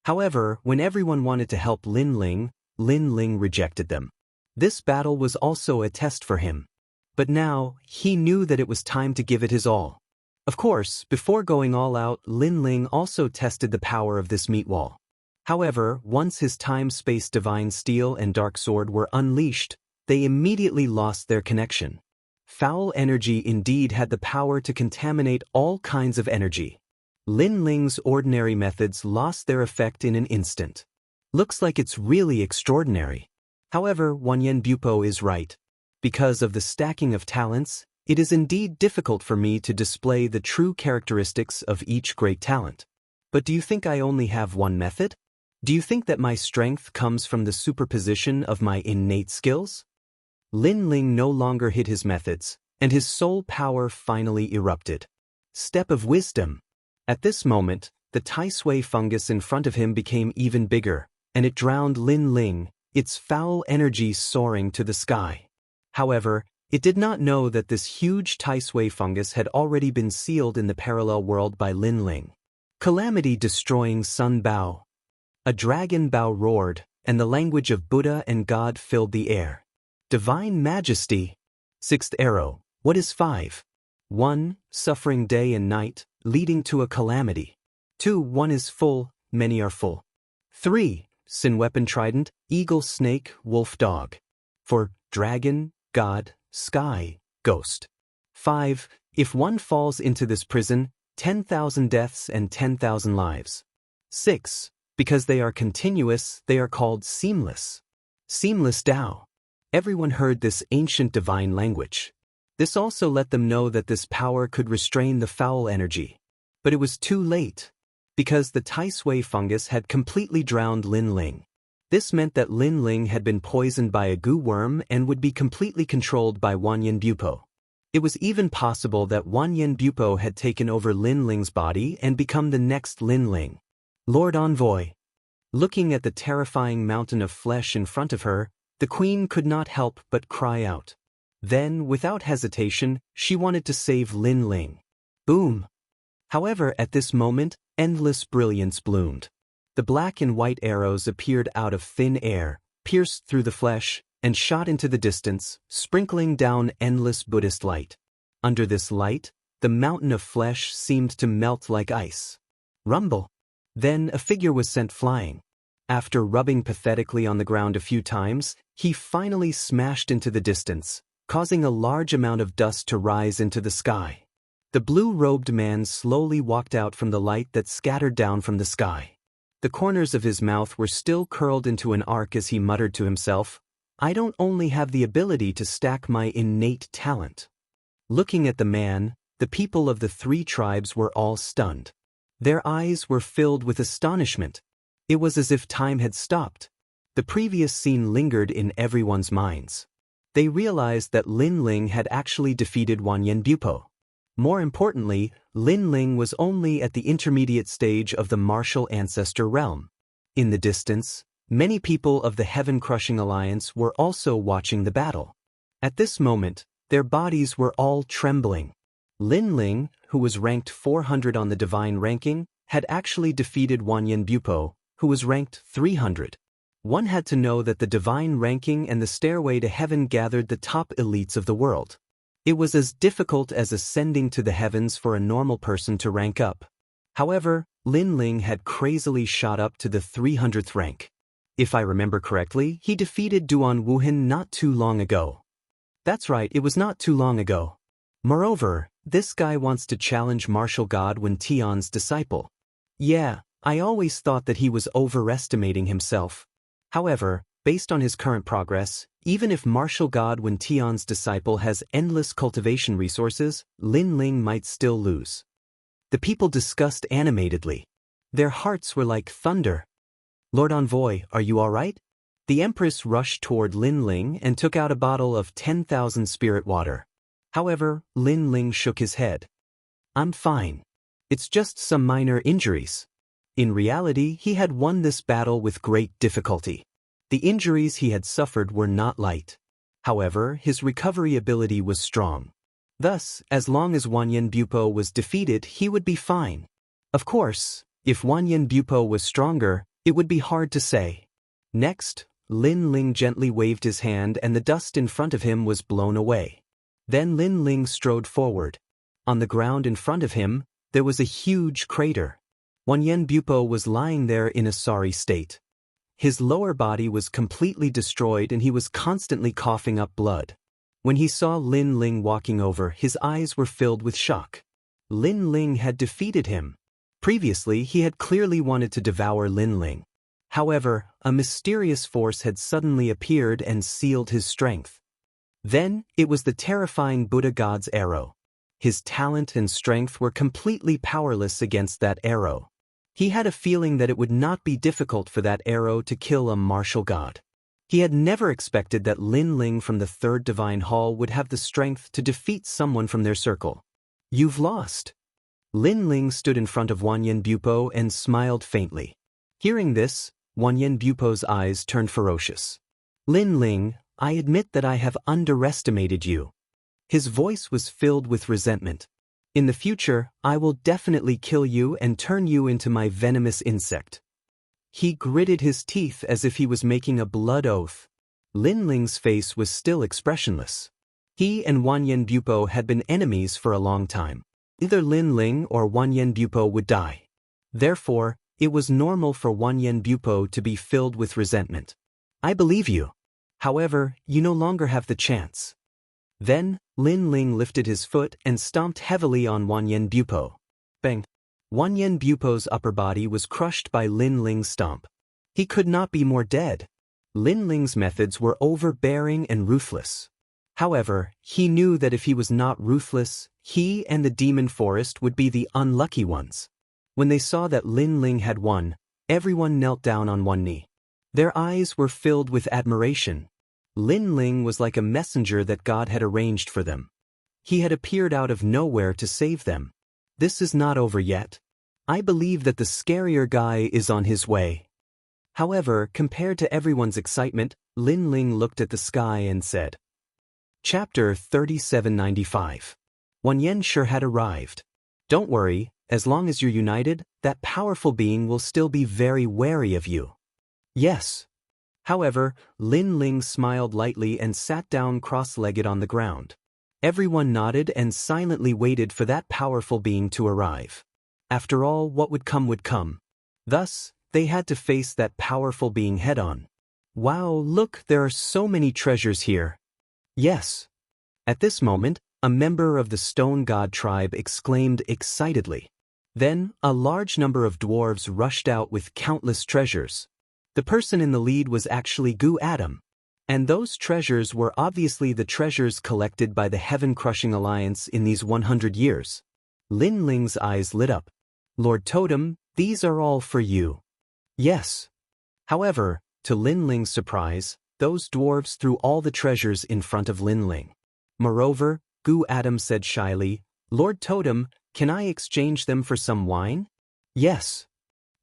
However, when everyone wanted to help Lin Ling rejected them. This battle was also a test for him. But now, he knew that it was time to give it his all. Of course, before going all out, Lin Ling also tested the power of this meat wall. However, once his time-space divine steel and dark sword were unleashed, they immediately lost their connection. Foul energy indeed had the power to contaminate all kinds of energy. Lin Ling's ordinary methods lost their effect in an instant. Looks like it's really extraordinary. However, Wanyan Bupo is right. Because of the stacking of talents, It is indeed difficult for me to display the true characteristics of each great talent. But do you think I only have one method? Do you think that my strength comes from the superposition of my innate skills? Lin Ling no longer hid his methods, and his soul power finally erupted. Step of wisdom. At this moment, the Tai Sui fungus in front of him became even bigger, and it drowned Lin Ling, its foul energy soaring to the sky. However, it did not know that this huge Tai Sui fungus had already been sealed in the parallel world by Lin Ling. Calamity-destroying Sun Bao. A dragon Bao roared, and the language of Buddha and God filled the air. Divine Majesty. Sixth arrow. What is 5? 1. Suffering day and night, leading to a calamity. 2. One is full, many are full. 3. Sin weapon trident, eagle snake, wolf dog. 4. Dragon, God, sky, ghost. 5. If one falls into this prison, 10,000 deaths and 10,000 lives. 6. Because they are continuous, they are called seamless. Seamless Tao. Everyone heard this ancient divine language. This also let them know that this power could restrain the foul energy. But it was too late. Because the Tai Sui fungus had completely drowned Lin Ling. This meant that Lin Ling had been poisoned by a goo worm and would be completely controlled by Wanyan Bupo. It was even possible that Wanyan Bupo had taken over Lin Ling's body and become the next Lin Ling. Lord Envoy. Looking at the terrifying mountain of flesh in front of her, the queen could not help but cry out. Then, without hesitation, she wanted to save Lin Ling. Boom! However, at this moment, endless brilliance bloomed. The black and white arrows appeared out of thin air, pierced through the flesh, and shot into the distance, sprinkling down endless Buddhist light. Under this light, the mountain of flesh seemed to melt like ice. Rumble. Then a figure was sent flying. After rubbing pathetically on the ground a few times, he finally smashed into the distance, causing a large amount of dust to rise into the sky. The blue-robed man slowly walked out from the light that scattered down from the sky. The corners of his mouth were still curled into an arc as he muttered to himself, "I don't only have the ability to stack my innate talent." Looking at the man, the people of the 3 tribes were all stunned. Their eyes were filled with astonishment. It was as if time had stopped. The previous scene lingered in everyone's minds. They realized that Lin Ling had actually defeated Wanyan Bupo. More importantly, Lin Ling was only at the intermediate stage of the martial ancestor realm. In the distance, many people of the Heaven-Crushing Alliance were also watching the battle. At this moment, their bodies were all trembling. Lin Ling, who was ranked 400 on the divine ranking, had actually defeated Wanyan Bupo, who was ranked 300. One had to know that the divine ranking and the stairway to heaven gathered the top elites of the world. It was as difficult as ascending to the heavens for a normal person to rank up. However, Lin Ling had crazily shot up to the 300th rank. If I remember correctly, he defeated Duan Wuhan not too long ago. That's right, it was not too long ago. Moreover, this guy wants to challenge martial god Wen Tian's disciple. Yeah, I always thought that he was overestimating himself. However, based on his current progress, even if martial god Wen Tian's disciple has endless cultivation resources, Lin Ling might still lose. The people discussed animatedly. Their hearts were like thunder. Lord Envoy, are you all right? The Empress rushed toward Lin Ling and took out a bottle of 10,000 spirit water. However, Lin Ling shook his head. I'm fine. It's just some minor injuries. In reality, he had won this battle with great difficulty. The injuries he had suffered were not light. However, his recovery ability was strong. Thus, as long as Wanyan Bupo was defeated, he would be fine. Of course, if Wanyan Bupo was stronger, it would be hard to say. Next, Lin Ling gently waved his hand and the dust in front of him was blown away. Then Lin Ling strode forward. On the ground in front of him, there was a huge crater. Wanyan Bupo was lying there in a sorry state. His lower body was completely destroyed and he was constantly coughing up blood. When he saw Lin Ling walking over, his eyes were filled with shock. Lin Ling had defeated him. Previously, he had clearly wanted to devour Lin Ling. However, a mysterious force had suddenly appeared and sealed his strength. Then, it was the terrifying Buddha god's arrow. His talent and strength were completely powerless against that arrow. He had a feeling that it would not be difficult for that arrow to kill a martial god. He had never expected that Lin Ling from the Third Divine Hall would have the strength to defeat someone from their circle. You've lost. Lin Ling stood in front of Wanyan Bupo and smiled faintly. Hearing this, Wanyan Bupo's eyes turned ferocious. Lin Ling, I admit that I have underestimated you. His voice was filled with resentment. In the future, I will definitely kill you and turn you into my venomous insect. He gritted his teeth as if he was making a blood oath. Lin Ling's face was still expressionless. He and Wanyan Bupo had been enemies for a long time. Either Lin Ling or Wanyan Bupo would die. Therefore, it was normal for Wanyan Bupo to be filled with resentment. I believe you. However, you no longer have the chance. Then, Lin Ling lifted his foot and stomped heavily on Wanyan Bupo. Bang! Wanyan Bupo's upper body was crushed by Lin Ling's stomp. He could not be more dead. Lin Ling's methods were overbearing and ruthless. However, he knew that if he was not ruthless, he and the demon forest would be the unlucky ones. When they saw that Lin Ling had won, everyone knelt down on one knee. Their eyes were filled with admiration. Lin Ling was like a messenger that God had arranged for them. He had appeared out of nowhere to save them. This is not over yet. I believe that the scarier guy is on his way. However, compared to everyone's excitement, Lin Ling looked at the sky and said, Chapter 3795. Wanyan sure had arrived. Don't worry, as long as you're united, that powerful being will still be very wary of you. Yes. However, Lin Ling smiled lightly and sat down cross-legged on the ground. Everyone nodded and silently waited for that powerful being to arrive. After all, what would come would come. Thus, they had to face that powerful being head-on. Wow, look, there are so many treasures here. Yes. At this moment, a member of the Stone God tribe exclaimed excitedly. Then, a large number of dwarves rushed out with countless treasures. The person in the lead was actually Gu Adam. And those treasures were obviously the treasures collected by the Heaven-Crushing Alliance in these 100 years. Lin Ling's eyes lit up. Lord Totem, these are all for you. Yes. However, to Lin Ling's surprise, those dwarves threw all the treasures in front of Lin Ling. Moreover, Gu Adam said shyly, Lord Totem, can I exchange them for some wine? Yes.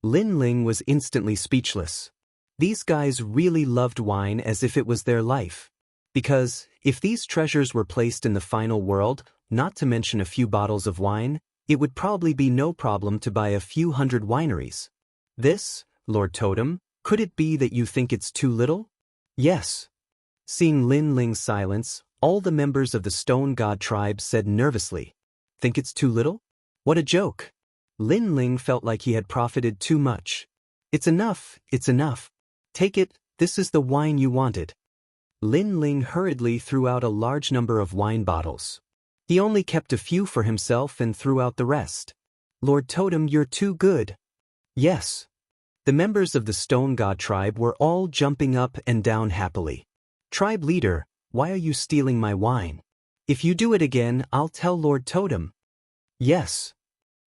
Lin Ling was instantly speechless. These guys really loved wine as if it was their life. Because, if these treasures were placed in the final world, not to mention a few bottles of wine, it would probably be no problem to buy a few hundred wineries. This, Lord Totem, could it be that you think it's too little? Yes. Seeing Lin Ling's silence, all the members of the Stone God tribe said nervously, Think it's too little? What a joke. Lin Ling felt like he had profited too much. It's enough, it's enough. Take it, this is the wine you wanted. Lin Ling hurriedly threw out a large number of wine bottles. He only kept a few for himself and threw out the rest. Lord Totem, you're too good. Yes. The members of the Stone God tribe were all jumping up and down happily. Tribe leader, why are you stealing my wine? If you do it again, I'll tell Lord Totem. Yes.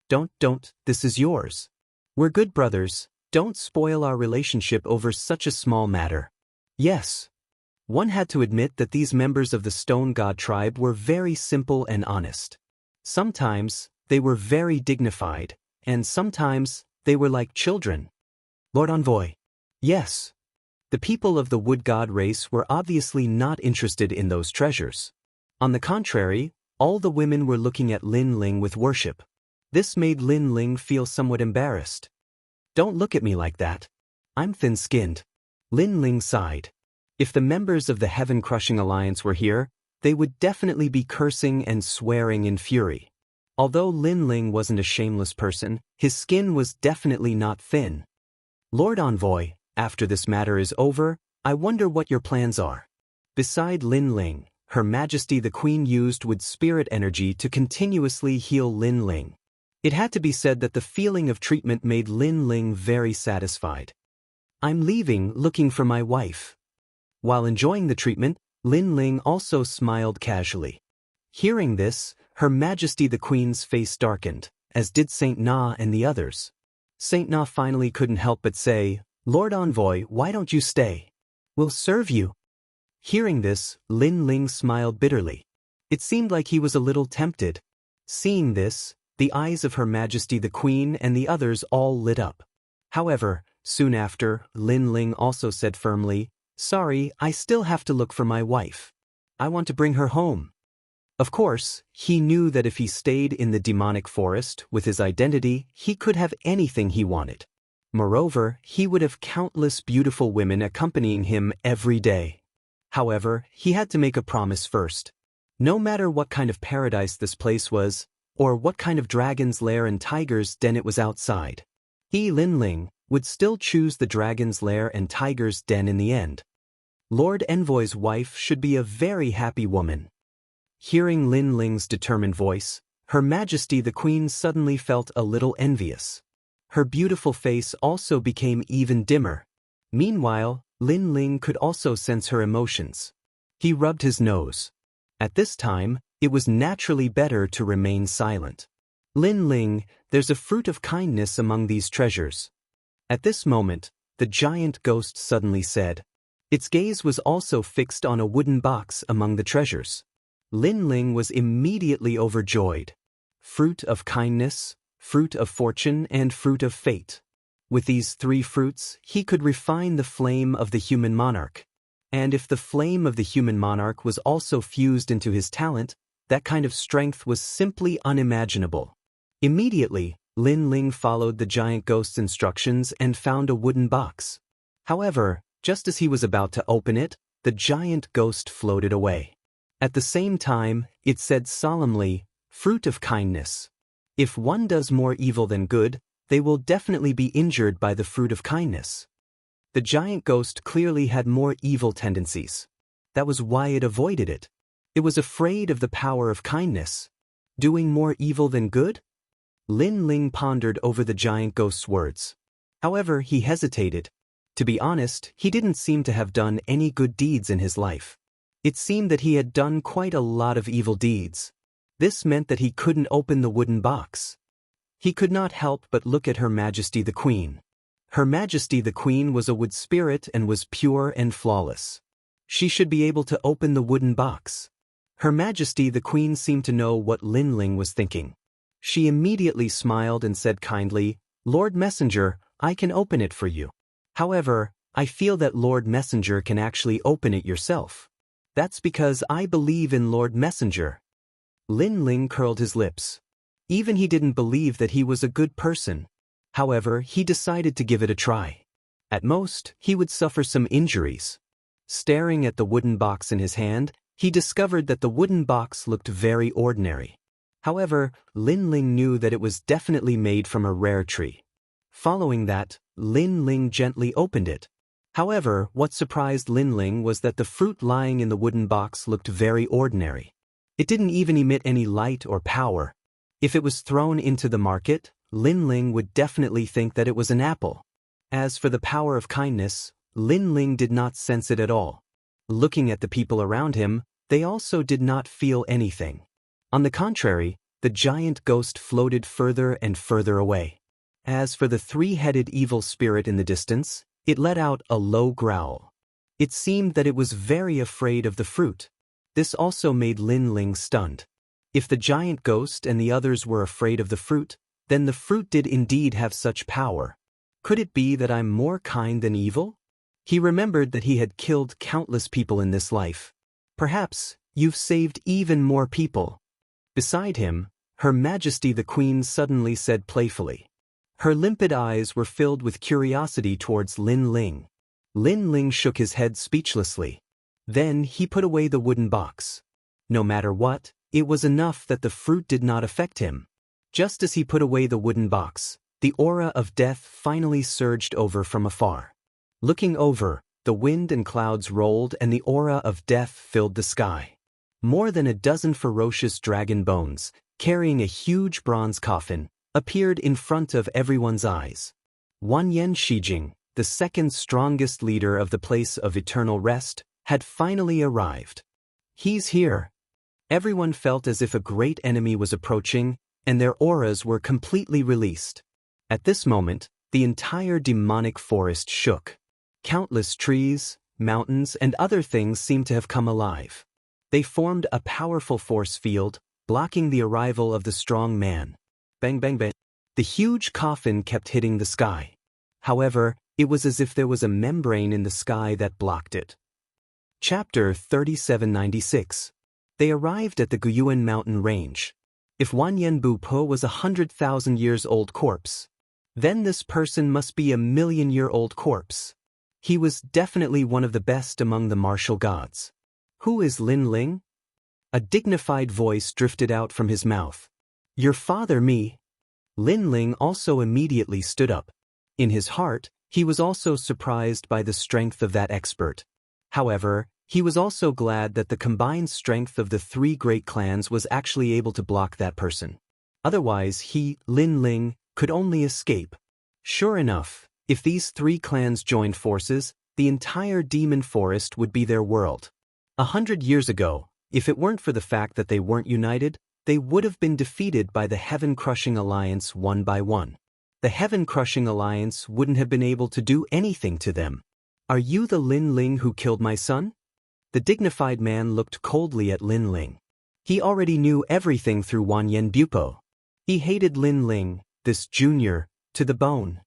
Don't, this is yours. We're good brothers, don't spoil our relationship over such a small matter. Yes. One had to admit that these members of the Stone God tribe were very simple and honest. Sometimes, they were very dignified, and sometimes, they were like children. Lord Envoy. Yes. The people of the Wood God race were obviously not interested in those treasures. On the contrary, all the women were looking at Lin Ling with worship. This made Lin Ling feel somewhat embarrassed. Don't look at me like that. I'm thin-skinned. Lin Ling sighed. If the members of the Heaven-Crushing Alliance were here, they would definitely be cursing and swearing in fury. Although Lin Ling wasn't a shameless person, his skin was definitely not thin. Lord Envoy, after this matter is over, I wonder what your plans are. Beside Lin Ling, Her Majesty the Queen used Wood Spirit energy to continuously heal Lin Ling. It had to be said that the feeling of treatment made Lin Ling very satisfied. I'm leaving looking for my wife. While enjoying the treatment, Lin Ling also smiled casually. Hearing this, Her Majesty the Queen's face darkened, as did Saint Na and the others. Saint Na finally couldn't help but say, "Lord Envoy, why don't you stay? We'll serve you." Hearing this, Lin Ling smiled bitterly. It seemed like he was a little tempted. Seeing this, the eyes of Her Majesty the Queen and the others all lit up. However, soon after, Lin Ling also said firmly, "Sorry, I still have to look for my wife. I want to bring her home." Of course, he knew that if he stayed in the demonic forest with his identity, he could have anything he wanted. Moreover, he would have countless beautiful women accompanying him every day. However, he had to make a promise first. No matter what kind of paradise this place was, or what kind of dragon's lair and tiger's den it was outside, he, Lin Ling, would still choose the dragon's lair and tiger's den in the end. Lord Envoy's wife should be a very happy woman. Hearing Lin Ling's determined voice, Her Majesty the Queen suddenly felt a little envious. Her beautiful face also became even dimmer. Meanwhile, Lin Ling could also sense her emotions. He rubbed his nose. At this time, it was naturally better to remain silent. "Lin Ling, there's a fruit of kindness among these treasures." At this moment, the giant ghost suddenly said. Its gaze was also fixed on a wooden box among the treasures. Lin Ling was immediately overjoyed. Fruit of kindness, fruit of fortune, and fruit of fate. With these three fruits, he could refine the flame of the human monarch. And if the flame of the human monarch was also fused into his talent, that kind of strength was simply unimaginable. Immediately, Lin Ling followed the giant ghost's instructions and found a wooden box. However, just as he was about to open it, the giant ghost floated away. At the same time, it said solemnly, "Fruit of kindness. If one does more evil than good, they will definitely be injured by the fruit of kindness." The giant ghost clearly had more evil tendencies. That was why it avoided it. It was afraid of the power of kindness. Doing more evil than good? Lin Ling pondered over the giant ghost's words. However, he hesitated. To be honest, he didn't seem to have done any good deeds in his life. It seemed that he had done quite a lot of evil deeds. This meant that he couldn't open the wooden box. He could not help but look at Her Majesty the Queen. Her Majesty the Queen was a wood spirit and was pure and flawless. She should be able to open the wooden box. Her Majesty the Queen seemed to know what Lin Ling was thinking. She immediately smiled and said kindly, "Lord Messenger, I can open it for you. However, I feel that Lord Messenger can actually open it yourself. That's because I believe in Lord Messenger." Lin Ling curled his lips. Even he didn't believe that he was a good person. However, he decided to give it a try. At most, he would suffer some injuries. Staring at the wooden box in his hand, he discovered that the wooden box looked very ordinary. However, Lin Ling knew that it was definitely made from a rare tree. Following that, Lin Ling gently opened it. However, what surprised Lin Ling was that the fruit lying in the wooden box looked very ordinary. It didn't even emit any light or power. If it was thrown into the market, Lin Ling would definitely think that it was an apple. As for the power of kindness, Lin Ling did not sense it at all. Looking at the people around him, they also did not feel anything. On the contrary, the giant ghost floated further and further away. As for the three-headed evil spirit in the distance, it let out a low growl. It seemed that it was very afraid of the fruit. This also made Lin Ling stunned. If the giant ghost and the others were afraid of the fruit, then the fruit did indeed have such power. Could it be that I'm more kind than evil? He remembered that he had killed countless people in this life. Perhaps you've saved even more people. Beside him, Her Majesty the Queen suddenly said playfully. Her limpid eyes were filled with curiosity towards Lin Ling. Lin Ling shook his head speechlessly. Then he put away the wooden box. No matter what, it was enough that the fruit did not affect him. Just as he put away the wooden box, the aura of death finally surged over from afar. Looking over, the wind and clouds rolled and the aura of death filled the sky. More than a dozen ferocious dragon bones, carrying a huge bronze coffin, appeared in front of everyone's eyes. Wanyan Shijing, the second strongest leader of the place of eternal rest, had finally arrived. He's here. Everyone felt as if a great enemy was approaching, and their auras were completely released. At this moment, the entire demonic forest shook. Countless trees, mountains, and other things seemed to have come alive. They formed a powerful force field, blocking the arrival of the strong man. Bang bang bang. The huge coffin kept hitting the sky. However, it was as if there was a membrane in the sky that blocked it. Chapter 3796. They arrived at the Guyuan mountain range. If Wanyan Bu Po was 100,000 years old corpse, then this person must be a million-year-old corpse. He was definitely one of the best among the martial gods. Who is Lin Ling? A dignified voice drifted out from his mouth. Your father, me. Lin Ling also immediately stood up. In his heart, he was also surprised by the strength of that expert. However, he was also glad that the combined strength of the three great clans was actually able to block that person. Otherwise he, Lin Ling, could only escape. Sure enough, if these three clans joined forces, the entire demon forest would be their world. 100 years ago, if it weren't for the fact that they weren't united, they would have been defeated by the Heaven-Crushing Alliance one by one. The Heaven-Crushing Alliance wouldn't have been able to do anything to them. Are you the Lin Ling who killed my son? The dignified man looked coldly at Lin Ling. He already knew everything through Wanyan Bupo. He hated Lin Ling, this junior, to the bone.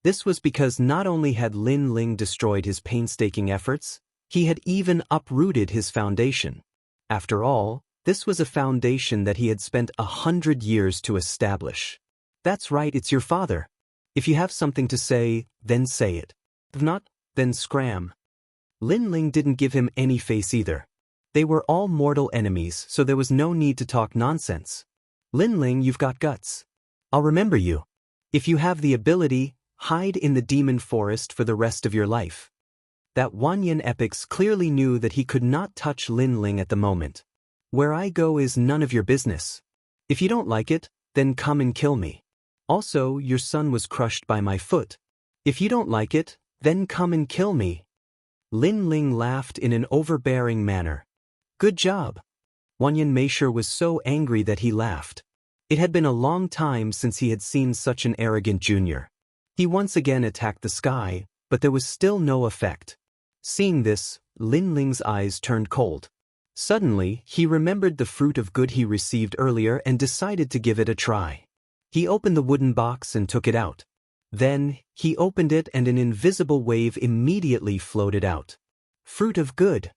This was because not only had Lin Ling destroyed his painstaking efforts, he had even uprooted his foundation. After all, this was a foundation that he had spent 100 years to establish. That's right, it's your father. If you have something to say, then say it. If not, then scram. Lin Ling didn't give him any face either. They were all mortal enemies, so there was no need to talk nonsense. Lin Ling, you've got guts. I'll remember you. If you have the ability, hide in the demon forest for the rest of your life. That Wanyan epics clearly knew that he could not touch Lin Ling at the moment. Where I go is none of your business. If you don't like it, then come and kill me. Also, your son was crushed by my foot. If you don't like it, then come and kill me. Lin Ling laughed in an overbearing manner. Good job. Wanyan Meisher was so angry that he laughed. It had been a long time since he had seen such an arrogant junior. He once again attacked the sky, but there was still no effect. Seeing this, Lin Ling's eyes turned cold. Suddenly, he remembered the fruit of good he received earlier and decided to give it a try. He opened the wooden box and took it out. Then, he opened it and an invisible wave immediately floated out. Fruit of good.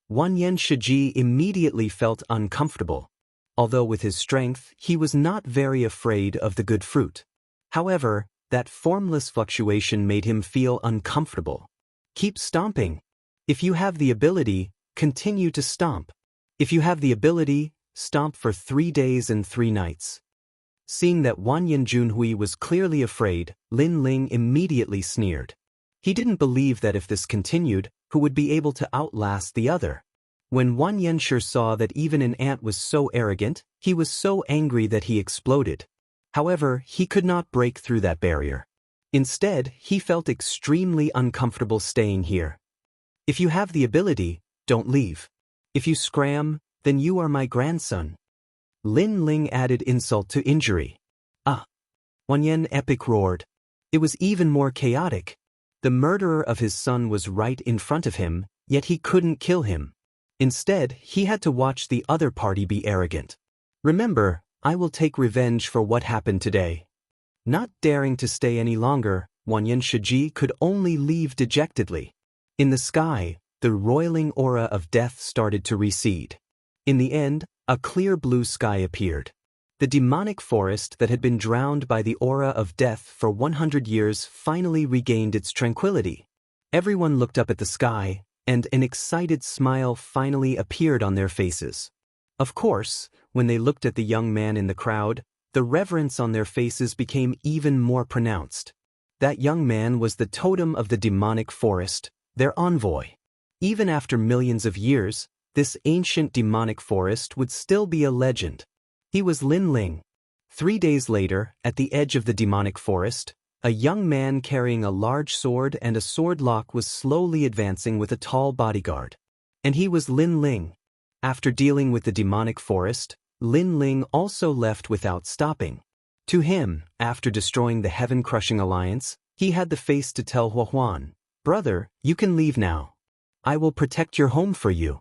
Wanyan Shiji immediately felt uncomfortable. Although with his strength, he was not very afraid of the good fruit. However, that formless fluctuation made him feel uncomfortable. Keep stomping. If you have the ability, continue to stomp. If you have the ability, stomp for 3 days and 3 nights. Seeing that Wanyan Junhui was clearly afraid, Lin Ling immediately sneered. He didn't believe that if this continued, who would be able to outlast the other. When Wanyan Shi saw that even an ant was so arrogant, he was so angry that he exploded. However, he could not break through that barrier. Instead, he felt extremely uncomfortable staying here. If you have the ability, don't leave. If you scram, then you are my grandson. Lin Ling added insult to injury. Ah! Wanyan Epic roared. It was even more chaotic. The murderer of his son was right in front of him, yet he couldn't kill him. Instead, he had to watch the other party be arrogant. Remember, I will take revenge for what happened today. Not daring to stay any longer, Wanyan Shiji could only leave dejectedly. In the sky, the roiling aura of death started to recede. In the end, a clear blue sky appeared. The demonic forest that had been drowned by the aura of death for 100 years finally regained its tranquility. Everyone looked up at the sky, and an excited smile finally appeared on their faces. Of course, when they looked at the young man in the crowd, the reverence on their faces became even more pronounced. That young man was the totem of the demonic forest, their envoy. Even after millions of years, this ancient demonic forest would still be a legend. He was Lin Ling. 3 days later, at the edge of the demonic forest, a young man carrying a large sword and a sword lock was slowly advancing with a tall bodyguard. And he was Lin Ling. After dealing with the demonic forest, Lin Ling also left without stopping. To him, after destroying the heaven-crushing alliance, he had the face to tell Huan, "Brother, you can leave now. I will protect your home for you."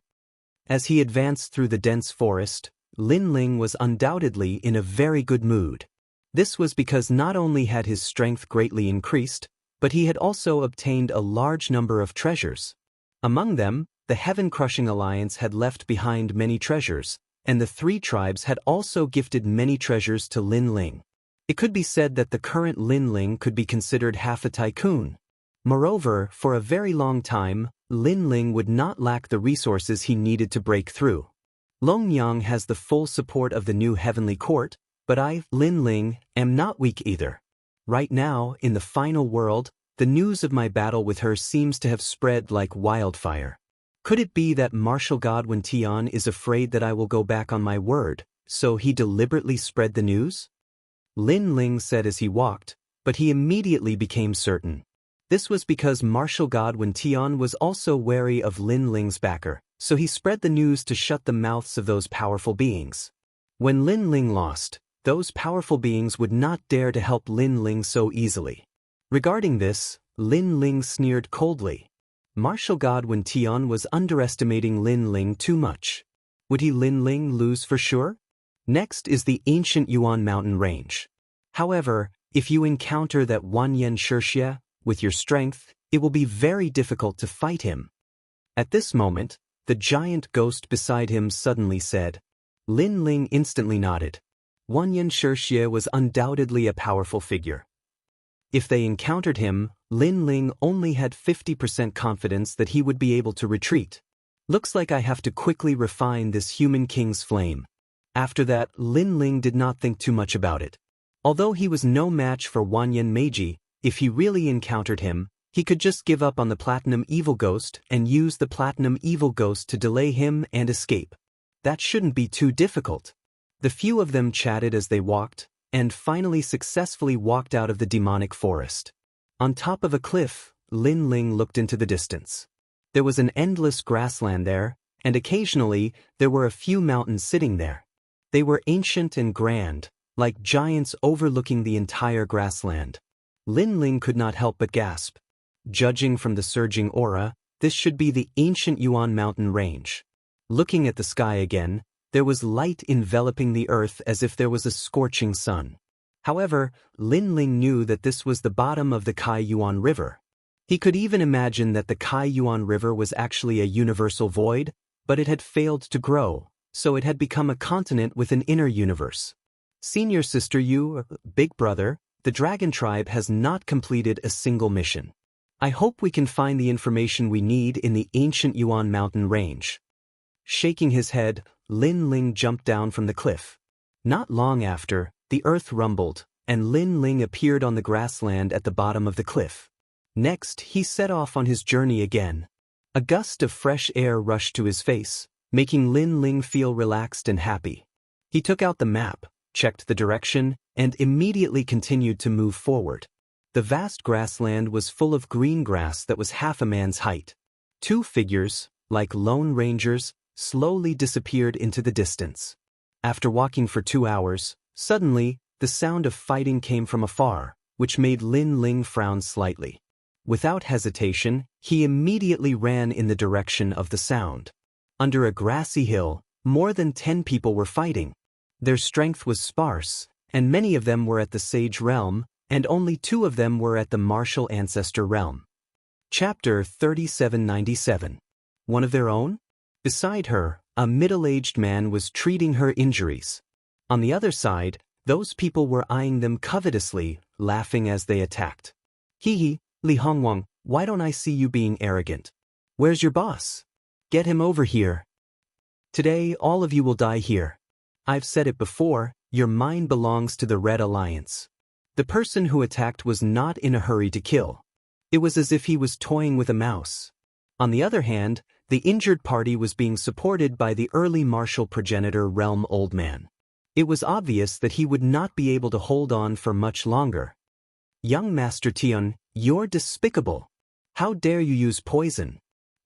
As he advanced through the dense forest, Lin Ling was undoubtedly in a very good mood. This was because not only had his strength greatly increased, but he had also obtained a large number of treasures. Among them, the heaven-crushing alliance had left behind many treasures, and the three tribes had also gifted many treasures to Lin Ling. It could be said that the current Lin Ling could be considered half a tycoon. Moreover, for a very long time, Lin Ling would not lack the resources he needed to break through. Long Yang has the full support of the new heavenly court, but I, Lin Ling, am not weak either. Right now, in the final world, the news of my battle with her seems to have spread like wildfire. Could it be that martial god Wen Tian is afraid that I will go back on my word, so he deliberately spread the news? Lin Ling said as he walked, but he immediately became certain. This was because martial god Wen Tian was also wary of Lin Ling's backer, so he spread the news to shut the mouths of those powerful beings. When Lin Ling lost, those powerful beings would not dare to help Lin Ling so easily. Regarding this, Lin Ling sneered coldly. Martial god Wen Tian was underestimating Lin Ling too much. Would he Lin Ling lose for sure? Next is the ancient Yuan mountain range. However, if you encounter that Wanyan Shirxie, with your strength, it will be very difficult to fight him. At this moment, the giant ghost beside him suddenly said. Lin Ling instantly nodded. Wanyan Shirxie was undoubtedly a powerful figure. If they encountered him, Lin Ling only had 50% confidence that he would be able to retreat. Looks like I have to quickly refine this human king's flame. After that, Lin Ling did not think too much about it. Although he was no match for Wanyan Meiji, if he really encountered him, he could just give up on the Platinum Evil Ghost and use the Platinum Evil Ghost to delay him and escape. That shouldn't be too difficult. The few of them chatted as they walked, and finally successfully walked out of the demonic forest. On top of a cliff, Lin Ling looked into the distance. There was an endless grassland there, and occasionally there were a few mountains sitting there. They were ancient and grand, like giants overlooking the entire grassland. Lin Ling could not help but gasp. Judging from the surging aura, this should be the ancient Yuan mountain range. Looking at the sky again, there was light enveloping the earth as if there was a scorching sun. However, Lin Ling knew that this was the bottom of the Kai Yuan River. He could even imagine that the Kai Yuan River was actually a universal void, but it had failed to grow, so it had become a continent with an inner universe. Senior sister Yu, big brother, the dragon tribe has not completed a single mission. I hope we can find the information we need in the ancient Yuan mountain range. Shaking his head, Lin Ling jumped down from the cliff. Not long after, the earth rumbled, and Lin Ling appeared on the grassland at the bottom of the cliff. Next, he set off on his journey again. A gust of fresh air rushed to his face, making Lin Ling feel relaxed and happy. He took out the map, checked the direction, and immediately continued to move forward. The vast grassland was full of green grass that was half a man's height. Two figures, like lone rangers, slowly disappeared into the distance. After walking for 2 hours, suddenly, the sound of fighting came from afar, which made Lin Ling frown slightly. Without hesitation, he immediately ran in the direction of the sound. Under a grassy hill, more than 10 people were fighting. Their strength was sparse, and many of them were at the Sage Realm, and only 2 of them were at the Martial Ancestor Realm. Chapter 3797. One of their own? Beside her, a middle-aged man was treating her injuries. On the other side, those people were eyeing them covetously, laughing as they attacked. Hee, Li Hongwang, why don't I see you being arrogant? Where's your boss? Get him over here. Today, all of you will die here. I've said it before, your mind belongs to the Red Alliance. The person who attacked was not in a hurry to kill. It was as if he was toying with a mouse. On the other hand, the injured party was being supported by the early martial progenitor Realm Old Man. It was obvious that he would not be able to hold on for much longer. Young Master Tian, you're despicable. How dare you use poison?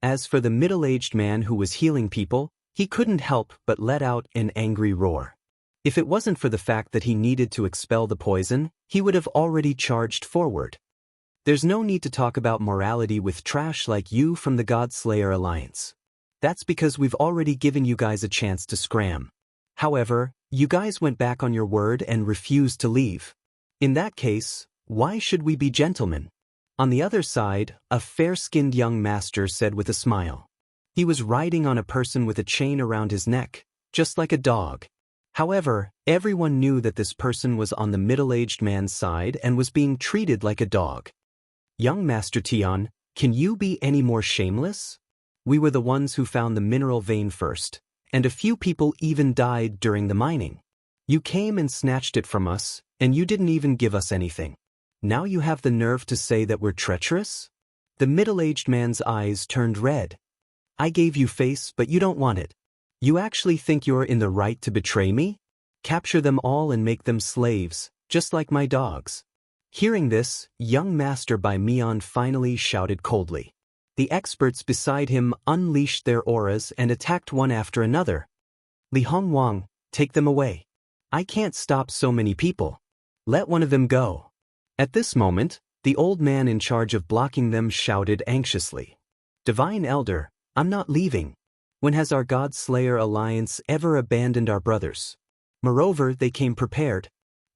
As for the middle-aged man who was healing people, he couldn't help but let out an angry roar. If it wasn't for the fact that he needed to expel the poison, he would have already charged forward. There's no need to talk about morality with trash like you from the God-Slayer Alliance. That's because we've already given you guys a chance to scram. However, you guys went back on your word and refused to leave. In that case, why should we be gentlemen? On the other side, a fair-skinned young master said with a smile. He was riding on a person with a chain around his neck, just like a dog. However, everyone knew that this person was on the middle-aged man's side and was being treated like a dog. Young Master Tian, can you be any more shameless? We were the ones who found the mineral vein first, and a few people even died during the mining. You came and snatched it from us, and you didn't even give us anything. Now you have the nerve to say that we're treacherous? The middle-aged man's eyes turned red. I gave you face, but you don't want it. You actually think you're in the right to betray me? Capture them all and make them slaves, just like my dogs. Hearing this, young Master Bai Mian finally shouted coldly. The experts beside him unleashed their auras and attacked one after another. Li Hongwang, take them away. I can't stop so many people. Let one of them go. At this moment, the old man in charge of blocking them shouted anxiously. Divine Elder, I'm not leaving. When has our God-Slayer Alliance ever abandoned our brothers? Moreover, they came prepared.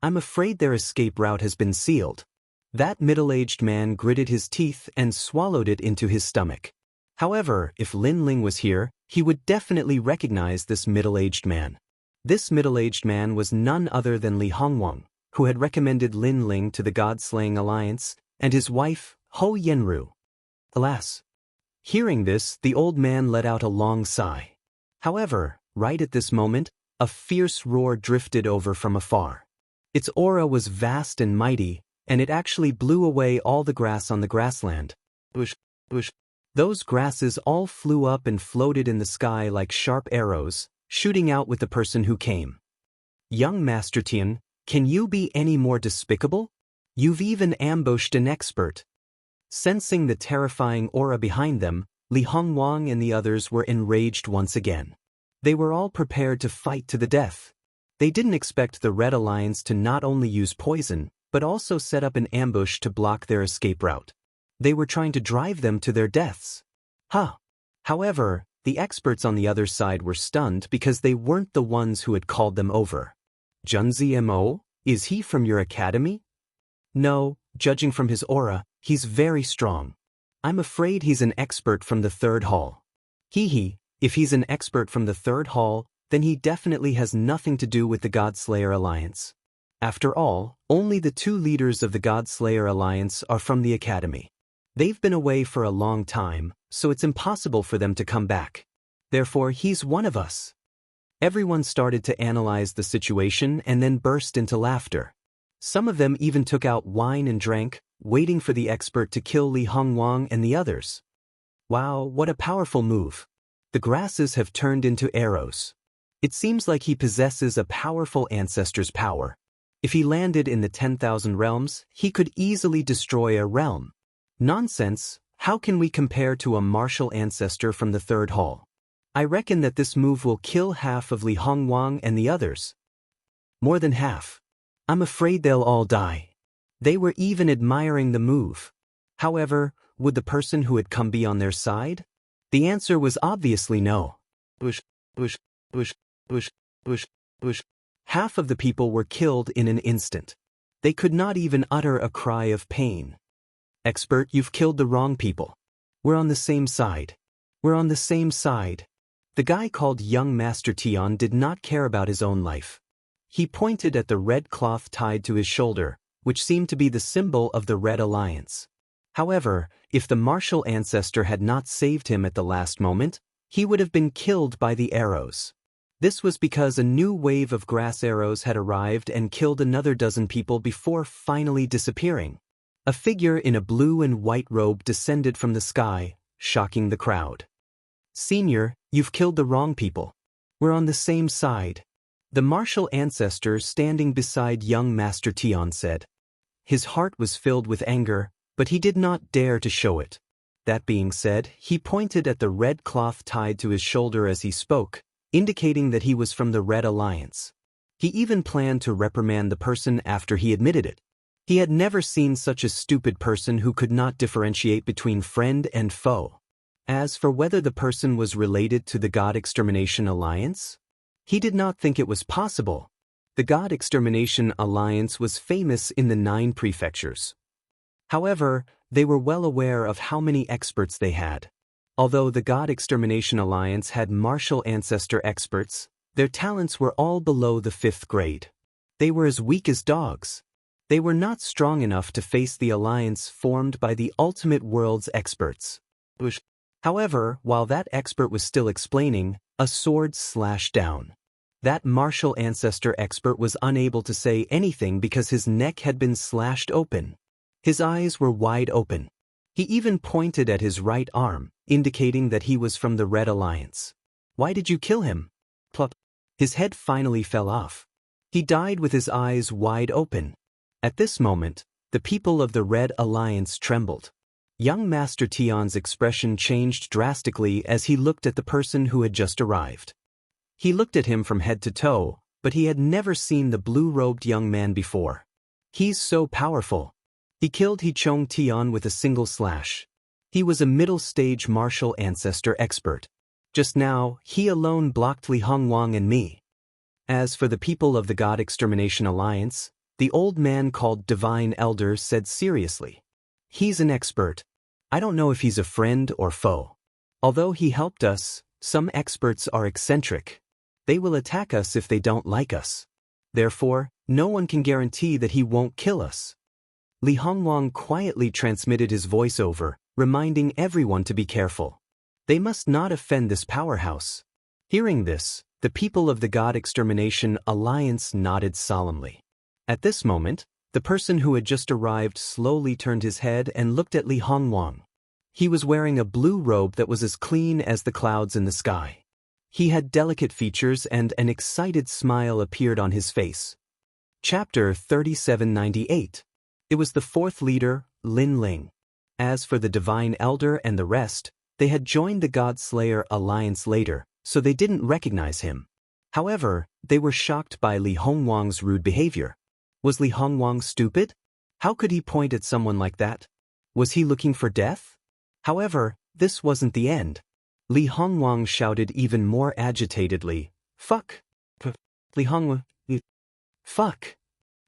I'm afraid their escape route has been sealed. That middle-aged man gritted his teeth and swallowed it into his stomach. However, if Lin Ling was here, he would definitely recognize this middle-aged man. This middle-aged man was none other than Li Hongwang, who had recommended Lin Ling to the God-Slaying Alliance, and his wife, Ho Yenru. Alas! Hearing this, the old man let out a long sigh. However, right at this moment, a fierce roar drifted over from afar. Its aura was vast and mighty, and it actually blew away all the grass on the grassland. Bush, bush. Those grasses all flew up and floated in the sky like sharp arrows, shooting out with the person who came. Young Master Tian, can you be any more despicable? You've even ambushed an expert. Sensing the terrifying aura behind them, Li Hongwang and the others were enraged once again. They were all prepared to fight to the death. They didn't expect the Red Alliance to not only use poison, but also set up an ambush to block their escape route. They were trying to drive them to their deaths. However, the experts on the other side were stunned because they weren't the ones who had called them over. Junzi Mo, is he from your academy? No, judging from his aura, he's very strong. I'm afraid he's an expert from the third hall. If he's an expert from the third hall, then he definitely has nothing to do with the God-Slayer Alliance. After all, only the two leaders of the God-Slayer Alliance are from the academy. They've been away for a long time, so it's impossible for them to come back. Therefore, he's one of us. Everyone started to analyze the situation and then burst into laughter. Some of them even took out wine and drank, waiting for the expert to kill Li Hongwang and the others. Wow, what a powerful move. The grasses have turned into arrows. It seems like he possesses a powerful ancestor's power. If he landed in the 10,000 realms, he could easily destroy a realm. Nonsense, how can we compare to a martial ancestor from the third hall? I reckon that this move will kill half of Li Hongwang and the others. More than half. I'm afraid they'll all die. They were even admiring the move. However, would the person who had come be on their side? The answer was obviously no. Bush, bush, bush, bush, bush, bush. Half of the people were killed in an instant. They could not even utter a cry of pain. Expert, you've killed the wrong people. We're on the same side. We're on the same side. The guy called Young Master Tian did not care about his own life. He pointed at the red cloth tied to his shoulder, which seemed to be the symbol of the Red Alliance. However, if the martial ancestor had not saved him at the last moment, he would have been killed by the arrows. This was because a new wave of grass arrows had arrived and killed another dozen people before finally disappearing. A figure in a blue and white robe descended from the sky, shocking the crowd. Senior, you've killed the wrong people. We're on the same side. The martial ancestor standing beside young Master Tian said. His heart was filled with anger, but he did not dare to show it. That being said, he pointed at the red cloth tied to his shoulder as he spoke, indicating that he was from the Red Alliance. He even planned to reprimand the person after he admitted it. He had never seen such a stupid person who could not differentiate between friend and foe. As for whether the person was related to the God Extermination Alliance, he did not think it was possible. The God Extermination Alliance was famous in the 9 prefectures. However, they were well aware of how many experts they had. Although the God Extermination Alliance had martial ancestor experts, their talents were all below the 5th grade. They were as weak as dogs. They were not strong enough to face the alliance formed by the ultimate world's experts. However, while that expert was still explaining, a sword slashed down. That martial ancestor expert was unable to say anything because his neck had been slashed open. His eyes were wide open. He even pointed at his right arm, indicating that he was from the Red Alliance. "Why did you kill him?" Plop. His head finally fell off. He died with his eyes wide open. At this moment, the people of the Red Alliance trembled. Young Master Tion's expression changed drastically as he looked at the person who had just arrived. He looked at him from head to toe, but he had never seen the blue-robed young man before. "He's so powerful." He killed He Chong Tion with a single slash. He was a middle-stage martial ancestor expert. Just now, he alone blocked Li Hongwang and me. As for the people of the God Extermination Alliance, the old man called Divine Elder said seriously, "He's an expert. I don't know if he's a friend or foe. Although he helped us, some experts are eccentric. They will attack us if they don't like us. Therefore, no one can guarantee that he won't kill us." Li Hongwang quietly transmitted his voiceover, reminding everyone to be careful. They must not offend this powerhouse. Hearing this, the people of the God Extermination Alliance nodded solemnly. At this moment, the person who had just arrived slowly turned his head and looked at Li Hongwang. He was wearing a blue robe that was as clean as the clouds in the sky. He had delicate features and an excited smile appeared on his face. Chapter 3798. It was the 4th leader, Lin Ling. As for the Divine Elder and the rest, they had joined the God-Slayer Alliance later, so they didn't recognize him. However, they were shocked by Li Hongwang's rude behavior. Was Li Hongwang stupid? How could he point at someone like that? Was he looking for death? However, this wasn't the end. Li Hongwang shouted even more agitatedly, "Fuck! Li Hongwang, fuck!"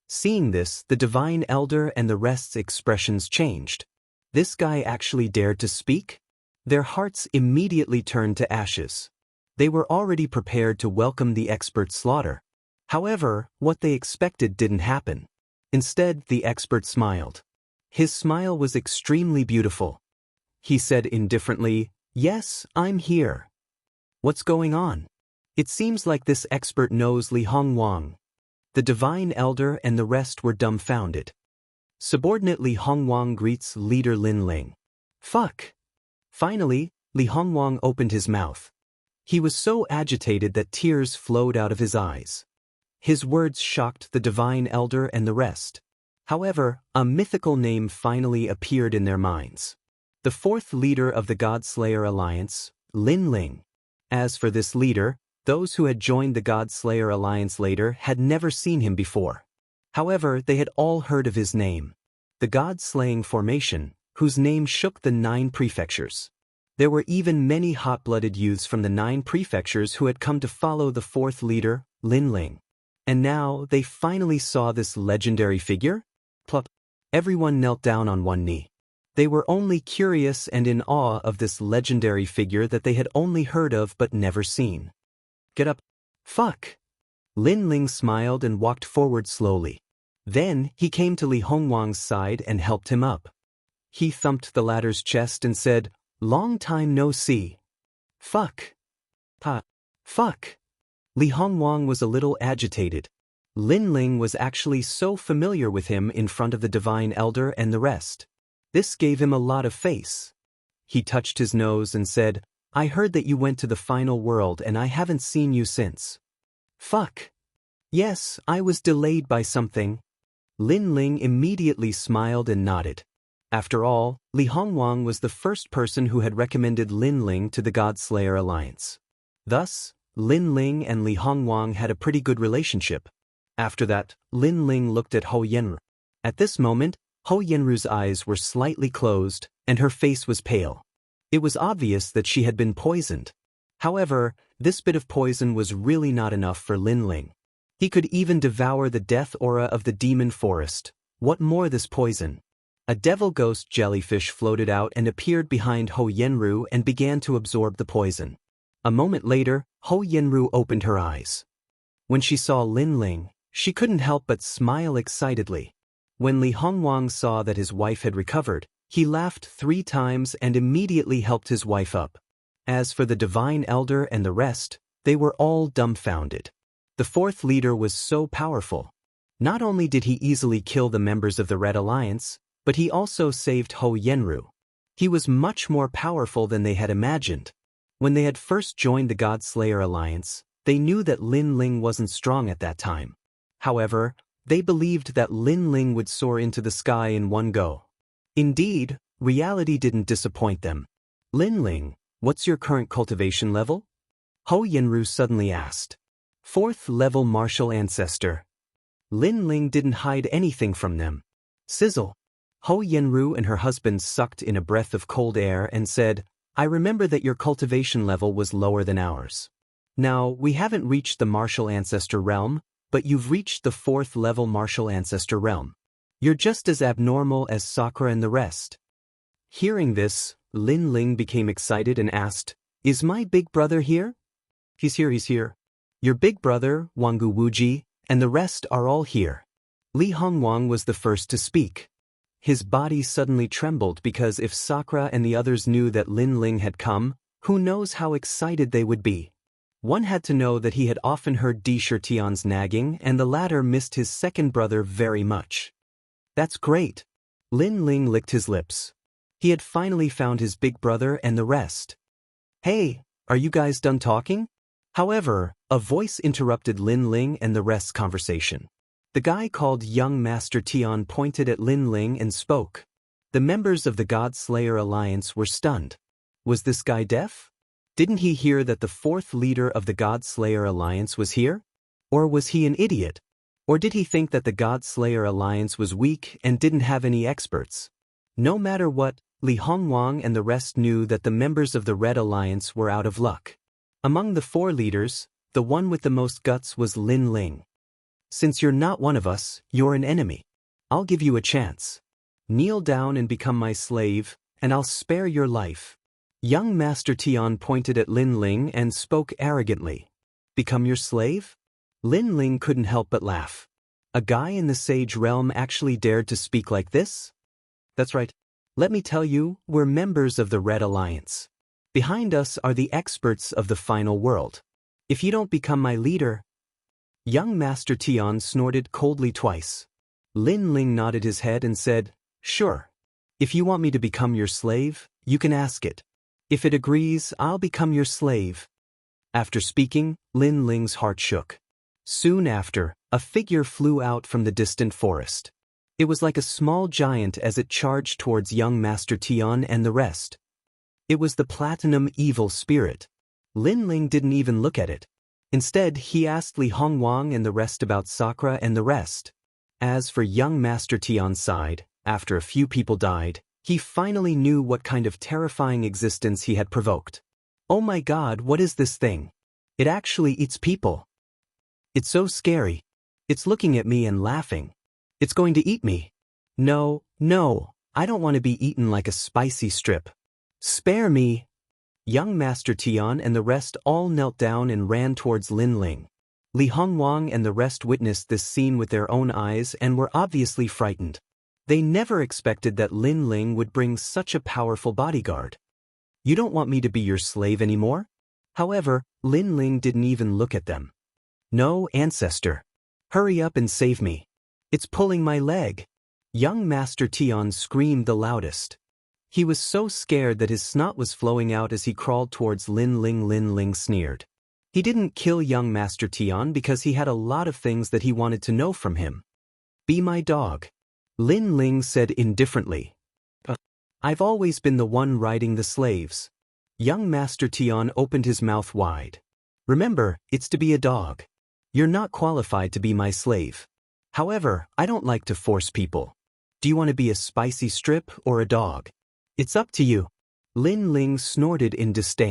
Seeing this, the Divine Elder and the rest's expressions changed. This guy actually dared to speak? Their hearts immediately turned to ashes. They were already prepared to welcome the expert's slaughter. However, what they expected didn't happen. Instead, the expert smiled. His smile was extremely beautiful. He said indifferently, "Yes, I'm here." What's going on? It seems like this expert knows Li Hongwang. The Divine Elder and the rest were dumbfounded. Subordinate Li Hongwang greets leader Lin Ling. "Fuck!" Finally, Li Hongwang opened his mouth. He was so agitated that tears flowed out of his eyes. His words shocked the Divine Elder and the rest. However, a mythical name finally appeared in their minds. The 4th leader of the God-Slayer Alliance, Lin Ling. As for this leader, those who had joined the God-Slayer Alliance later had never seen him before. However, they had all heard of his name. The God-Slaying Formation, whose name shook the 9 prefectures. There were even many hot-blooded youths from the 9 prefectures who had come to follow the 4th leader, Lin Ling. And now, they finally saw this legendary figure? Plop. Everyone knelt down on one knee. They were only curious and in awe of this legendary figure that they had only heard of but never seen. "Get up." "Fuck." Lin Ling smiled and walked forward slowly. Then, he came to Li Hongwang's side and helped him up. He thumped the latter's chest and said, "Long time no see." "Fuck." Fuck." Li Hongwang was a little agitated. Lin Ling was actually so familiar with him in front of the Divine Elder and the rest. This gave him a lot of face. He touched his nose and said, "I heard that you went to the final world and I haven't seen you since." "Fuck." "Yes, I was delayed by something." Lin Ling immediately smiled and nodded. After all, Li Hongwang was the first person who had recommended Lin Ling to the God-Slayer Alliance. Thus, Lin Ling and Li Hongwang had a pretty good relationship. After that, Lin Ling looked at Hou Yenru. At this moment, Hou Yenru's eyes were slightly closed, and her face was pale. It was obvious that she had been poisoned. However, this bit of poison was really not enough for Lin Ling. He could even devour the death aura of the demon forest. What more this poison? A devil ghost jellyfish floated out and appeared behind Hou Yenru and began to absorb the poison. A moment later, Hou Yenru opened her eyes. When she saw Lin Ling, she couldn't help but smile excitedly. When Li Hongwang saw that his wife had recovered, he laughed 3 times and immediately helped his wife up. As for the Divine Elder and the rest, they were all dumbfounded. The 4th leader was so powerful. Not only did he easily kill the members of the Red Alliance, but he also saved Hou Yenru. He was much more powerful than they had imagined. When they had first joined the God-Slayer Alliance, they knew that Lin Ling wasn't strong at that time. However, they believed that Lin Ling would soar into the sky in one go. Indeed, reality didn't disappoint them. Lin Ling, what's your current cultivation level? Hou Yenru suddenly asked. 4th level martial ancestor. Lin Ling didn't hide anything from them. Sizzle. Hou Yenru and her husband sucked in a breath of cold air and said, I remember that your cultivation level was lower than ours. Now, we haven't reached the martial ancestor realm, but you've reached the 4th level martial ancestor realm. You're just as abnormal as Sakura and the rest. Hearing this, Lin Ling became excited and asked, Is my big brother here? He's here. Your big brother, Wangu Wuji, and the rest are all here. Li Hongwang was the first to speak. His body suddenly trembled because if Sakura and the others knew that Lin Ling had come, who knows how excited they would be. One had to know that he had often heard Di Shirtian's nagging and the latter missed his second brother very much. That's great. Lin Ling licked his lips. He had finally found his big brother and the rest. Hey, are you guys done talking? However, a voice interrupted Lin Ling and the rest's conversation. The guy called Young Master Tian pointed at Lin Ling and spoke. The members of the God-Slayer Alliance were stunned. Was this guy deaf? Didn't he hear that the 4th leader of the God-Slayer Alliance was here? Or was he an idiot? Or did he think that the God-Slayer Alliance was weak and didn't have any experts? No matter what, Li Hongwang and the rest knew that the members of the Red Alliance were out of luck. Among the 4 leaders, the one with the most guts was Lin Ling. Since you're not one of us, you're an enemy. I'll give you a chance. Kneel down and become my slave, and I'll spare your life. Young Master Tian pointed at Lin Ling and spoke arrogantly. Become your slave? Lin Ling couldn't help but laugh. A guy in the Sage Realm actually dared to speak like this? That's right. Let me tell you, we're members of the Red Alliance. Behind us are the experts of the final world. If you don't become my leader... Young Master Tian snorted coldly twice. Lin Ling nodded his head and said, Sure. If you want me to become your slave, you can ask it. If it agrees, I'll become your slave. After speaking, Lin Ling's heart shook. Soon after, a figure flew out from the distant forest. It was like a small giant as it charged towards young Master Tian and the rest. It was the Platinum Evil Spirit. Lin Ling didn't even look at it. Instead, he asked Li Hongwang and the rest about Sakura and the rest. As for young Master Tian's side, after a few people died, he finally knew what kind of terrifying existence he had provoked. Oh my God, what is this thing? It actually eats people. It's so scary. It's looking at me and laughing. It's going to eat me. No, I don't want to be eaten like a spicy strip. Spare me. Young Master Tian and the rest all knelt down and ran towards Lin Ling. Li Hongwang and the rest witnessed this scene with their own eyes and were obviously frightened. They never expected that Lin Ling would bring such a powerful bodyguard. You don't want me to be your slave anymore? However, Lin Ling didn't even look at them. No, ancestor. Hurry up and save me. It's pulling my leg. Young Master Tian screamed the loudest. He was so scared that his snot was flowing out as he crawled towards Lin Ling. Lin Ling sneered. He didn't kill young Master Tian because he had a lot of things that he wanted to know from him. Be my dog. Lin Ling said indifferently. I've always been the one riding the slaves. Young Master Tion opened his mouth wide. Remember, it's to be a dog. You're not qualified to be my slave. However, I don't like to force people. Do you want to be a spicy strip or a dog? It's up to you. Lin Ling snorted in disdain.